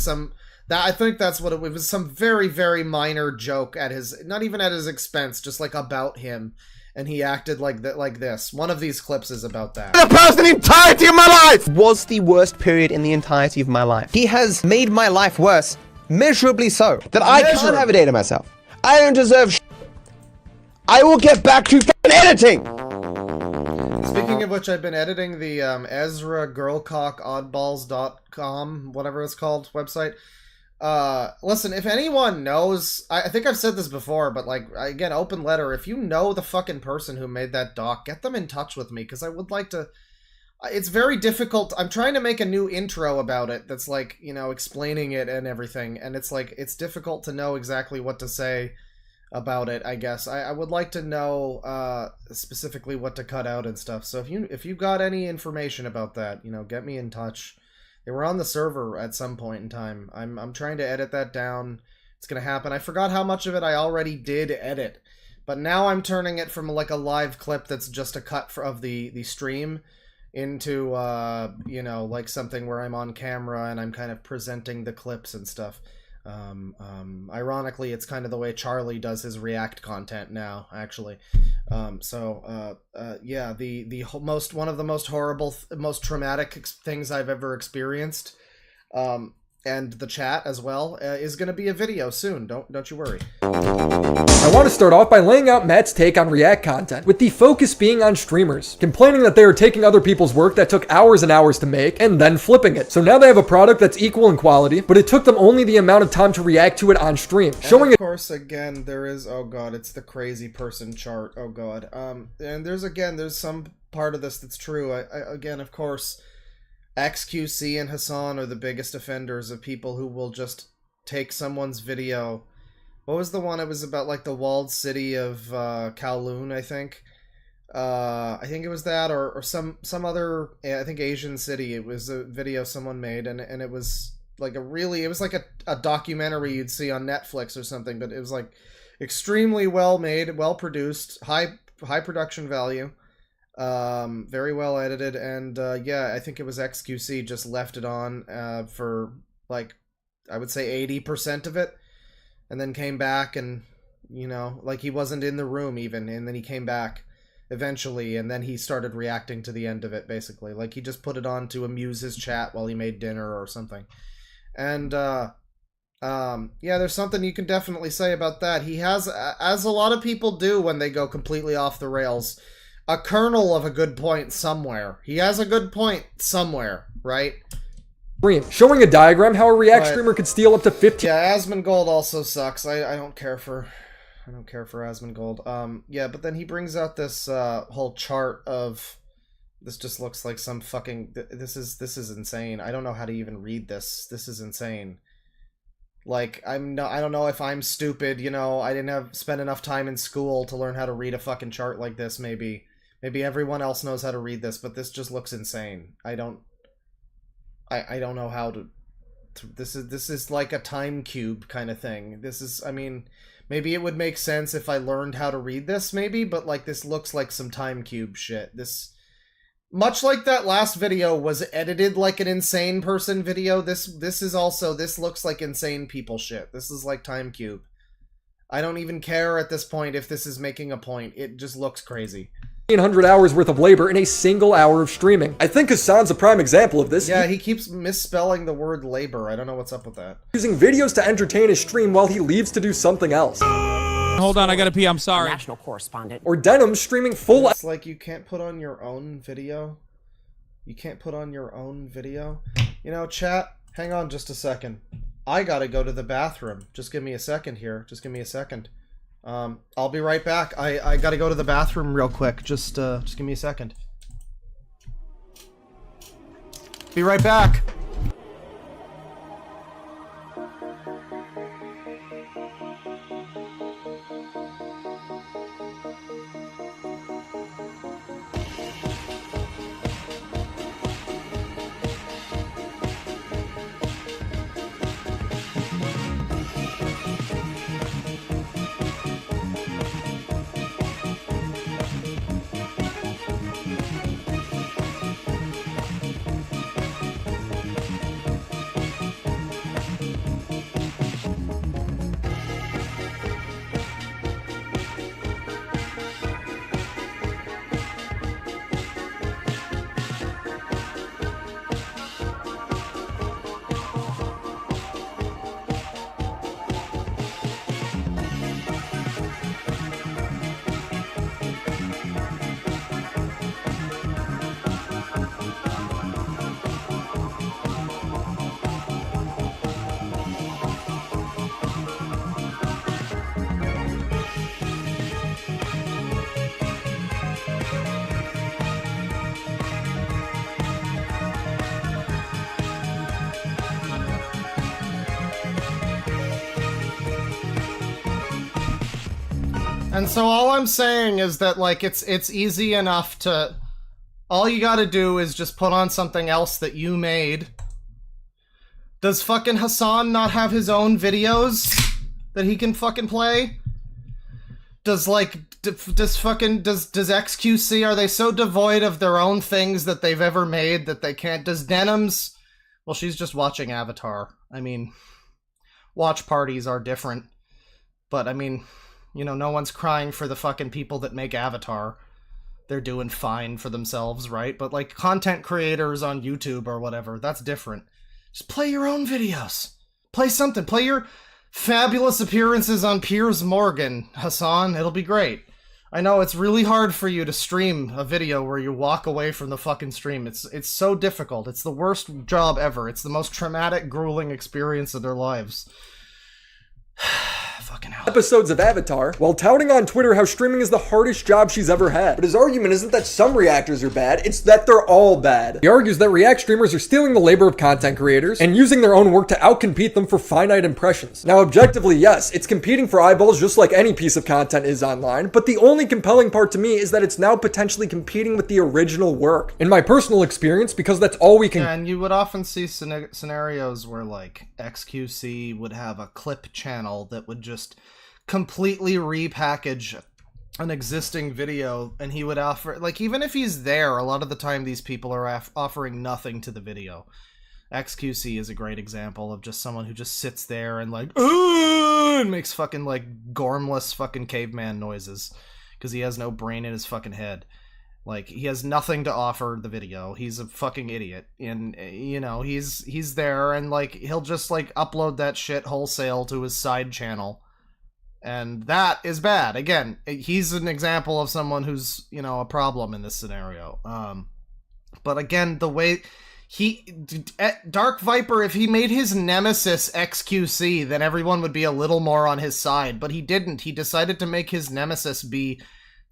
I think that's what it was, some very, very minor joke at his, not even at his expense, just like about him. And he acted like this. One of these clips is about that. The person in the entirety of my life was the worst period in the entirety of my life. He has made my life worse, measurably so, that I can't have a day to myself. I don't deserve I will get back to editing! Speaking of which, I've been editing the Ezra Girlcock Oddballs.com, whatever it's called, website. Listen, if anyone knows, I think I've said this before, but like, again, open letter, if you know the fucking person who made that doc, get them in touch with me, because I would like to... It's very difficult. I'm trying to make a new intro about it that's like, you know, explaining it and everything, and it's like, it's difficult to know exactly what to say about it, I guess. I would like to know specifically what to cut out and stuff, so if you got any information about that, you know, get me in touch. They were on the server at some point in time. I'm trying to edit that down. It's gonna happen. I forgot how much of it I already did edit, but now I'm turning it from like a live clip that's just a cut of the stream into you know, like something where I'm on camera and I'm kind of presenting the clips and stuff. Ironically, it's kind of the way Charlie does his React content now, actually. Yeah, one of the most horrible, most traumatic things I've ever experienced, and the chat as well, is going to be a video soon. Don't you worry. I want to start off by laying out Matt's take on React content, with the focus being on streamers, complaining that they are taking other people's work that took hours and hours to make, and then flipping it. So now they have a product that's equal in quality, but it took them only the amount of time to react to it on stream, showing it. Of course, again, there is, oh god, it's the crazy person chart, oh god. And there's some part of this that's true. Again, of course, XQC and Hassan are the biggest offenders of people who will just take someone's video. What was the one? It was about like the walled city of Kowloon, I think. I think it was that, or some other, I think, Asian city. It was a video someone made, and it was like it was like a documentary you'd see on Netflix or something, but it was like extremely well made, well produced, high production value. Very well edited, and yeah, I think it was XQC just left it on for like, I would say 80% of it, and then came back, and you know, like he wasn't in the room even, and then he came back eventually, and then he started reacting to the end of it, basically. Like he just put it on to amuse his chat while he made dinner or something. And yeah, there's something you can definitely say about that. He has, as a lot of people do when they go completely off the rails, a kernel of a good point somewhere. He has a good point somewhere, right? stream, showing a diagram how a React But- streamer could steal up to 15. Yeah, Asmongold also sucks. I don't care for Asmongold. Yeah, but then he brings out this whole chart of this just looks like some fucking this is insane. I don't know how to even read this. This is insane. Like I don't know if I'm stupid, you know, I didn't spend enough time in school to learn how to read a fucking chart like this maybe. Maybe everyone else knows how to read this, but this just looks insane. I don't know how to this is like a time cube kind of thing. This is, I mean, maybe it would make sense if I learned how to read this maybe, but like this looks like some time cube shit. This, much like that last video was edited like an insane person video, this is also, this looks like insane people shit. This is like time cube. I don't even care at this point if this is making a point. It just looks crazy. 1,500 hours worth of labor in a single hour of streaming. I think Hassan's a prime example of this. Yeah, he keeps misspelling the word labor. I don't know what's up with that. Using videos to entertain his stream while he leaves to do something else. Hold on, I gotta pee, I'm sorry. National correspondent. Or Denim streaming full... It's like you can't put on your own video. You can't put on your own video. You know, chat, hang on just a second. I gotta go to the bathroom. Just give me a second here. Just give me a second. I'll be right back. I gotta go to the bathroom real quick. Just give me a second. Be right back. And so all I'm saying is that, like, it's easy enough to... All you gotta do is just put on something else that you made. Does fucking Hassan not have his own videos that he can fucking play? Does, like, does XQC, are they so devoid of their own things that they've ever made that they can't... Does Denims... Well, she's just watching Avatar. I mean, watch parties are different. But, I mean... You know, no one's crying for the fucking people that make Avatar. They're doing fine for themselves, right? But, like, content creators on YouTube or whatever, that's different. Just play your own videos. Play something. Play your fabulous appearances on Piers Morgan, Hassan. It'll be great. I know it's really hard for you to stream a video where you walk away from the fucking stream. It's so difficult. It's the worst job ever. It's the most traumatic, grueling experience of their lives. Fucking hell. Episodes of Avatar, while touting on Twitter how streaming is the hardest job she's ever had. But his argument isn't that some reactors are bad, it's that they're all bad. He argues that React streamers are stealing the labor of content creators and using their own work to outcompete them for finite impressions. Now, objectively, yes, it's competing for eyeballs just like any piece of content is online, but the only compelling part to me is that it's now potentially competing with the original work. In my personal experience, because that's all we can... Yeah, and you would often see scenarios where, like, XQC would have a clip channel that would just completely repackage an existing video, and he would offer, like, even if he's there, a lot of the time these people are offering nothing to the video. XQC is a great example of just someone who just sits there and, like, and makes fucking, like, gormless fucking caveman noises because he has no brain in his fucking head. Like, he has nothing to offer the video. He's a fucking idiot. And, you know, he's there, and, like, he'll just, like, upload that shit wholesale to his side channel. And that is bad. Again, he's an example of someone who's, you know, a problem in this scenario. But again, the way... Dark Viper, if he made his nemesis XQC, then everyone would be a little more on his side, but he didn't. He decided to make his nemesis be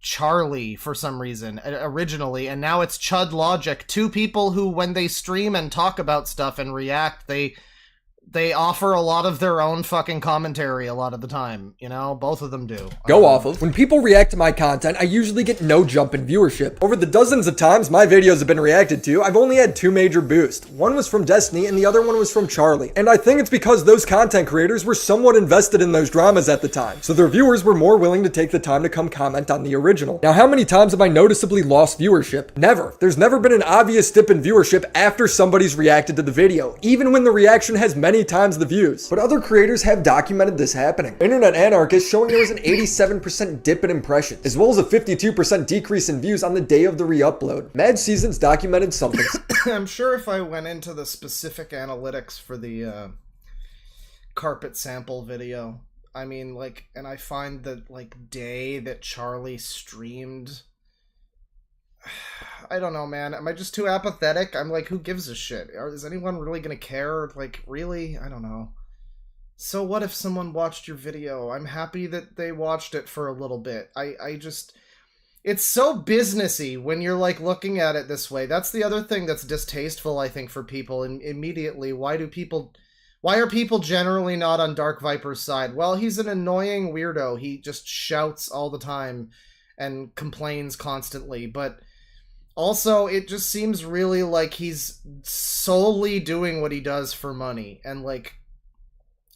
Charlie for some reason originally, and now it's Chud Logic, two people who, when they stream and talk about stuff and react, they offer a lot of their own fucking commentary a lot of the time, you know? Both of them do. Go off of. When people react to my content, I usually get no jump in viewership. Over the dozens of times my videos have been reacted to, I've only had 2 major boosts. One was from Destiny and the other one was from Charlie. And I think it's because those content creators were somewhat invested in those dramas at the time, so their viewers were more willing to take the time to come comment on the original. Now, how many times have I noticeably lost viewership? Never. There's never been an obvious dip in viewership after somebody's reacted to the video, even when the reaction has many times the views. But other creators have documented this happening. Internet Anarchist showing there was an 87% dip in impressions, as well as a 52% decrease in views on the day of the re-upload. Mad Seasons documented something. I'm sure if I went into the specific analytics for the carpet sample video, I mean, like, and I find that, like, day that Charlie streamed, I don't know, man. Am I just too apathetic? I'm like, who gives a shit? Is anyone really gonna care? Like, really? I don't know. So what if someone watched your video? I'm happy that they watched it for a little bit. I just... It's so businessy when you're, like, looking at it this way. That's the other thing that's distasteful, I think, for people. And immediately, why are people generally not on Dark Viper's side? Well, he's an annoying weirdo. He just shouts all the time and complains constantly, but... Also, it just seems really like he's solely doing what he does for money. And, like,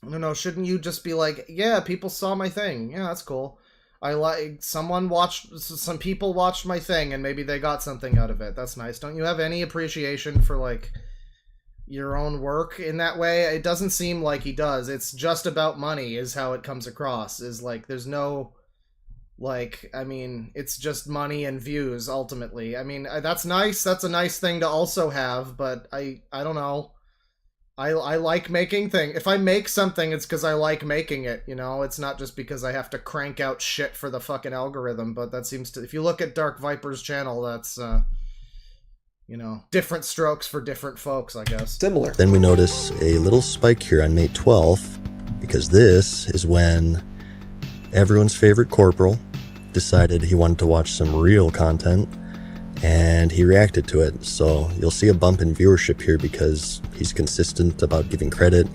I don't know, shouldn't you just be like, yeah, people saw my thing. Yeah, that's cool. Some people watched my thing and maybe they got something out of it. That's nice. Don't you have any appreciation for, like, your own work in that way? It doesn't seem like he does. It's just about money is how it comes across. Is like, there's no... Like, I mean, it's just money and views, ultimately. I mean, that's nice. That's a nice thing to also have, but I don't know. I like making things. If I make something, it's because I like making it, you know? It's not just because I have to crank out shit for the fucking algorithm, but that seems to... If you look at Dark Viper's channel, that's, you know, different strokes for different folks, I guess. Similar. Then we notice a little spike here on May 12th, because this is when everyone's favorite corporal decided he wanted to watch some real content, and he reacted to it. So you'll see a bump in viewership here because he's consistent about giving credit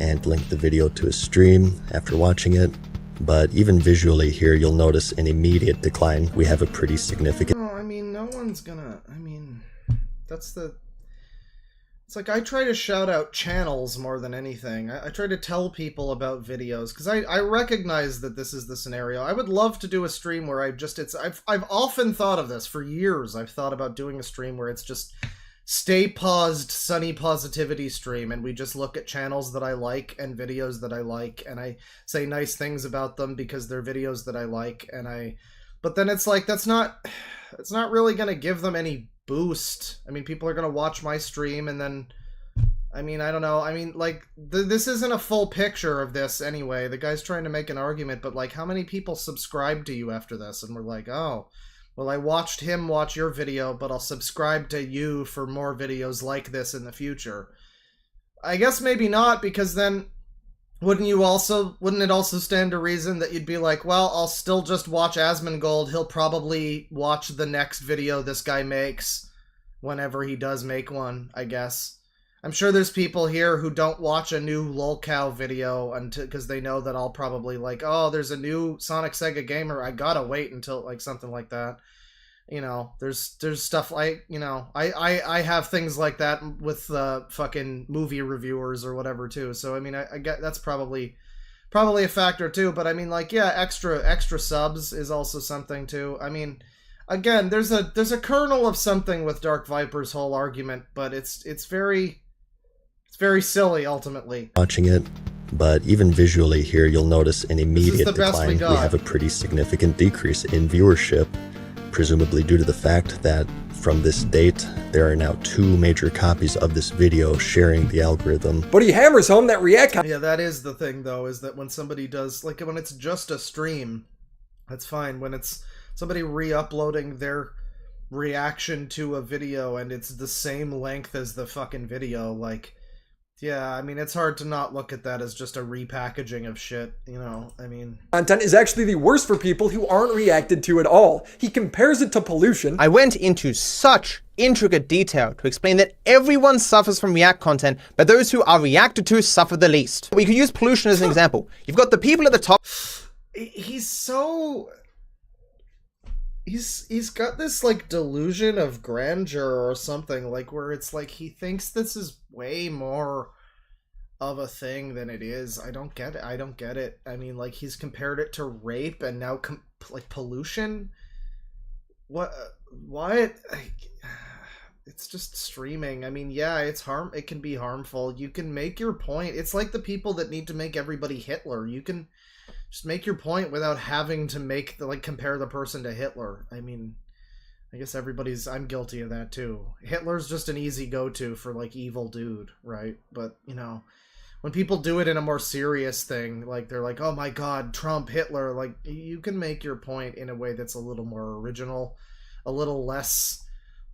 and linked the video to his stream after watching it. But even visually here, you'll notice an immediate decline. We have a pretty significant... No, I mean, no one's gonna... I mean, that's the... It's like, I try to shout out channels more than anything. I try to tell people about videos, because I recognize that this is the scenario. I would love to do a stream where I've often thought of this for years. I've thought about doing a stream where it's just stay paused, sunny positivity stream, and we just look at channels that I like and videos that I like, and I say nice things about them because they're videos that I like, but then it's like, it's not really gonna give them any boost. I mean, people are gonna watch my stream and then, I mean, I don't know. I mean, like, this isn't a full picture of this anyway. The guy's trying to make an argument, but, like, how many people subscribed to you after this and were like, oh, well, I watched him watch your video, but I'll subscribe to you for more videos like this in the future? I guess maybe not, because then wouldn't it also stand to reason that you'd be like, well, I'll still just watch Asmongold. He'll probably watch the next video this guy makes whenever he does make one, I guess. I'm sure there's people here who don't watch a new lolcow video because they know that I'll probably like, oh, there's a new Sonic Sega Gamer. I gotta wait until, like, something like that. You know, there's stuff like, you know, I have things like that with fucking movie reviewers or whatever too. So I mean, I get that's probably a factor too. But I mean, like, yeah, extra subs is also something too. I mean, again, there's a kernel of something with Dark Viper's whole argument, but it's very silly ultimately. Watching it, but even visually here, you'll notice an immediate decline. We have a pretty significant decrease in viewership, presumably due to the fact that from this date, there are now 2 major copies of this video sharing the algorithm. But he hammers home that react... Yeah, that is the thing, though, is that when somebody does, like, when it's just a stream, that's fine. When it's somebody re-uploading their reaction to a video and it's the same length as the fucking video, like, yeah, I mean, it's hard to not look at that as just a repackaging of shit, you know, I mean... Content is actually the worst for people who aren't reacted to at all. He compares it to pollution. I went into such intricate detail to explain that everyone suffers from React content, but those who are reacted to suffer the least. We could use pollution as an example. You've got the people at the top... He's so... He's got this, like, delusion of grandeur or something, like, where it's like he thinks this is way more of a thing than it is. I don't get it. I mean, like, he's compared it to rape and now, like, pollution? What? It's just streaming. I mean, yeah, it can be harmful. You can make your point. It's like the people that need to make everybody Hitler. You can just make your point without having to compare the person to Hitler. I mean, I guess I'm guilty of that too. Hitler's just an easy go-to for, like, evil dude, right? But, you know, when people do it in a more serious thing, like, they're like, oh my god, Trump, Hitler, like, you can make your point in a way that's a little more original, a little less,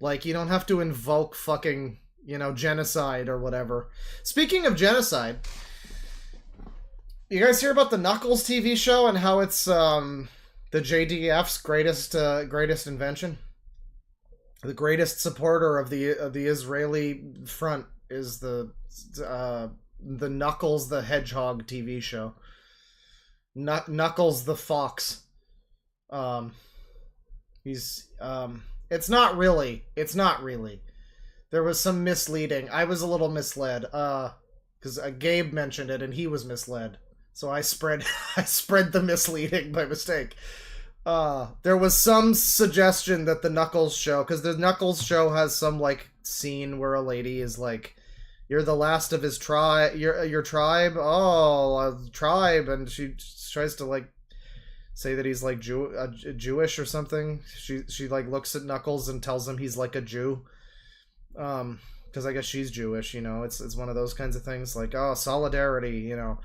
like, you don't have to invoke fucking, you know, genocide or whatever. Speaking of genocide... You guys hear about the Knuckles TV show and how it's the JDF's greatest invention? The greatest supporter of the Israeli front is the Knuckles the Hedgehog TV show. Knuckles the Fox. It's not really. There was some misleading. I was a little misled. Because Gabe mentioned it and he was misled. So I spread the misleading by mistake. There was some suggestion that the Knuckles show, because the Knuckles show has some, like, scene where a lady is like, you're the last of his tribe, your tribe? Oh, tribe. And she tries to, like, say that he's, like, Jewish or something. She, like, looks at Knuckles and tells him he's, like, a Jew. Because I guess she's Jewish, you know? It's one of those kinds of things, like, oh, solidarity, you know?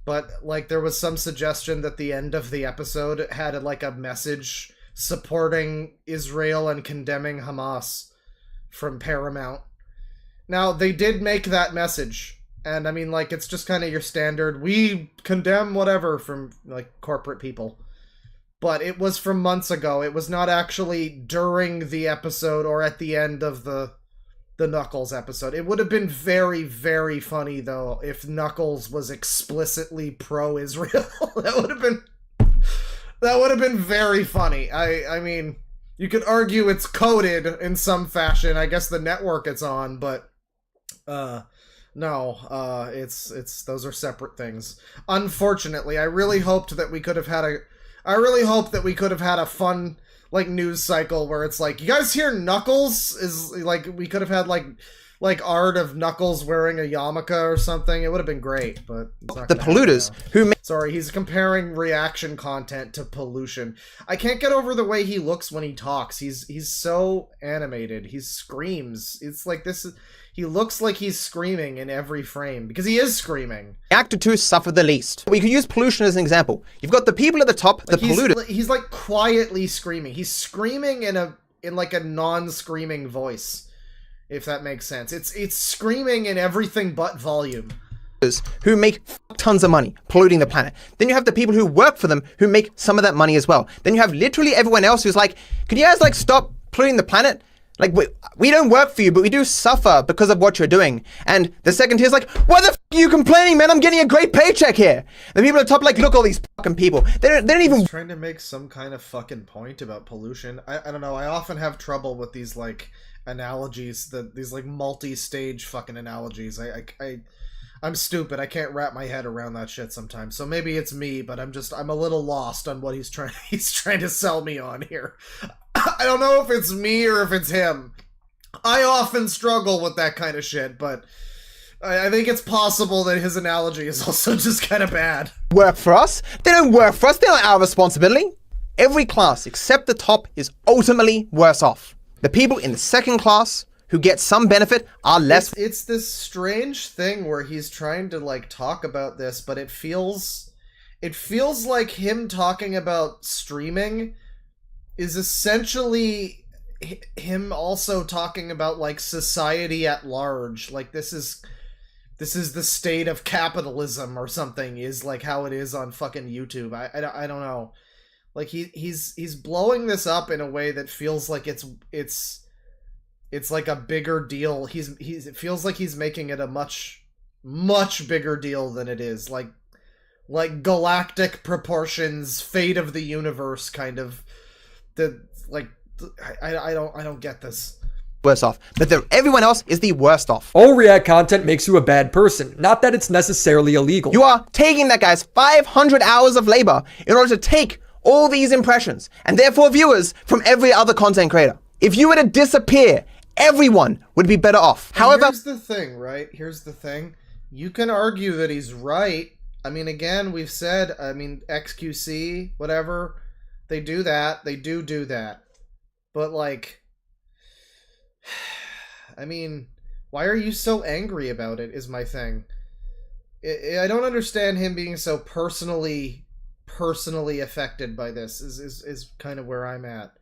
But, like, there was some suggestion that the end of the episode had, like, a message supporting Israel and condemning Hamas from Paramount. Now, they did make that message, and I mean, like, it's just kind of your standard, we condemn whatever from, like, corporate people. But it was from months ago. It was not actually during the episode or at the end of the Knuckles episode. It would have been very, very funny, though, if Knuckles was explicitly pro-Israel. That would have been very funny. I mean, you could argue it's coded in some fashion. I guess the network it's on, but no, it's those are separate things. Unfortunately, I really hoped that we could have had a fun, like, news cycle where it's like, you guys hear Knuckles is, like, we could have had like art of Knuckles wearing a yarmulke or something. It would have been great, but it's not the polluters who sorry, he's comparing reaction content to pollution. I can't get over the way he looks when he talks. He's so animated. He screams. It's like he looks like he's screaming in every frame because he is screaming. Reacted to suffer the least. We could use pollution as an example. You've got the people at the top, the polluters. He's like quietly screaming. He's screaming in like a non-screaming voice, if that makes sense. It's screaming in everything but volume. Who make tons of money polluting the planet. Then you have the people who work for them who make some of that money as well. Then you have literally everyone else who's like, could you guys, like, stop polluting the planet? Like, we don't work for you, but we do suffer because of what you're doing. And the second tier is like, why the f*** are you complaining, man? I'm getting a great paycheck here. The people at the top, like, look, all these fucking people. They don't even... He's trying to make some kind of fucking point about pollution. I don't know. I often have trouble with these, like, analogies, these, like, multi-stage fucking analogies. I'm stupid. I can't wrap my head around that shit sometimes. So maybe it's me, but I'm a little lost on what he's trying to sell me on here. I don't know if it's me or if it's him. I often struggle with that kind of shit, but I think it's possible that his analogy is also just kind of bad. Work for us? They don't work for us. They're not our responsibility. Every class except the top is ultimately worse off. The people in the second class who get some benefit are less... It's this strange thing where he's trying to, like, talk about this, but it feels like him talking about streaming is essentially him also talking about like society at large. Like this is the state of capitalism or something, is like how it is on fucking YouTube. I don't know. Like he's blowing this up in a way that feels like it's like a bigger deal. It feels like he's making it a much bigger deal than it is. Like galactic proportions, fate of the universe kind of. I don't get this. Worse off, but everyone else is the worst off. All React content makes you a bad person, not that it's necessarily illegal. You are taking that guy's 500 hours of labor in order to take all these impressions, and therefore viewers from every other content creator. If you were to disappear, everyone would be better off. And However, here's the thing, right? Here's the thing. You can argue that he's right. I mean, again, we've said, XQC, whatever, they do that. They do that. But, like, I mean, why are you so angry about it, is my thing. I don't understand him being so personally affected by this, is kind of where I'm at.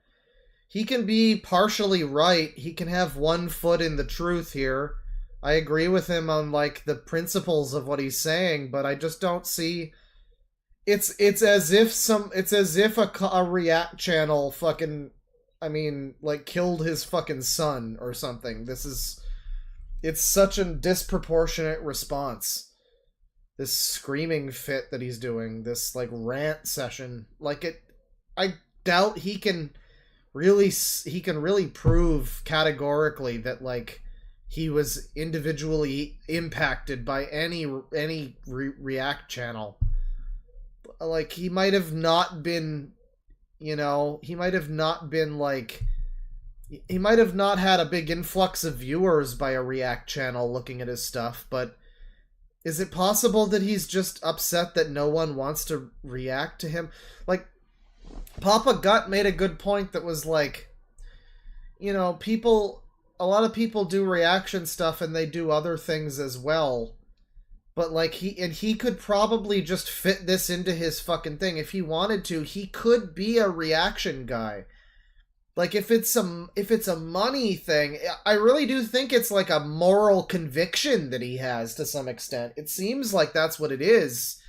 He can be partially right. He can have one foot in the truth here. I agree with him on, like, the principles of what he's saying, but I just don't see... It's as if a React channel fucking... killed his fucking son or something. It's such a disproportionate response. This screaming fit that he's doing, this, like, rant session. I doubt he can really prove categorically that, like, he was individually impacted by any React channel. Like, he might have not been... he might have not had a big influx of viewers by a React channel looking at his stuff, but is it possible that he's just upset that no one wants to react to him? Like, Papa Gut made a good point that was like, a lot of people do reaction stuff and they do other things as well. But, like, he could probably just fit this into his fucking thing. If he wanted to, he could be a reaction guy. Like, if it's a money thing, I really do think it's like a moral conviction that he has to some extent. It seems like that's what it is.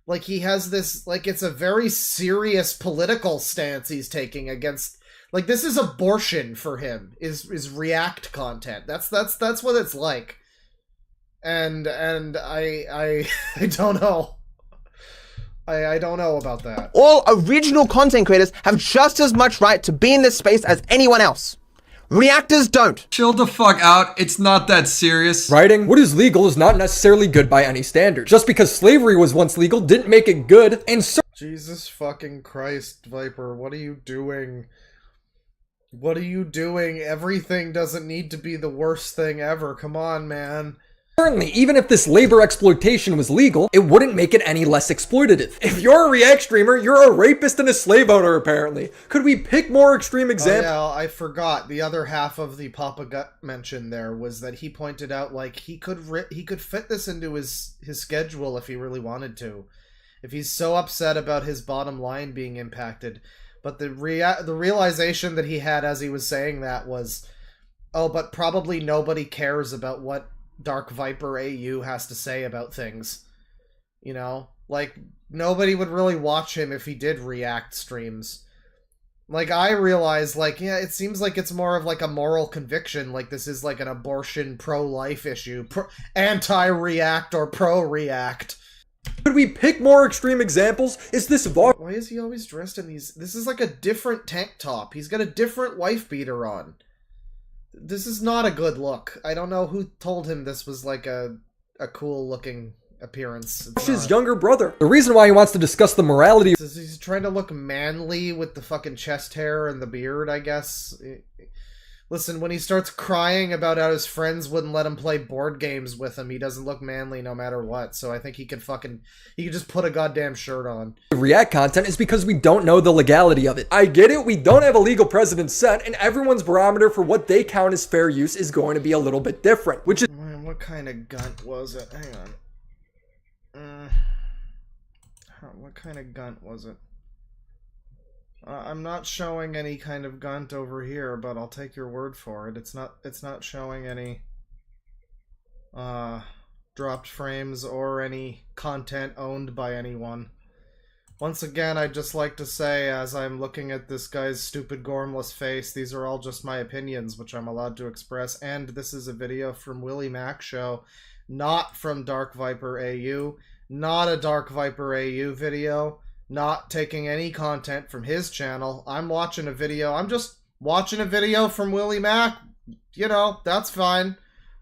Like, he has this, like, it's a very serious political stance he's taking against, like, this is abortion for him, is React content. That's what it's like. And I don't know. I don't know about that. all original content creators have just as much right to be in this space as anyone else. Reactors don't. Chill the fuck out, it's not that serious. Writing what is legal is not necessarily good by any standard. Just because slavery was once legal didn't make it good, and so Jesus fucking Christ, Viper, what are you doing? What are you doing? Everything doesn't need to be the worst thing ever. Come on, man. certainly, even if this labor exploitation was legal, it wouldn't make it any less exploitative. If you're a React streamer, you're a rapist and a slave owner, apparently. Could we pick more extreme examples? Oh, yeah, I forgot. The other half of the Papa Gut mention there was that he pointed out, like, he could fit this into his schedule if he really wanted to. If he's so upset about his bottom line being impacted. But the realization that he had as he was saying that was, oh, but probably nobody cares about what Dark Viper AU has to say about things. You know? Like, nobody would really watch him if he did React streams. Like, I realized, like, yeah, it seems like it's more of, like, a moral conviction. Like, this is, like, an abortion pro-life issue. Anti-React or pro-React. Could we pick more extreme examples? Is this Why is he always dressed in these? This is like a different tank top. He's got a different wife beater on. This is not a good look. I don't know who told him this was like a cool looking appearance. His younger brother. The reason why he wants to discuss the morality is he's trying to look manly with the fucking chest hair and the beard, I guess. Listen, when he starts crying about how his friends wouldn't let him play board games with him, he doesn't look manly no matter what. So I think he could just put a goddamn shirt on. React content is because we don't know the legality of it. I get it, we don't have a legal precedent set, and everyone's barometer for what they count as fair use is going to be a little bit different, which is— Man, what kind of gunt was it? Hang on. What kind of gunt was it? I'm not showing any kind of gunt over here, but I'll take your word for it. It's not showing any dropped frames or any content owned by anyone. Once again, I'd just like to say, as I'm looking at this guy's stupid gormless face, these are all just my opinions, which I'm allowed to express, and this is a video from Willie Mac Show, not from Dark Viper AU, not a Dark Viper AU video, not taking any content from his channel. I'm just watching a video from Willie Mac. You know, that's fine.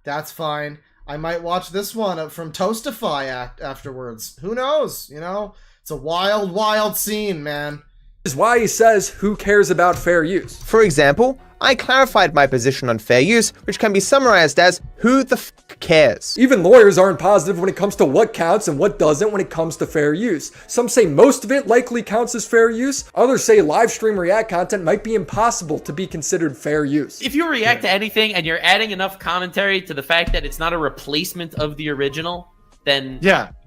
That's fine. I might watch this one from Toastify afterwards. Who knows, you know? It's a wild, wild scene, man. This is why he says, who cares about fair use? For example, I clarified my position on fair use, which can be summarized as, who the f cares? Even lawyers aren't positive when it comes to what counts and what doesn't when it comes to fair use. Some say most of it likely counts as fair use. Others say live stream react content might be impossible to be considered fair use. If you react to anything and you're adding enough commentary to the fact that it's not a replacement of the original, then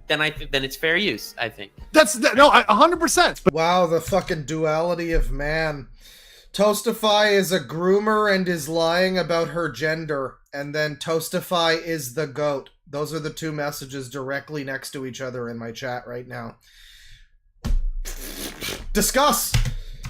then it's fair use, I think. No, 100%. Wow, the fucking duality of man. Toastify is a groomer and is lying about her gender, and then Toastify is the goat. Those are the two messages directly next to each other in my chat right now. Discuss.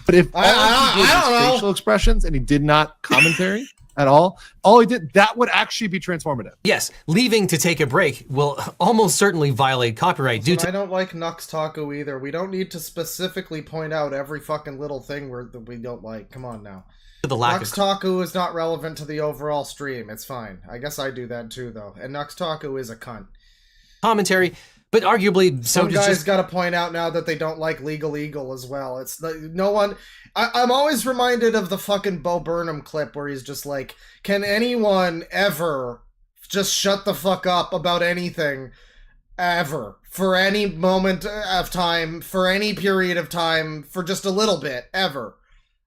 But if I he did don't know. facial expressions and he did not commentary at all he did, that would actually be transformative. Yes, leaving to take a break will almost certainly violate copyright due to... I don't like Nux Taku either. We don't need to specifically point out every fucking little thing that we don't like. Come on now. The lack Nux Taku is not relevant to the overall stream. It's fine. I guess I do that too, though. And Nux Taku is a cunt. commentary, but arguably so Some does guys just... got to point out now that they don't like Legal Eagle as well. It's no one. I'm always reminded of the fucking Bo Burnham clip where he's just like, "Can anyone ever just shut the fuck up about anything, ever, for any moment of time, for any period of time, for just a little bit, ever?"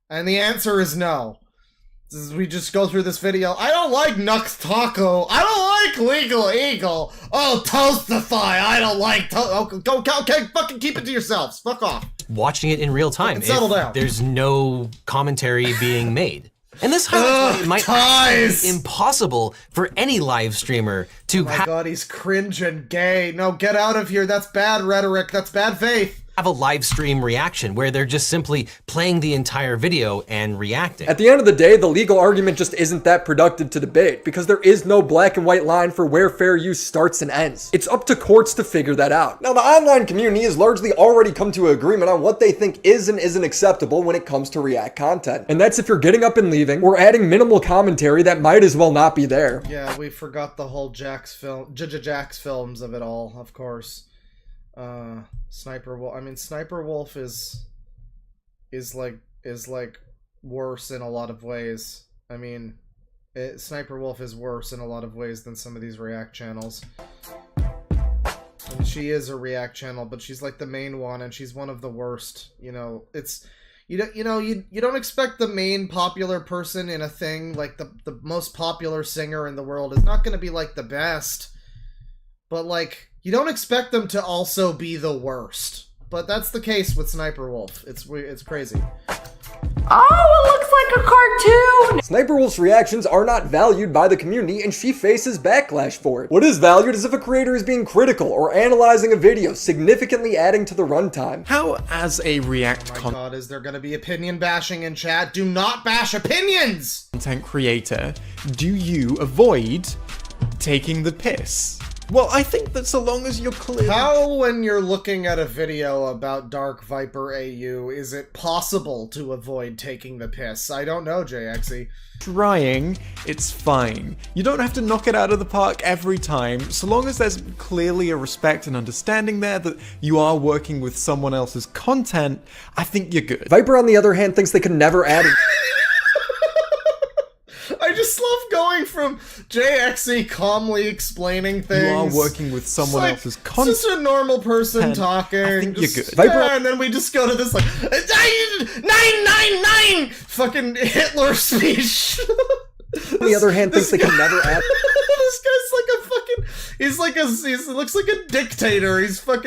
And the answer is no. We just go through this video. I don't like Nux Taco. I don't like Legal Eagle. Oh, Toastify. I don't like okay, fucking keep it to yourselves. Fuck off. watching it in real time. Settle down. There's no commentary being made. And this highlights why it might actually be impossible for any live streamer to Oh my god, he's cringe and gay. No, get out of here. That's bad rhetoric. That's bad faith. have a live stream reaction where they're just simply playing the entire video and reacting. At the end of the day, the legal argument just isn't that productive to debate because there is no black and white line for where fair use starts and ends. It's up to courts to figure that out. Now, the online community has largely already come to an agreement on what they think is and isn't acceptable when it comes to React content. And that's if you're getting up and leaving or adding minimal commentary that might as well not be there. Yeah, we forgot the whole Jax films of it all, of course. Sniper Wolf. I mean, Sniper Wolf is like worse in a lot of ways. I mean, Sniper Wolf is worse in a lot of ways than some of these React channels. I mean, she is a React channel, but she's like the main one, and she's one of the worst. You know, it's you don't expect the main popular person in a thing, like the most popular singer in the world, is not going to be like the best, but like, you don't expect them to also be the worst. But that's the case with Sniper Wolf. It's crazy. Oh, it looks like a cartoon! Sniper Wolf's reactions are not valued by the community, and she faces backlash for it. What is valued is if a creator is being critical or analyzing a video, significantly adding to the runtime. How, as a React Oh my god, is there gonna be opinion bashing in chat? Do not bash opinions! content creator, do you avoid taking the piss? Well, I think that so long as you're clear... How, when you're looking at a video about Dark Viper AU, is it possible to avoid taking the piss? I don't know, JXE. Trying, it's fine. You don't have to knock it out of the park every time, so long as there's clearly a respect and understanding there that you are working with someone else's content, I think you're good. Viper, on the other hand, thinks they could never add... I just love going from JXE calmly explaining things. You are working with someone else's content. It's just a normal person talking. I think just, you're good. Yeah, and then we just go to this like 999 fucking Hitler speech. On the other hand, thinks they can never add... This guy's like a fucking... He looks like a dictator. He's like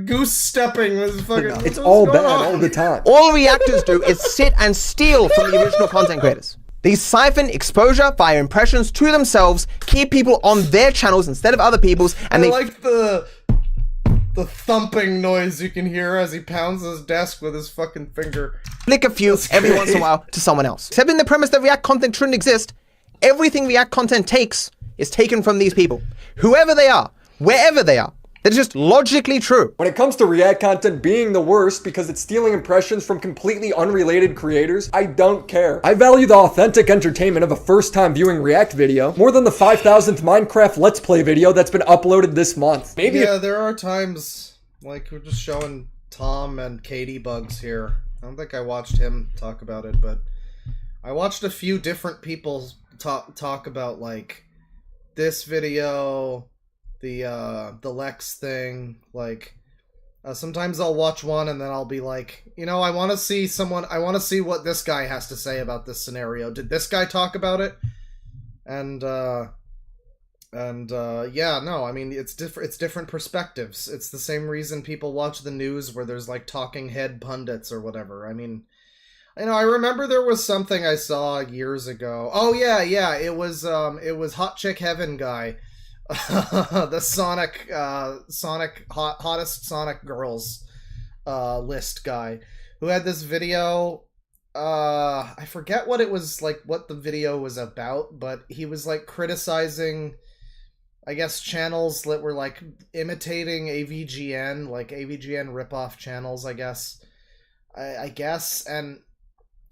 goose stepping with his fucking. It's all bad all the time. All reactors do is sit and steal from the original content creators. They siphon exposure via impressions to themselves, keep people on their channels instead of other people's, and I like the thumping noise you can hear as he pounds his desk with his fucking finger. Flick a few every once in a while to someone else. Accepting the premise that React content shouldn't exist, everything React content takes is taken from these people. Whoever they are, wherever they are. That's just logically true. When it comes to React content being the worst because it's stealing impressions from completely unrelated creators, I don't care. I value the authentic entertainment of a first-time viewing React video more than the 5,000th Minecraft Let's Play video that's been uploaded this month. Maybe there are times, like, we're just showing Tom and Katie Bugs here. I don't think I watched him talk about it, but I watched a few different people talk about, like, this video, the Lex thing. Like, sometimes I'll watch one and then I'll be like, you know, I want to see what this guy has to say about this scenario. Did this guy talk about it? And yeah, no, I mean, it's different perspectives. It's the same reason people watch the news where there's like talking head pundits or whatever. I mean, you know, I remember there was something I saw years ago. Oh yeah, it was Hot Chick Heaven guy. The hottest Sonic girls list guy who had this video. I forget what it was, like, what the video was about, but he was like criticizing, I guess, channels that were like imitating AVGN, like AVGN ripoff channels, I guess, and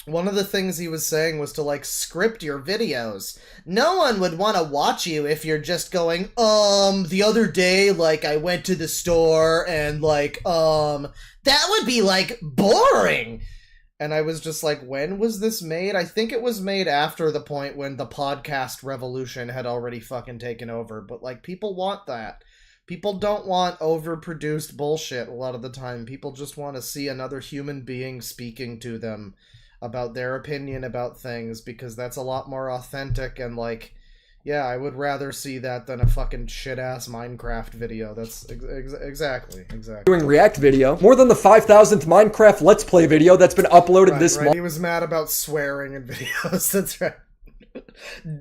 one of the things he was saying was to, like, script your videos. No one would want to watch you if you're just going, the other day, like, I went to the store and, like, that would be, like, boring. And I was just like, when was this made? I think it was made after the point when the podcast revolution had already fucking taken over. But, like, people want that. People don't want overproduced bullshit a lot of the time. People just want to see another human being speaking to them about their opinion about things, because that's a lot more authentic, and, like, yeah, I would rather see that than a fucking shit-ass Minecraft video. That's exactly. Doing React video more than the 5,000th Minecraft Let's Play video that's been uploaded this month. He was mad about swearing in videos. That's right.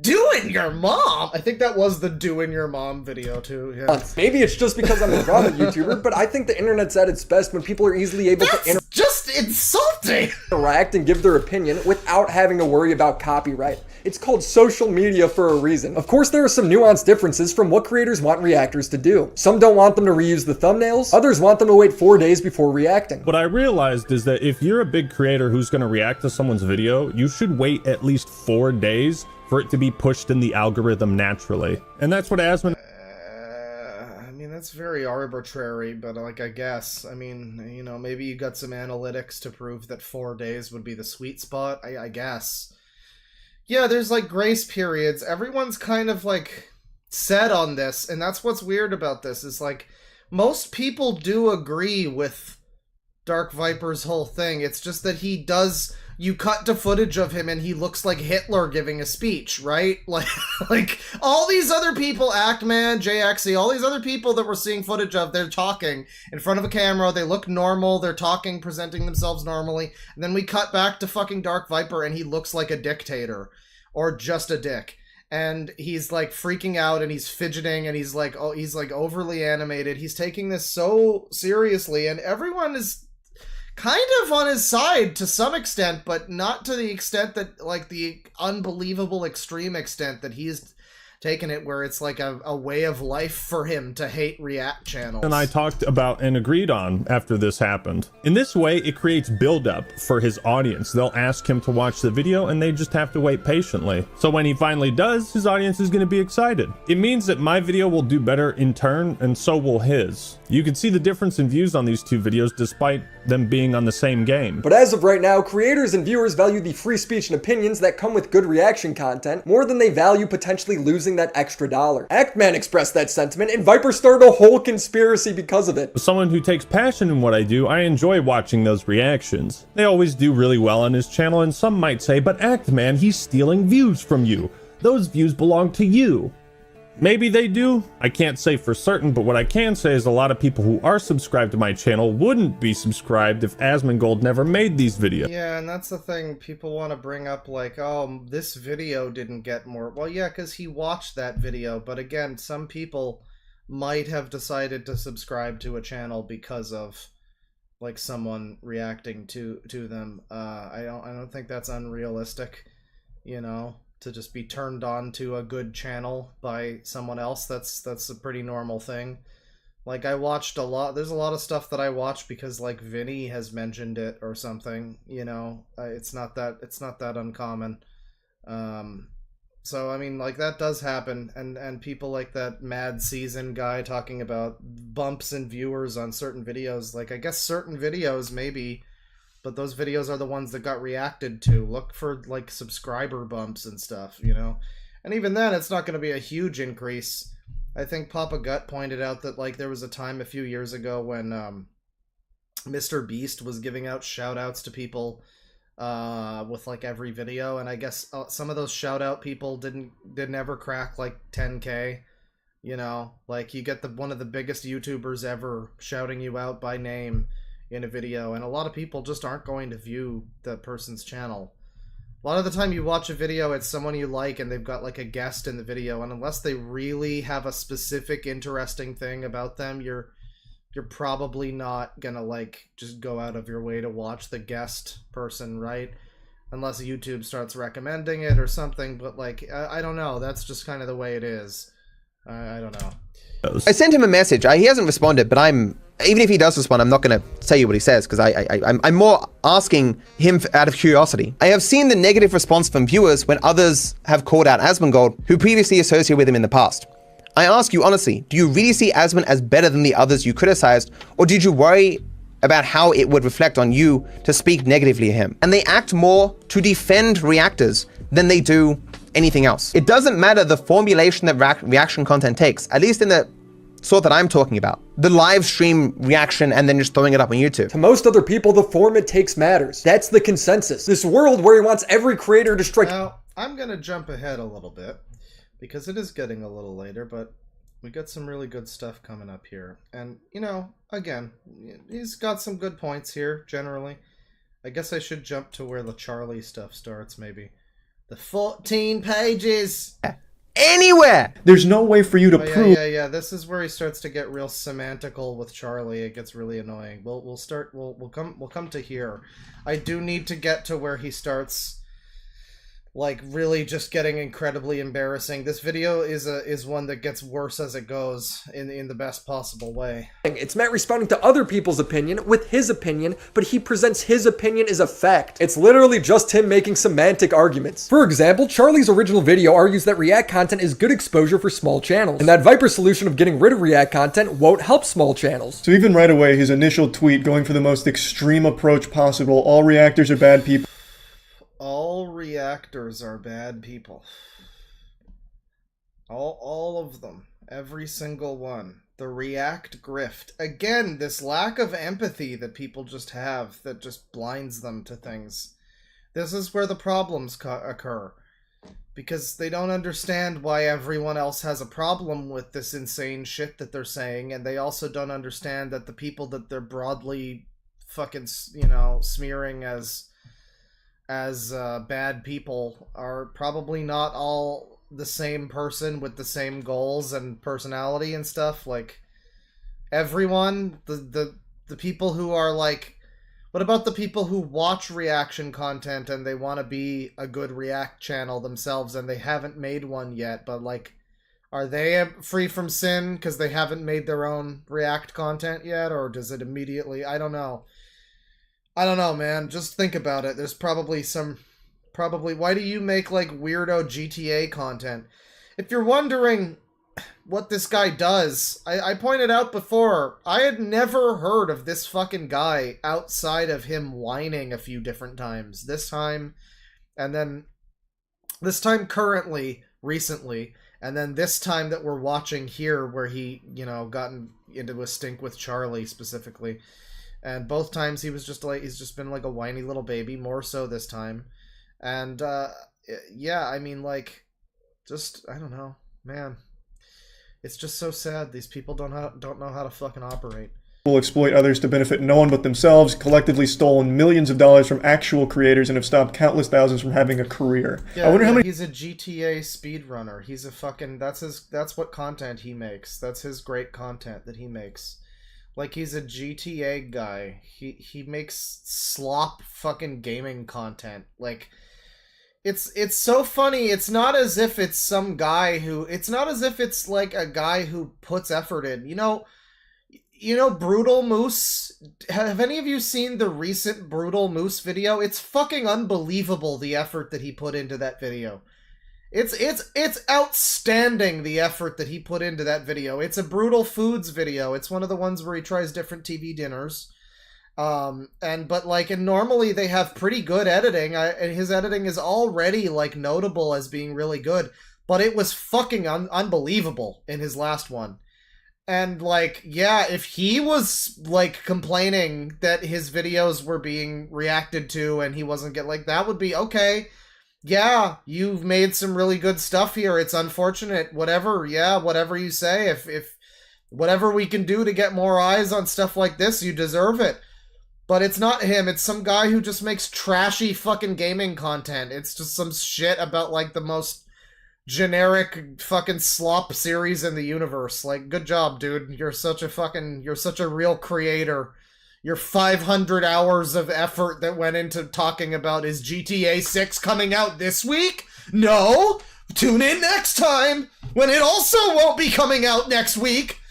Doing your mom. I think that was the doing your mom video too. Yeah. Maybe it's just because I'm a drama YouTuber, but I think the internet's at its best when people are easily able to just insulting interact and give their opinion without having to worry about copyright. It's called social media for a reason. Of course, there are some nuanced differences from what creators want reactors to do. Some don't want them to reuse the thumbnails, others want them to wait 4 days before reacting. What I realized is that if you're a big creator who's going to react to someone's video, you should wait at least 4 days for it to be pushed in the algorithm naturally. And that's what Asmon... I mean, that's very arbitrary, but, like, I guess. I mean, you know, maybe you got some analytics to prove that 4 days would be the sweet spot, I guess. Yeah, there's, like, grace periods. Everyone's kind of, like, set on this, and that's what's weird about this, is, like, most people do agree with Dark Viper's whole thing. It's just that he does... You cut to footage of him and he looks like Hitler giving a speech, right? Like all these other people, Actman, JXE, all these other people that we're seeing footage of, they're talking in front of a camera, they look normal, they're talking, presenting themselves normally, and then we cut back to fucking Dark Viper and he looks like a dictator. Or just a dick. And he's, like, freaking out and he's fidgeting and he's, like, overly animated. He's taking this so seriously, and everyone is kind of on his side to some extent, but not to the extent that, like, the unbelievable extreme extent that he's taken it, where it's like a way of life for him to hate React channels. And I talked about and agreed on after this happened. In this way, it creates buildup for his audience. They'll ask him to watch the video and they just have to wait patiently. So when he finally does, his audience is going to be excited. It means that my video will do better in turn, and so will his. You can see the difference in views on these two videos despite them being on the same game. But as of right now, creators and viewers value the free speech and opinions that come with good reaction content more than they value potentially losing that extra dollar. Actman expressed that sentiment, and Viper started a whole conspiracy because of it. As someone who takes passion in what I do, I enjoy watching those reactions. They always do really well on his channel, and some might say, but Actman, he's stealing views from you. Those views belong to you. Maybe they do. I can't say for certain, but what I can say is a lot of people who are subscribed to my channel wouldn't be subscribed if Asmongold never made these videos. Yeah, and that's the thing. People want to bring up, like, oh, this video didn't get more. Well, yeah, because he watched that video. But again, some people might have decided to subscribe to a channel because of, like, someone reacting to them. I don't think that's unrealistic, you know, to just be turned on to a good channel by someone else. That's a pretty normal thing. Like, I watched there's a lot of stuff that I watch because, like, Vinny has mentioned it or something, you know. It's not that uncommon. So I mean, like, that does happen, and people like that Mad Season guy talking about bumps in viewers on certain videos. Like, I guess certain videos maybe, but those videos are the ones that got reacted to. Look for, like, subscriber bumps and stuff, you know? And even then, it's not going to be a huge increase. I think Papa Gut pointed out that, like, there was a time a few years ago when Mr. Beast was giving out shout-outs to people with, like, every video, and I guess some of those shout-out people didn't ever crack, like, 10K. You know? Like, you get one of the biggest YouTubers ever shouting you out by name in a video, and a lot of people just aren't going to view the person's channel. A lot of the time you watch a video, it's someone you like and they've got, like, a guest in the video, and unless they really have a specific interesting thing about them, you're probably not gonna, like, just go out of your way to watch the guest person, right? Unless YouTube starts recommending it or something, but, like, I don't know, that's just kind of the way it is. I don't know. I sent him a message. He hasn't responded, but even if he does respond, I'm not going to tell you what he says, because I'm more asking him out of curiosity. I have seen the negative response from viewers when others have called out Asmongold, who previously associated with him in the past. I ask you honestly, do you really see Asmon as better than the others you criticized, or did you worry about how it would reflect on you to speak negatively of him? And they act more to defend reactors than they do anything else. It doesn't matter the formulation that reaction content takes, at least in the sort that I'm talking about. The live stream reaction and then just throwing it up on YouTube. To most other people, the form it takes matters. That's the consensus. This world where he wants every creator to strike. Now, I'm gonna jump ahead a little bit, because it is getting a little later, but we got some really good stuff coming up here. And, you know, again, he's got some good points here, generally. I guess I should jump to where the Charlie stuff starts, maybe. The 14 pages! Anywhere! There's no way for you to prove... Yeah, this is where he starts to get real semantical with Charlie. It gets really annoying. We'll come to here. I do need to get to where he starts, like, really just getting incredibly embarrassing. This video is one that gets worse as it goes in the best possible way. It's Matt responding to other people's opinion with his opinion, but he presents his opinion as a fact. It's literally just him making semantic arguments. For example, Charlie's original video argues that React content is good exposure for small channels, and that Viper's solution of getting rid of React content won't help small channels. So even right away, his initial tweet going for the most extreme approach possible, all reactors are bad people. All reactors are bad people. All of them. Every single one. The React grift. Again, this lack of empathy that people just have that just blinds them to things. This is where the problems occur. Because they don't understand why everyone else has a problem with this insane shit that they're saying, and they also don't understand that the people that they're broadly fucking, you know, smearing as bad people are probably not all the same person with the same goals and personality and stuff. Like, everyone, the people who are like, what about the people who watch reaction content and they want to be a good React channel themselves and they haven't made one yet, but, like, are they free from sin because they haven't made their own React content yet, or does it immediately, I don't know, man. Just think about it. There's probably why do you make, like, weirdo GTA content? If you're wondering what this guy does, I pointed out before, I had never heard of this fucking guy outside of him whining a few different times. This time, and then this time recently, and then this time that we're watching here where he, you know, gotten into a stink with Charlie specifically. And both times he's just been like a whiny little baby, more so this time. And, yeah, I mean, like, just, I don't know, man. It's just so sad. These people don't know how to fucking operate. Will exploit others to benefit no one but themselves, collectively stolen millions of dollars from actual creators, and have stopped countless thousands from having a career. Yeah, I wonder how many. He's a GTA speedrunner. He's a fucking. That's what content he makes. That's his great content that he makes. Like, he's a GTA guy. He makes slop fucking gaming content. Like, it's so funny. It's not as if it's some guy who. It's not as if it's like a guy who puts effort in. You know Brutal Moose? Have any of you seen the recent Brutal Moose video? It's fucking unbelievable the effort that he put into that video. It's outstanding the effort that he put into that video. It's a Brutal Foods video. It's one of the ones where he tries different TV dinners. And normally they have pretty good editing. And his editing is already like notable as being really good, but it was fucking unbelievable in his last one. And, like, yeah, if he was, like, complaining that his videos were being reacted to and he wasn't getting, like, that would be, okay, yeah, you've made some really good stuff here, it's unfortunate, whatever, yeah, whatever you say, if whatever we can do to get more eyes on stuff like this, you deserve it. But it's not him, it's some guy who just makes trashy fucking gaming content. It's just some shit about, like, the most generic fucking slop series in the universe. Like, good job, dude. You're such a real creator. Your 500 hours of effort that went into talking about is GTA 6 coming out this week? No! Tune in next time, when it also won't be coming out next week!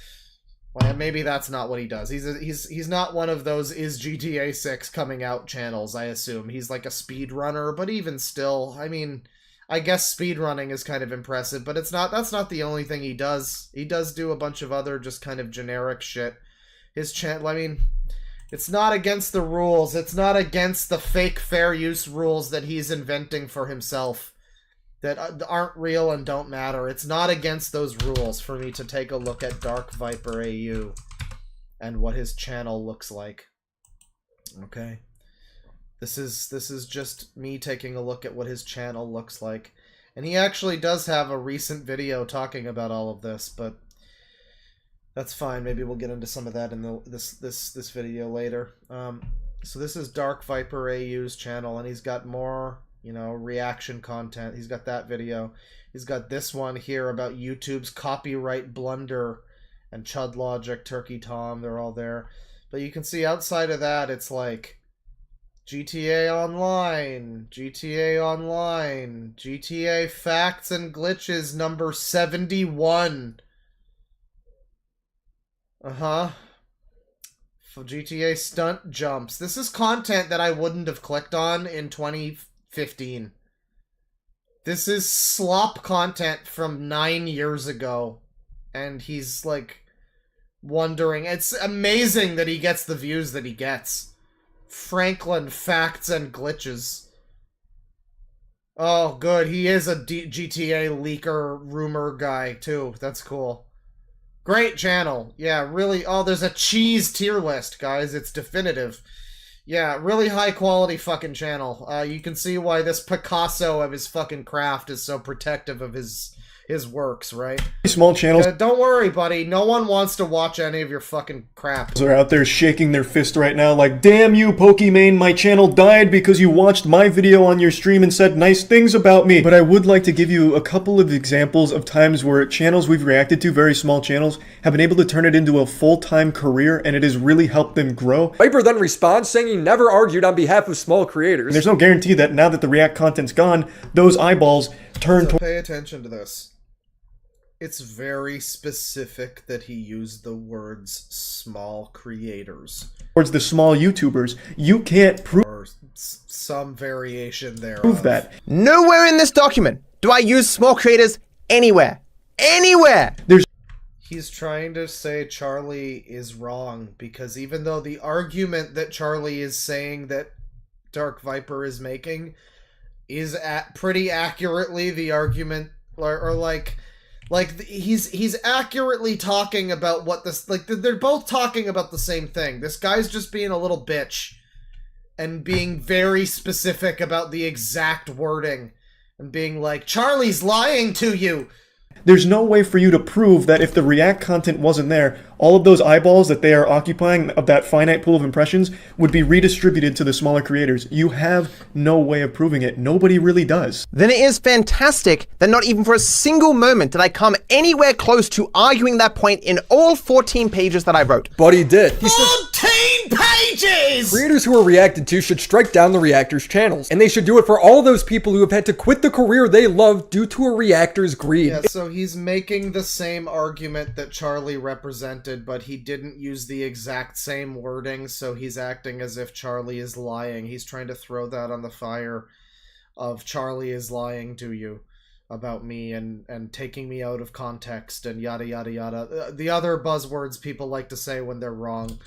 Well, maybe that's not what he does. He's not one of those is GTA 6 coming out channels, I assume. He's like a speedrunner, but even still, I mean, I guess speedrunning is kind of impressive, but that's not the only thing he does. He does do a bunch of other just kind of generic shit. His channel, I mean, it's not against the rules. It's not against the fake fair use rules that he's inventing for himself that aren't real and don't matter. It's not against those rules for me to take a look at Dark Viper AU and what his channel looks like. Okay. This is just me taking a look at what his channel looks like. And he actually does have a recent video talking about all of this, but that's fine. Maybe we'll get into some of that in this video later. So this is Dark Viper AU's channel, and he's got more, reaction content. He's got that video. He's got this one here about YouTube's copyright blunder, and Chud Logic, Turkey Tom, they're all there. But you can see outside of that, it's like GTA Online, GTA Facts and Glitches number 71. For GTA Stunt Jumps. This is content that I wouldn't have clicked on in 2015. This is slop content from 9 years ago. And he's, like, wondering. It's amazing that he gets the views that he gets. Franklin Facts and Glitches. Oh, good. He is a GTA leaker rumor guy, too. That's cool. Great channel. Yeah, really. Oh, there's a cheese tier list, guys. It's definitive. Yeah, really high quality fucking channel. You can see why this Picasso of his fucking craft is so protective of his works, right? Small channels. Don't worry, buddy. No one wants to watch any of your fucking crap. Are out there shaking their fist right now like, damn you, Pokimane, my channel died because you watched my video on your stream and said nice things about me. But I would like to give you a couple of examples of times where channels we've reacted to, very small channels, have been able to turn it into a full-time career, and it has really helped them grow. Viper then responds saying he never argued on behalf of small creators. And there's no guarantee that now that the React content's gone, those eyeballs turn So pay attention to this. It's very specific that he used the words small creators. Towards the small YouTubers. You can't prove or some variation there. Prove that. Nowhere in this document do I use small creators anywhere. Anywhere! He's trying to say Charlie is wrong, because even though the argument that Charlie is saying that Dark Viper is making is pretty accurately the argument, or like he's accurately talking about what this, like, they're both talking about the same thing. This guy's just being a little bitch and being very specific about the exact wording and being like, Charlie's lying to you. There's no way for you to prove that if the React content wasn't there, all of those eyeballs that they are occupying of that finite pool of impressions would be redistributed to the smaller creators. You have no way of proving it. Nobody really does. Then it is fantastic that not even for a single moment did I come anywhere close to arguing that point in all 14 pages that I wrote. But he did. He 14 pages! Creators who are reacted to should strike down the reactors' channels, and they should do it for all those people who have had to quit the career they love due to a reactor's greed. Yeah, so he's making the same argument that Charlie represented, but he didn't use the exact same wording, so he's acting as if Charlie is lying. He's trying to throw that on the fire of Charlie is lying to you about me and taking me out of context and yada yada yada. The other buzzwords people like to say when they're wrong.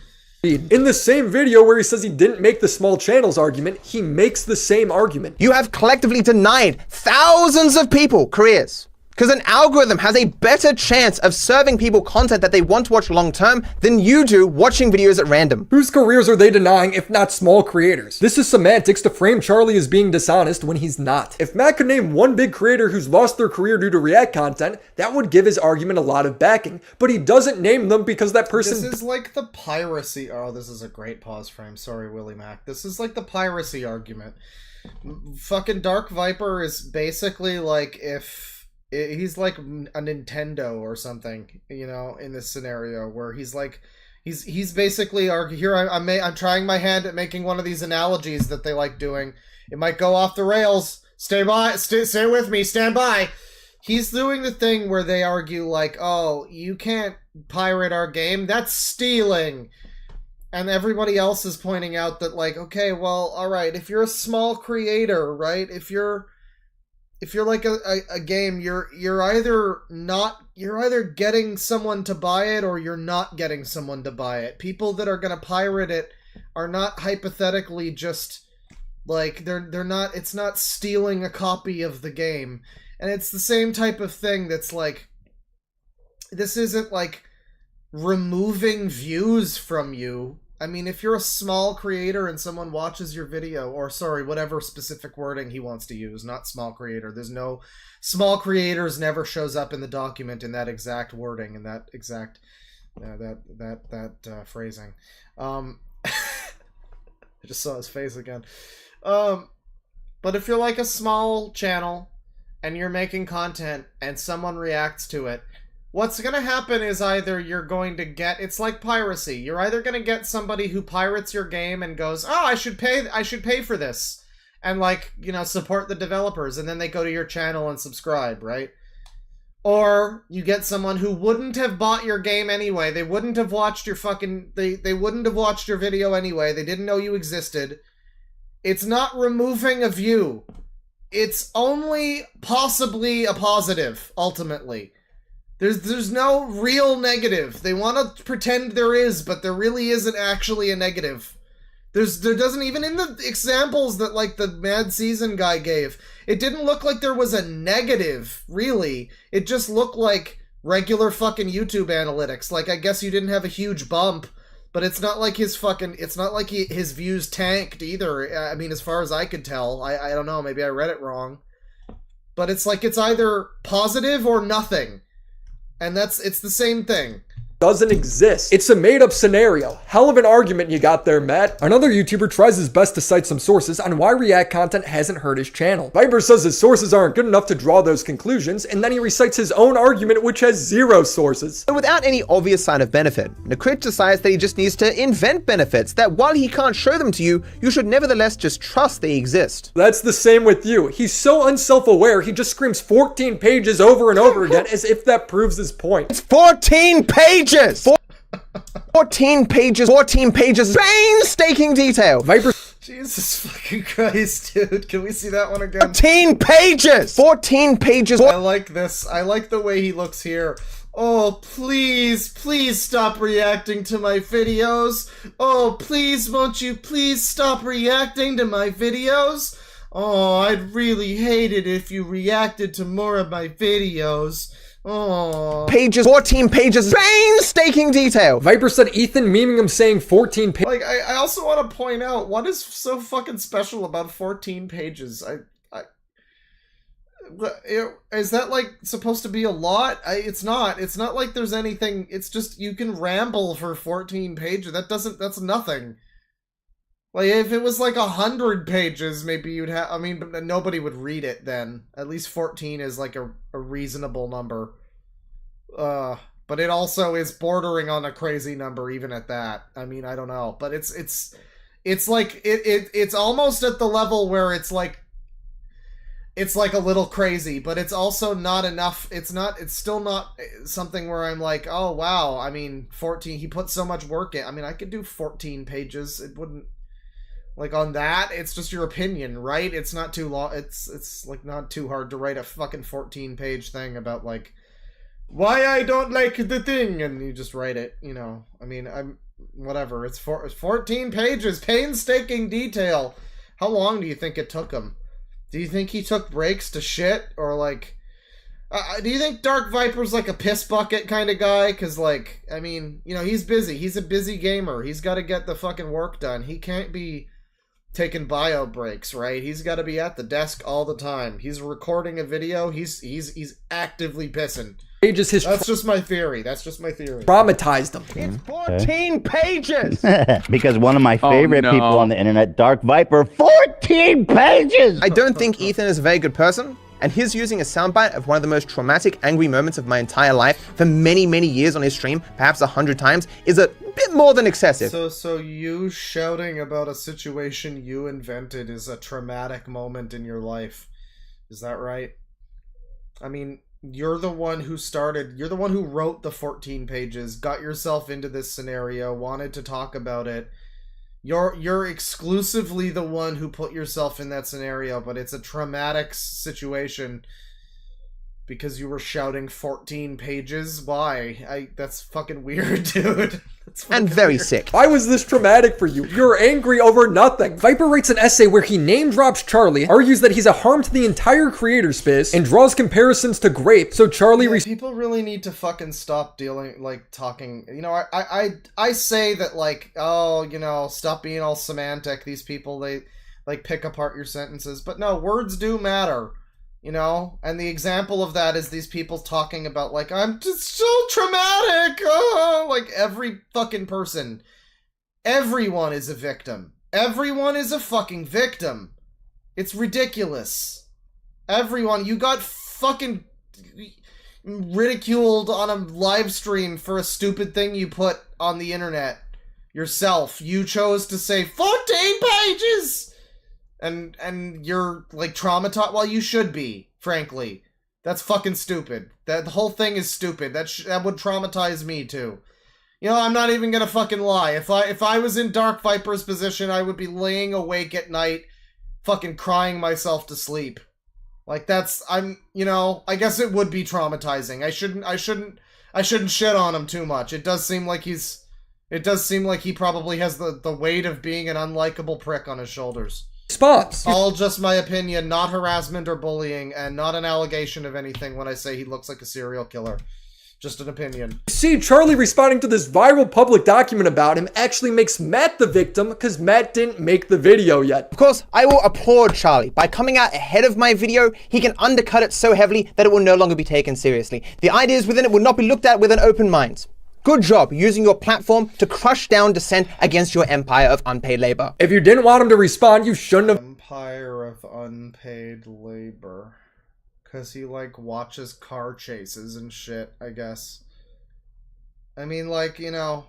In the same video where he says he didn't make the small channels argument, he makes the same argument. You have collectively denied thousands of people careers. Because an algorithm has a better chance of serving people content that they want to watch long term than you do watching videos at random. Whose careers are they denying if not small creators? This is semantics to frame Charlie as being dishonest when he's not. If Matt could name one big creator who's lost their career due to React content, that would give his argument a lot of backing. But he doesn't name them because that person— This is like the piracy— oh, this is a great pause frame. Sorry, Willie Mac. This is like the piracy argument. Fucking Dark Viper is basically like if he's like a Nintendo or something, you know, in this scenario where he's like, he's basically here. I'm trying my hand at making one of these analogies that they like doing. It might go off the rails. Stay with me. Stand by. He's doing the thing where they argue like, oh, you can't pirate our game. That's stealing. And everybody else is pointing out that like, okay, well, all right. If you're a small creator, right? If you're like a game, you're either getting someone to buy it or you're not getting someone to buy it. People that are gonna pirate it are not hypothetically just like they're not. It's not stealing a copy of the game, and it's the same type of thing. That's like, this isn't like removing views from you. I mean, if you're a small creator and someone watches your video, or sorry, whatever specific wording he wants to use, not small creator. There's no small creators never shows up in the document in that exact wording and that exact phrasing. I just saw his face again. But if you're like a small channel and you're making content and someone reacts to it, what's going to happen is either you're going to get, it's like piracy. You're either going to get somebody who pirates your game and goes, oh, I should pay for this. And like, you know, support the developers. And then they go to your channel and subscribe, right? Or you get someone who wouldn't have bought your game anyway. They wouldn't have watched your fucking, they wouldn't have watched your video anyway. They didn't know you existed. It's not removing a view. It's only possibly a positive, ultimately. There's no real negative. They want to pretend there is, but there really isn't actually a negative. There doesn't, even in the examples that like the Mad Season guy gave, it didn't look like there was a negative, really. It just looked like regular fucking YouTube analytics. Like, I guess you didn't have a huge bump, but it's not like his fucking, it's not like his views tanked either. I mean, as far as I could tell, I don't know, maybe I read it wrong. But it's like it's either positive or nothing. And it's the same thing. Doesn't exist. It's a made-up scenario. Hell of an argument you got there, Matt. Another YouTuber tries his best to cite some sources on why React content hasn't hurt his channel. Viper says his sources aren't good enough to draw those conclusions, and then he recites his own argument, which has 0 sources. So without any obvious sign of benefit, Nakrit decides that he just needs to invent benefits that while he can't show them to you, you should nevertheless just trust they exist. That's the same with you. He's so unself-aware, he just screams 14 pages over and over again as if that proves his point. It's 14 pages! 14 pages, painstaking detail. Viper. Jesus fucking Christ, dude. Can we see that one again? 14 pages! 14 pages. I like this. I like the way he looks here. Oh, please stop reacting to my videos. Oh, please, won't you please stop reacting to my videos? Oh, I'd really hate it if you reacted to more of my videos. Oh. Pages, 14 pages, painstaking detail. Viper said Ethan memeing him saying 14 pages. Like, I also want to point out, what is so fucking special about 14 pages? Is that like supposed to be a lot? It's not. It's not like there's anything. It's just you can ramble for 14 pages. That's nothing. Like if it was like 100 pages, maybe you'd have. I mean, but nobody would read it then. At least 14 is like a reasonable number. But it also is bordering on a crazy number even at that. I mean, I don't know, but it's like it's almost at the level where it's like a little crazy, but it's also not enough. It's still not something where I'm like, oh wow, I mean 14, he put so much work in. I mean, I could do 14 pages. It wouldn't, like, on that, it's just your opinion, right? It's not too long. It's like not too hard to write a fucking 14-page thing about like why I don't like the thing, and you just write it, you know. I mean, whatever. It's 14 pages, painstaking detail. How long do you think it took him? Do you think he took breaks to shit? Or, like... do you think Dark Viper's, like, a piss bucket kind of guy? Because, like, I mean, you know, he's busy. He's a busy gamer. He's got to get the fucking work done. He can't be taking bio breaks, right? He's got to be at the desk all the time. He's recording a video. He's actively pissing. That's just my theory. Traumatized him. It's 14 pages! Because one of my favorite people on the internet, Dark Viper, 14 pages! I don't think Ethan is a very good person, and his using a soundbite of one of the most traumatic, angry moments of my entire life for many, many years on his stream, perhaps 100 times, is a bit more than excessive. So you shouting about a situation you invented is a traumatic moment in your life. Is that right? I mean... You're the one who wrote the 14 pages, got yourself into this scenario, wanted to talk about it. You're exclusively the one who put yourself in that scenario, but it's a traumatic situation because you were shouting 14 pages. Why? That's fucking weird, dude. And very sick. Why was this traumatic for you? You're angry over nothing. Viper writes an essay where he name drops Charlie, argues that he's a harm to the entire creator space, and draws comparisons to Grape, so Charlie... people really need to fucking stop talking... You know, I say that, like, oh, you know, stop being all semantic. These people, they, like, pick apart your sentences. But no, words do matter. You know, and the example of that is these people talking about, like, I'm just so traumatic. Oh, like, every fucking person. Everyone is a victim. Everyone is a fucking victim. It's ridiculous. Everyone. You got fucking ridiculed on a live stream for a stupid thing you put on the internet yourself. You chose to say 14 pages! And you're, like, traumatized. Well, you should be, frankly. That's fucking stupid. The whole thing is stupid. That would traumatize me, too. You know, I'm not even gonna fucking lie. If I was in Dark Viper's position, I would be laying awake at night, fucking crying myself to sleep. Like, you know, I guess it would be traumatizing. I shouldn't shit on him too much. It does seem like he probably has the weight of being an unlikable prick on his shoulders. Response. All just my opinion, not harassment or bullying, and not an allegation of anything when I say he looks like a serial killer. Just an opinion. See, Charlie responding to this viral public document about him actually makes Matt the victim because Matt didn't make the video yet. Of course, I will applaud Charlie. By coming out ahead of my video, he can undercut it so heavily that it will no longer be taken seriously. The ideas within it will not be looked at with an open mind. Good job using your platform to crush down dissent against your empire of unpaid labor. If you didn't want him to respond, you shouldn't have. Empire of unpaid labor. Because he, like, watches car chases and shit, I guess. I mean, like, you know,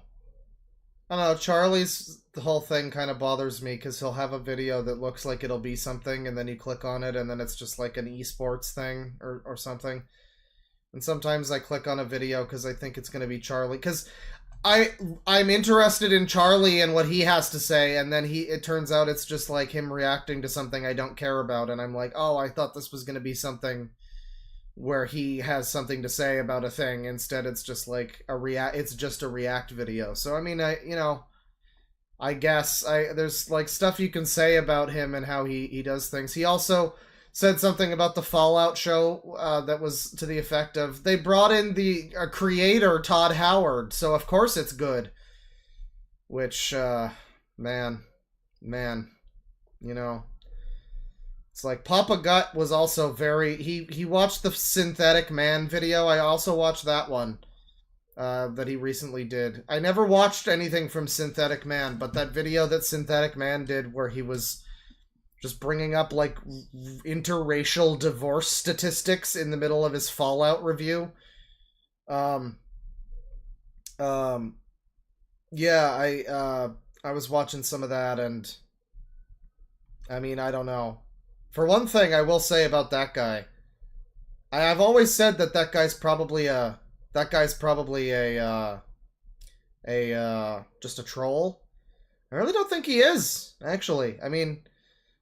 I don't know, Charlie's the whole thing kind of bothers me because he'll have a video that looks like it'll be something and then you click on it and then it's just like an esports thing or something. And sometimes I click on a video because I think it's going to be Charlie. Because I'm interested in Charlie and what he has to say, and then it turns out it's just like him reacting to something I don't care about, and I'm like, oh, I thought this was going to be something where he has something to say about a thing. Instead, it's just like it's just a react video. So, I mean, I guess there's like stuff you can say about him and how he does things. He also said something about the Fallout show that was to the effect of, they brought in the creator, Todd Howard, so of course it's good. Which, man, you know, It's like Papa Gut was also very... He watched the Synthetic Man video. I also watched that one that he recently did. I never watched anything from Synthetic Man, but that video that Synthetic Man did where he was just bringing up, like, interracial divorce statistics in the middle of his Fallout review. Yeah, I was watching some of that, and I mean, I don't know. For one thing, I will say about that guy, I've always said that that guy's probably just a troll. I really don't think he is, actually. I mean,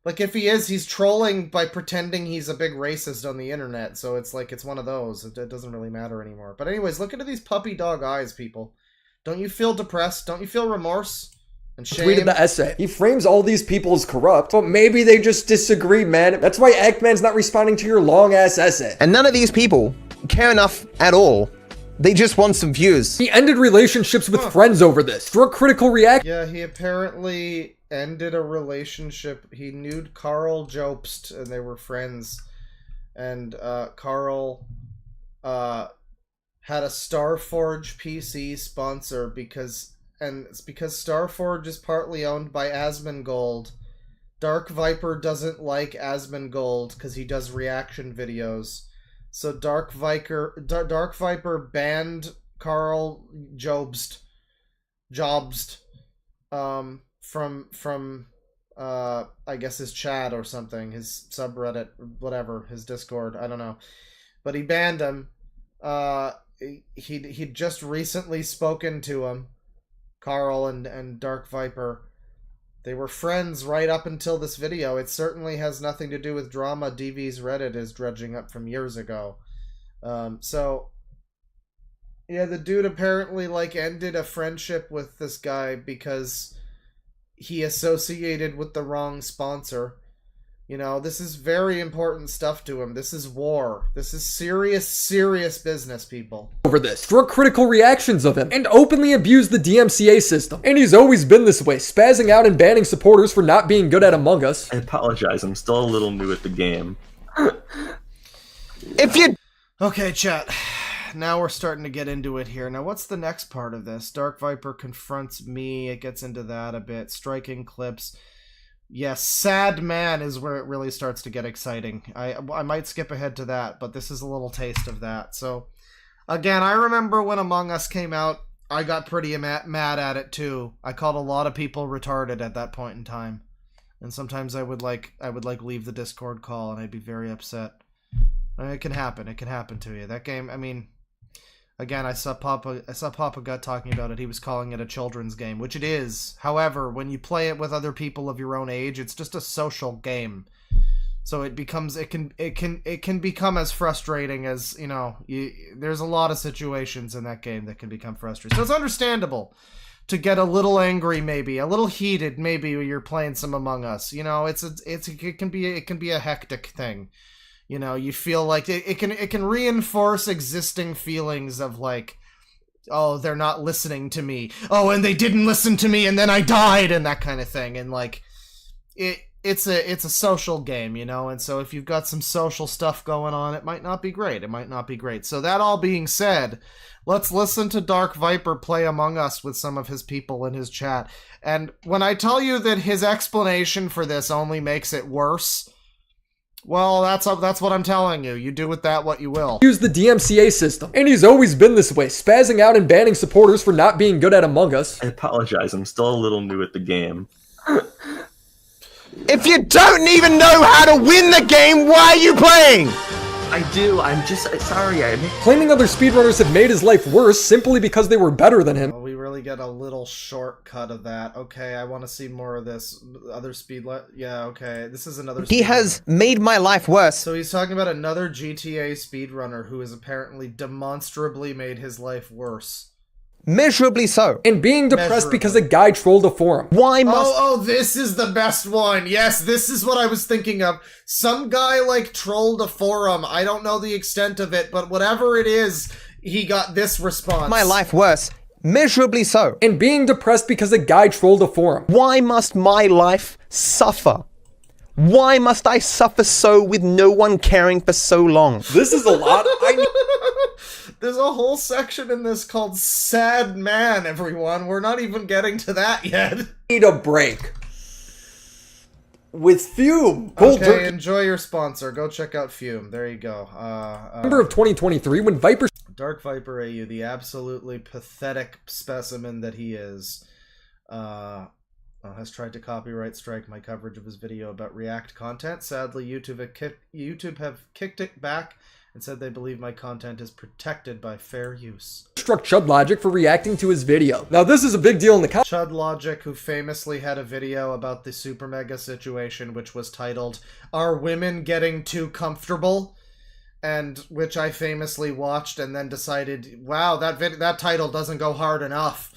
like, if he is, he's trolling by pretending he's a big racist on the internet, so it's like, it's one of those. It doesn't really matter anymore. But anyways, look into these puppy dog eyes, people. Don't you feel depressed? Don't you feel remorse and shame? Tweeted the essay. He frames all these people as corrupt, but maybe they just disagree, man. That's why Eggman's not responding to your long-ass essay. And none of these people care enough at all. They just want some views. He ended relationships with friends over this. For a critical reaction. Yeah, he apparently ended a relationship. He knew Carl Jobst, and they were friends. And Carl had a Starforge PC sponsor because Starforge is partly owned by Asmongold. Dark Viper doesn't like Asmongold because he does reaction videos. So Dark Viper banned Carl Jobst from I guess his chat or something, his subreddit, whatever, his Discord, I don't know. But he banned him. He'd just recently spoken to him, Carl and Dark Viper. They were friends right up until this video. It certainly has nothing to do with drama DV's Reddit is dredging up from years ago. So, yeah, the dude apparently, like, ended a friendship with this guy because he associated with the wrong sponsor. You know, this is very important stuff to him. This is war. This is serious, serious business, people. Over this, struck critical reactions of him, and openly abused the DMCA system. And he's always been this way, spazzing out and banning supporters for not being good at Among Us. I apologize, I'm still a little new at the game. If you... Okay, chat. Now we're starting to get into it here. Now, what's the next part of this? Dark Viper confronts me. It gets into that a bit. Striking clips. Yes, Sad Man is where it really starts to get exciting. I might skip ahead to that, but this is a little taste of that. So, again, I remember when Among Us came out, I got pretty mad at it too. I called a lot of people retarded at that point in time. And sometimes I would leave the Discord call and I'd be very upset. I mean, it can happen. It can happen to you. That game, I mean, again, I saw Papa Gut talking about it. He was calling it a children's game, which it is. However, when you play it with other people of your own age, it's just a social game. So it can become as frustrating as, you know, there's a lot of situations in that game that can become frustrating. So it's understandable to get a little angry, maybe a little heated, maybe when you're playing some Among Us. You know, it can be a hectic thing. You know, you feel like it can reinforce existing feelings of like, oh, they're not listening to me. Oh, and they didn't listen to me, and then I died, and that kind of thing. And like, it's a social game, you know. And so if you've got some social stuff going on, it might not be great. It might not be great. So that all being said, let's listen to Dark Viper play Among Us with some of his people in his chat. And when I tell you that his explanation for this only makes it worse, well, that's what I'm telling you. You do with that what you will. Use the DMCA system. And he's always been this way, spazzing out and banning supporters for not being good at Among Us. I apologize, I'm still a little new at the game. If you don't even know how to win the game, why are you playing? I do, I'm just sorry. Claiming other speedrunners have made his life worse simply because they were better than him. Well, we really get a little shortcut of that. Okay, I want to see more of this. Other yeah, okay. This is another He has made my life worse. So he's talking about another GTA speedrunner who has apparently demonstrably made his life worse. Measurably so. And being depressed because a guy trolled a forum. Why must... Oh, this is the best one. Yes, this is what I was thinking of. Some guy, like, trolled a forum. I don't know the extent of it, but whatever it is, he got this response. My life worse. Measurably so. And being depressed because a guy trolled a forum. Why must my life suffer? Why must I suffer so with no one caring for so long? This is a lot. There's a whole section in this called Sad Man, everyone. We're not even getting to that yet. Need a break. With Fume. Okay, enjoy your sponsor. Go check out Fume. There you go. November of 2023 when Viper... Dark Viper AU, the absolutely pathetic specimen that he is, has tried to copyright strike my coverage of his video about React content. Sadly, YouTube have kicked it back and said they believe my content is protected by fair use. Struck Chud Logic for reacting to his video. Now this is a big deal in the Chud Logic, who famously had a video about the SuperMega situation, which was titled, "Are Women Getting Too Comfortable?" And which I famously watched and then decided, wow, that title doesn't go hard enough.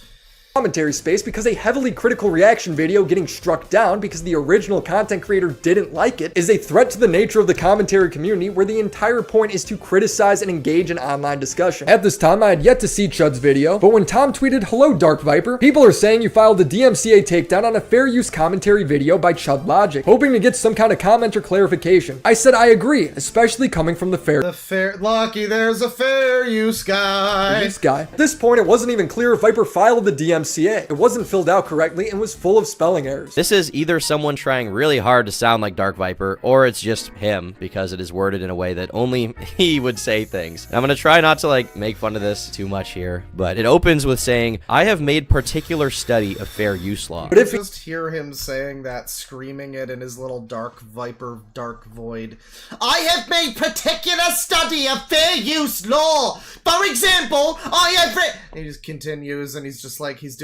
Commentary space because a heavily critical reaction video getting struck down because the original content creator didn't like it is a threat to the nature of the commentary community, where the entire point is to criticize and engage in online discussion. At this time, I had yet to see Chud's video, but when Tom tweeted, "Hello Dark Viper," people are saying you filed a DMCA takedown on a fair use commentary video by Chud Logic, hoping to get some kind of comment or clarification. I said I agree, especially coming from the fair Lucky there's a fair use guy. At this point, it wasn't even clear if Viper filed the DMCA. It wasn't filled out correctly and was full of spelling errors. This is either someone trying really hard to sound like Dark Viper, or it's just him, because it is worded in a way that only he would say things. I'm gonna try not to like make fun of this too much here, but it opens with saying, "I have made particular study of fair use law." But if you just hear him saying that, screaming it in his little Dark Viper dark void, "I have made particular study of fair use law. For example, I have and he just continues, and he's just like, he's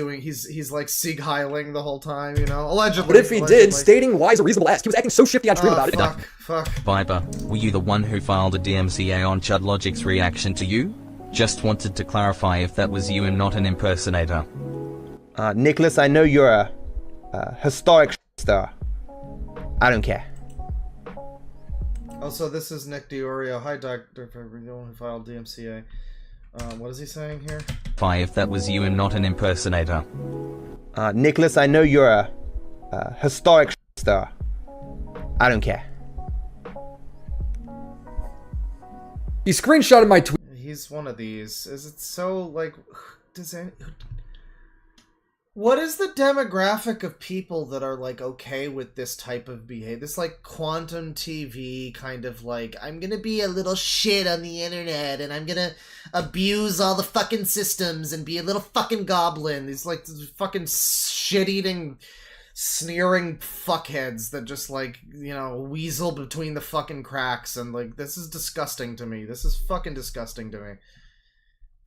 like Sieg Heiling the whole time, you know? Allegedly. But if he did, stating why is a reasonable ask. He was acting so shifty on stream about it. Fuck. Viper, were you the one who filed a DMCA on Chud Logic's reaction to you? Just wanted to clarify if that was you and not an impersonator. Nicholas, I know you're a historic star. I don't care. Also, this is Nick DiOrio. Hi, Dr. Pepper, the one who filed DMCA. What is he saying here? If that was you and not an impersonator. Nicholas, I know you're a historic star. I don't care. He screenshotted my tweet. He's one of these. Is it so, like, what is the demographic of people that are, like, okay with this type of behavior? This, like, quantum TV kind of, like, I'm gonna be a little shit on the internet, and I'm gonna abuse all the fucking systems and be a little fucking goblin. These, like, fucking shit-eating, sneering fuckheads that just, like, you know, weasel between the fucking cracks, and, like, this is disgusting to me. This is fucking disgusting to me.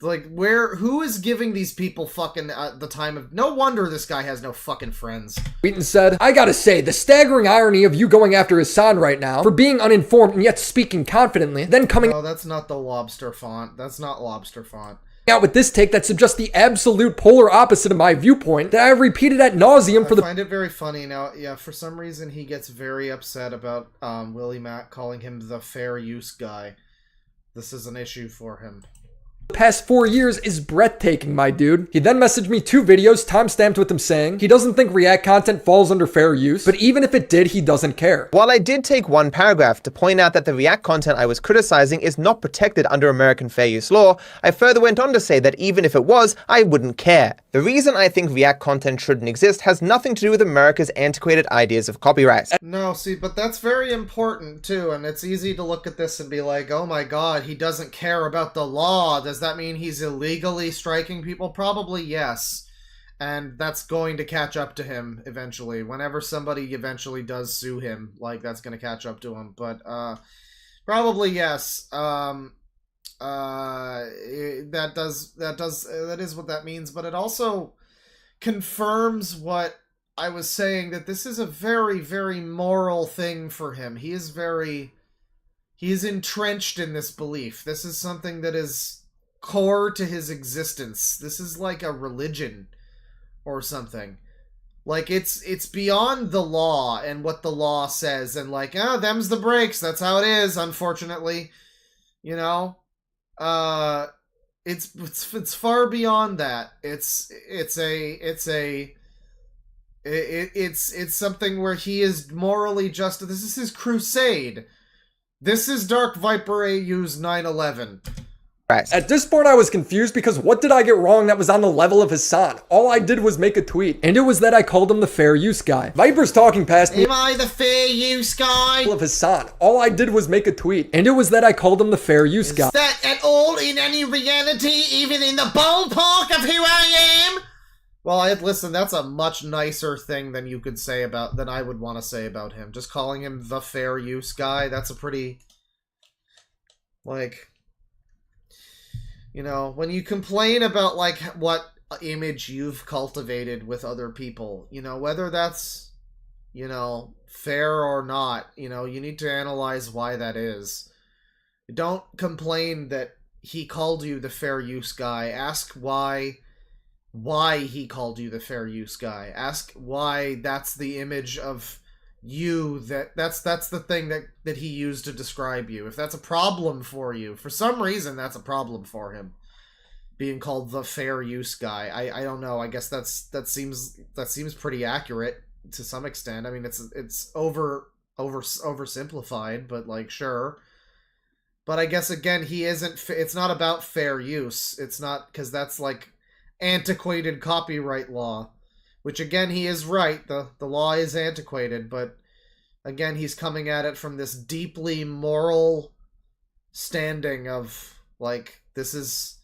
Like, who is giving these people fucking the time of... No wonder this guy has no fucking friends. Wheaton said, "I gotta say, the staggering irony of you going after Hassan right now for being uninformed and yet speaking confidently, then coming..." No, that's not the lobster font. That's not lobster font. ...out with this take that suggests the absolute polar opposite of my viewpoint that I've repeated ad nauseum for I find it very funny. Now, yeah, for some reason he gets very upset about Willie Mack calling him the fair use guy. This is an issue for him. The past 4 years is breathtaking, my dude. He then messaged me 2 videos timestamped with him saying he doesn't think React content falls under fair use, but even if it did, he doesn't care. While I did take one paragraph to point out that the React content I was criticizing is not protected under American fair use law, I further went on to say that even if it was, I wouldn't care. The reason I think React content shouldn't exist has nothing to do with America's antiquated ideas of copyright. No, see, but that's very important too, and it's easy to look at this and be like, oh my god, he doesn't care about the law. Does that mean he's illegally striking people? Probably yes. And that's going to catch up to him eventually. Whenever somebody eventually does sue him, like, that's going to catch up to him. But, probably yes. That is what that means. But it also confirms what I was saying, that this is a very, very moral thing for him. He is entrenched in this belief. This is something that is core to his existence. This is like a religion or something. Like, it's beyond the law and what the law says, and like, them's the breaks, that's how it is, unfortunately. You know? It's far beyond that. It's It's something where he is morally just. This is his crusade. This is Dark Viper AU's 9/11. At this point, I was confused because what did I get wrong that was on the level of Hassan? All I did was make a tweet, and it was that I called him the fair use guy. Viper's talking past me. Am I the fair use guy? Of Hassan. All I did was make a tweet, and it was that I called him the fair use guy. Is that at all in any reality, even in the ballpark of who I am? Well, listen, that's a much nicer thing than you could say about, than I would want to say about him. Just calling him the fair use guy, that's a pretty, like, you know, when you complain about, like, what image you've cultivated with other people, you know, whether that's, you know, fair or not, you know, you need to analyze why that is. Don't complain that he called you the fair use guy. Ask why he called you the fair use guy. Ask why that's the image of you, that's the thing that he used to describe you. If that's a problem for you, for some reason that's a problem for him, being called the fair use guy. I don't know. I guess that seems pretty accurate to some extent. I mean, it's oversimplified, but like, sure. But I guess again, it's not about fair use. It's not, because that's like antiquated copyright law, which again, he is right. The law is antiquated, but again, he's coming at it from this deeply moral standing of, like, this is,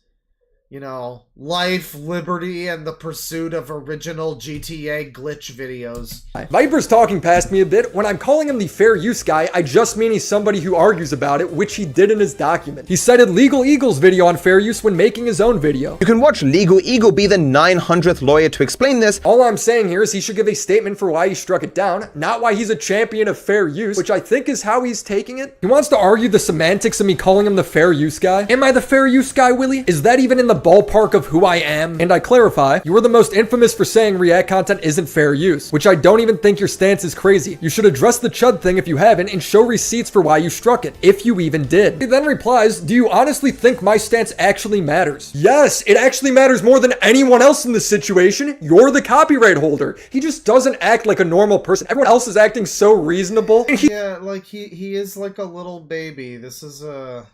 you know, life, liberty, and the pursuit of original GTA glitch videos. Viper's talking past me a bit. When I'm calling him the fair use guy, I just mean he's somebody who argues about it, which he did in his document. He cited Legal Eagle's video on fair use when making his own video. You can watch Legal Eagle be the 900th lawyer to explain this. All I'm saying here is he should give a statement for why he struck it down, not why he's a champion of fair use, which I think is how he's taking it. He wants to argue the semantics of me calling him the fair use guy. Am I the fair use guy, Willie? Is that even in the ballpark of who I am? And I clarify, you are the most infamous for saying React content isn't fair use, which I don't even think your stance is crazy. You should address the chud thing if you haven't and show receipts for why you struck it, if you even did. He then replies, do you honestly think my stance actually matters? Yes, it actually matters more than anyone else in this situation. You're the copyright holder. He just doesn't act like a normal person. Everyone else is acting so reasonable. Yeah, like he is like a little baby. This is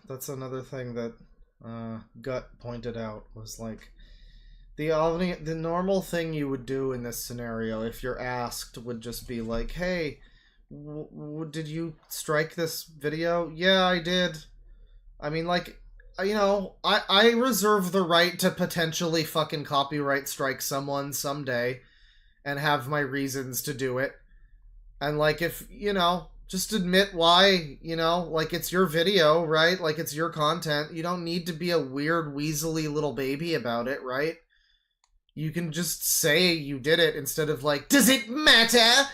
that's another thing that Gut pointed out, was like the normal thing you would do in this scenario if you're asked would just be like, hey, did you strike this video? Yeah, I did. I mean, like, you know, I reserve the right to potentially fucking copyright strike someone someday and have my reasons to do it. And like, if, you know, just admit why, you know, like, it's your video, right? Like, it's your content. You don't need to be a weird, weaselly little baby about it, right? You can just say you did it instead of like, does it matter?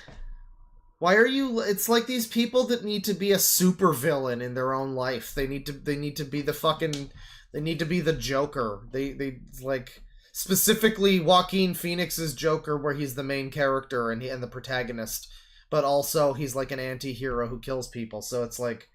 Why are you, it's like these people that need to be a supervillain in their own life. They need to be the fucking, they need to be the Joker. They like, specifically Joaquin Phoenix's Joker, where he's the main character and the protagonist. But also, he's like an anti-hero who kills people. So it's like,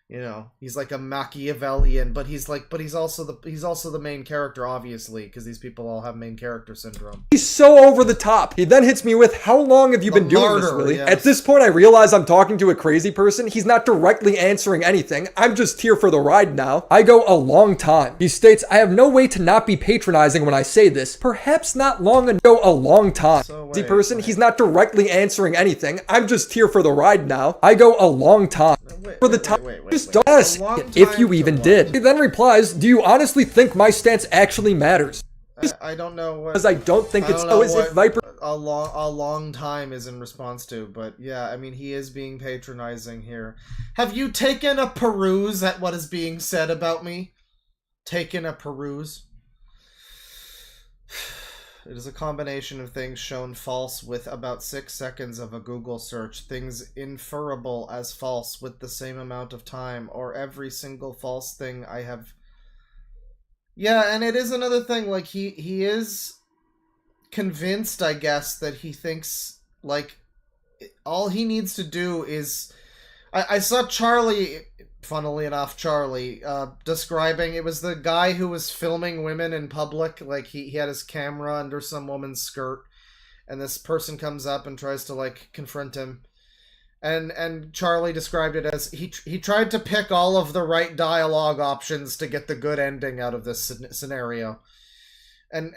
you know, he's like a Machiavellian, but he's also the main character, obviously, because these people all have main character syndrome. He's so over the top. He then hits me with, how long have you been doing this, Willie? Yes. At this point, I realize I'm talking to a crazy person. He's not directly answering anything. I'm just here for the ride now. I go, a long time. He states, I have no way to not be patronizing when I say this. Perhaps not long ago, a long time. So wait. He's not directly answering anything. I'm just here for the ride now. I go, a long time. For the time. Just don't ask if you even did. He then replies, do you honestly think my stance actually matters? I don't know what... Because I don't think it's... Oh, is it Viper? A long time is in response to, but yeah, I mean, he is being patronizing here. Have you taken a peruse at what is being said about me? Taken a peruse? It is a combination of things shown false with about 6 seconds of a Google search, things inferable as false with the same amount of time, or every single false thing I have... Yeah, and it is another thing, like, he is convinced, I guess, that he thinks, like, all he needs to do is... I saw Charlie, funnily enough, describing, it was the guy who was filming women in public, like, he had his camera under some woman's skirt, and this person comes up and tries to like confront him. And Charlie described it as he tried to pick all of the right dialogue options to get the good ending out of this scenario. And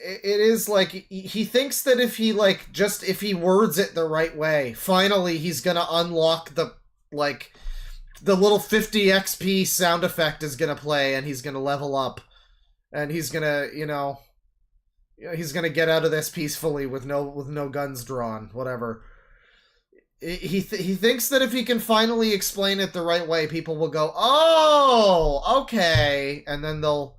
it is like he thinks that if he like just if he words it the right way, finally he's gonna unlock the like the little 50 XP sound effect is gonna play, and he's gonna level up, and he's gonna, you know, he's gonna get out of this peacefully with no guns drawn, whatever. He thinks that if he can finally explain it the right way, people will go, oh, okay, and then they'll,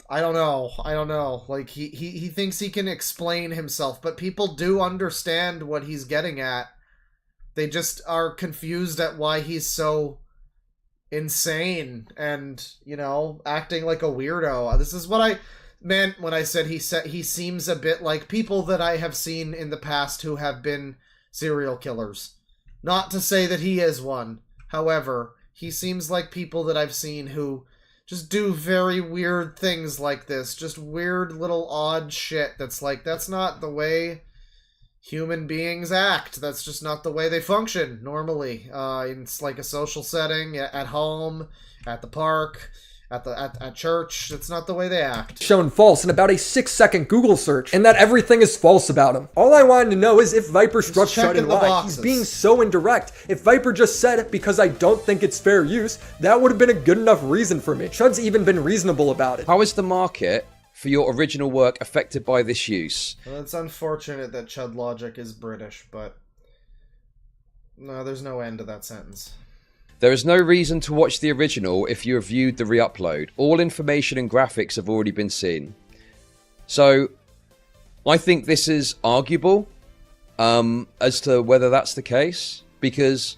I don't know. Like he thinks he can explain himself, but people do understand what he's getting at. They just are confused at why he's so insane and, you know, acting like a weirdo. This is what I meant when I said he seems a bit like people that I have seen in the past who have been serial killers. Not to say that he is one. However, he seems like people that I've seen who just do very weird things like this. Just weird little odd shit that's like, that's not the way human beings act. That's just not the way they function normally. It's like a social setting, at home, at the park, at church. It's not the way they act. Shown false in about a 6-second Google search, and that everything is false about him. All I wanted to know is if Viper struck Chud and why. He's being so indirect. If Viper just said, because I don't think it's fair use, that would have been a good enough reason for me. Chud's even been reasonable about it. How is the market for your original work affected by this use? Well, it's unfortunate that Chud Logic is British, but no, there's no end to that sentence. There is no reason to watch the original if you have viewed the re-upload. All information and graphics have already been seen. So, I think this is arguable as to whether that's the case, because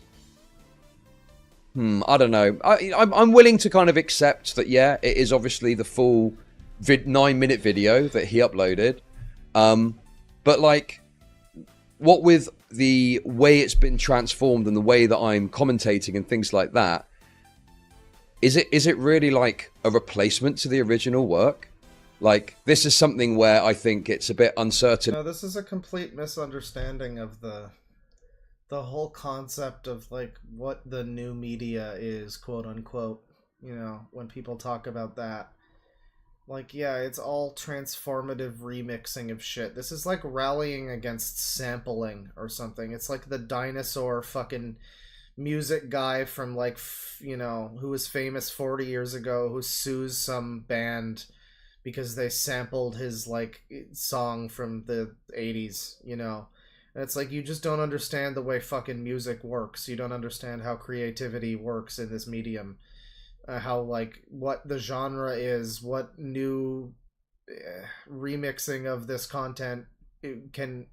I don't know. I'm willing to kind of accept that, yeah, it is obviously the full 9-minute video that he uploaded. But like, what with the way it's been transformed and the way that I'm commentating and things like that, is it really like a replacement to the original work? Like, this is something where I think it's a bit uncertain. No, this is a complete misunderstanding of the whole concept of like what the new media is, quote unquote. You know, when people talk about that. Like, yeah, it's all transformative remixing of shit. This is like rallying against sampling or something. It's like the dinosaur fucking music guy from like, you know, who was famous 40 years ago, who sues some band because they sampled his like song from the 80s, you know. And it's like, you just don't understand the way fucking music works. You don't understand how creativity works in this medium. How, like, what the genre is, what new remixing of this content can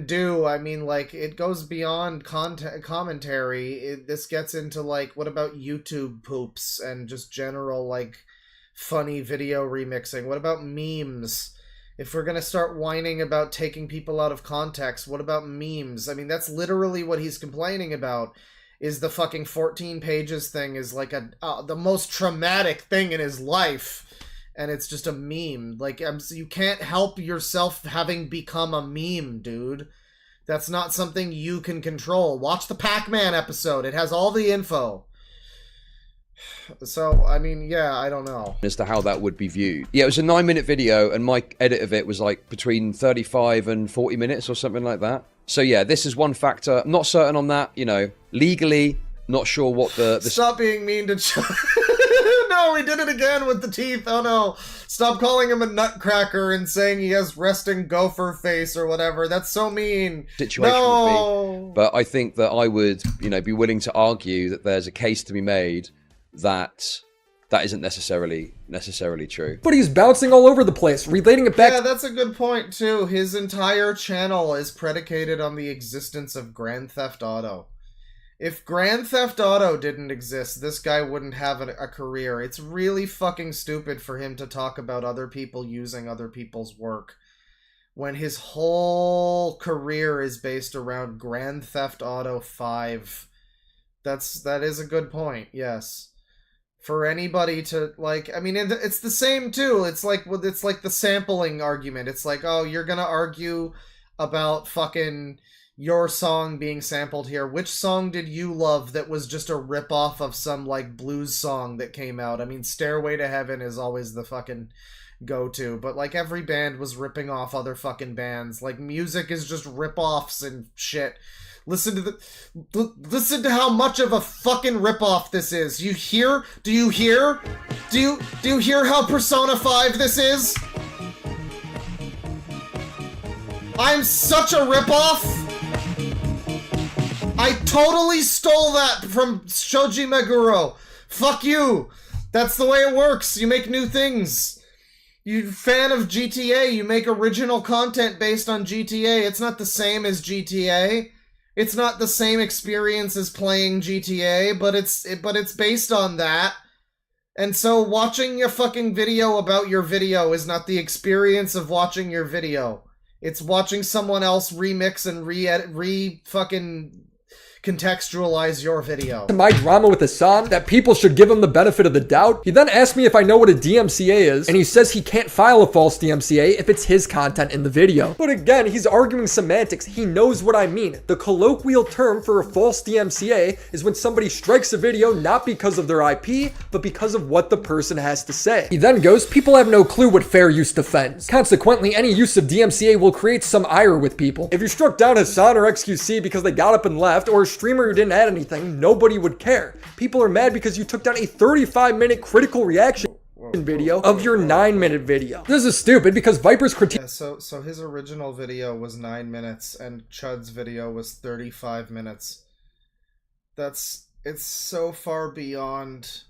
do. I mean, like, it goes beyond commentary. This gets into, like, what about YouTube poops and just general, like, funny video remixing? What about memes? If we're gonna start whining about taking people out of context, what about memes? I mean, that's literally what he's complaining about. Is the fucking 14 pages thing is like the most traumatic thing in his life, and it's just a meme. Like, you can't help yourself having become a meme, dude. That's not something you can control. Watch the Pac-Man episode. It has all the info. So, I mean, yeah, I don't know. As to how that would be viewed. Yeah, it was a 9-minute video, and my edit of it was like between 35 and 40 minutes or something like that. So yeah, this is one factor. I'm not certain on that, you know. Legally, not sure what the... Stop being mean to... No, he did it again with the teeth. Oh no. Stop calling him a nutcracker and saying he has resting gopher face or whatever. That's so mean. Situation would be. But I think that I would, you know, be willing to argue that there's a case to be made that that isn't necessarily true. But he's bouncing all over the place, relating it back. Yeah, that's a good point too. His entire channel is predicated on the existence of Grand Theft Auto. If Grand Theft Auto didn't exist, this guy wouldn't have a career. It's really fucking stupid for him to talk about other people using other people's work when his whole career is based around Grand Theft Auto 5. That is a good point, yes. for anybody to, like, I mean, it's the same too. It's like the sampling argument. It's like, oh, you're gonna argue about fucking your song being sampled here. Which song did you love that was just a ripoff of some, like, blues song that came out? I mean, Stairway to Heaven is always the fucking go-to, but, like, every band was ripping off other fucking bands. Like, music is just rip-offs and shit. Listen to how much of a fucking ripoff this is. You hear? Do you hear? Do you hear how Persona 5 this is? I'm such a ripoff. I totally stole that from Shoji Meguro. Fuck you. That's the way it works. You make new things. You fan of GTA, you make original content based on GTA. It's not the same as GTA. It's not the same experience as playing GTA, but it's based on that. And so watching a fucking video about your video is not the experience of watching your video. It's watching someone else remix and fucking contextualize your video. My drama with Hassan, that people should give him the benefit of the doubt. He then asked me if I know what a DMCA is, and he says he can't file a false DMCA if it's his content in the video. But again, he's arguing semantics. He knows what I mean. The colloquial term for a false DMCA is when somebody strikes a video not because of their IP, but because of what the person has to say. He then goes, people have no clue what fair use defends. Consequently, any use of DMCA will create some ire with people. If you struck down Hassan or XQC because they got up and left, or a streamer who didn't add anything, nobody would care. People are mad because you took down a 35-minute critical reaction video of your 9-minute video. This is stupid because Viper's critique. Yeah, so his original video was 9 minutes and Chud's video was 35 minutes. It's so far beyond.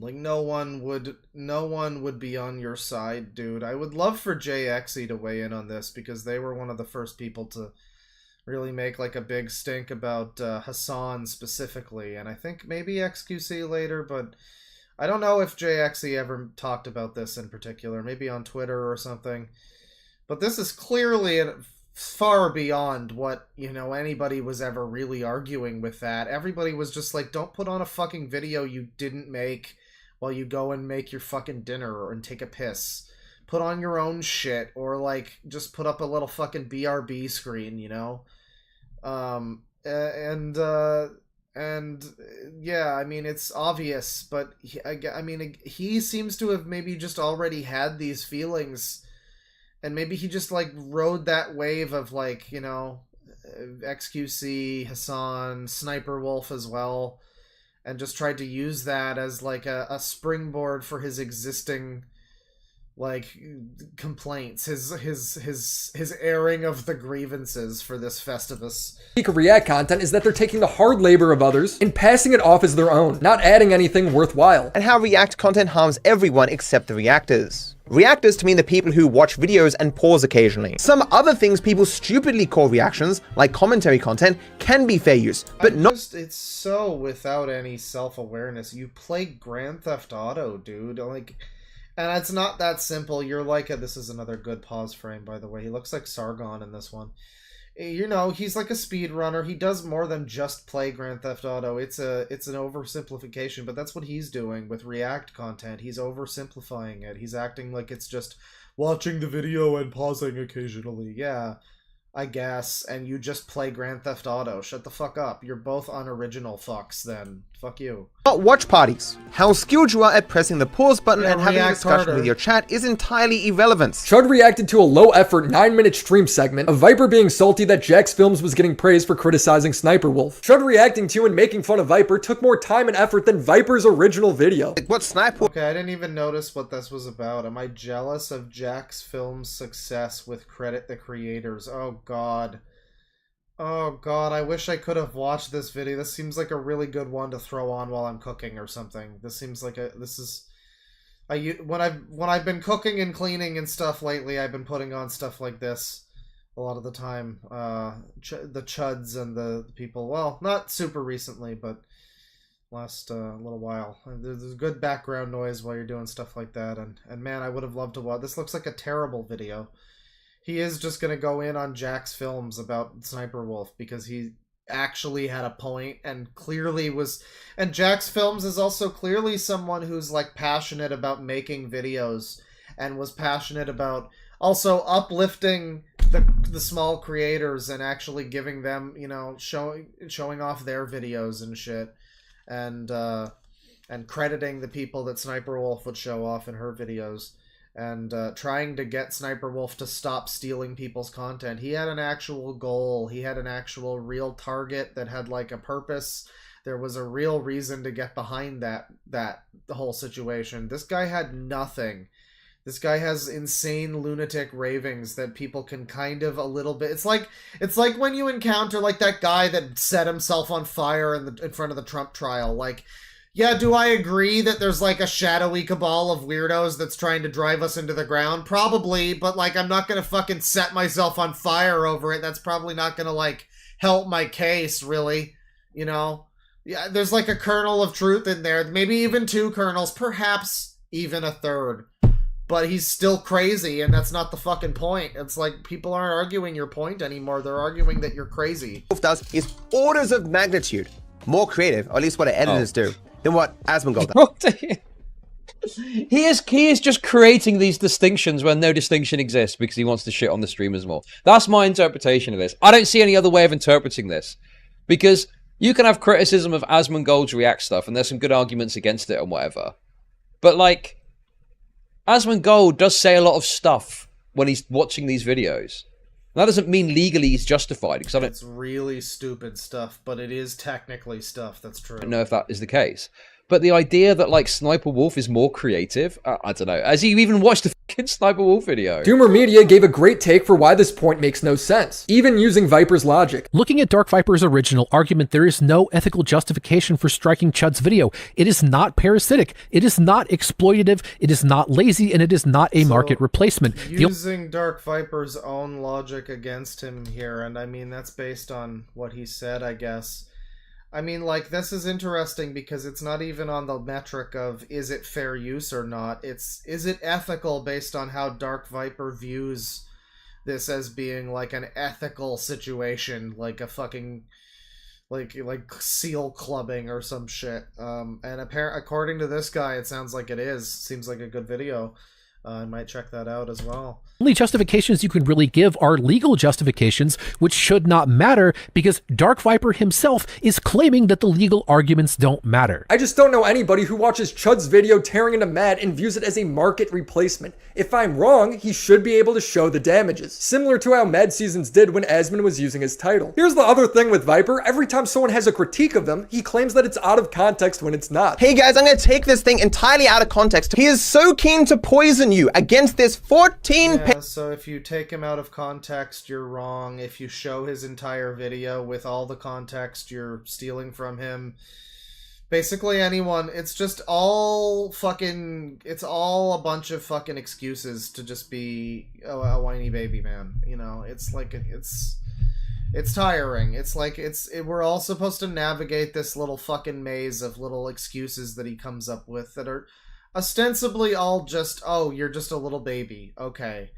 Like, no one would be on your side, dude. I would love for JXE to weigh in on this because they were one of the first people to really make, like, a big stink about Hassan specifically, and I think maybe XQC later, but I don't know if JXE ever talked about this in particular, maybe on Twitter or something. But this is clearly far beyond what, you know, anybody was ever really arguing with that. Everybody was just like, don't put on a fucking video you didn't make while you go and make your fucking dinner and take a piss. Put on your own shit, or, like, just put up a little fucking BRB screen, you know? And yeah, I mean, it's obvious, but he seems to have maybe just already had these feelings, and maybe he just, like, rode that wave of, like, you know, XQC, Hassan, Sniper Wolf as well, and just tried to use that as, like, a springboard for his existing, like, complaints, his airing of the grievances for this Festivus. React content is that they're taking the hard labor of others and passing it off as their own, not adding anything worthwhile. And how React content harms everyone except the reactors. Reactors to mean the people who watch videos and pause occasionally. Some other things people stupidly call reactions, like commentary content, can be fair use, but it's so without any self-awareness. You play Grand Theft Auto, dude. Like, and it's not that simple. You're like, this is another good pause frame, by the way. He looks like Sargon in this one. You know, he's like a speedrunner. He does more than just play Grand Theft Auto. It's an oversimplification, but that's what he's doing with React content. He's oversimplifying it. He's acting like it's just watching the video and pausing occasionally. Yeah, I guess. And you just play Grand Theft Auto. Shut the fuck up. You're both unoriginal fucks then. Fuck you. not watch parties. How skilled you are at pressing the pause button and having a discussion harder with your chat is entirely irrelevant. Chud reacted to a low-effort 9-minute stream segment of Viper being salty that Jax Films was getting praised for criticizing Sniper Wolf. Chud reacting to and making fun of Viper took more time and effort than Viper's original video. What Sniper? Okay, I didn't even notice what this was about. Am I jealous of Jax Films' success with Credit the Creators? Oh god. Oh god, I wish I could have watched this video. This seems like a really good one to throw on while I'm cooking or something. This seems like when I've been cooking and cleaning and stuff lately, I've been putting on stuff like this a lot of the time. The Chuds and the people, well, not super recently, but last little while. There's good background noise while you're doing stuff like that, and man, I would have loved to watch. This looks like a terrible video. He is just going to go in on Jax Films about Sniper Wolf because he actually had a point and clearly was, and Jax Films is also clearly someone who's like passionate about making videos and was passionate about also uplifting the small creators and actually giving them, you know, showing off their videos and shit, and crediting the people that Sniper Wolf would show off in her videos, and trying to get Sniper Wolf to stop stealing people's content. He had an actual goal. He had an actual real target that had like a purpose. There was a real reason to get behind the whole situation. This guy had nothing. This guy has insane lunatic ravings that people can kind of a little bit. It's like when you encounter like that guy that set himself on fire in front of the Trump trial. Like, yeah, do I agree that there's like a shadowy cabal of weirdos that's trying to drive us into the ground? Probably, but like I'm not gonna fucking set myself on fire over it. That's probably not gonna like help my case, really. You know? Yeah, there's like a kernel of truth in there. Maybe even 2 kernels, perhaps even a third. But he's still crazy, and that's not the fucking point. It's like people aren't arguing your point anymore. They're arguing that you're crazy. Does is orders of magnitude more creative, or at least what editors do, than what Asmongold does. He is just creating these distinctions where no distinction exists because he wants to shit on the streamers more. That's my interpretation of this. I don't see any other way of interpreting this. Because you can have criticism of Asmongold's React stuff, and there's some good arguments against it and whatever. But like, Asmongold does say a lot of stuff when he's watching these videos. That doesn't mean legally he's justified, because I don't... It's really stupid stuff, but it is technically stuff, that's true. I don't know if that is the case. But the idea that, like, Sniper Wolf is more creative, I don't know. Has he even watched the fucking Sniper Wolf video? Doomer Media gave a great take for why this point makes no sense, even using Viper's logic. Looking at Dark Viper's original argument, there is no ethical justification for striking Chud's video. It is not parasitic. It is not exploitative. It is not lazy, and it is not a market replacement. Using Dark Viper's own logic against him here, and I mean, that's based on what he said, I guess. I mean, like, this is interesting because it's not even on the metric of is it fair use or not. It's is it ethical based on how Dark Viper views this as being like an ethical situation, like a fucking like seal clubbing or some shit. And according to this guy, it sounds like it is. Seems like a good video. I might check that out as well. Only justifications you can really give are legal justifications, which should not matter because Dark Viper himself is claiming that the legal arguments don't matter. I just don't know anybody who watches Chud's video tearing into Mad and views it as a market replacement. If I'm wrong, he should be able to show the damages, similar to how Mad Seasons did when Asmon was using his title. Here's the other thing with Viper, every time someone has a critique of them, he claims that it's out of context when it's not. Hey guys, I'm gonna take this thing entirely out of context. He is so keen to poison you against this 14 Yeah, so if you take him out of context, you're wrong. If you show his entire video with all the context, you're stealing from him. Basically anyone, it's just all fucking, it's all a bunch of fucking excuses to just be a whiny baby man, you know? It's like, it's tiring. It's like, we're all supposed to navigate this little fucking maze of little excuses that he comes up with that are ostensibly all just, oh, you're just a little baby. Okay.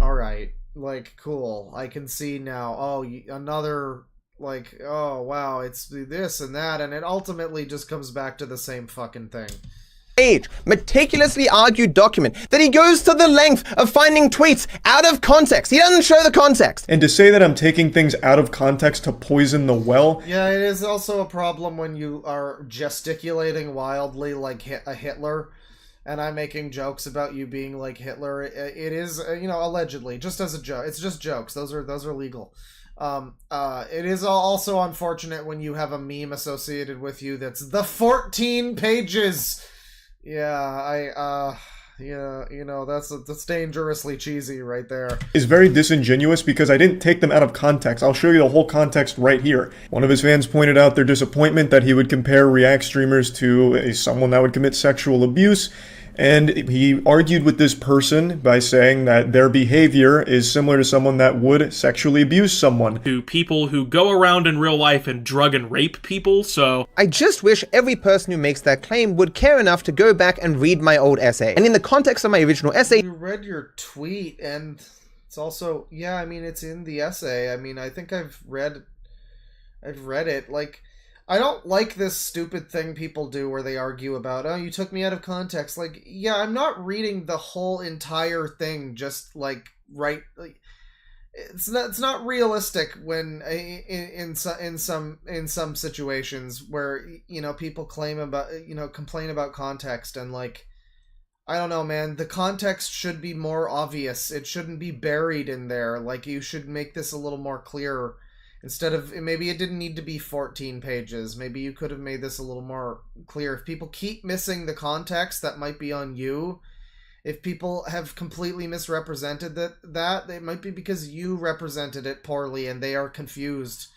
Alright. Like, cool. I can see now. Oh, another, like, oh, wow, it's this and that, and it ultimately just comes back to the same fucking thing. Meticulously argued document that he goes to the length of finding tweets out of context. He doesn't show the context. And to say that I'm taking things out of context to poison the well. Yeah, it is also a problem when you are gesticulating wildly like a Hitler, and I'm making jokes about you being like Hitler. It is, you know, allegedly, just as a joke. It's just jokes. Those are legal. It is also unfortunate when you have a meme associated with you that's the 14 pages. Yeah, yeah, you know, that's dangerously cheesy right there. Is very disingenuous because I didn't take them out of context. I'll show you the whole context right here. One of his fans pointed out their disappointment that he would compare React streamers to someone that would commit sexual abuse. And he argued with this person by saying that their behavior is similar to someone that would sexually abuse someone. To people who go around in real life and drug and rape people, so... I just wish every person who makes that claim would care enough to go back and read my old essay. And in the context of my original essay... You read your tweet, and it's also... Yeah, I mean, it's in the essay. I mean, I think I've read I've read it. Like, I don't like this stupid thing people do where they argue about, oh, you took me out of context. Like, yeah, I'm not reading the whole entire thing just like right. Like, it's not realistic when in some situations where, you know, people claim about, you know, complain about context, and like, I don't know, man, the context should be more obvious. It shouldn't be buried in there. Like, you should make this a little more clear. Instead of, maybe it didn't need to be 14 pages. Maybe you could have made this a little more clear. If people keep missing the context, that might be on you. If people have completely misrepresented that, it might be because you represented it poorly and they are confused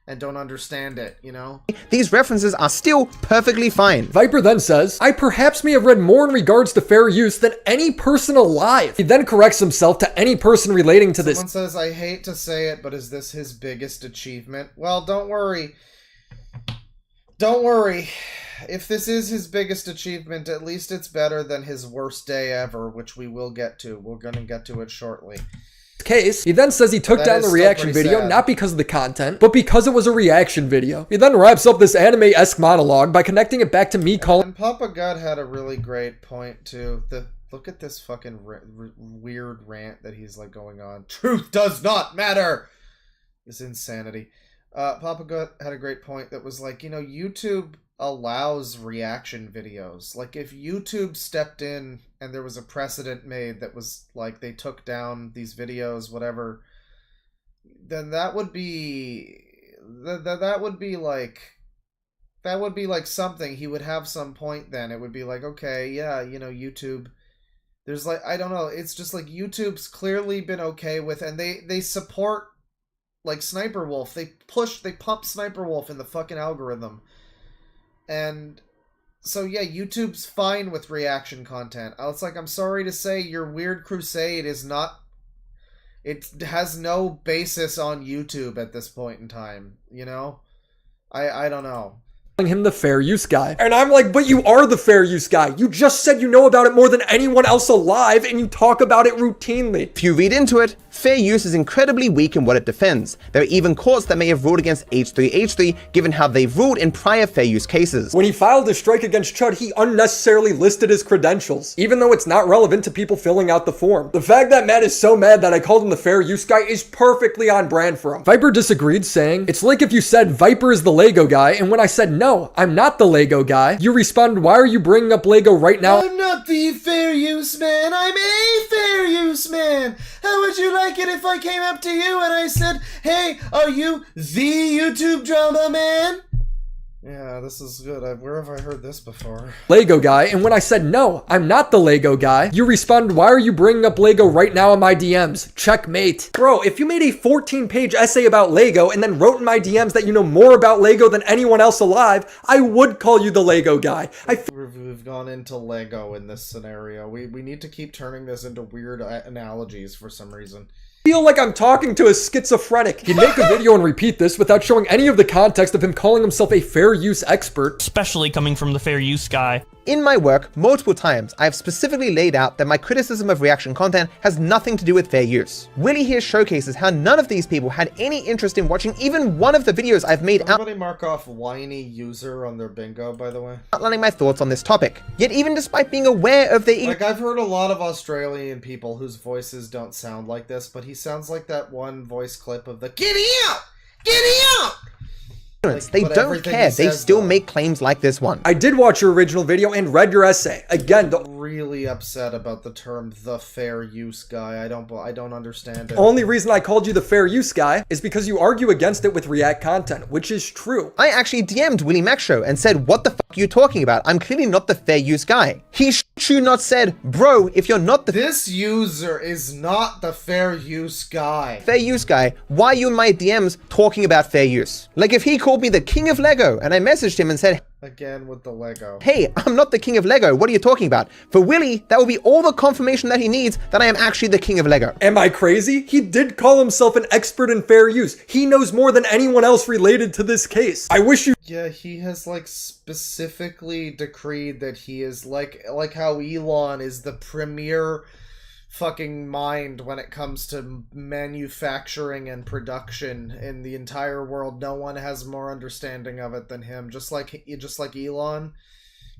and don't understand it, you know? These references are still perfectly fine. Viper then says, I perhaps may have read more in regards to fair use than any person alive. He then corrects himself to any person relating to this. Someone says, I hate to say it, but is this his biggest achievement? Well, don't worry. Don't worry. If this is his biggest achievement, at least it's better than his worst day ever, which we will get to. We're gonna get to it shortly. Case, he then says he took down the reaction video not because of the content, but because it was a reaction video. He then wraps up this anime-esque monologue by connecting it back to me calling. And Papa God had a really great point too. Look at this fucking weird rant that he's like going on. Truth does not matter. It's insanity. Papa God had a great point that was like, you know, YouTube allows reaction videos. Like, if YouTube stepped in and there was a precedent made that was like they took down these videos, whatever, then that would be that would be like something. He would have some point then. It would be like, okay, yeah, you know, YouTube, there's like, I don't know, it's just like YouTube's clearly been okay with, and they support like Sniper Wolf. They pump Sniper Wolf in the fucking algorithm. And so, yeah, YouTube's fine with reaction content. It's like, I'm sorry to say, your Weird Crusade is not... It has no basis on YouTube at this point in time, you know? I don't know. Him the fair use guy. And I'm like, but you are the fair use guy. You just said you know about it more than anyone else alive, and you talk about it routinely. If you read into it, fair use is incredibly weak in what it defends. There are even courts that may have ruled against H3H3 given how they've ruled in prior fair use cases. When he filed his strike against Chud, he unnecessarily listed his credentials, even though it's not relevant to people filling out the form. The fact that Matt is so mad that I called him the fair use guy is perfectly on brand for him. Viper disagreed, saying, it's like if you said Viper is the Lego guy, and when I said no, I'm not the Lego guy, you responded, why are you bringing up Lego right now? I'm not the fair use man, I'm a fair use man. How would you like it if I came up to you and I said, hey, are you the YouTube drama man? Yeah, this is good. Where have I heard this before? Lego guy, and when I said no, I'm not the Lego guy, you responded, why are you bringing up Lego right now in my DMs? Checkmate. Bro, if you made a 14-page essay about Lego and then wrote in my DMs that you know more about Lego than anyone else alive, I would call you the Lego guy. We've gone into Lego in this scenario. We need to keep turning this into weird analogies for some reason. Feel like I'm talking to a schizophrenic. He'd make a video and repeat this without showing any of the context of him calling himself a fair use expert. Especially coming from the fair use guy. In my work, multiple times, I have specifically laid out that my criticism of reaction content has nothing to do with fair use. Willie here showcases how none of these people had any interest in watching even one of the videos I've made Everybody mark off whiny user on their bingo, by the way. Outlining my thoughts on this topic. Yet even despite being aware of the... Like, I've heard a lot of Australian people whose voices don't sound like this, but he sounds like that one voice clip of the "Giddy out! Giddy out!" They don't care. They still make claims like this one. I did watch your original video and read your essay. Again, really upset about the term "the fair use guy." I don't understand it. The only reason I called you the fair use guy is because you argue against it with React content, which is true. I actually DM'd Willie Mac Show and said, what the fuck are you talking about? I'm clearly not the fair use guy. He should not said, bro, if you're not the... This user is not the fair use guy. Fair use guy, why are you in my DMs talking about fair use? Like if he called me the king of Lego and I messaged him and said, again with the Lego. Hey, I'm not the king of Lego. What are you talking about? For Willie, that will be all the confirmation that he needs that I am actually the king of Lego. Am I crazy? He did call himself an expert in fair use. He knows more than anyone else related to this case. I wish you... Yeah, he has like specifically decreed that he is like how Elon is the premier fucking mind when it comes to manufacturing and production in the entire world. No one has more understanding of it than him. Just like Elon,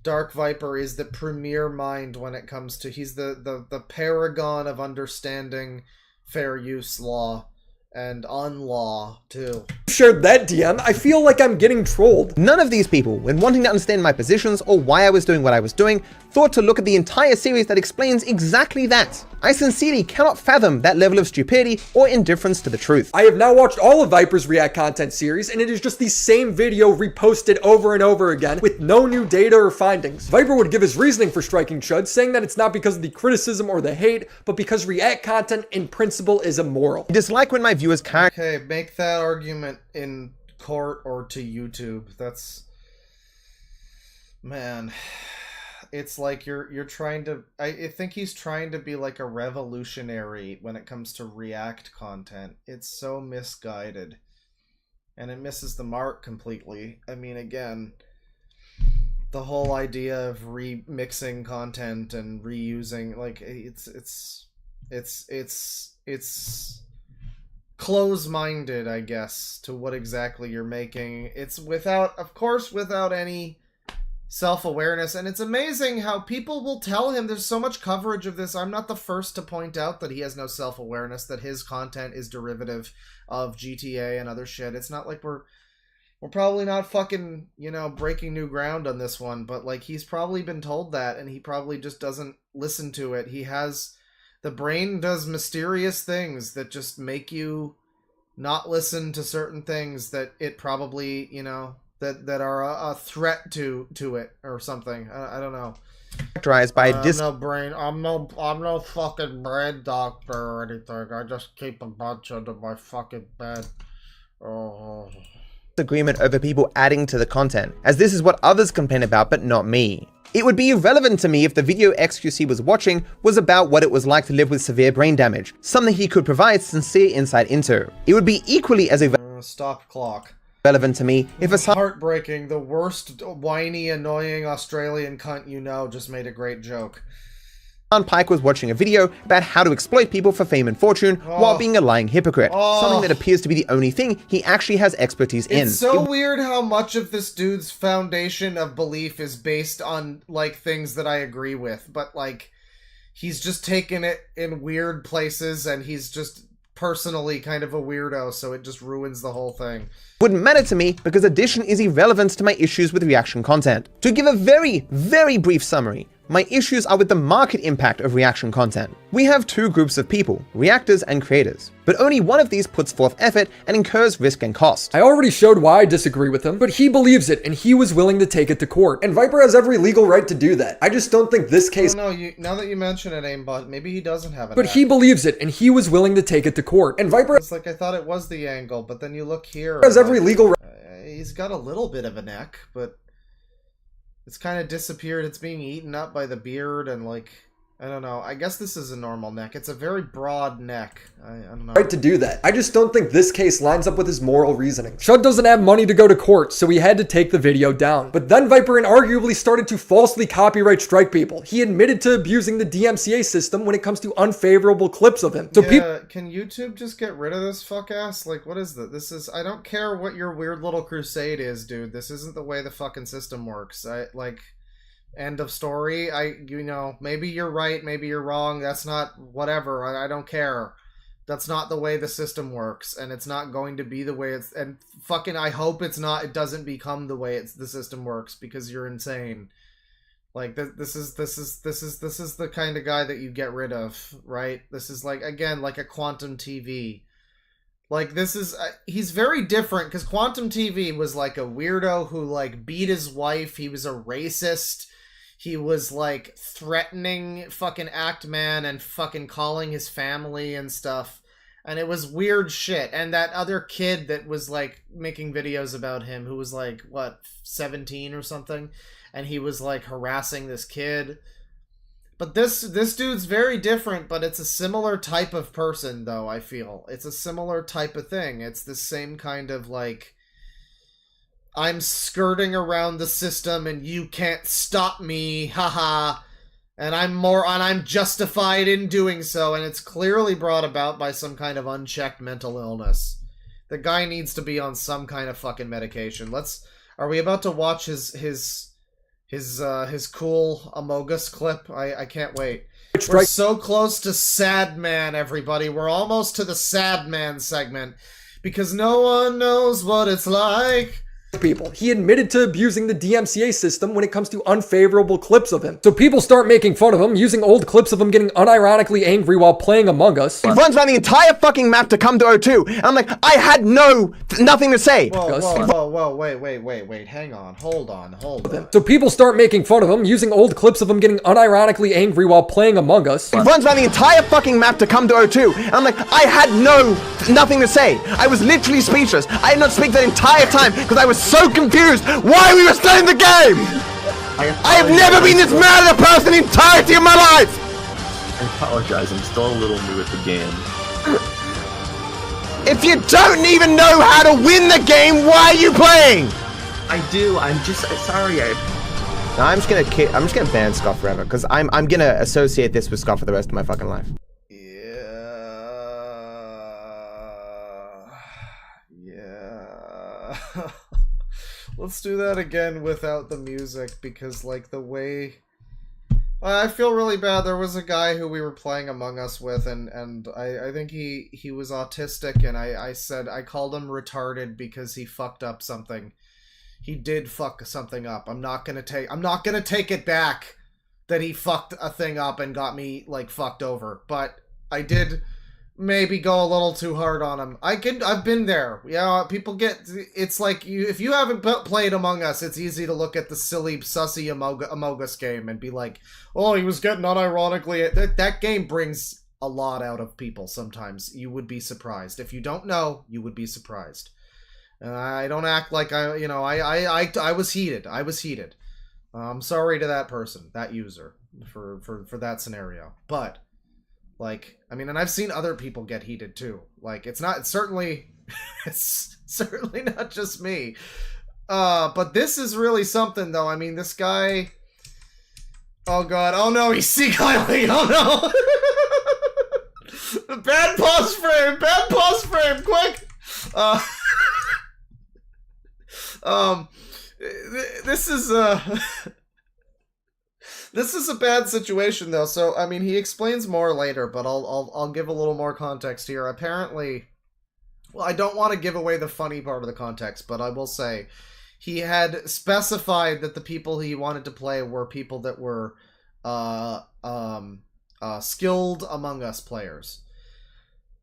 Dark Viper is the premier mind when it comes to, he's the paragon of understanding fair use law and unlaw too. Shared that DM, I feel like I'm getting trolled. None of these people, when wanting to understand my positions or why I was doing what I was doing, thought to look at the entire series that explains exactly that. I sincerely cannot fathom that level of stupidity or indifference to the truth. I have now watched all of Viper's React content series, and it is just the same video reposted over and over again with no new data or findings. Viper would give his reasoning for striking Chud, saying that it's not because of the criticism or the hate, but because React content in principle is immoral. I dislike when my viewers Okay, make that argument in court or to YouTube. That's... Man... It's like you're trying to... I think he's trying to be like a revolutionary when it comes to React content. It's so misguided. And it misses the mark completely. I mean, again, the whole idea of remixing content and reusing, like, it's close-minded, I guess, to what exactly you're making. It's without, of course, without any self-awareness, and it's amazing how people will tell him, there's so much coverage of this. I'm not the first to point out that he has no self-awareness, that his content is derivative of GTA and other shit. It's not like we're probably not fucking, you know, breaking new ground on this one, but like, he's probably been told that, and he probably just doesn't listen to it. He has... The brain does mysterious things that just make you not listen to certain things that it probably, you know, that are a threat to it or something. I don't know. Characterized by I'm no fucking brain doctor or anything. I just keep a bunch under my fucking bed. Oh. Agreement over people adding to the content, as this is what others complain about, but not me. It would be irrelevant to me if the video XQC was watching was about what it was like to live with severe brain damage, something he could provide sincere insight into. It would be equally as Stop clock. relevant to me if a heartbreaking. The worst whiny, annoying Australian cunt you know just made a great joke. Pike was watching a video about how to exploit people for fame and fortune while being a lying hypocrite, something that appears to be the only thing he actually has expertise in. It's so weird how much of this dude's foundation of belief is based on, like, things that I agree with, but, like, he's just taken it in weird places, and he's just personally kind of a weirdo, so it just ruins the whole thing. Wouldn't matter to me because addition is irrelevant to my issues with reaction content. To give a very, very brief summary, my issues are with the market impact of reaction content. We have two groups of people, reactors and creators, but only one of these puts forth effort and incurs risk and cost. I already showed why I disagree with him, but he believes it and he was willing to take it to court. And Viper has every legal right to do that. I just don't think this case... No, now that you mention it, Aimbot, maybe he doesn't have it. But he believes it and he was willing to take it to court. And Viper... It's like, I thought it was the angle, but then you look here... has every legal right... He's got a little bit of a neck, but... It's kind of disappeared. It's being eaten up by the beard and, like, I don't know. I guess this is a normal neck. It's a very broad neck. I don't know. Right to do that. I just don't think this case lines up with his moral reasoning. Chud doesn't have money to go to court, so he had to take the video down. But then Viper inarguably started to falsely copyright strike people. He admitted to abusing the DMCA system when it comes to unfavorable clips of him. So can YouTube just get rid of this fuck ass? Like, what is that? This is... I don't care what your weird little crusade is, dude. This isn't the way the fucking system works. End of story. You know, maybe you're right, maybe you're wrong. That's not... Whatever. I don't care. That's not the way the system works, and it's not going to be the way it's... And fucking, I hope it's not... It doesn't become the way the system works, because you're insane. Like, this is the kind of guy that you get rid of, right? This is, like, again, like a Quantum TV. Like, this is... he's very different, because Quantum TV was, like, a weirdo who, like, beat his wife. He was a racist. He was, like, threatening fucking Act Man and fucking calling his family and stuff. And it was weird shit. And that other kid that was, like, making videos about him, who was, like, what, 17 or something? And he was, like, harassing this kid. But this dude's very different, but it's a similar type of person, though, I feel. It's a similar type of thing. It's the same kind of, like... I'm skirting around the system and you can't stop me, haha. And I'm justified in doing so, and it's clearly brought about by some kind of unchecked mental illness. The guy needs to be on some kind of fucking medication. Are we about to watch his cool Among Us clip? I can't wait. We're so close to Sad Man, everybody. We're almost to the Sad Man segment. Because no one knows what it's like. People. He admitted to abusing the DMCA system when it comes to unfavorable clips of him. So people start making fun of him, using old clips of him getting unironically angry while playing Among Us. He runs around the entire fucking map to come to O2. And I'm like, I had nothing to say. Whoa, wait, hang on, hold on. So people start making fun of him, using old clips of him getting unironically angry while playing Among Us. He runs around the entire fucking map to come to O2. And I'm like, I had nothing to say. I was literally speechless. I did not speak that entire time because I was so confused why we were still in the game. I have never been this mad at a person in the entirety of my life. I apologize, I'm still a little new at the game. If you don't even know how to win the game, why are you playing? I do, I'm just sorry. No, I'm just gonna ban Scott forever because I'm gonna associate this with Scott for the rest of my fucking life. Yeah. Let's do that again without the music, because like the way I feel really bad. There was a guy who we were playing Among Us with, and I think he was autistic, and I called him retarded because he fucked up something. He did fuck something up. I'm not gonna take it back that he fucked a thing up and got me like fucked over, but I did maybe go a little too hard on him. I've been there. Yeah, people it's like if you haven't played Among Us, it's easy to look at the silly, sussy Among Us game and be like, oh, he was getting unironically. That game brings a lot out of people sometimes. You would be surprised. If you don't know, you would be surprised. I don't act like I was heated. I was heated. I'm sorry to that person, that user, for that scenario. But like, I mean, and I've seen other people get heated too. Like, it's certainly not just me. But this is really something, though. I mean, this guy. Oh god! Oh no! He's seaguiling! Oh no! Bad pause frame! Bad pause frame! Quick! This is a bad situation, though. So, I mean, he explains more later, but I'll give a little more context here. Apparently, well, I don't want to give away the funny part of the context, but I will say he had specified that the people he wanted to play were people that were skilled Among Us players.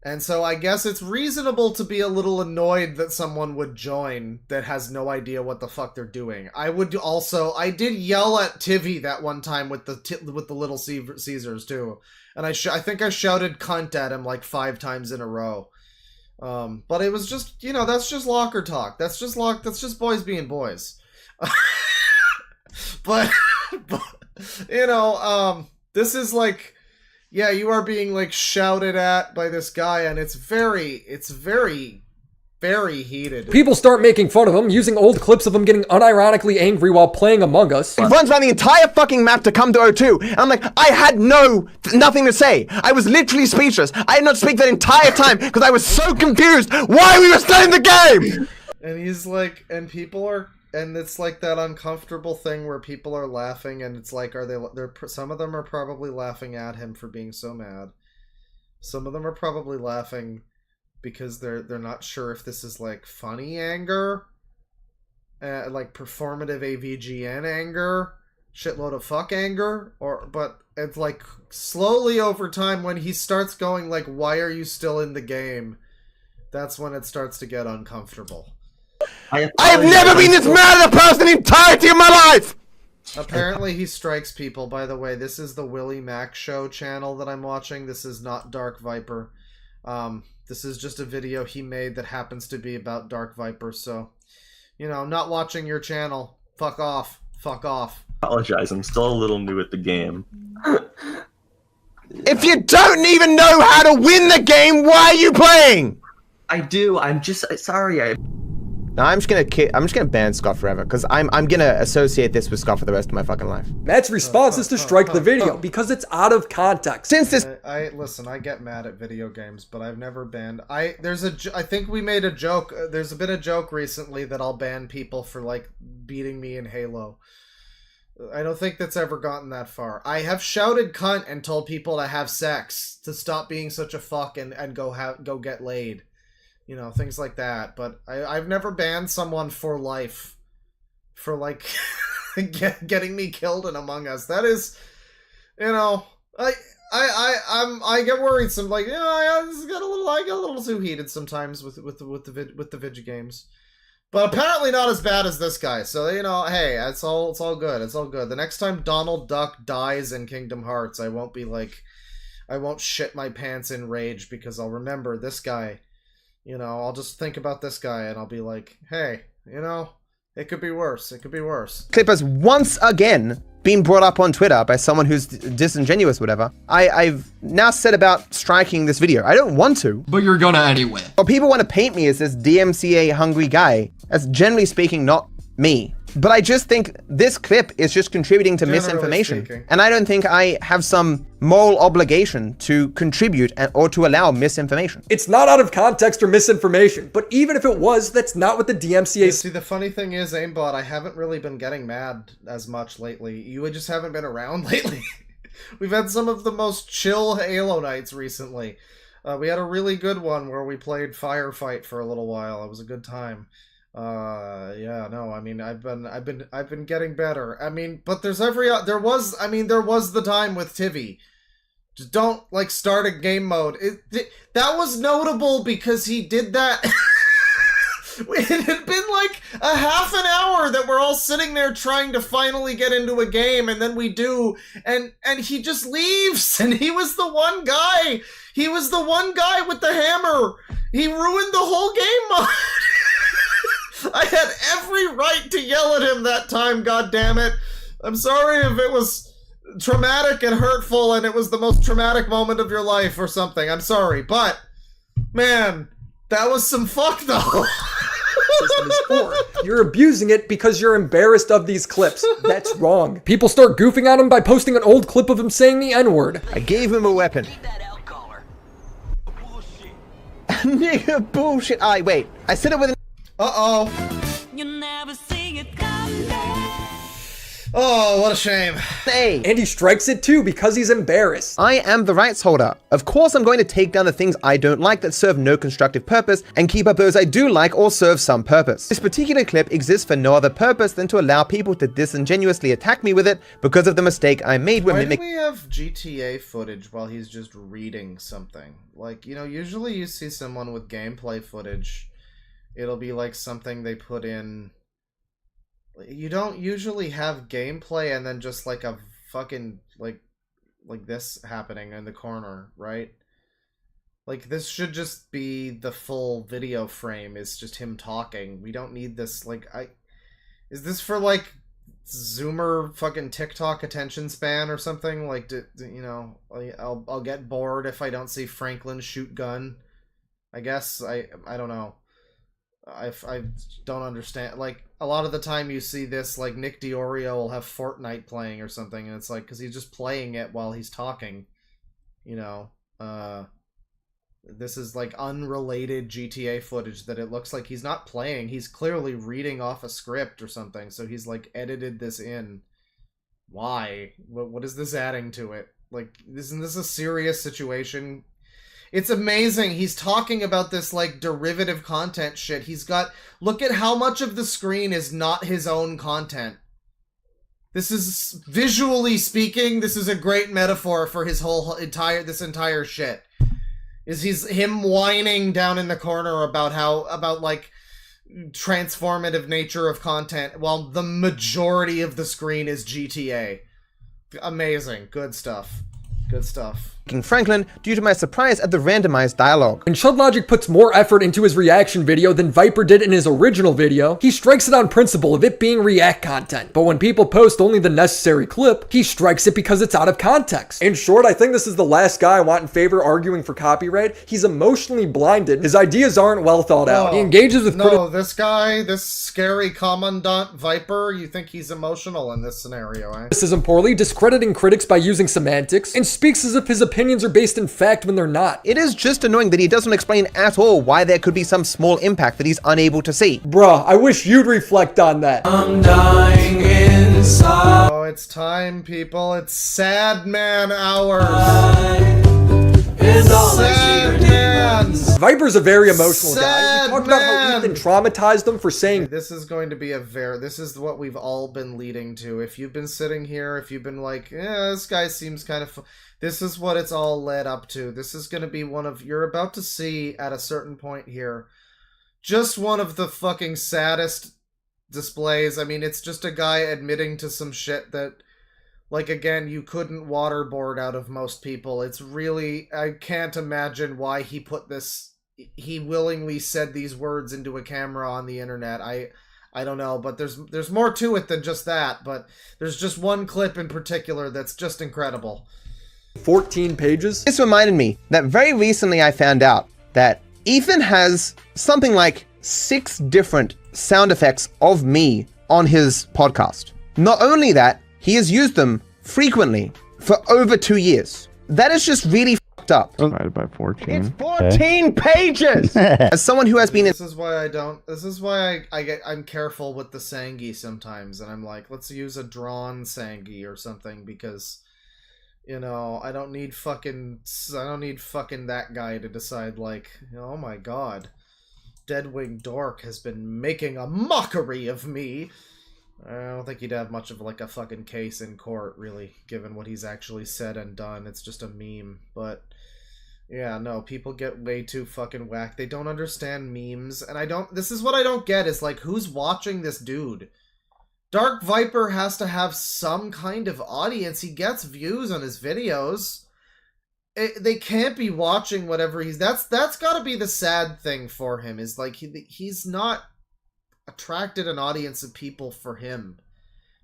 And so I guess it's reasonable to be a little annoyed that someone would join that has no idea what the fuck they're doing. I did yell at Tivy that one time with the Little Caesars too. And I think I shouted cunt at him like 5 times in a row. But it was just, that's just locker talk. That's just boys being boys. but this is like, yeah, you are being like shouted at by this guy, and it's very, very heated. People start making fun of him, using old clips of him getting unironically angry while playing Among Us. He runs around the entire fucking map to come to O2, and I'm like, I had nothing to say. I was literally speechless. I did not speak that entire time because I was so confused why we were still in the game. And he's like, and people are. And it's like that uncomfortable thing where people are laughing, and it's like, some of them are probably laughing at him for being so mad. Some of them are probably laughing because they're not sure if this is like funny anger, like performative AVGN anger, shitload of fuck anger, but it's like slowly over time when he starts going like, why are you still in the game? That's when it starts to get uncomfortable. I have never been this mad at a person in the entirety of my life! Apparently he strikes people. By the way, this is the Willie Mac Show channel that I'm watching. This is not Dark Viper. This is just a video he made that happens to be about Dark Viper, so, I'm not watching your channel. Fuck off. Fuck off. I apologize, I'm still a little new at the game. If you don't even know how to win the game, why are you playing? I do, I'm just sorry. No, I'm just gonna ban Scott forever because I'm gonna associate this with Scott for the rest of my fucking life. Matt's response is to strike the video because it's out of context. Since this, listen, I get mad at video games, but I've never banned. I think we made a joke. There's been a joke recently that I'll ban people for like beating me in Halo. I don't think that's ever gotten that far. I have shouted cunt and told people to have sex, to stop being such a fuck and go get laid. You know, things like that. But I've never banned someone for life for, like, getting me killed in Among Us. That is, you know, I get worried. Some, like, you know, I get a little too heated sometimes with the video games. But apparently not as bad as this guy. So, you know, hey, it's all good. It's all good. The next time Donald Duck dies in Kingdom Hearts, I won't shit my pants in rage because I'll remember this guy. You know, I'll just think about this guy and I'll be like, hey, you know, it could be worse. It could be worse. clip has once again been brought up on Twitter by someone who's disingenuous, whatever. I've now said about striking this video. I don't want to. But you're gonna anyway. Or people want to paint me as this DMCA hungry guy. That's generally speaking not me. But I just think this clip is just contributing to misinformation. And I don't think I have some moral obligation to contribute or to allow misinformation. It's not out of context or misinformation, but even if it was, that's not what the DMCA... See, the funny thing is, Aimbot, I haven't really been getting mad as much lately. You just haven't been around lately. We've had some of the most chill Halo nights recently. We had a really good one where we played Firefight for a little while. It was a good time. Yeah, no, I mean, I've been getting better. I mean, but there was the time with Tivy. Just don't, like, start a game mode. That was notable because he did that. It had been like a half an hour that we're all sitting there trying to finally get into a game, and then we do, and he just leaves, and he was the one guy with the hammer. He ruined the whole game mode. I had every right to yell at him that time, goddammit. I'm sorry if it was traumatic and hurtful and it was the most traumatic moment of your life or something. I'm sorry, but, man, that was some fuck, though. You're abusing it because you're embarrassed of these clips. That's wrong. People start goofing on him by posting an old clip of him saying the N-word. I gave him a weapon. Nigga, bullshit. Wait. I said it with an... Uh-oh. You never see it coming. Oh, what a shame. Hey. And he strikes it too because he's embarrassed. I am the rights holder. Of course I'm going to take down the things I don't like that serve no constructive purpose and keep up those I do like or serve some purpose. This particular clip exists for no other purpose than to allow people to disingenuously attack me with it because of the mistake I made when mimicking. Why do we have GTA footage while he's just reading something? Like, you know, usually you see someone with gameplay footage, it'll be like something they put in. You don't usually have gameplay and then just like a fucking like this happening in the corner, right? Like, this should just be the full video frame. It's just him talking. We don't need this, like, is this for like Zoomer fucking TikTok attention span or something? Like, you know, I'll get bored if I don't see Franklin shoot gun. I guess I don't know. I don't understand. Like, a lot of the time you see this, like, Nick Diorio will have Fortnite playing or something, and it's like, because he's just playing it while he's talking, you know. This is, like, unrelated GTA footage that it looks like he's not playing. He's clearly reading off a script or something, so he's, like, edited this in. Why? What is this adding to it? Like, isn't this a serious situation? It's amazing. He's talking about this, like, derivative content shit. He's got... Look at how much of the screen is not his own content. This is, visually speaking, this is a great metaphor for his whole this entire shit. Is him whining down in the corner about, like, transformative nature of content, while the majority of the screen is GTA. Amazing. Good stuff. Good stuff. Franklin due to my surprise at the randomized dialogue. When ChudLogic puts more effort into his reaction video than Viper did in his original video, he strikes it on principle of it being react content. But when people post only the necessary clip, he strikes it because it's out of context. In short, I think this is the last guy I want in favor arguing for copyright. He's emotionally blinded. His ideas aren't well thought out. He engages with this guy, this scary Commandant Viper, you think he's emotional in this scenario, eh? criticism poorly, discrediting critics by using semantics, and speaks as if his opinions are based in fact when they're not. It is just annoying that he doesn't explain at all why there could be some small impact that he's unable to see. Bruh, I wish you'd reflect on that. I'm dying inside. Oh, it's time, people. It's sad man hours. Sad man. Viper's a very emotional guy. We talked about how Ethan traumatized him for saying this is going to be this is what we've all been leading to. If you've been sitting here, if you've been like, yeah, this guy seems kind of this is what it's all led up to. This is going to be you're about to see at a certain point here, just one of the fucking saddest displays. I mean, it's just a guy admitting to some shit that, like, again, you couldn't waterboard out of most people. It's really, I can't imagine why he put this, he willingly said these words into a camera on the internet. I don't know, but there's more to it than just that, but there's just one clip in particular that's just incredible. 14 pages? This reminded me that very recently I found out that Ethan has something like 6 different sound effects of me on his podcast. Not only that, he has used them frequently for over 2 years. That is just really fucked up. Divided by 14. It's 14 pages! As someone who has been in... This is why I'm careful with the Sangi sometimes, and I'm like, let's use a drawn Sangi or something, because, you know, I don't need fucking that guy to decide, like, oh my god, DeadwingDork has been making a mockery of me. I don't think he'd have much of like a fucking case in court, really, given what he's actually said and done. It's just a meme. But yeah, no, people get way too fucking whacked. They don't understand memes, and this is what I don't get, is like, who's watching this dude? Dark Viper has to have some kind of audience. He gets views on his videos. They can't be watching whatever that's gotta be the sad thing for him, is like he's not attracted an audience of people for him.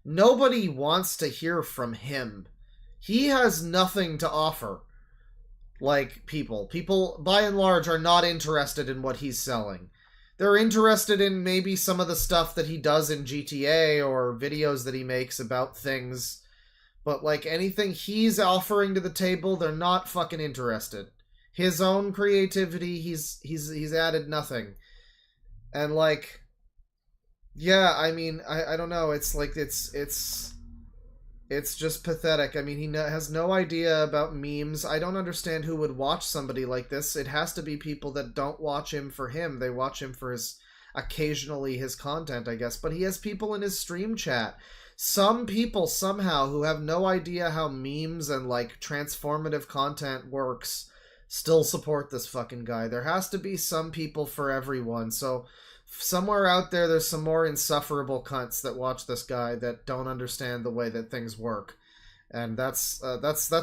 Nobody wants to hear from him. He has nothing to offer. Like, people by and large are not interested in what he's selling. They're interested in maybe some of the stuff that he does in GTA or videos that he makes about things, but like anything he's offering to the table, they're not fucking interested. His own creativity, he's added nothing. And like, yeah, I mean, I don't know. It's like it's just pathetic. I mean, he has no idea about memes. I don't understand who would watch somebody like this. It has to be people that don't watch him for him. They watch him for occasionally his content, I guess. But he has people in his stream chat. Some people somehow who have no idea how memes and like transformative content works still support this fucking guy. There has to be some people for everyone. So somewhere out there, there's some more insufferable cunts that watch this guy that don't understand the way that things work, and that's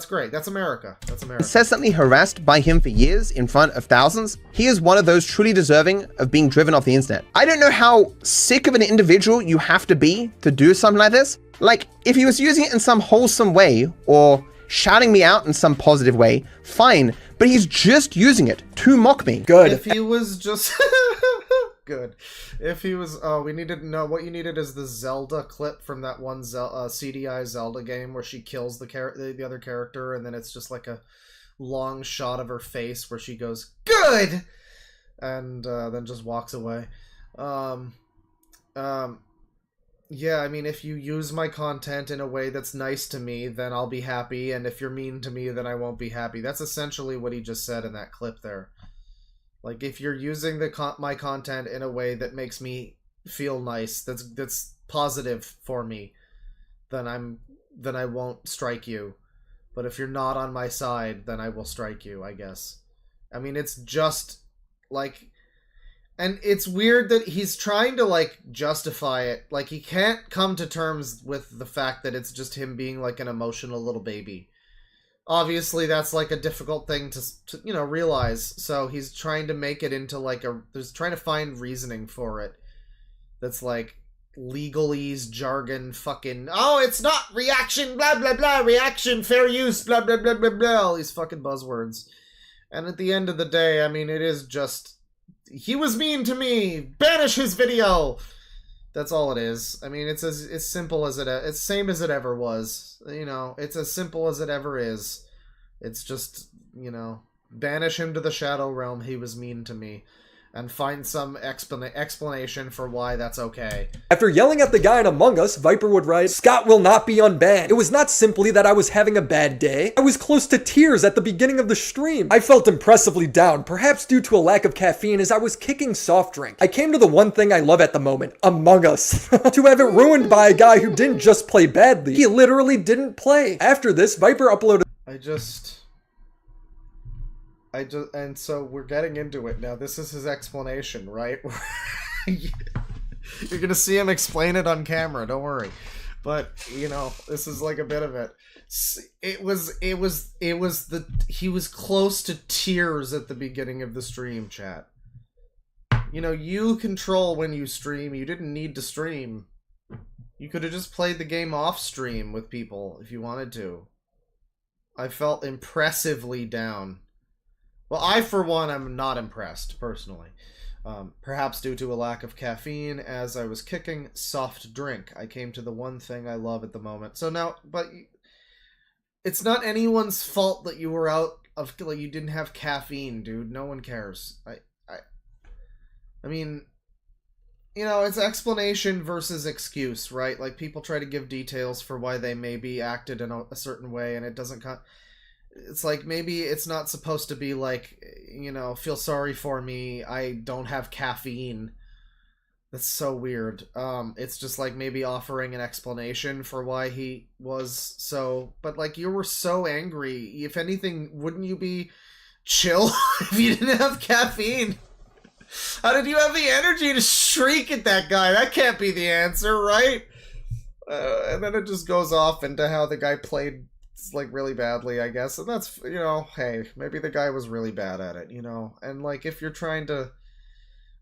great. That's America. That's America. Incessantly harassed by him for years in front of thousands, he is one of those truly deserving of being driven off the internet. I don't know how sick of an individual you have to be to do something like this. Like, if he was using it in some wholesome way or shouting me out in some positive way, fine, but he's just using it to mock me. Good. If he was just good. If he was, we needed to know what you needed is the Zelda clip from that one CDI Zelda game where she kills the other character, and then it's just like a long shot of her face where she goes good, and then just walks away. Yeah, I mean, if you use my content in a way that's nice to me, then I'll be happy, and if you're mean to me, then I won't be happy. That's essentially what he just said in that clip there. Like, if you're using my content in a way that makes me feel nice, that's positive for me, then I won't strike you. But if you're not on my side, then I will strike you, I guess. I mean, it's just like, and it's weird that he's trying to like justify it. Like, he can't come to terms with the fact that it's just him being like an emotional little baby. obviously that's like a difficult thing to you know, realize. So he's trying to make it into like trying to find reasoning for it. That's like legalese jargon fucking, oh, it's not reaction, blah, blah, blah, reaction, fair use, blah, blah, blah, blah, blah, all these fucking buzzwords. And at the end of the day, I mean, it is just, he was mean to me, banish his video. That's all it is. I mean, it's as simple as it's same as it ever was. You know, it's as simple as it ever is. It's just, you know, banish him to the Shadow Realm, he was mean to me. And find some explanation for why that's okay. After yelling at the guy in Among Us, Viper would write, "Scott will not be unbanned. It was not simply that I was having a bad day. I was close to tears at the beginning of the stream. I felt impressively down, perhaps due to a lack of caffeine as I was kicking soft drink. I came to the one thing I love at the moment, Among Us. To have it ruined by a guy who didn't just play badly, he literally didn't play." After this, Viper uploaded... and so we're getting into it now. This is his explanation, right? You're gonna see him explain it on camera, don't worry. But, you know, this is like a bit of it. He was close to tears at the beginning of the stream, chat. You know, you control when you stream. You didn't need to stream. You could have just played the game off stream with people if you wanted to. I felt impressively down. Well, I, for one, am not impressed, personally. Perhaps due to a lack of caffeine, as I was kicking soft drink. I came to the one thing I love at the moment. So now, but it's not anyone's fault that you were out of, like, you didn't have caffeine, dude. No one cares. I mean, you know, it's explanation versus excuse, right? Like, people try to give details for why they maybe acted in a certain way, and it doesn't it's like, maybe it's not supposed to be like, you know, feel sorry for me, I don't have caffeine. That's so weird. It's just like maybe offering an explanation for why he was so, but like, you were so angry. If anything, wouldn't you be chill if you didn't have caffeine? How did you have the energy to shriek at that guy? That can't be the answer, right? And then it just goes off into how the guy played like really badly, I guess. And that's, you know, hey, maybe the guy was really bad at it, you know. And like, if you're trying to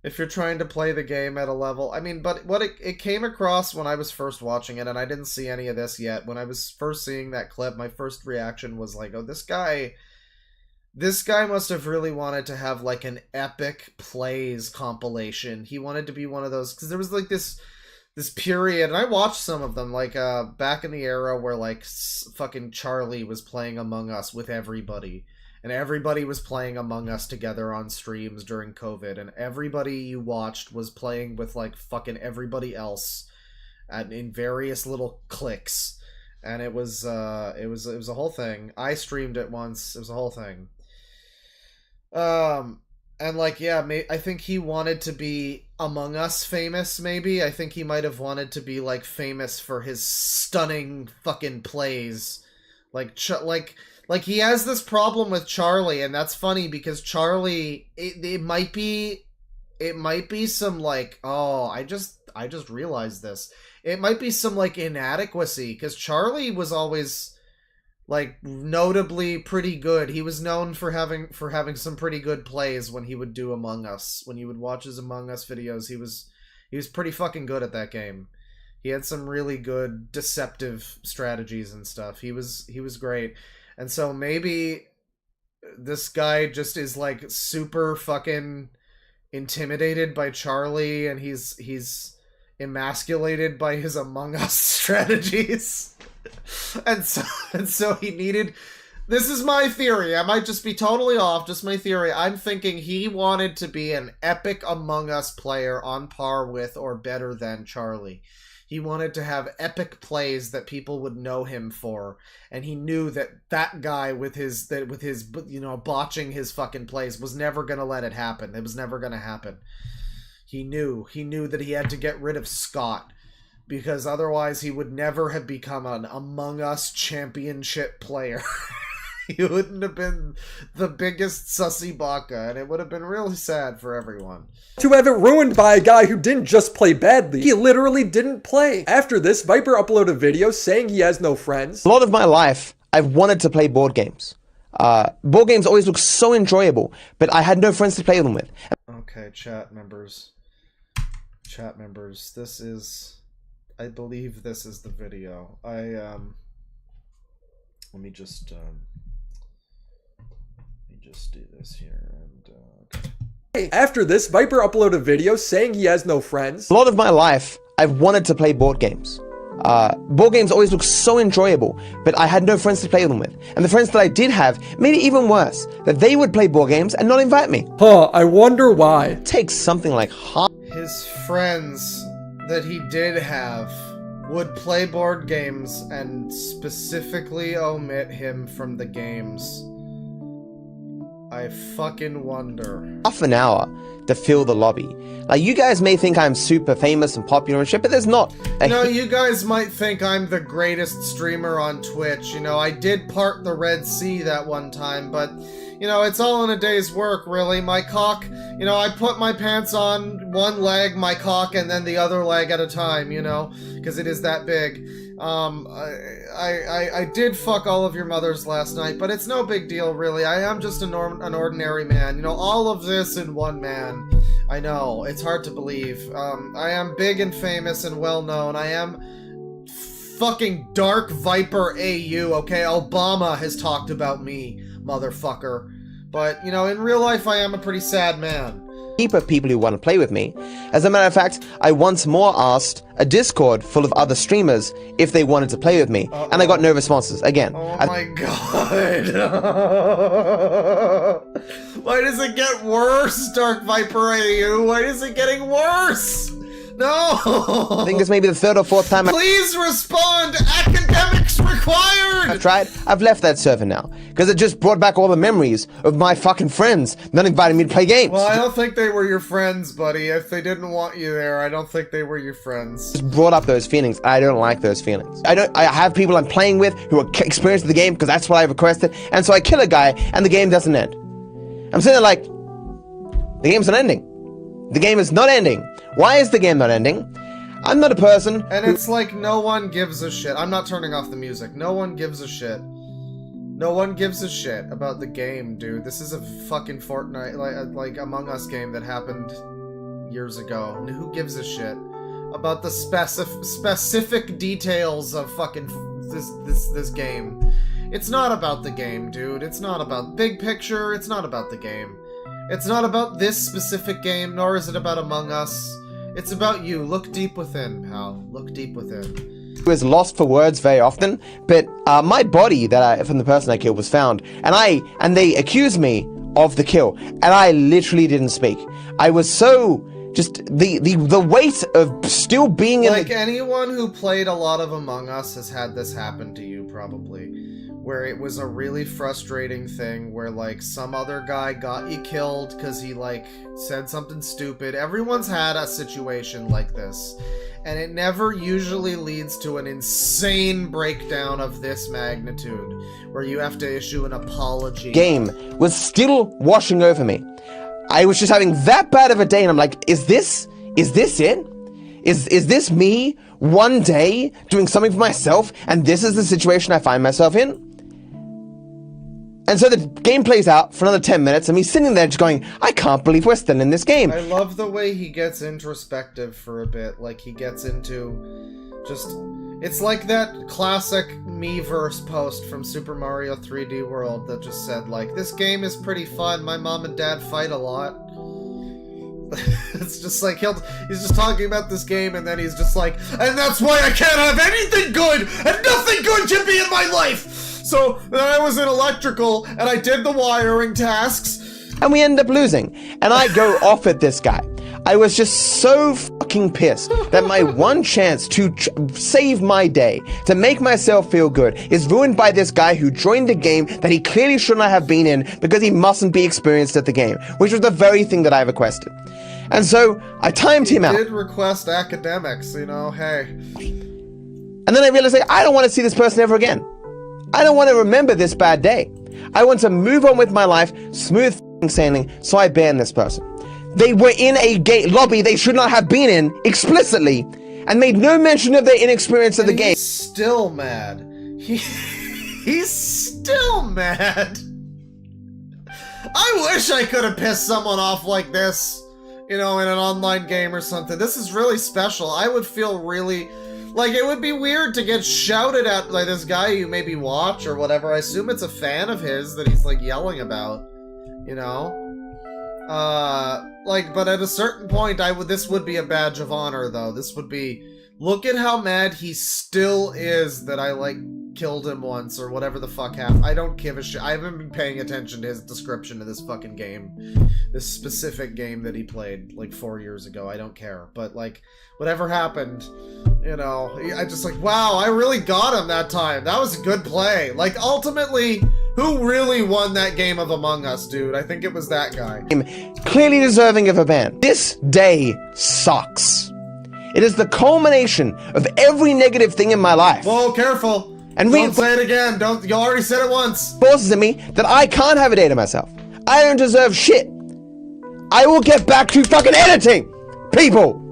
play the game at a level, I mean, but what it came across when I was first watching it, and I didn't see any of this yet, when I was first seeing that clip, my first reaction was like, oh, this guy must have really wanted to have like an epic plays compilation. He wanted to be one of those, because there was like this period, and I watched some of them, like back in the era where like fucking Charlie was playing Among Us with everybody, and everybody was playing Among Us together on streams during COVID, and everybody you watched was playing with like fucking everybody else in various little cliques, and it was a whole thing. I streamed it once. It was a whole thing. And like, yeah, I think he wanted to be Among Us famous, maybe. I think he might have wanted to be like famous for his stunning fucking plays. Like he has this problem with Charlie, and that's funny because Charlie, it might be some like, oh, I just realized this. It might be some like inadequacy, because Charlie was always like notably pretty good. He was known for having some pretty good plays when he would do Among Us. When you would watch his Among Us videos, he was pretty fucking good at that game. He had some really good deceptive strategies and stuff. He was great. And so maybe this guy just is like super fucking intimidated by Charlie, and he's emasculated by his Among Us strategies. And so he needed, this is my theory, I might just be totally off, just my theory, I'm thinking he wanted to be an epic Among Us player on par with or better than Charlie. He wanted to have epic plays that people would know him for, and he knew that guy with his you know, botching his fucking plays was never gonna let it happen. It was never gonna happen. He knew that he had to get rid of Scott, because otherwise he would never have become an Among Us championship player. He wouldn't have been the biggest sussy baka, and it would have been really sad for everyone. To have it ruined by a guy who didn't just play badly, he literally didn't play. After this, Viper uploaded a video saying he has no friends. A lot of my life, I've wanted to play board games. Board games always look so enjoyable, but I had no friends to play them with. Okay, chat members. Chat members, this is... I believe this is the video. Let me just do this here and After this, Viper uploaded a video saying he has no friends. A lot of my life, I've wanted to play board games. Board games always look so enjoyable, but I had no friends to play them with. And the friends that I did have made it even worse, that they would play board games and not invite me. I wonder why. It takes something like half. his friends that he did have would play board games and specifically omit him from the games. I fucking wonder. Half an hour to fill the lobby. Like, you guys may think I'm super famous and popular and shit, but there's not. You guys might think I'm the greatest streamer on Twitch. I did part the Red Sea that one time, but, it's all in a day's work, really. My cock, I put my pants on one leg, my cock, and then the other leg at a time, because it is that big. I did fuck all of your mothers last night, but it's no big deal, really. I am just an ordinary man. All of this in one man. I know, it's hard to believe. I am big and famous and well-known. I am fucking Dark Viper AU, okay? Obama has talked about me, motherfucker. But, in real life, I am a pretty sad man. Heap of people who want to play with me. As a matter of fact, I once more asked a Discord full of other streamers if they wanted to play with me, and I got no responses. Again. Oh my god. Why does it get worse, Dark Viper AU? Why is it getting worse? No! I think this may be the third or fourth time Please respond! Academics required! I've tried. I've left that server now. Because it just brought back all the memories of my fucking friends not inviting me to play games. Well, I don't think they were your friends, buddy. If they didn't want you there, I don't think they were your friends. Just brought up those feelings. I don't like those feelings. I have people I'm playing with who are experienced with the game because that's what I requested. And so I kill a guy and the game doesn't end. I'm sitting there like, the game's not ending. The game is not ending. Why is the game not ending? I'm not a person And it's like no one gives a shit. I'm not turning off the music. No one gives a shit. No one gives a shit about the game, dude. This is a fucking Fortnite, like Among Us game that happened years ago. Who gives a shit about the specific details of fucking this game? It's not about the game, dude. It's not about big picture. It's not about the game. It's not about this specific game, nor is it about Among Us. It's about you. Look deep within, pal. Look deep within. Who is lost for words very often, but my body from the person I killed was found, and they accused me of the kill, and I literally didn't speak. I was so just the weight of still being in like anyone who played a lot of Among Us has had this happen to you, probably. Where it was a really frustrating thing where, like, some other guy got you killed because he, like, said something stupid. Everyone's had a situation like this. And it never usually leads to an insane breakdown of this magnitude, where you have to issue an apology. Game was still washing over me. I was just having that bad of a day, and I'm like, is this it? Is this me one day doing something for myself, and this is the situation I find myself in? And so the game plays out for another 10 minutes, and me sitting there just going, I can't believe we're still in this game. I love the way he gets introspective for a bit. Like, he gets into just... It's like that classic Miiverse post from Super Mario 3D World that just said, like, this game is pretty fun, my mom and dad fight a lot. It's just like, he's just talking about this game, and then he's just like, and that's why I can't have anything good, and nothing good should be in my life! So, then I was in electrical, and I did the wiring tasks. And we end up losing. And I go off at this guy. I was just so fucking pissed that my one chance to save my day, to make myself feel good, is ruined by this guy who joined a game that he clearly should not have been in because he mustn't be experienced at the game, which was the very thing that I requested. And so, I timed him out. He did request academics, hey. And then I realized, like, I don't want to see this person ever again. I don't want to remember this bad day. I want to move on with my life, smooth sailing, so I banned this person. They were in a lobby they should not have been in, explicitly, and made no mention of their inexperience of the game. He's still mad. He He's still mad. I wish I could have pissed someone off like this, you know, in an online game or something. This is really special. I would feel really... Like, it would be weird to get shouted at by this guy you maybe watch or whatever. I assume it's a fan of his that he's, like, yelling about, you know? Like, but at a certain point, this would be a badge of honor, though. This would be, look at how mad he still is that I, like, killed him once, or whatever the fuck happened. I don't give a shit. I haven't been paying attention to his description of this fucking game. This specific game that he played, like, 4 years ago. I don't care. But, like, whatever happened, you know, I just like, wow, I really got him that time. That was a good play. Like, ultimately, who really won that game of Among Us, dude? I think it was that guy. Clearly deserving of a ban. This day sucks. It is the culmination of every negative thing in my life. Whoa, careful. And don't say it again. Don't. You already said it once. Forces in me that I can't have a day to myself. I don't deserve shit. I will get back to fucking editing, people.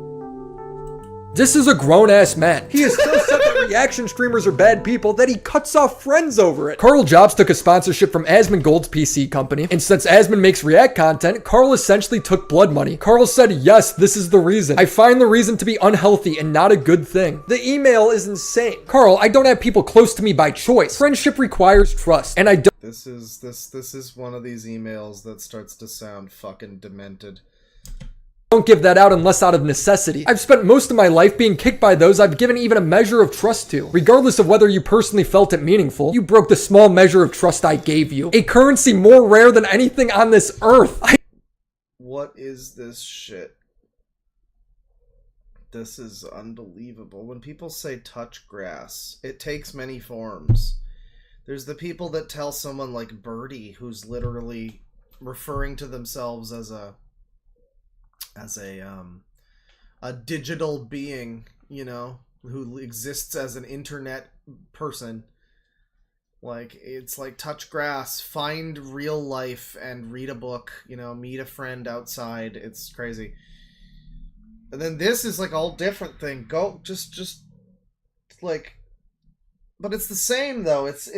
This is a grown-ass man. He is so set that reaction streamers are bad people that he cuts off friends over it. Carl Jobs took a sponsorship from Asmongold's PC company, and since Asmon makes React content, Carl essentially took blood money. Carl said, yes, this is the reason. I find the reason to be unhealthy and not a good thing. The email is insane. Carl, I don't have people close to me by choice. Friendship requires trust, and I don't— This is one of these emails that starts to sound fucking demented. Don't give that out unless out of necessity. I've spent most of my life being kicked by those I've given even a measure of trust to. Regardless of whether you personally felt it meaningful, you broke the small measure of trust I gave you. A currency more rare than anything on this earth. What is this shit? This is unbelievable. When people say touch grass, it takes many forms. There's the people that tell someone like Birdie, who's literally referring to themselves as a digital being, you know, who exists as an internet person. Like, it's like touch grass, find real life and read a book, you know, meet a friend outside. It's crazy. And then this is like a whole different thing. Go just like, but it's the same though. It's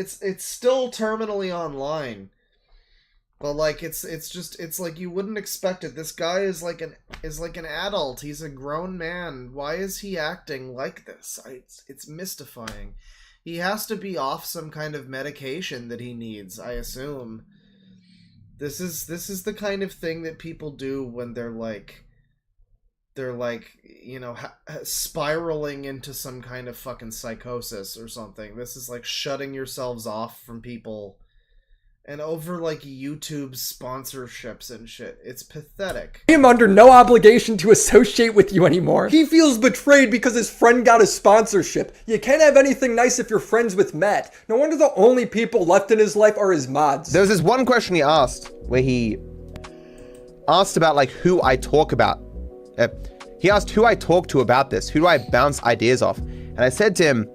still terminally online. But like it's like you wouldn't expect it. This guy is like an adult. He's a grown man. Why is he acting like this? It's mystifying. He has to be off some kind of medication that he needs, I assume. This is the kind of thing that people do when they're like, you know, spiraling into some kind of fucking psychosis or something. This is like shutting yourselves off from people. And over, like, YouTube sponsorships and shit. It's pathetic. I am under no obligation to associate with you anymore. He feels betrayed because his friend got a sponsorship. You can't have anything nice if you're friends with Matt. No wonder the only people left in his life are his mods. There was this one question he asked where he asked about, like, who I talk about. He asked who I talk to about this. Who do I bounce ideas off? And I said to him,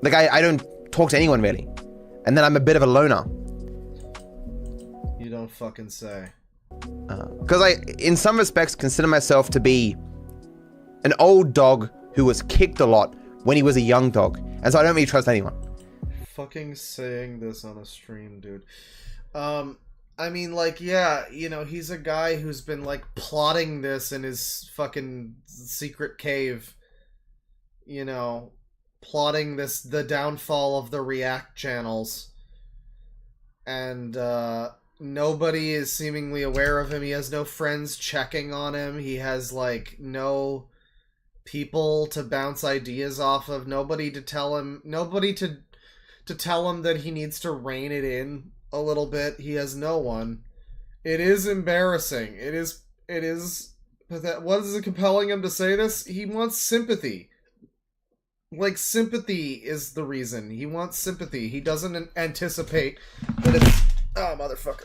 like, I don't talk to anyone, really. And then I'm a bit of a loner. You don't fucking say. Because I, in some respects, consider myself to be an old dog who was kicked a lot when he was a young dog. And so I don't really trust anyone. Fucking saying this on a stream, dude. I mean, like, yeah, you know, he's a guy who's been, like, plotting this in his fucking secret cave. You know, plotting the downfall of the React channels, and nobody is seemingly aware of him. He has no friends checking on him. He has like no people to bounce ideas off of. Nobody to tell him that he needs to rein it in a little bit. He has no one. It is embarrassing. It is. What is it compelling him to say this? He wants sympathy. Like, sympathy is the reason. He wants sympathy. He doesn't anticipate that it's... Oh, motherfucker.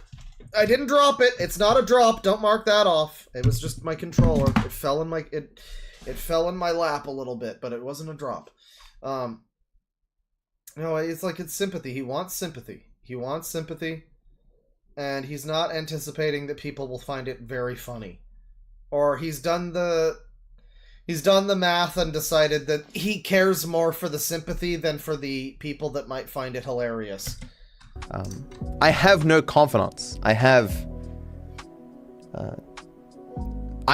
I didn't drop it. It's not a drop. Don't mark that off. It was just my controller. It fell in my... It fell in my lap a little bit, but it wasn't a drop. No, it's like it's sympathy. He wants sympathy. He wants sympathy. And he's not anticipating that people will find it very funny. Or he's done the... He's done the math and decided that he cares more for the sympathy than for the people that might find it hilarious. I have no confidence. I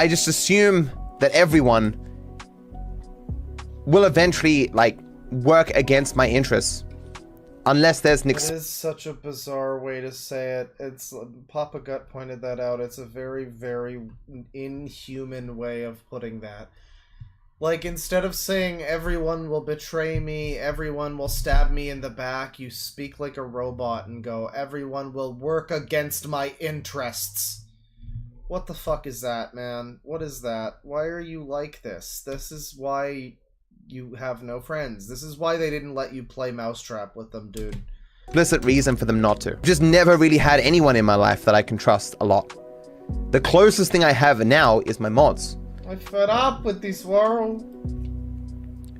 just assume that everyone will eventually, like, work against my interests. Unless there's an It is such a bizarre way to say it. It's Papa Gut pointed that out. It's a very, very inhuman way of putting that. Like, instead of saying everyone will betray me, everyone will stab me in the back, you speak like a robot and go, everyone will work against my interests. What the fuck is that, man? What is that? Why are you like this? This is why you have no friends. This is why they didn't let you play Mousetrap with them, dude. explicit reason for them not to. Just never really had anyone in my life that I can trust a lot. The closest thing I have now is my mods. I'm fed up with this world.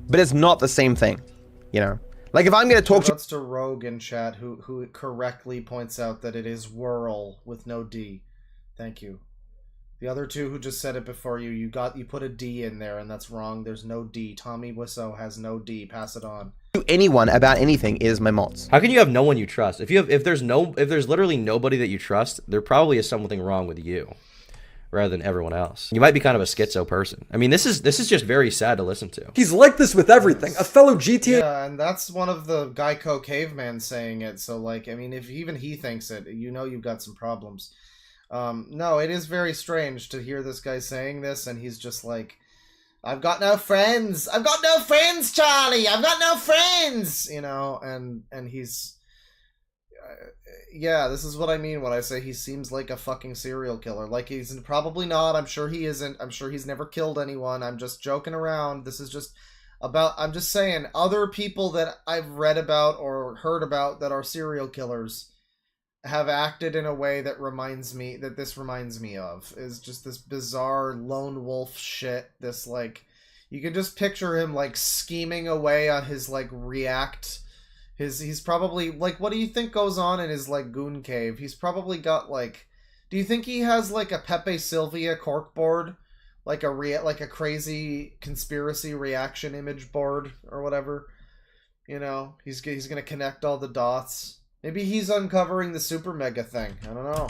But it's not the same thing, you know? Like, if I'm gonna talk to Rogue in chat, who correctly points out that it is whirl with no D. Thank you. The other two who just said it before you, you put a D in there, and that's wrong. There's no D. Tommy Wiseau has no D. Pass it on. to anyone about anything is my mods. How can you have no one you trust? If there's literally nobody that you trust, there probably is something wrong with you, rather than everyone else. You might be kind of a schizo person. I mean, this is just very sad to listen to. He's like this with everything. A fellow GTA... Yeah, and that's one of the Geico caveman saying it, so, like, I mean, if even he thinks it, you know you've got some problems. No, it is very strange to hear this guy saying this, and he's just like, I've got no friends! I've got no friends, Charlie! I've got no friends! You know, and he's... yeah, this is what I mean when I say he seems like a fucking serial killer. Like, he's probably not. I'm sure he isn't. I'm sure he's never killed anyone. I'm just joking around. This is just about... I'm just saying, other people that I've read about or heard about that are serial killers have acted in a way that this reminds me of. Is just this bizarre lone wolf shit. This, like... You can just picture him, like, scheming away on his, like, React... He's probably, like, what do you think goes on in his, like, goon cave? He's probably got, like, do you think he has, like, a Pepe Sylvia corkboard? Like a crazy conspiracy reaction image board or whatever? You know, he's gonna connect all the dots. Maybe he's uncovering the SuperMega thing. I don't know.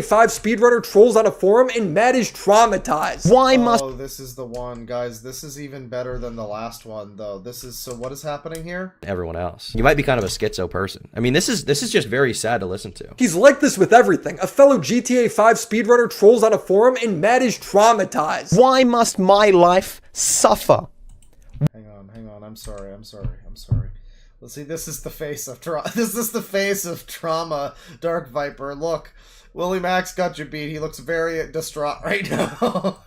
5 speedrunner trolls on a forum and Matt is traumatized. Oh, this is the one, guys. This is even better than the last one, though. So what is happening here? Everyone else. You might be kind of a schizo person. I mean, this is just very sad to listen to. He's like this with everything. A fellow GTA 5 speedrunner trolls on a forum and Matt is traumatized. Why must my life suffer? Hang on. I'm sorry. Let's see, this is the face of trauma, Dark Viper. Look. Willie Max got you beat. He looks very distraught right now.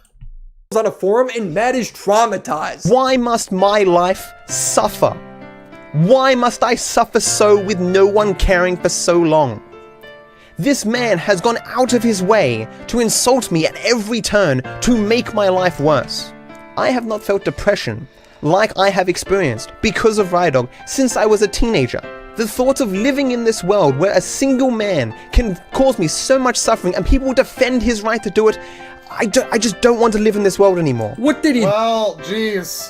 On a forum and Matt is traumatized. Why must my life suffer? Why must I suffer so with no one caring for so long? This man has gone out of his way to insult me at every turn to make my life worse. I have not felt depression like I have experienced because of Rydog since I was a teenager. The thought of living in this world where a single man can cause me so much suffering and people defend his right to do it, I just don't want to live in this world anymore. What did he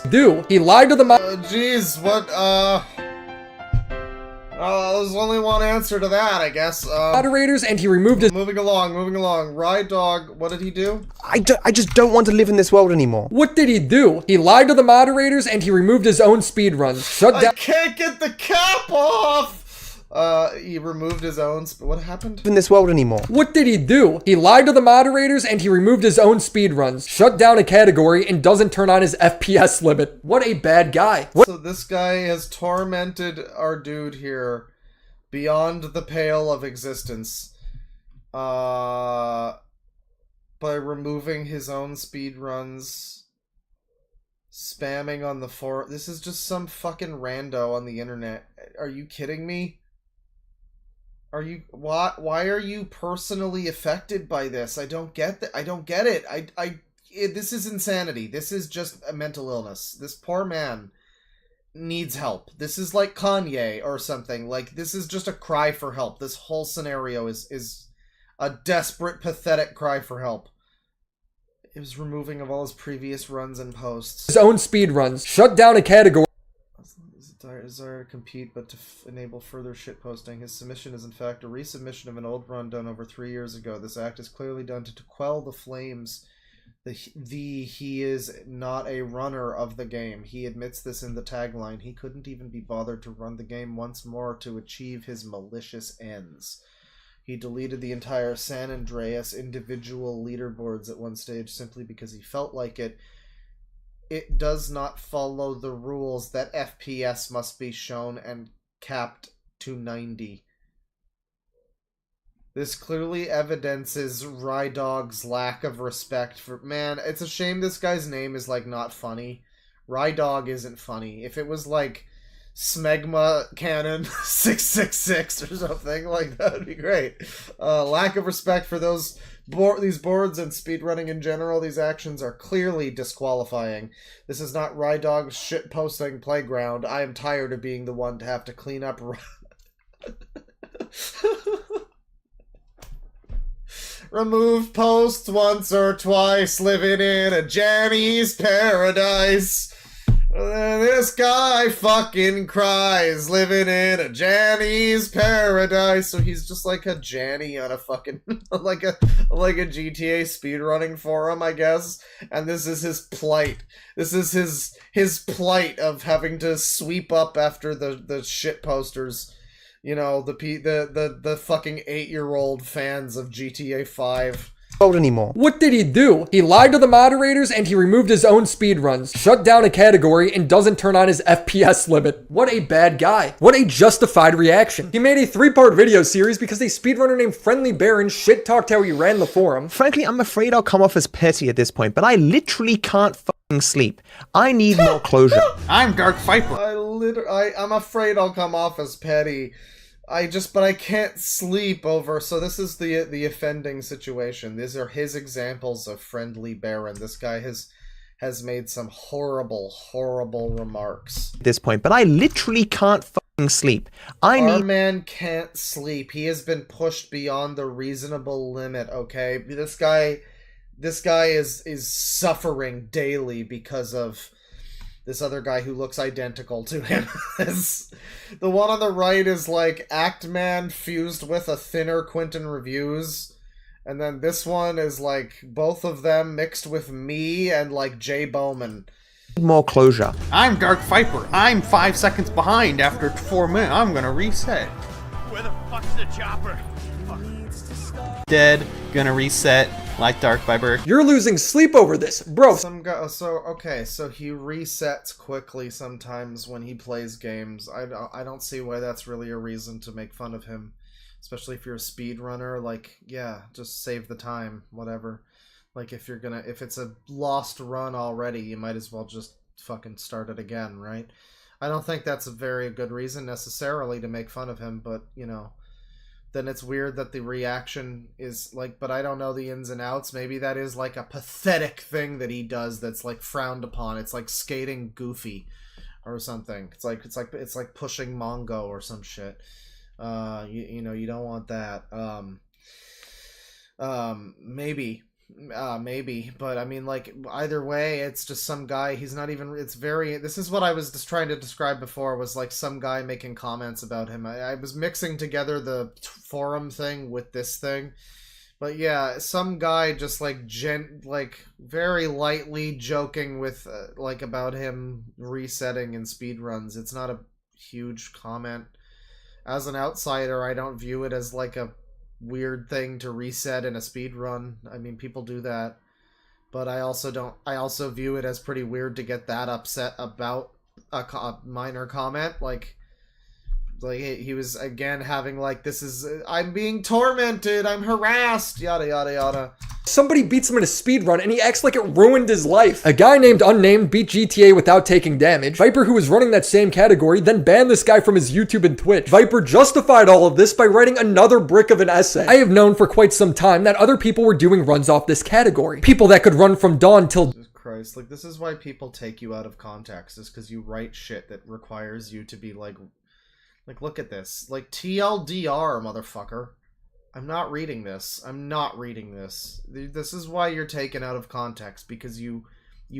do? He lied to the there's only one answer to that, I guess. Moderators, and he removed his... Moving along. Ride Dog, what did he do? I just don't want to live in this world anymore. What did he do? He lied to the moderators, and he removed his own speedruns. Shut down... I can't get the cap off! He removed his own... What happened? In this world anymore. What did he do? He lied to the moderators, and he removed his own speedruns. Shut down a category, and doesn't turn on his FPS limit. What a bad guy. So this guy has tormented our dude here beyond the pale of existence by removing his own speedruns, spamming on the forum. This is just some fucking rando on the internet. Are you kidding me? Why are you personally affected by this? I don't get that. I don't get it. This is insanity. This is just a mental illness. This poor man needs help. This is like Kanye or something. Like, this is just a cry for help. This whole scenario is a desperate, pathetic cry for help. It was removing of all his previous runs and posts. His own speed runs. Shut down a category. Desire to compete, but to enable further shitposting. His submission is in fact a resubmission of an old run done over 3 years ago. This act is clearly done to quell the flames. He is not a runner of the game. He admits this in the tagline. He couldn't even be bothered to run the game once more to achieve his malicious ends. He deleted the entire San Andreas individual leaderboards at one stage simply because he felt like it. It does not follow the rules that FPS must be shown and capped to 90. This clearly evidences Rydog's lack of respect for... Man, it's a shame this guy's name is, like, not funny. Rydog isn't funny. If it was, like, Smegma Cannon 666 or something, like, that would be great. Lack of respect for these boards and speedrunning in general. These actions are clearly disqualifying. This is not Rydog's shitposting playground. I am tired of being the one to have to clean up... Remove posts once or twice, living in a Janny's paradise. This guy fucking cries, living in a Janny's paradise. So he's just like a Janny on a fucking like a GTA speedrunning forum, I guess. And this is his plight. This is his plight of having to sweep up after the shit posters. You know, the fucking 8-year-old fans of GTA 5. Anymore. What did he do? He lied to the moderators and he removed his own speedruns, shut down a category, and doesn't turn on his FPS limit. What a bad guy. What a justified reaction. He made a 3-part video series because a speedrunner named Friendly Baron shit-talked how he ran the forum. Frankly, I'm afraid I'll come off as petty at this point, but I literally can't fucking sleep. I need more closure. I'm Dark Viper. I'm afraid I'll come off as petty. But I can't sleep over. So this is the offending situation. These are his examples of Friendly Baron. This guy has made some horrible remarks at this point, but I literally can't fucking sleep. Our man can't sleep. He has been pushed beyond the reasonable limit. Okay, this guy is suffering daily because of this other guy who looks identical to him. The one on the right is like Actman fused with a thinner Quentin Reviews. And then this one is like both of them mixed with me and like Jay Bowman. More closure. I'm Dark Viper. I'm 5 seconds behind after 4 minutes. I'm gonna reset. Where the fuck's the chopper? Dead. Gonna reset. Like Dark Viper. You're losing sleep over this, bro. So he resets quickly sometimes when he plays games. I don't see why that's really a reason to make fun of him, especially if you're a speedrunner. Like, yeah, just save the time, whatever. Like, if it's a lost run already, you might as well just fucking start it again, right? I don't think that's a very good reason necessarily to make fun of him, but you know. Then it's weird that the reaction is like, but I don't know the ins and outs. Maybe that is like a pathetic thing that he does that's like frowned upon. It's like skating Goofy or something. It's like pushing Mongo or some shit. You know, you don't want that. Maybe, but I mean, like, either way, it's just some guy. He's not even, this is what I was just trying to describe before, was like some guy making comments about him. I was mixing together the forum thing with this thing, but yeah, some guy just like very lightly joking with like about him resetting in speedruns. It's not a huge comment. As an outsider, I don't view it as like a weird thing to reset in a speed run. I mean, people do that, but I also view it as pretty weird to get that upset about a minor comment. Like he was again having like, I'm being tormented, I'm harassed, yada yada yada. Somebody beats him in a speedrun and he acts like it ruined his life. A guy named Unnamed beat GTA without taking damage. Viper, who was running that same category, then banned this guy from his YouTube and Twitch. Viper justified all of this by writing another brick of an essay. I have known for quite some time that other people were doing runs off this category. People that could run from dawn till... Jesus Christ, like, this is why people take you out of context, is because you write shit that requires you to be like, look at this. Like, TLDR, motherfucker. I'm not reading this. I'm not reading this. This is why you're taken out of context, because you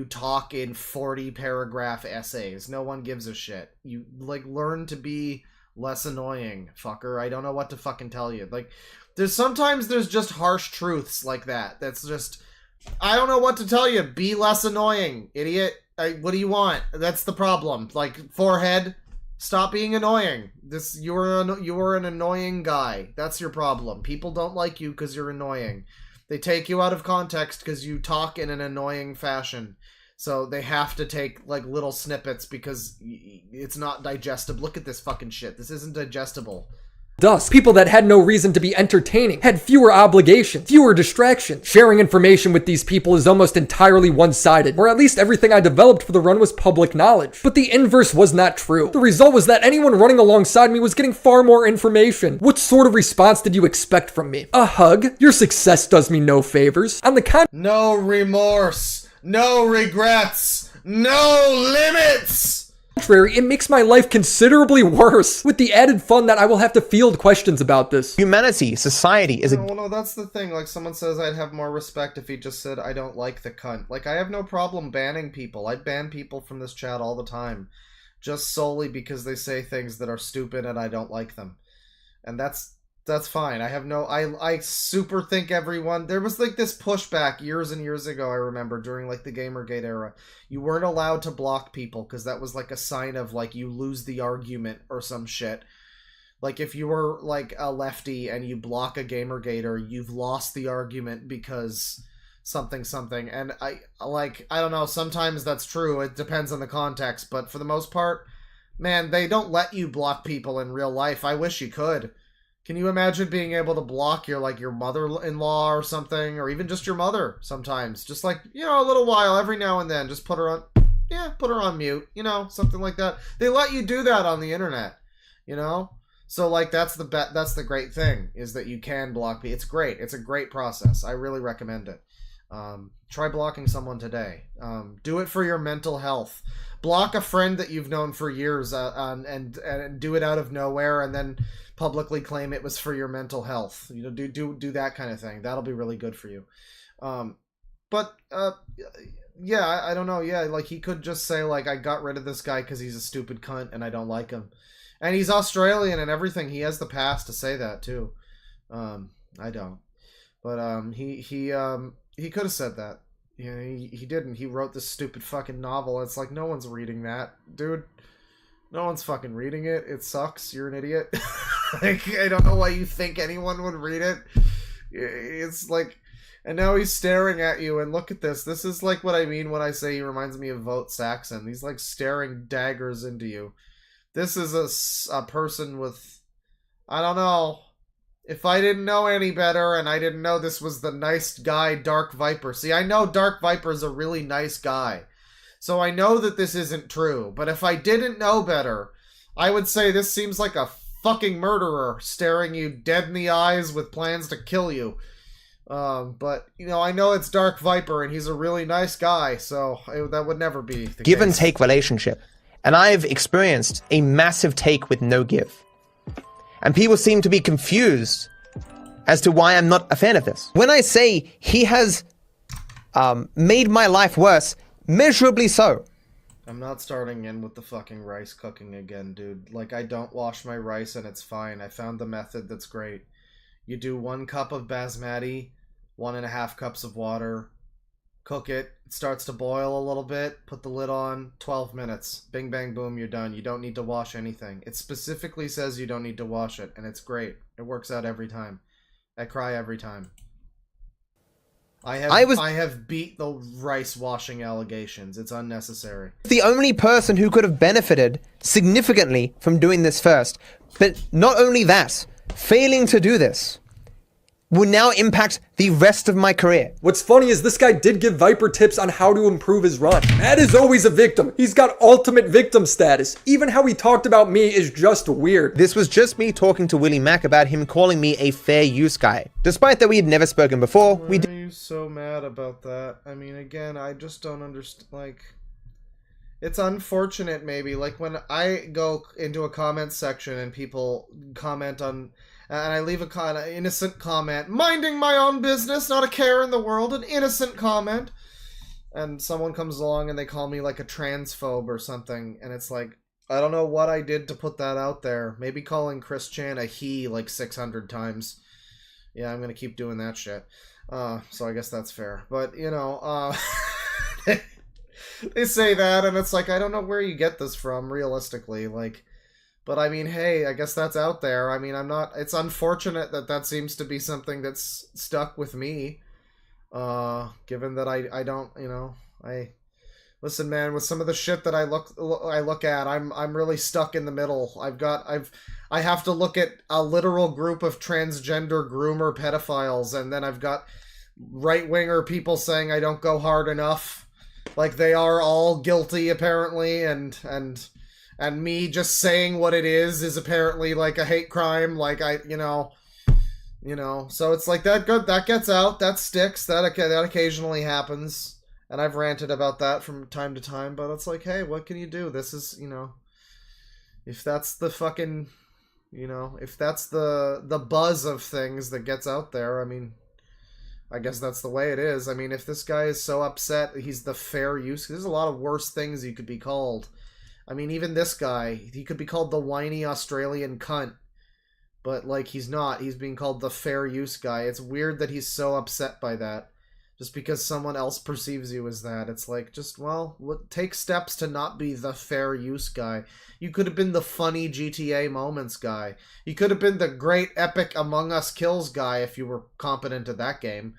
talk in 40 paragraph essays. No one gives a shit. You like learn to be less annoying, fucker. I don't know what to fucking tell you. Like sometimes there's just harsh truths like that. That's just, I don't know what to tell you. Be less annoying, idiot. What do you want? That's the problem. Like, forehead, stop being annoying. You're an annoying guy. That's your problem. People don't like you because you're annoying. They take you out of context because you talk in an annoying fashion. So they have to take, like, little snippets because it's not digestible. Look at this fucking shit. This isn't digestible. Thus, people that had no reason to be entertaining had fewer obligations, fewer distractions. Sharing information with these people is almost entirely one-sided, or at least everything I developed for the run was public knowledge. But the inverse was not true. The result was that anyone running alongside me was getting far more information. What sort of response did you expect from me? A hug? Your success does me no favors. On the no remorse, no regrets, no limits! Contrary, it makes my life considerably worse, with the added fun that I will have to field questions about this. Humanity, society is a... No, that's the thing. Like, someone says I'd have more respect if he just said, I don't like the cunt. Like, I have no problem banning people. I ban people from this chat all the time. Just solely because they say things that are stupid and I don't like them. And that's fine. I have no... I super think everyone... There was, like, this pushback years and years ago, I remember, during, like, the Gamergate era. You weren't allowed to block people, because that was, like, a sign of, like, you lose the argument or some shit. Like, if you were, like, a lefty and you block a Gamergater, you've lost the argument because something. And I don't know, sometimes that's true. It depends on the context. But for the most part, man, they don't let you block people in real life. I wish you could. Can you imagine being able to block your mother-in-law or something, or even just your mother sometimes? Just like, a little while, every now and then, just put her on mute, something like that. They let you do that on the internet, So, like, that's the great thing, is that you can block people. It's great. It's a great process. I really recommend it. Try blocking someone today. Do it for your mental health. Block a friend that you've known for years, and do it out of nowhere, and then publicly claim it was for your mental health. Do that kind of thing. That'll be really good for you. Yeah, I don't know. Yeah, like, he could just say, like, I got rid of this guy because he's a stupid cunt and I don't like him. And he's Australian and everything. He has the pass to say that too. I don't. But he could have said that. He didn't. He wrote this stupid fucking novel. It's like, no one's reading that, dude. No one's fucking reading it. It sucks. You're an idiot. Like, I don't know why you think anyone would read it. It's like, and now he's staring at you, and look at this. This is like what I mean when I say he reminds me of Vote Saxon. He's like staring daggers into you. This is a person with, I don't know. If I didn't know any better, and I didn't know this was the nice guy, Dark Viper. See, I know Dark Viper's a really nice guy. So I know that this isn't true. But if I didn't know better, I would say this seems like a fucking murderer staring you dead in the eyes with plans to kill you. But, I know it's Dark Viper, and he's a really nice guy, so that would never be the give case. and take relationship. And I've experienced a massive take with no give. And people seem to be confused as to why I'm not a fan of this. When I say he has made my life worse, measurably so. I'm not starting in with the fucking rice cooking again, dude. Like, I don't wash my rice and it's fine. I found the method that's great. You do 1 cup of basmati, 1.5 cups of water, cook it. It starts to boil a little bit, put the lid on, 12 minutes. Bing, bang, boom, you're done. You don't need to wash anything. It specifically says you don't need to wash it, and it's great. It works out every time. I cry every time. I have beat the rice washing allegations. It's unnecessary. The only person who could have benefited significantly from doing this first. But not only that, failing to do this will now impact the rest of my career. What's funny is this guy did give Viper tips on how to improve his run. Matt is always a victim. He's got ultimate victim status. Even how he talked about me is just weird. This was just me talking to Willie Mac about him calling me a fair use guy. Despite that we had never spoken before, Why are you so mad about that? I mean, again, I just don't understand, like... it's unfortunate maybe, like when I go into a comment section and people comment on, and I leave an innocent comment, minding my own business, not a care in the world, an innocent comment, and someone comes along and they call me like a transphobe or something, and it's like, I don't know what I did to put that out there. Maybe calling Chris Chan a he like 600 times. Yeah, I'm gonna keep doing that shit. So I guess that's fair. But, you know, they say that, and it's like, I don't know where you get this from, realistically. Like, but I mean, hey, I guess that's out there. I mean, it's unfortunate that that seems to be something that's stuck with me. Given that I don't, you know, listen, man, with some of the shit that I look at, I'm really stuck in the middle. I have to look at a literal group of transgender groomer pedophiles, and then I've got right-winger people saying I don't go hard enough. Like, they are all guilty, apparently, and me just saying what it is apparently like a hate crime. Like, you know, so it's like that gets out, that sticks, that occasionally happens. And I've ranted about that from time to time, but it's like, hey, what can you do? This is, you know, if that's the fucking, you know, if that's the buzz of things that gets out there, I mean, I guess that's the way it is. I mean, if this guy is so upset, he's the fair use. There's a lot of worse things he could be called. I mean, even this guy, he could be called the whiny Australian cunt. But, like, he's not. He's being called the fair use guy. It's weird that he's so upset by that. Just because someone else perceives you as that. It's like, just, well, take steps to not be the fair use guy. You could have been the funny GTA moments guy. You could have been the great epic Among Us kills guy if you were competent at that game.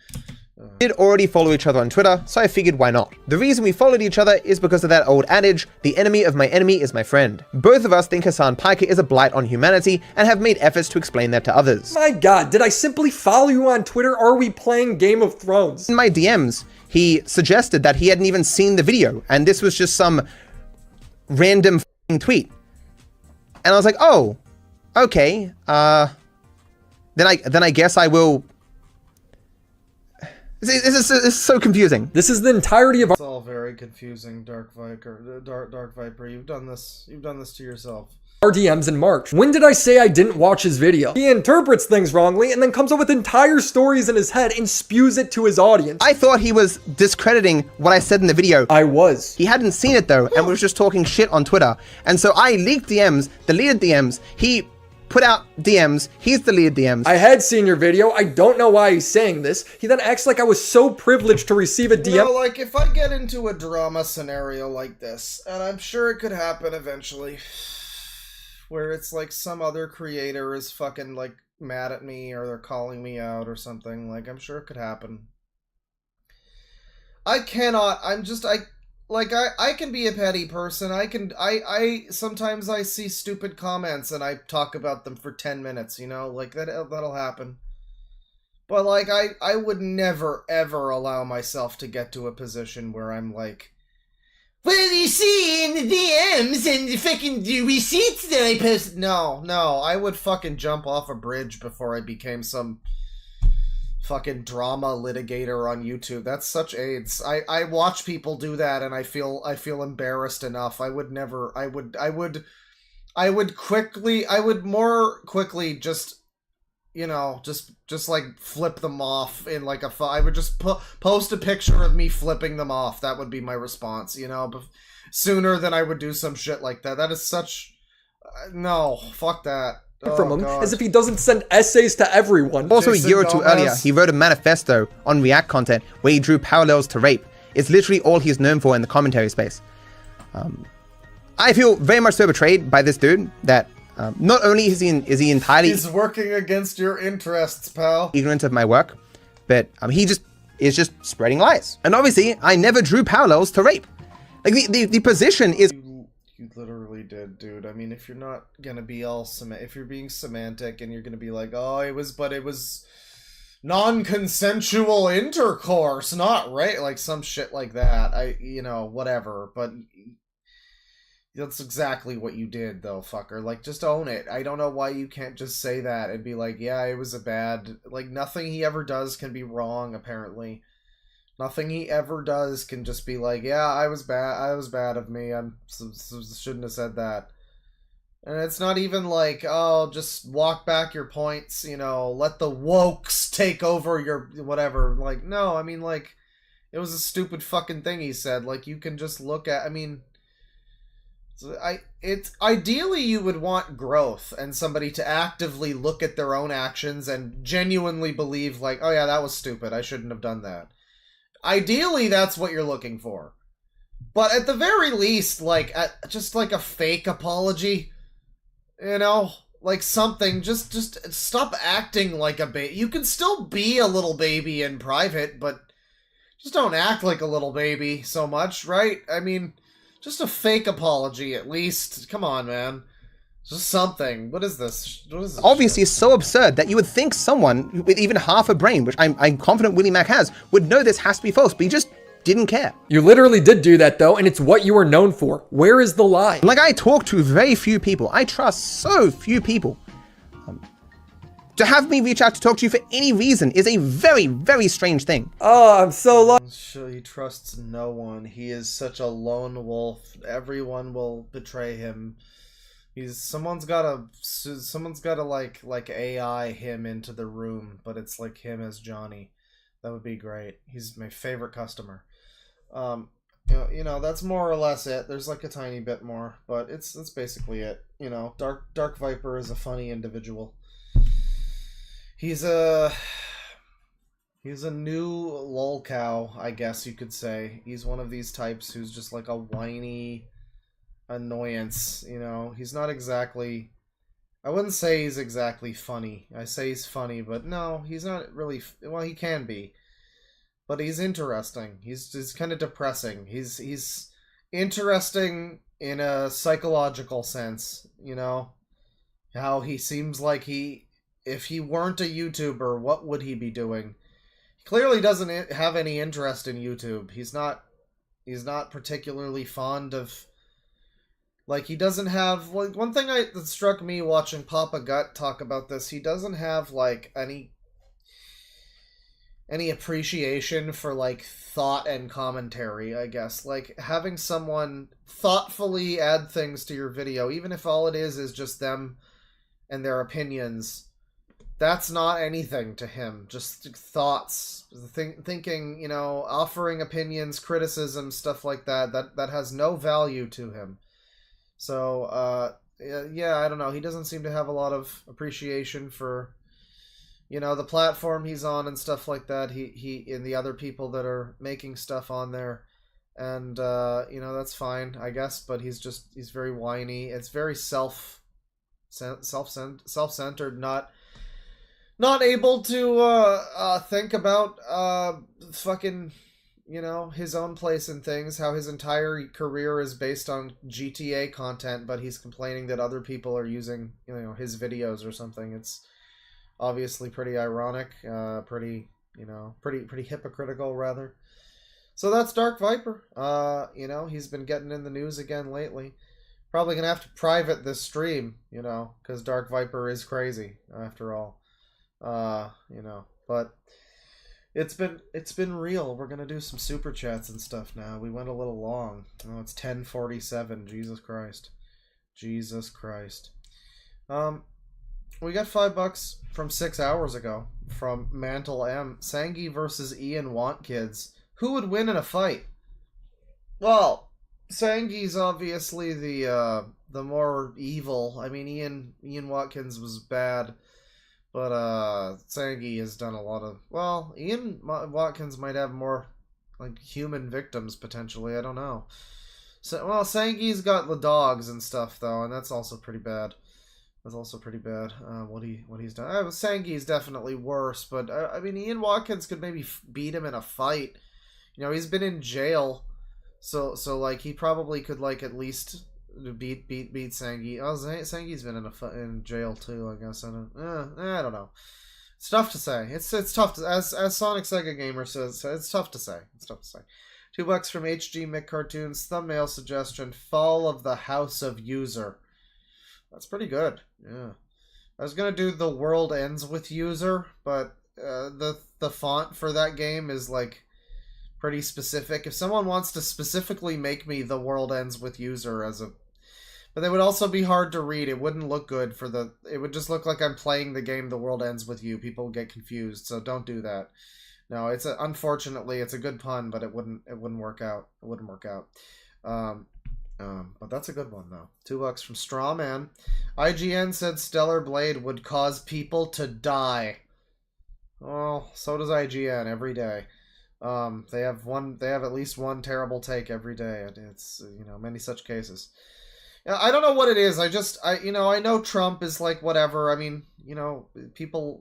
We did already follow each other on Twitter, so I figured why not. The reason we followed each other is because of that old adage, the enemy of my enemy is my friend. Both of us think Hassan Piker is a blight on humanity and have made efforts to explain that to others. My god, did I simply follow you on Twitter, or are we playing Game of Thrones? In my DMs, he suggested that he hadn't even seen the video, and this was just some random tweet. And I was like, oh, okay, then I guess I will. This is so confusing. This is the entirety of. It's all very confusing, Dark Viper. Dark Viper, you've done this to yourself. Our DMs in March. When did I say I didn't watch his video? He interprets things wrongly and then comes up with entire stories in his head and spews it to his audience. I thought he was discrediting what I said in the video. I was. He hadn't seen it though, and was just talking shit on Twitter. And so I leaked DMs, deleted DMs. He put out DMs, he's deleted DMs. I had seen your video, I don't know why he's saying this. He then acts like I was so privileged to receive a DM. You know, like, if I get into a drama scenario like this, and I'm sure it could happen eventually, where it's like some other creator is fucking, like, mad at me, or they're calling me out or something, like, I'm sure it could happen. I can be a petty person. Sometimes I see stupid comments and I talk about them for 10 minutes, you know, like that'll happen. But like, I would never, ever allow myself to get to a position where I'm like, well, you see in the DMs and the fucking receipts that I posted. No, I would fucking jump off a bridge before I became some fucking drama litigator on YouTube. That's such AIDS. I watch people do that and I feel embarrassed enough. I would more quickly just, you know, just like flip them off in like I would just post a picture of me flipping them off. That would be my response, you know, sooner than I would do some shit like that. That is such, no, fuck that. From him, as if he doesn't send essays to everyone. Also, a year or two earlier, he wrote a manifesto on React content where he drew parallels to rape. It's literally all he's known for in the commentary space. I feel very much so betrayed by this dude that not only is he entirely... He's working against your interests, pal. ...ignorant of my work, but he just is just spreading lies. And obviously, I never drew parallels to rape. Like, the position is... You literally did, dude. I mean, if you're not gonna be all if you're being semantic and you're gonna be like, oh, it was non-consensual intercourse, not right, like some shit like that. You know, whatever. But that's exactly what you did, though, fucker. Like, just own it. I don't know why you can't just say that and be like, yeah, it was a bad. Like, nothing he ever does can be wrong, apparently. Nothing he ever does can just be like, yeah, I was bad of me, shouldn't have said that. And it's not even like, oh, just walk back your points, you know, let the wokes take over your whatever. Like, no, I mean, like, it was a stupid fucking thing he said. Like, you can just look at, I mean, it's ideally you would want growth and somebody to actively look at their own actions and genuinely believe, like, oh yeah, that was stupid, I shouldn't have done that. Ideally, that's what you're looking for. But at the very least, like, just like a fake apology, you know, like something, just stop acting like a baby. You can still be a little baby in private, but just don't act like a little baby so much, right? I mean, just a fake apology at least. Come on, man. Just something. What is this? What is this? Obviously, it's so absurd that you would think someone with even half a brain, which I'm confident Willie Mac has, would know this has to be false, but he just didn't care. You literally did do that, though, and it's what you are known for. Where is the lie? Like, I talk to very few people. I trust so few people. To have me reach out to talk to you for any reason is a very, very strange thing. Oh, I'm so lost. Sure, he trusts no one. He is such a lone wolf. Everyone will betray him. Someone's gotta like AI him into the room, but it's like him as Johnny. That would be great. He's my favorite customer. You know, that's more or less it. There's like a tiny bit more, but that's basically it. You know, Dark Viper is a funny individual. He's a new lolcow, I guess you could say. He's one of these types who's just like a whiny annoyance, you know. He's not exactly, I wouldn't say he's exactly funny. I say he's funny, but no, he's not really, well, he can be. But he's interesting. He's kind of depressing. He's interesting in a psychological sense, you know. How he seems like if he weren't a YouTuber, what would he be doing? He clearly doesn't have any interest in YouTube. He's not particularly fond of, like, he doesn't have, like, one thing that struck me watching Papa Gut talk about this, he doesn't have, like, any appreciation for, like, thought and commentary, I guess. Like, having someone thoughtfully add things to your video, even if all it is just them and their opinions, that's not anything to him. Just thoughts, thinking, you know, offering opinions, criticism, stuff like that has no value to him. So, yeah, I don't know. He doesn't seem to have a lot of appreciation for, you know, the platform he's on and stuff like that. He and the other people that are making stuff on there. And, you know, that's fine, I guess. But he's very whiny. It's very self-centered, not able to think about fucking, you know, his own place in things, how his entire career is based on GTA content, but he's complaining that other people are using, you know, his videos or something. It's obviously pretty ironic, pretty hypocritical, rather. So that's Dark Viper. You know, he's been getting in the news again lately. Probably gonna have to private this stream, you know, because Dark Viper is crazy, after all. You know, but it's been real. We're gonna do some super chats and stuff now. We went a little long. Oh, it's 10:47. Jesus Christ. We got $5 from 6 hours ago from Mantle M. Sangi versus Ian Watkids. Who would win in a fight? Well, Sangi's obviously the more evil. I mean, Ian Watkins was bad. But, Sangi has done a lot of, well, Ian Watkins might have more, like, human victims, potentially, I don't know. So, well, Sangi's got the dogs and stuff, though, and that's also pretty bad. What he's done. Sangi's definitely worse, but, I mean, Ian Watkins could maybe beat him in a fight. You know, he's been in jail, so like, he probably could, like, at least beat Sangi. Oh, Sangi's been in jail too, I guess. I don't know. It's tough to say. It's tough to, as Sonic Sega Gamer says, it's tough to say. $2 from HG Mick Cartoons. Thumbnail suggestion: Fall of the House of User. That's pretty good. Yeah. I was gonna do The World Ends with User, but the font for that game is like pretty specific. If someone wants to specifically make me the world ends with user as a... But they would also be hard to read. It wouldn't look good for the... It would just look like I'm playing the game The World Ends With You. People would get confused, so don't do that. No, unfortunately, it's a good pun, but it wouldn't work out. It wouldn't work out. But that's a good one, though. $2 from Strawman. IGN said Stellar Blade would cause people to die. Oh, so does IGN every day. They have at least one terrible take every day. It's, many such cases. I don't know what it is. I know Trump is like whatever. I mean,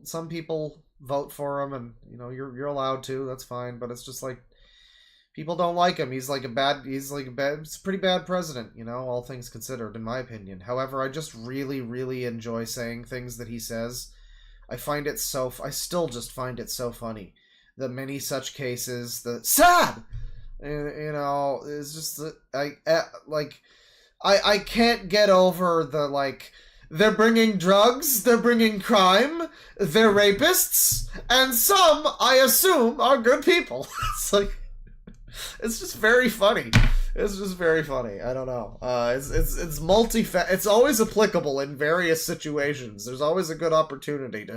some people vote for him, and you're allowed to. That's fine. But it's just like people don't like him. He's a pretty bad president. All things considered, in my opinion. However, I just really, really enjoy saying things that he says. I still just find it so funny. The many such cases. The sad. It's just I can't get over the, they're bringing drugs, they're bringing crime, they're rapists, and some, I assume, are good people. It's just very funny. It's just very funny. I don't know. It's it's always applicable in various situations. There's always a good opportunity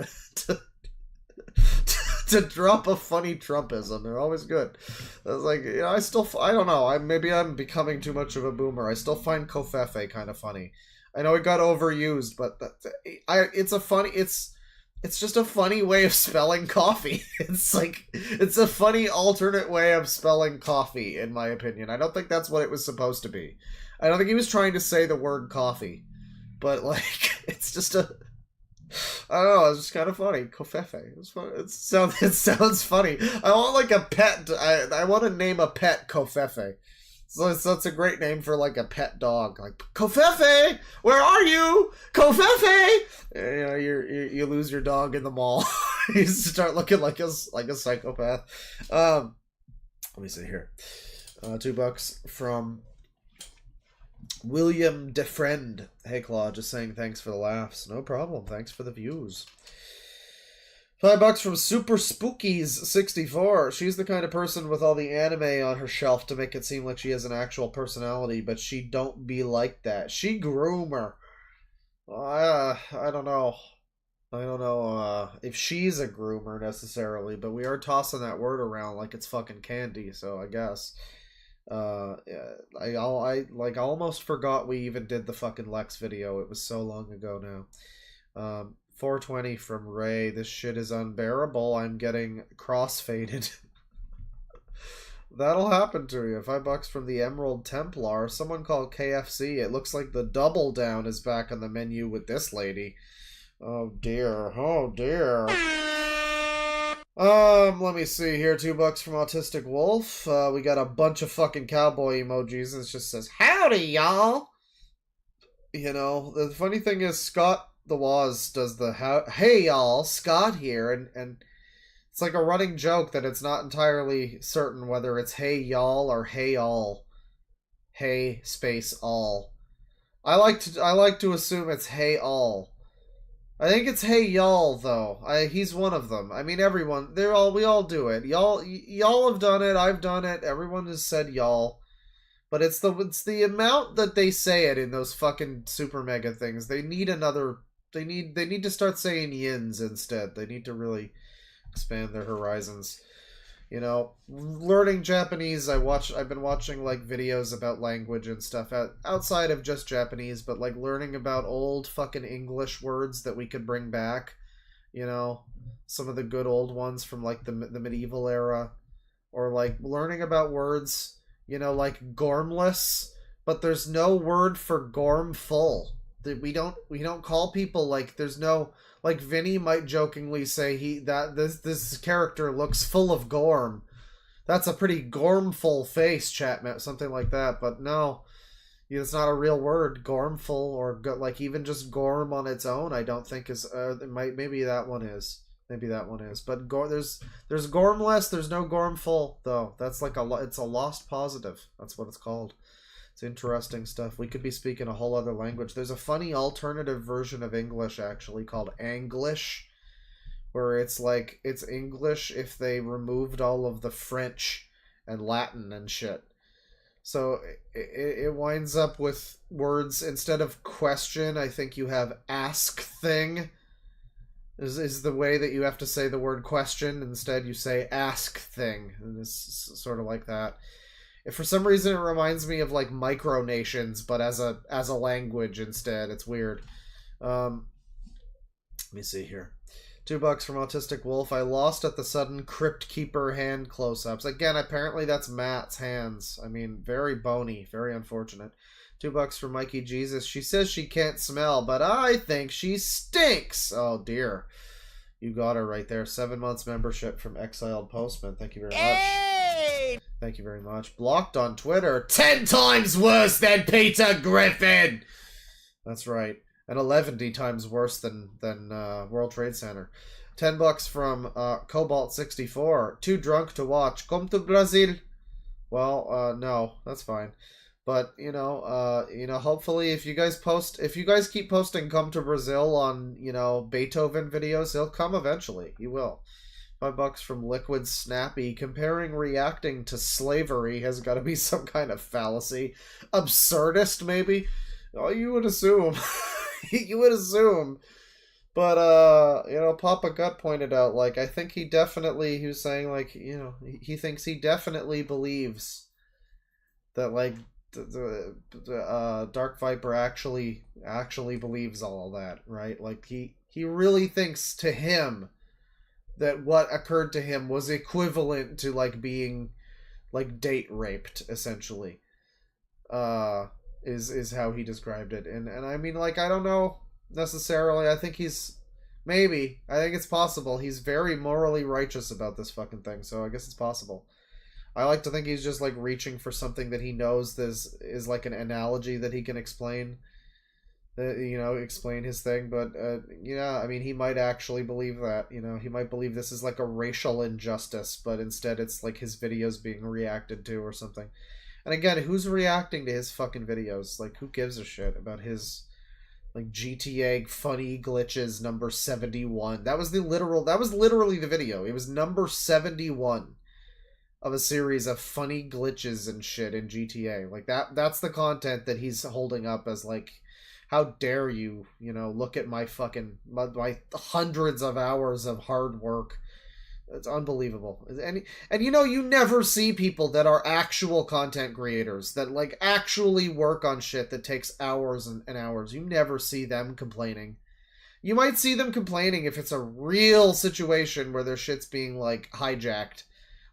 to drop a funny Trumpism. They're always good. It's I don't know. Maybe I'm becoming too much of a boomer. I still find Kofefe kind of funny. I know it got overused, but it's just a funny way of spelling coffee. It's a funny alternate way of spelling coffee, in my opinion. I don't think that's what it was supposed to be. I don't think he was trying to say the word coffee, but it's just a... I don't know, it's just kind of funny. Kofefe. It's fun. It sounds funny. I want a pet. I want to name a pet Kofefe. So that's a great name for a pet dog. Kofefe, where are you? Kofefe. You lose your dog in the mall. You start looking like a psychopath. Let me see here. $2 from William DeFriend. Hey Claw, just saying thanks for the laughs. No problem. Thanks for the views. $5 from Super Spookies 64. She's the kind of person with all the anime on her shelf to make it seem like she has an actual personality, but she don't be like that. She groomer. I don't know. I don't know if she's a groomer necessarily, but we are tossing that word around like it's fucking candy, so I guess. I almost forgot we even did the fucking Lex video. It was so long ago now. 420 from Ray. This shit is unbearable. I'm getting crossfaded. That'll happen to you. $5 from the Emerald Templar. Someone called KFC. It looks like the Double Down is back on the menu with this lady. Oh dear. Oh dear. Let me see here. $2 from Autistic Wolf. We got a bunch of fucking cowboy emojis, and it just says, howdy, y'all! The funny thing is, Scott the Waz does the, hey, y'all, Scott here, and it's like a running joke that it's not entirely certain whether it's hey, y'all, or hey, all. Hey, space, all. I like to assume it's hey, all. I think it's hey y'all though. He's one of them. I mean everyone. We all do it. Y'all have done it. I've done it. Everyone has said y'all. But it's the amount that they say it in those fucking SuperMega things. They need to start saying yins instead. They need to really expand their horizons. Learning Japanese, I've been watching videos about language and stuff outside of just Japanese, but learning about old fucking English words that we could bring back, some of the good old ones from the medieval era, or learning about words, like gormless, but there's no word for gormful. We don't call people there's no Vinny might jokingly say this character looks full of gorm. That's a pretty gormful face, chat, something like that. But no, it's not a real word. Gormful or even just gorm on its own, I don't think is. Maybe that one is. Maybe that one is. But there's gormless. There's no gormful though. That's it's a lost positive. That's what it's called. It's interesting stuff. We could be speaking a whole other language. There's a funny alternative version of English actually called Anglish, where it's English if they removed all of the French and Latin and shit. So it winds up with words instead of question. I think you have ask thing. Is the way that you have to say the word question. Instead, you say ask thing, and it's sort of like that. If for some reason it reminds me of like micronations, but as a language instead. It's weird. Let me see here. $2 from Autistic Wolf. I lost at the sudden Crypt Keeper hand close-ups. Again, apparently that's Matt's hands. I mean, very bony. Very unfortunate. $2 from Mikey Jesus. She says she can't smell, but I think she stinks. Oh, dear. You got her right there. 7 months membership from Exiled Postman. Thank you very much. Thank you very much. Blocked on Twitter. 10 times worse than Peter Griffin! That's right. And 11 times worse than World Trade Center. $10 from Cobalt64. Too drunk to watch. Come to Brazil. Well, no, that's fine. But hopefully if you guys keep posting "Come to Brazil" on Beethoven videos, he'll come eventually. He will. $5 from Liquid Snappy. Comparing reacting to slavery has got to be some kind of fallacy. Absurdist, maybe. Oh, you would assume. You would assume. But, Papa Gut pointed out, like, I think he was saying, like, he thinks he definitely believes that, like, Dark Viper actually believes all of that, right? Like, he really thinks to him that what occurred to him was equivalent to, like, being, like, date raped, essentially. Is how he described it. And I mean, like, I don't know necessarily. I think it's possible. He's very morally righteous about this fucking thing, so I guess it's possible. I like to think he's just, like, reaching for something that he knows this is, like, an analogy that he can explain. Explain his thing, but, I mean, he might actually believe that, he might believe this is, like, a racial injustice, but instead it's, like, his videos being reacted to or something. And again, who's reacting to his fucking videos? Like, who gives a shit about his, like, GTA funny glitches number 71? That was literally the video. It was number 71 of a series of funny glitches and shit in GTA. Like, that's the content that he's holding up as, like, how dare you, look at my fucking, my hundreds of hours of hard work. It's unbelievable. And you never see people that are actual content creators that, like, actually work on shit that takes hours and hours. You never see them complaining. You might see them complaining if it's a real situation where their shit's being, like, hijacked,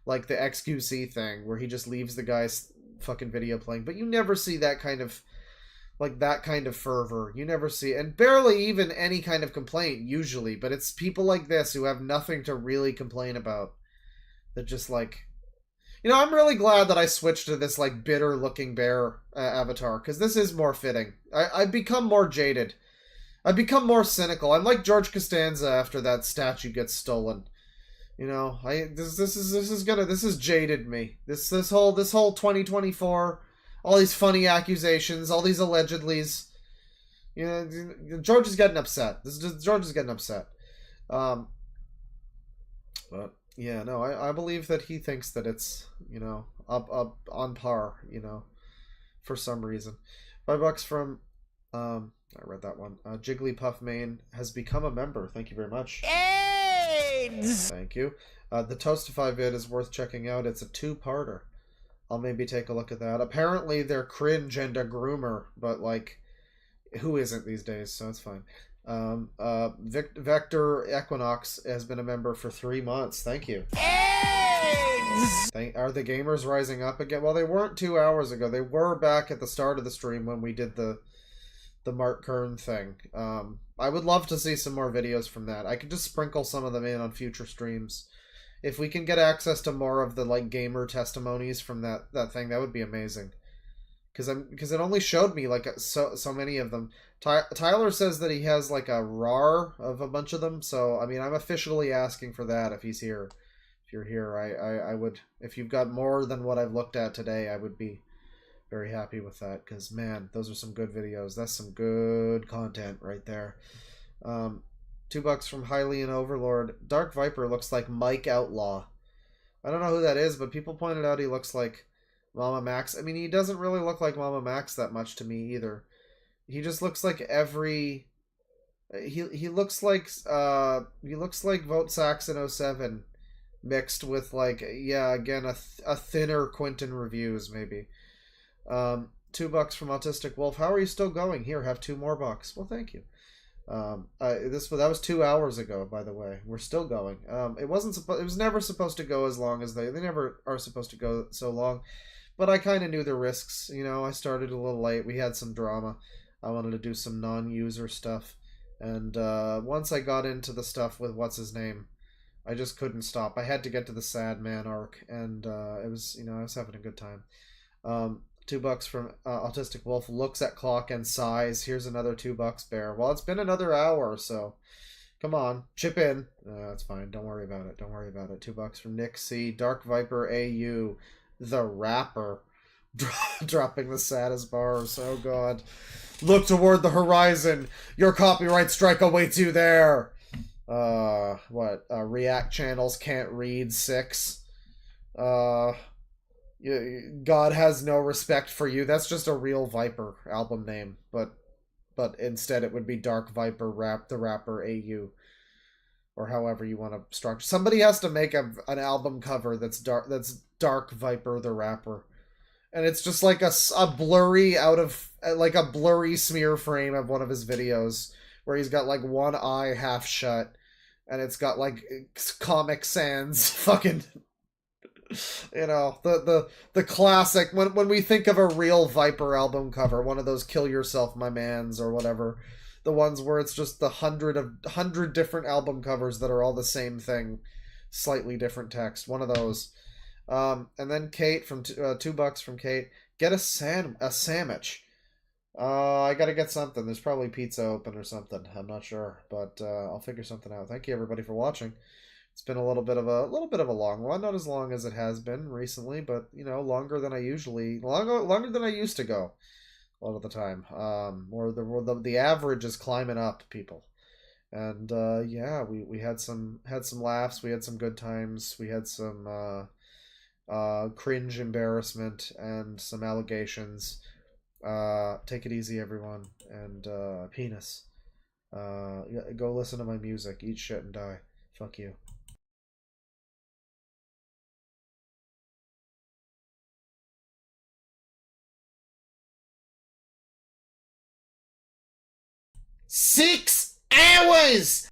like the XQC thing where he just leaves the guy's fucking video playing. But you never see that kind of fervor. You never see, and barely even any kind of complaint usually, but it's people like this who have nothing to really complain about that just, like, I'm really glad that I switched to this, like, bitter looking bear avatar, because this is more fitting. I've become more jaded. I've become more cynical. I'm like George Costanza after that statue gets stolen. This has jaded me. This whole 2024, all these funny accusations, all these allegedlys. George is getting upset. George is getting upset. But yeah, no, I believe that he thinks that it's, up on par, for some reason. $5 from, I read that one. Jigglypuff Main has become a member. Thank you very much. AIDS! Thank you. The Toastify vid is worth checking out. It's a 2-parter. I'll maybe take a look at that. Apparently they're cringe and a groomer, but, like, who isn't these days, so it's fine. Vector Equinox has been a member for 3 months. Thank you. Are the gamers rising up again? Well, they weren't 2 hours ago. They were back at the start of the stream when we did the Mark Kern thing. I would love to see some more videos from that. I could just sprinkle some of them in on future streams. If we can get access to more of the, like, gamer testimonies from that thing, that would be amazing. Because it only showed me, like, so many of them. Tyler says that he has, like, a RAR of a bunch of them, so, I mean, I'm officially asking for that if he's here. If you're here, I would, if you've got more than what I've looked at today, I would be very happy with that, because, man, those are some good videos. That's some good content right there. $2 from Hylian Overlord. Dark Viper looks like Mike Outlaw. I don't know who that is, but people pointed out he looks like Mama Max. I mean, he doesn't really look like Mama Max that much to me either. He just looks like every... He looks like Vote Saxon 07 mixed with like, yeah, again, a thinner Quentin Reviews maybe. $2 from Autistic Wolf. How are you still going? Here, have 2 more bucks. Well, thank you. That was 2 hours ago, by the way. We're still going. It was never supposed to go as long as they never are supposed to go so long. But I kind of knew the risks. You know, I started a little late. We had some drama. I wanted to do some non-user stuff. And once I got into the stuff with what's his name, I just couldn't stop. I had to get to the sad man arc, and it was, you know, I was having a good time. $2 from Autistic Wolf. Looks at clock and sighs. Here's another $2, Bear. Well, it's been another hour or so. Come on, chip in. That's fine. Don't worry about it. Don't worry about it. $2 from Nick C. Dark Viper AU, the rapper, dropping the saddest bars. Oh God. Look toward the horizon. Your copyright strike awaits you there. React channels can't read 6. God has no respect for you. That's just a real Viper album name, but instead it would be Dark Viper the rapper AU, or however you want to structure. Somebody has to make an album cover that's Dark Viper the rapper. And it's just like a blurry blurry smear frame of one of his videos where he's got like one eye half shut, and it's got like Comic Sans fucking, you know, the classic when we think of a real Viper album cover, one of those Kill Yourself My Mans or whatever, the ones where it's just the 100 different album covers that are all the same thing, slightly different text. One of those. And then Kate from $2 from Kate. Get a sandwich. I gotta get something. There's probably pizza open or something. I'm not sure, but I'll figure something out. Thank you everybody for watching. It's been a little bit of a long one. Not as long as it has been recently, but you know, longer than I used to go a lot of the time. Or the average is climbing up, people. And yeah, we had some laughs. We had some good times. We had some cringe embarrassment and some allegations. Take it easy, everyone, and penis. Go listen to my music, eat shit and die. Fuck you. $6 hours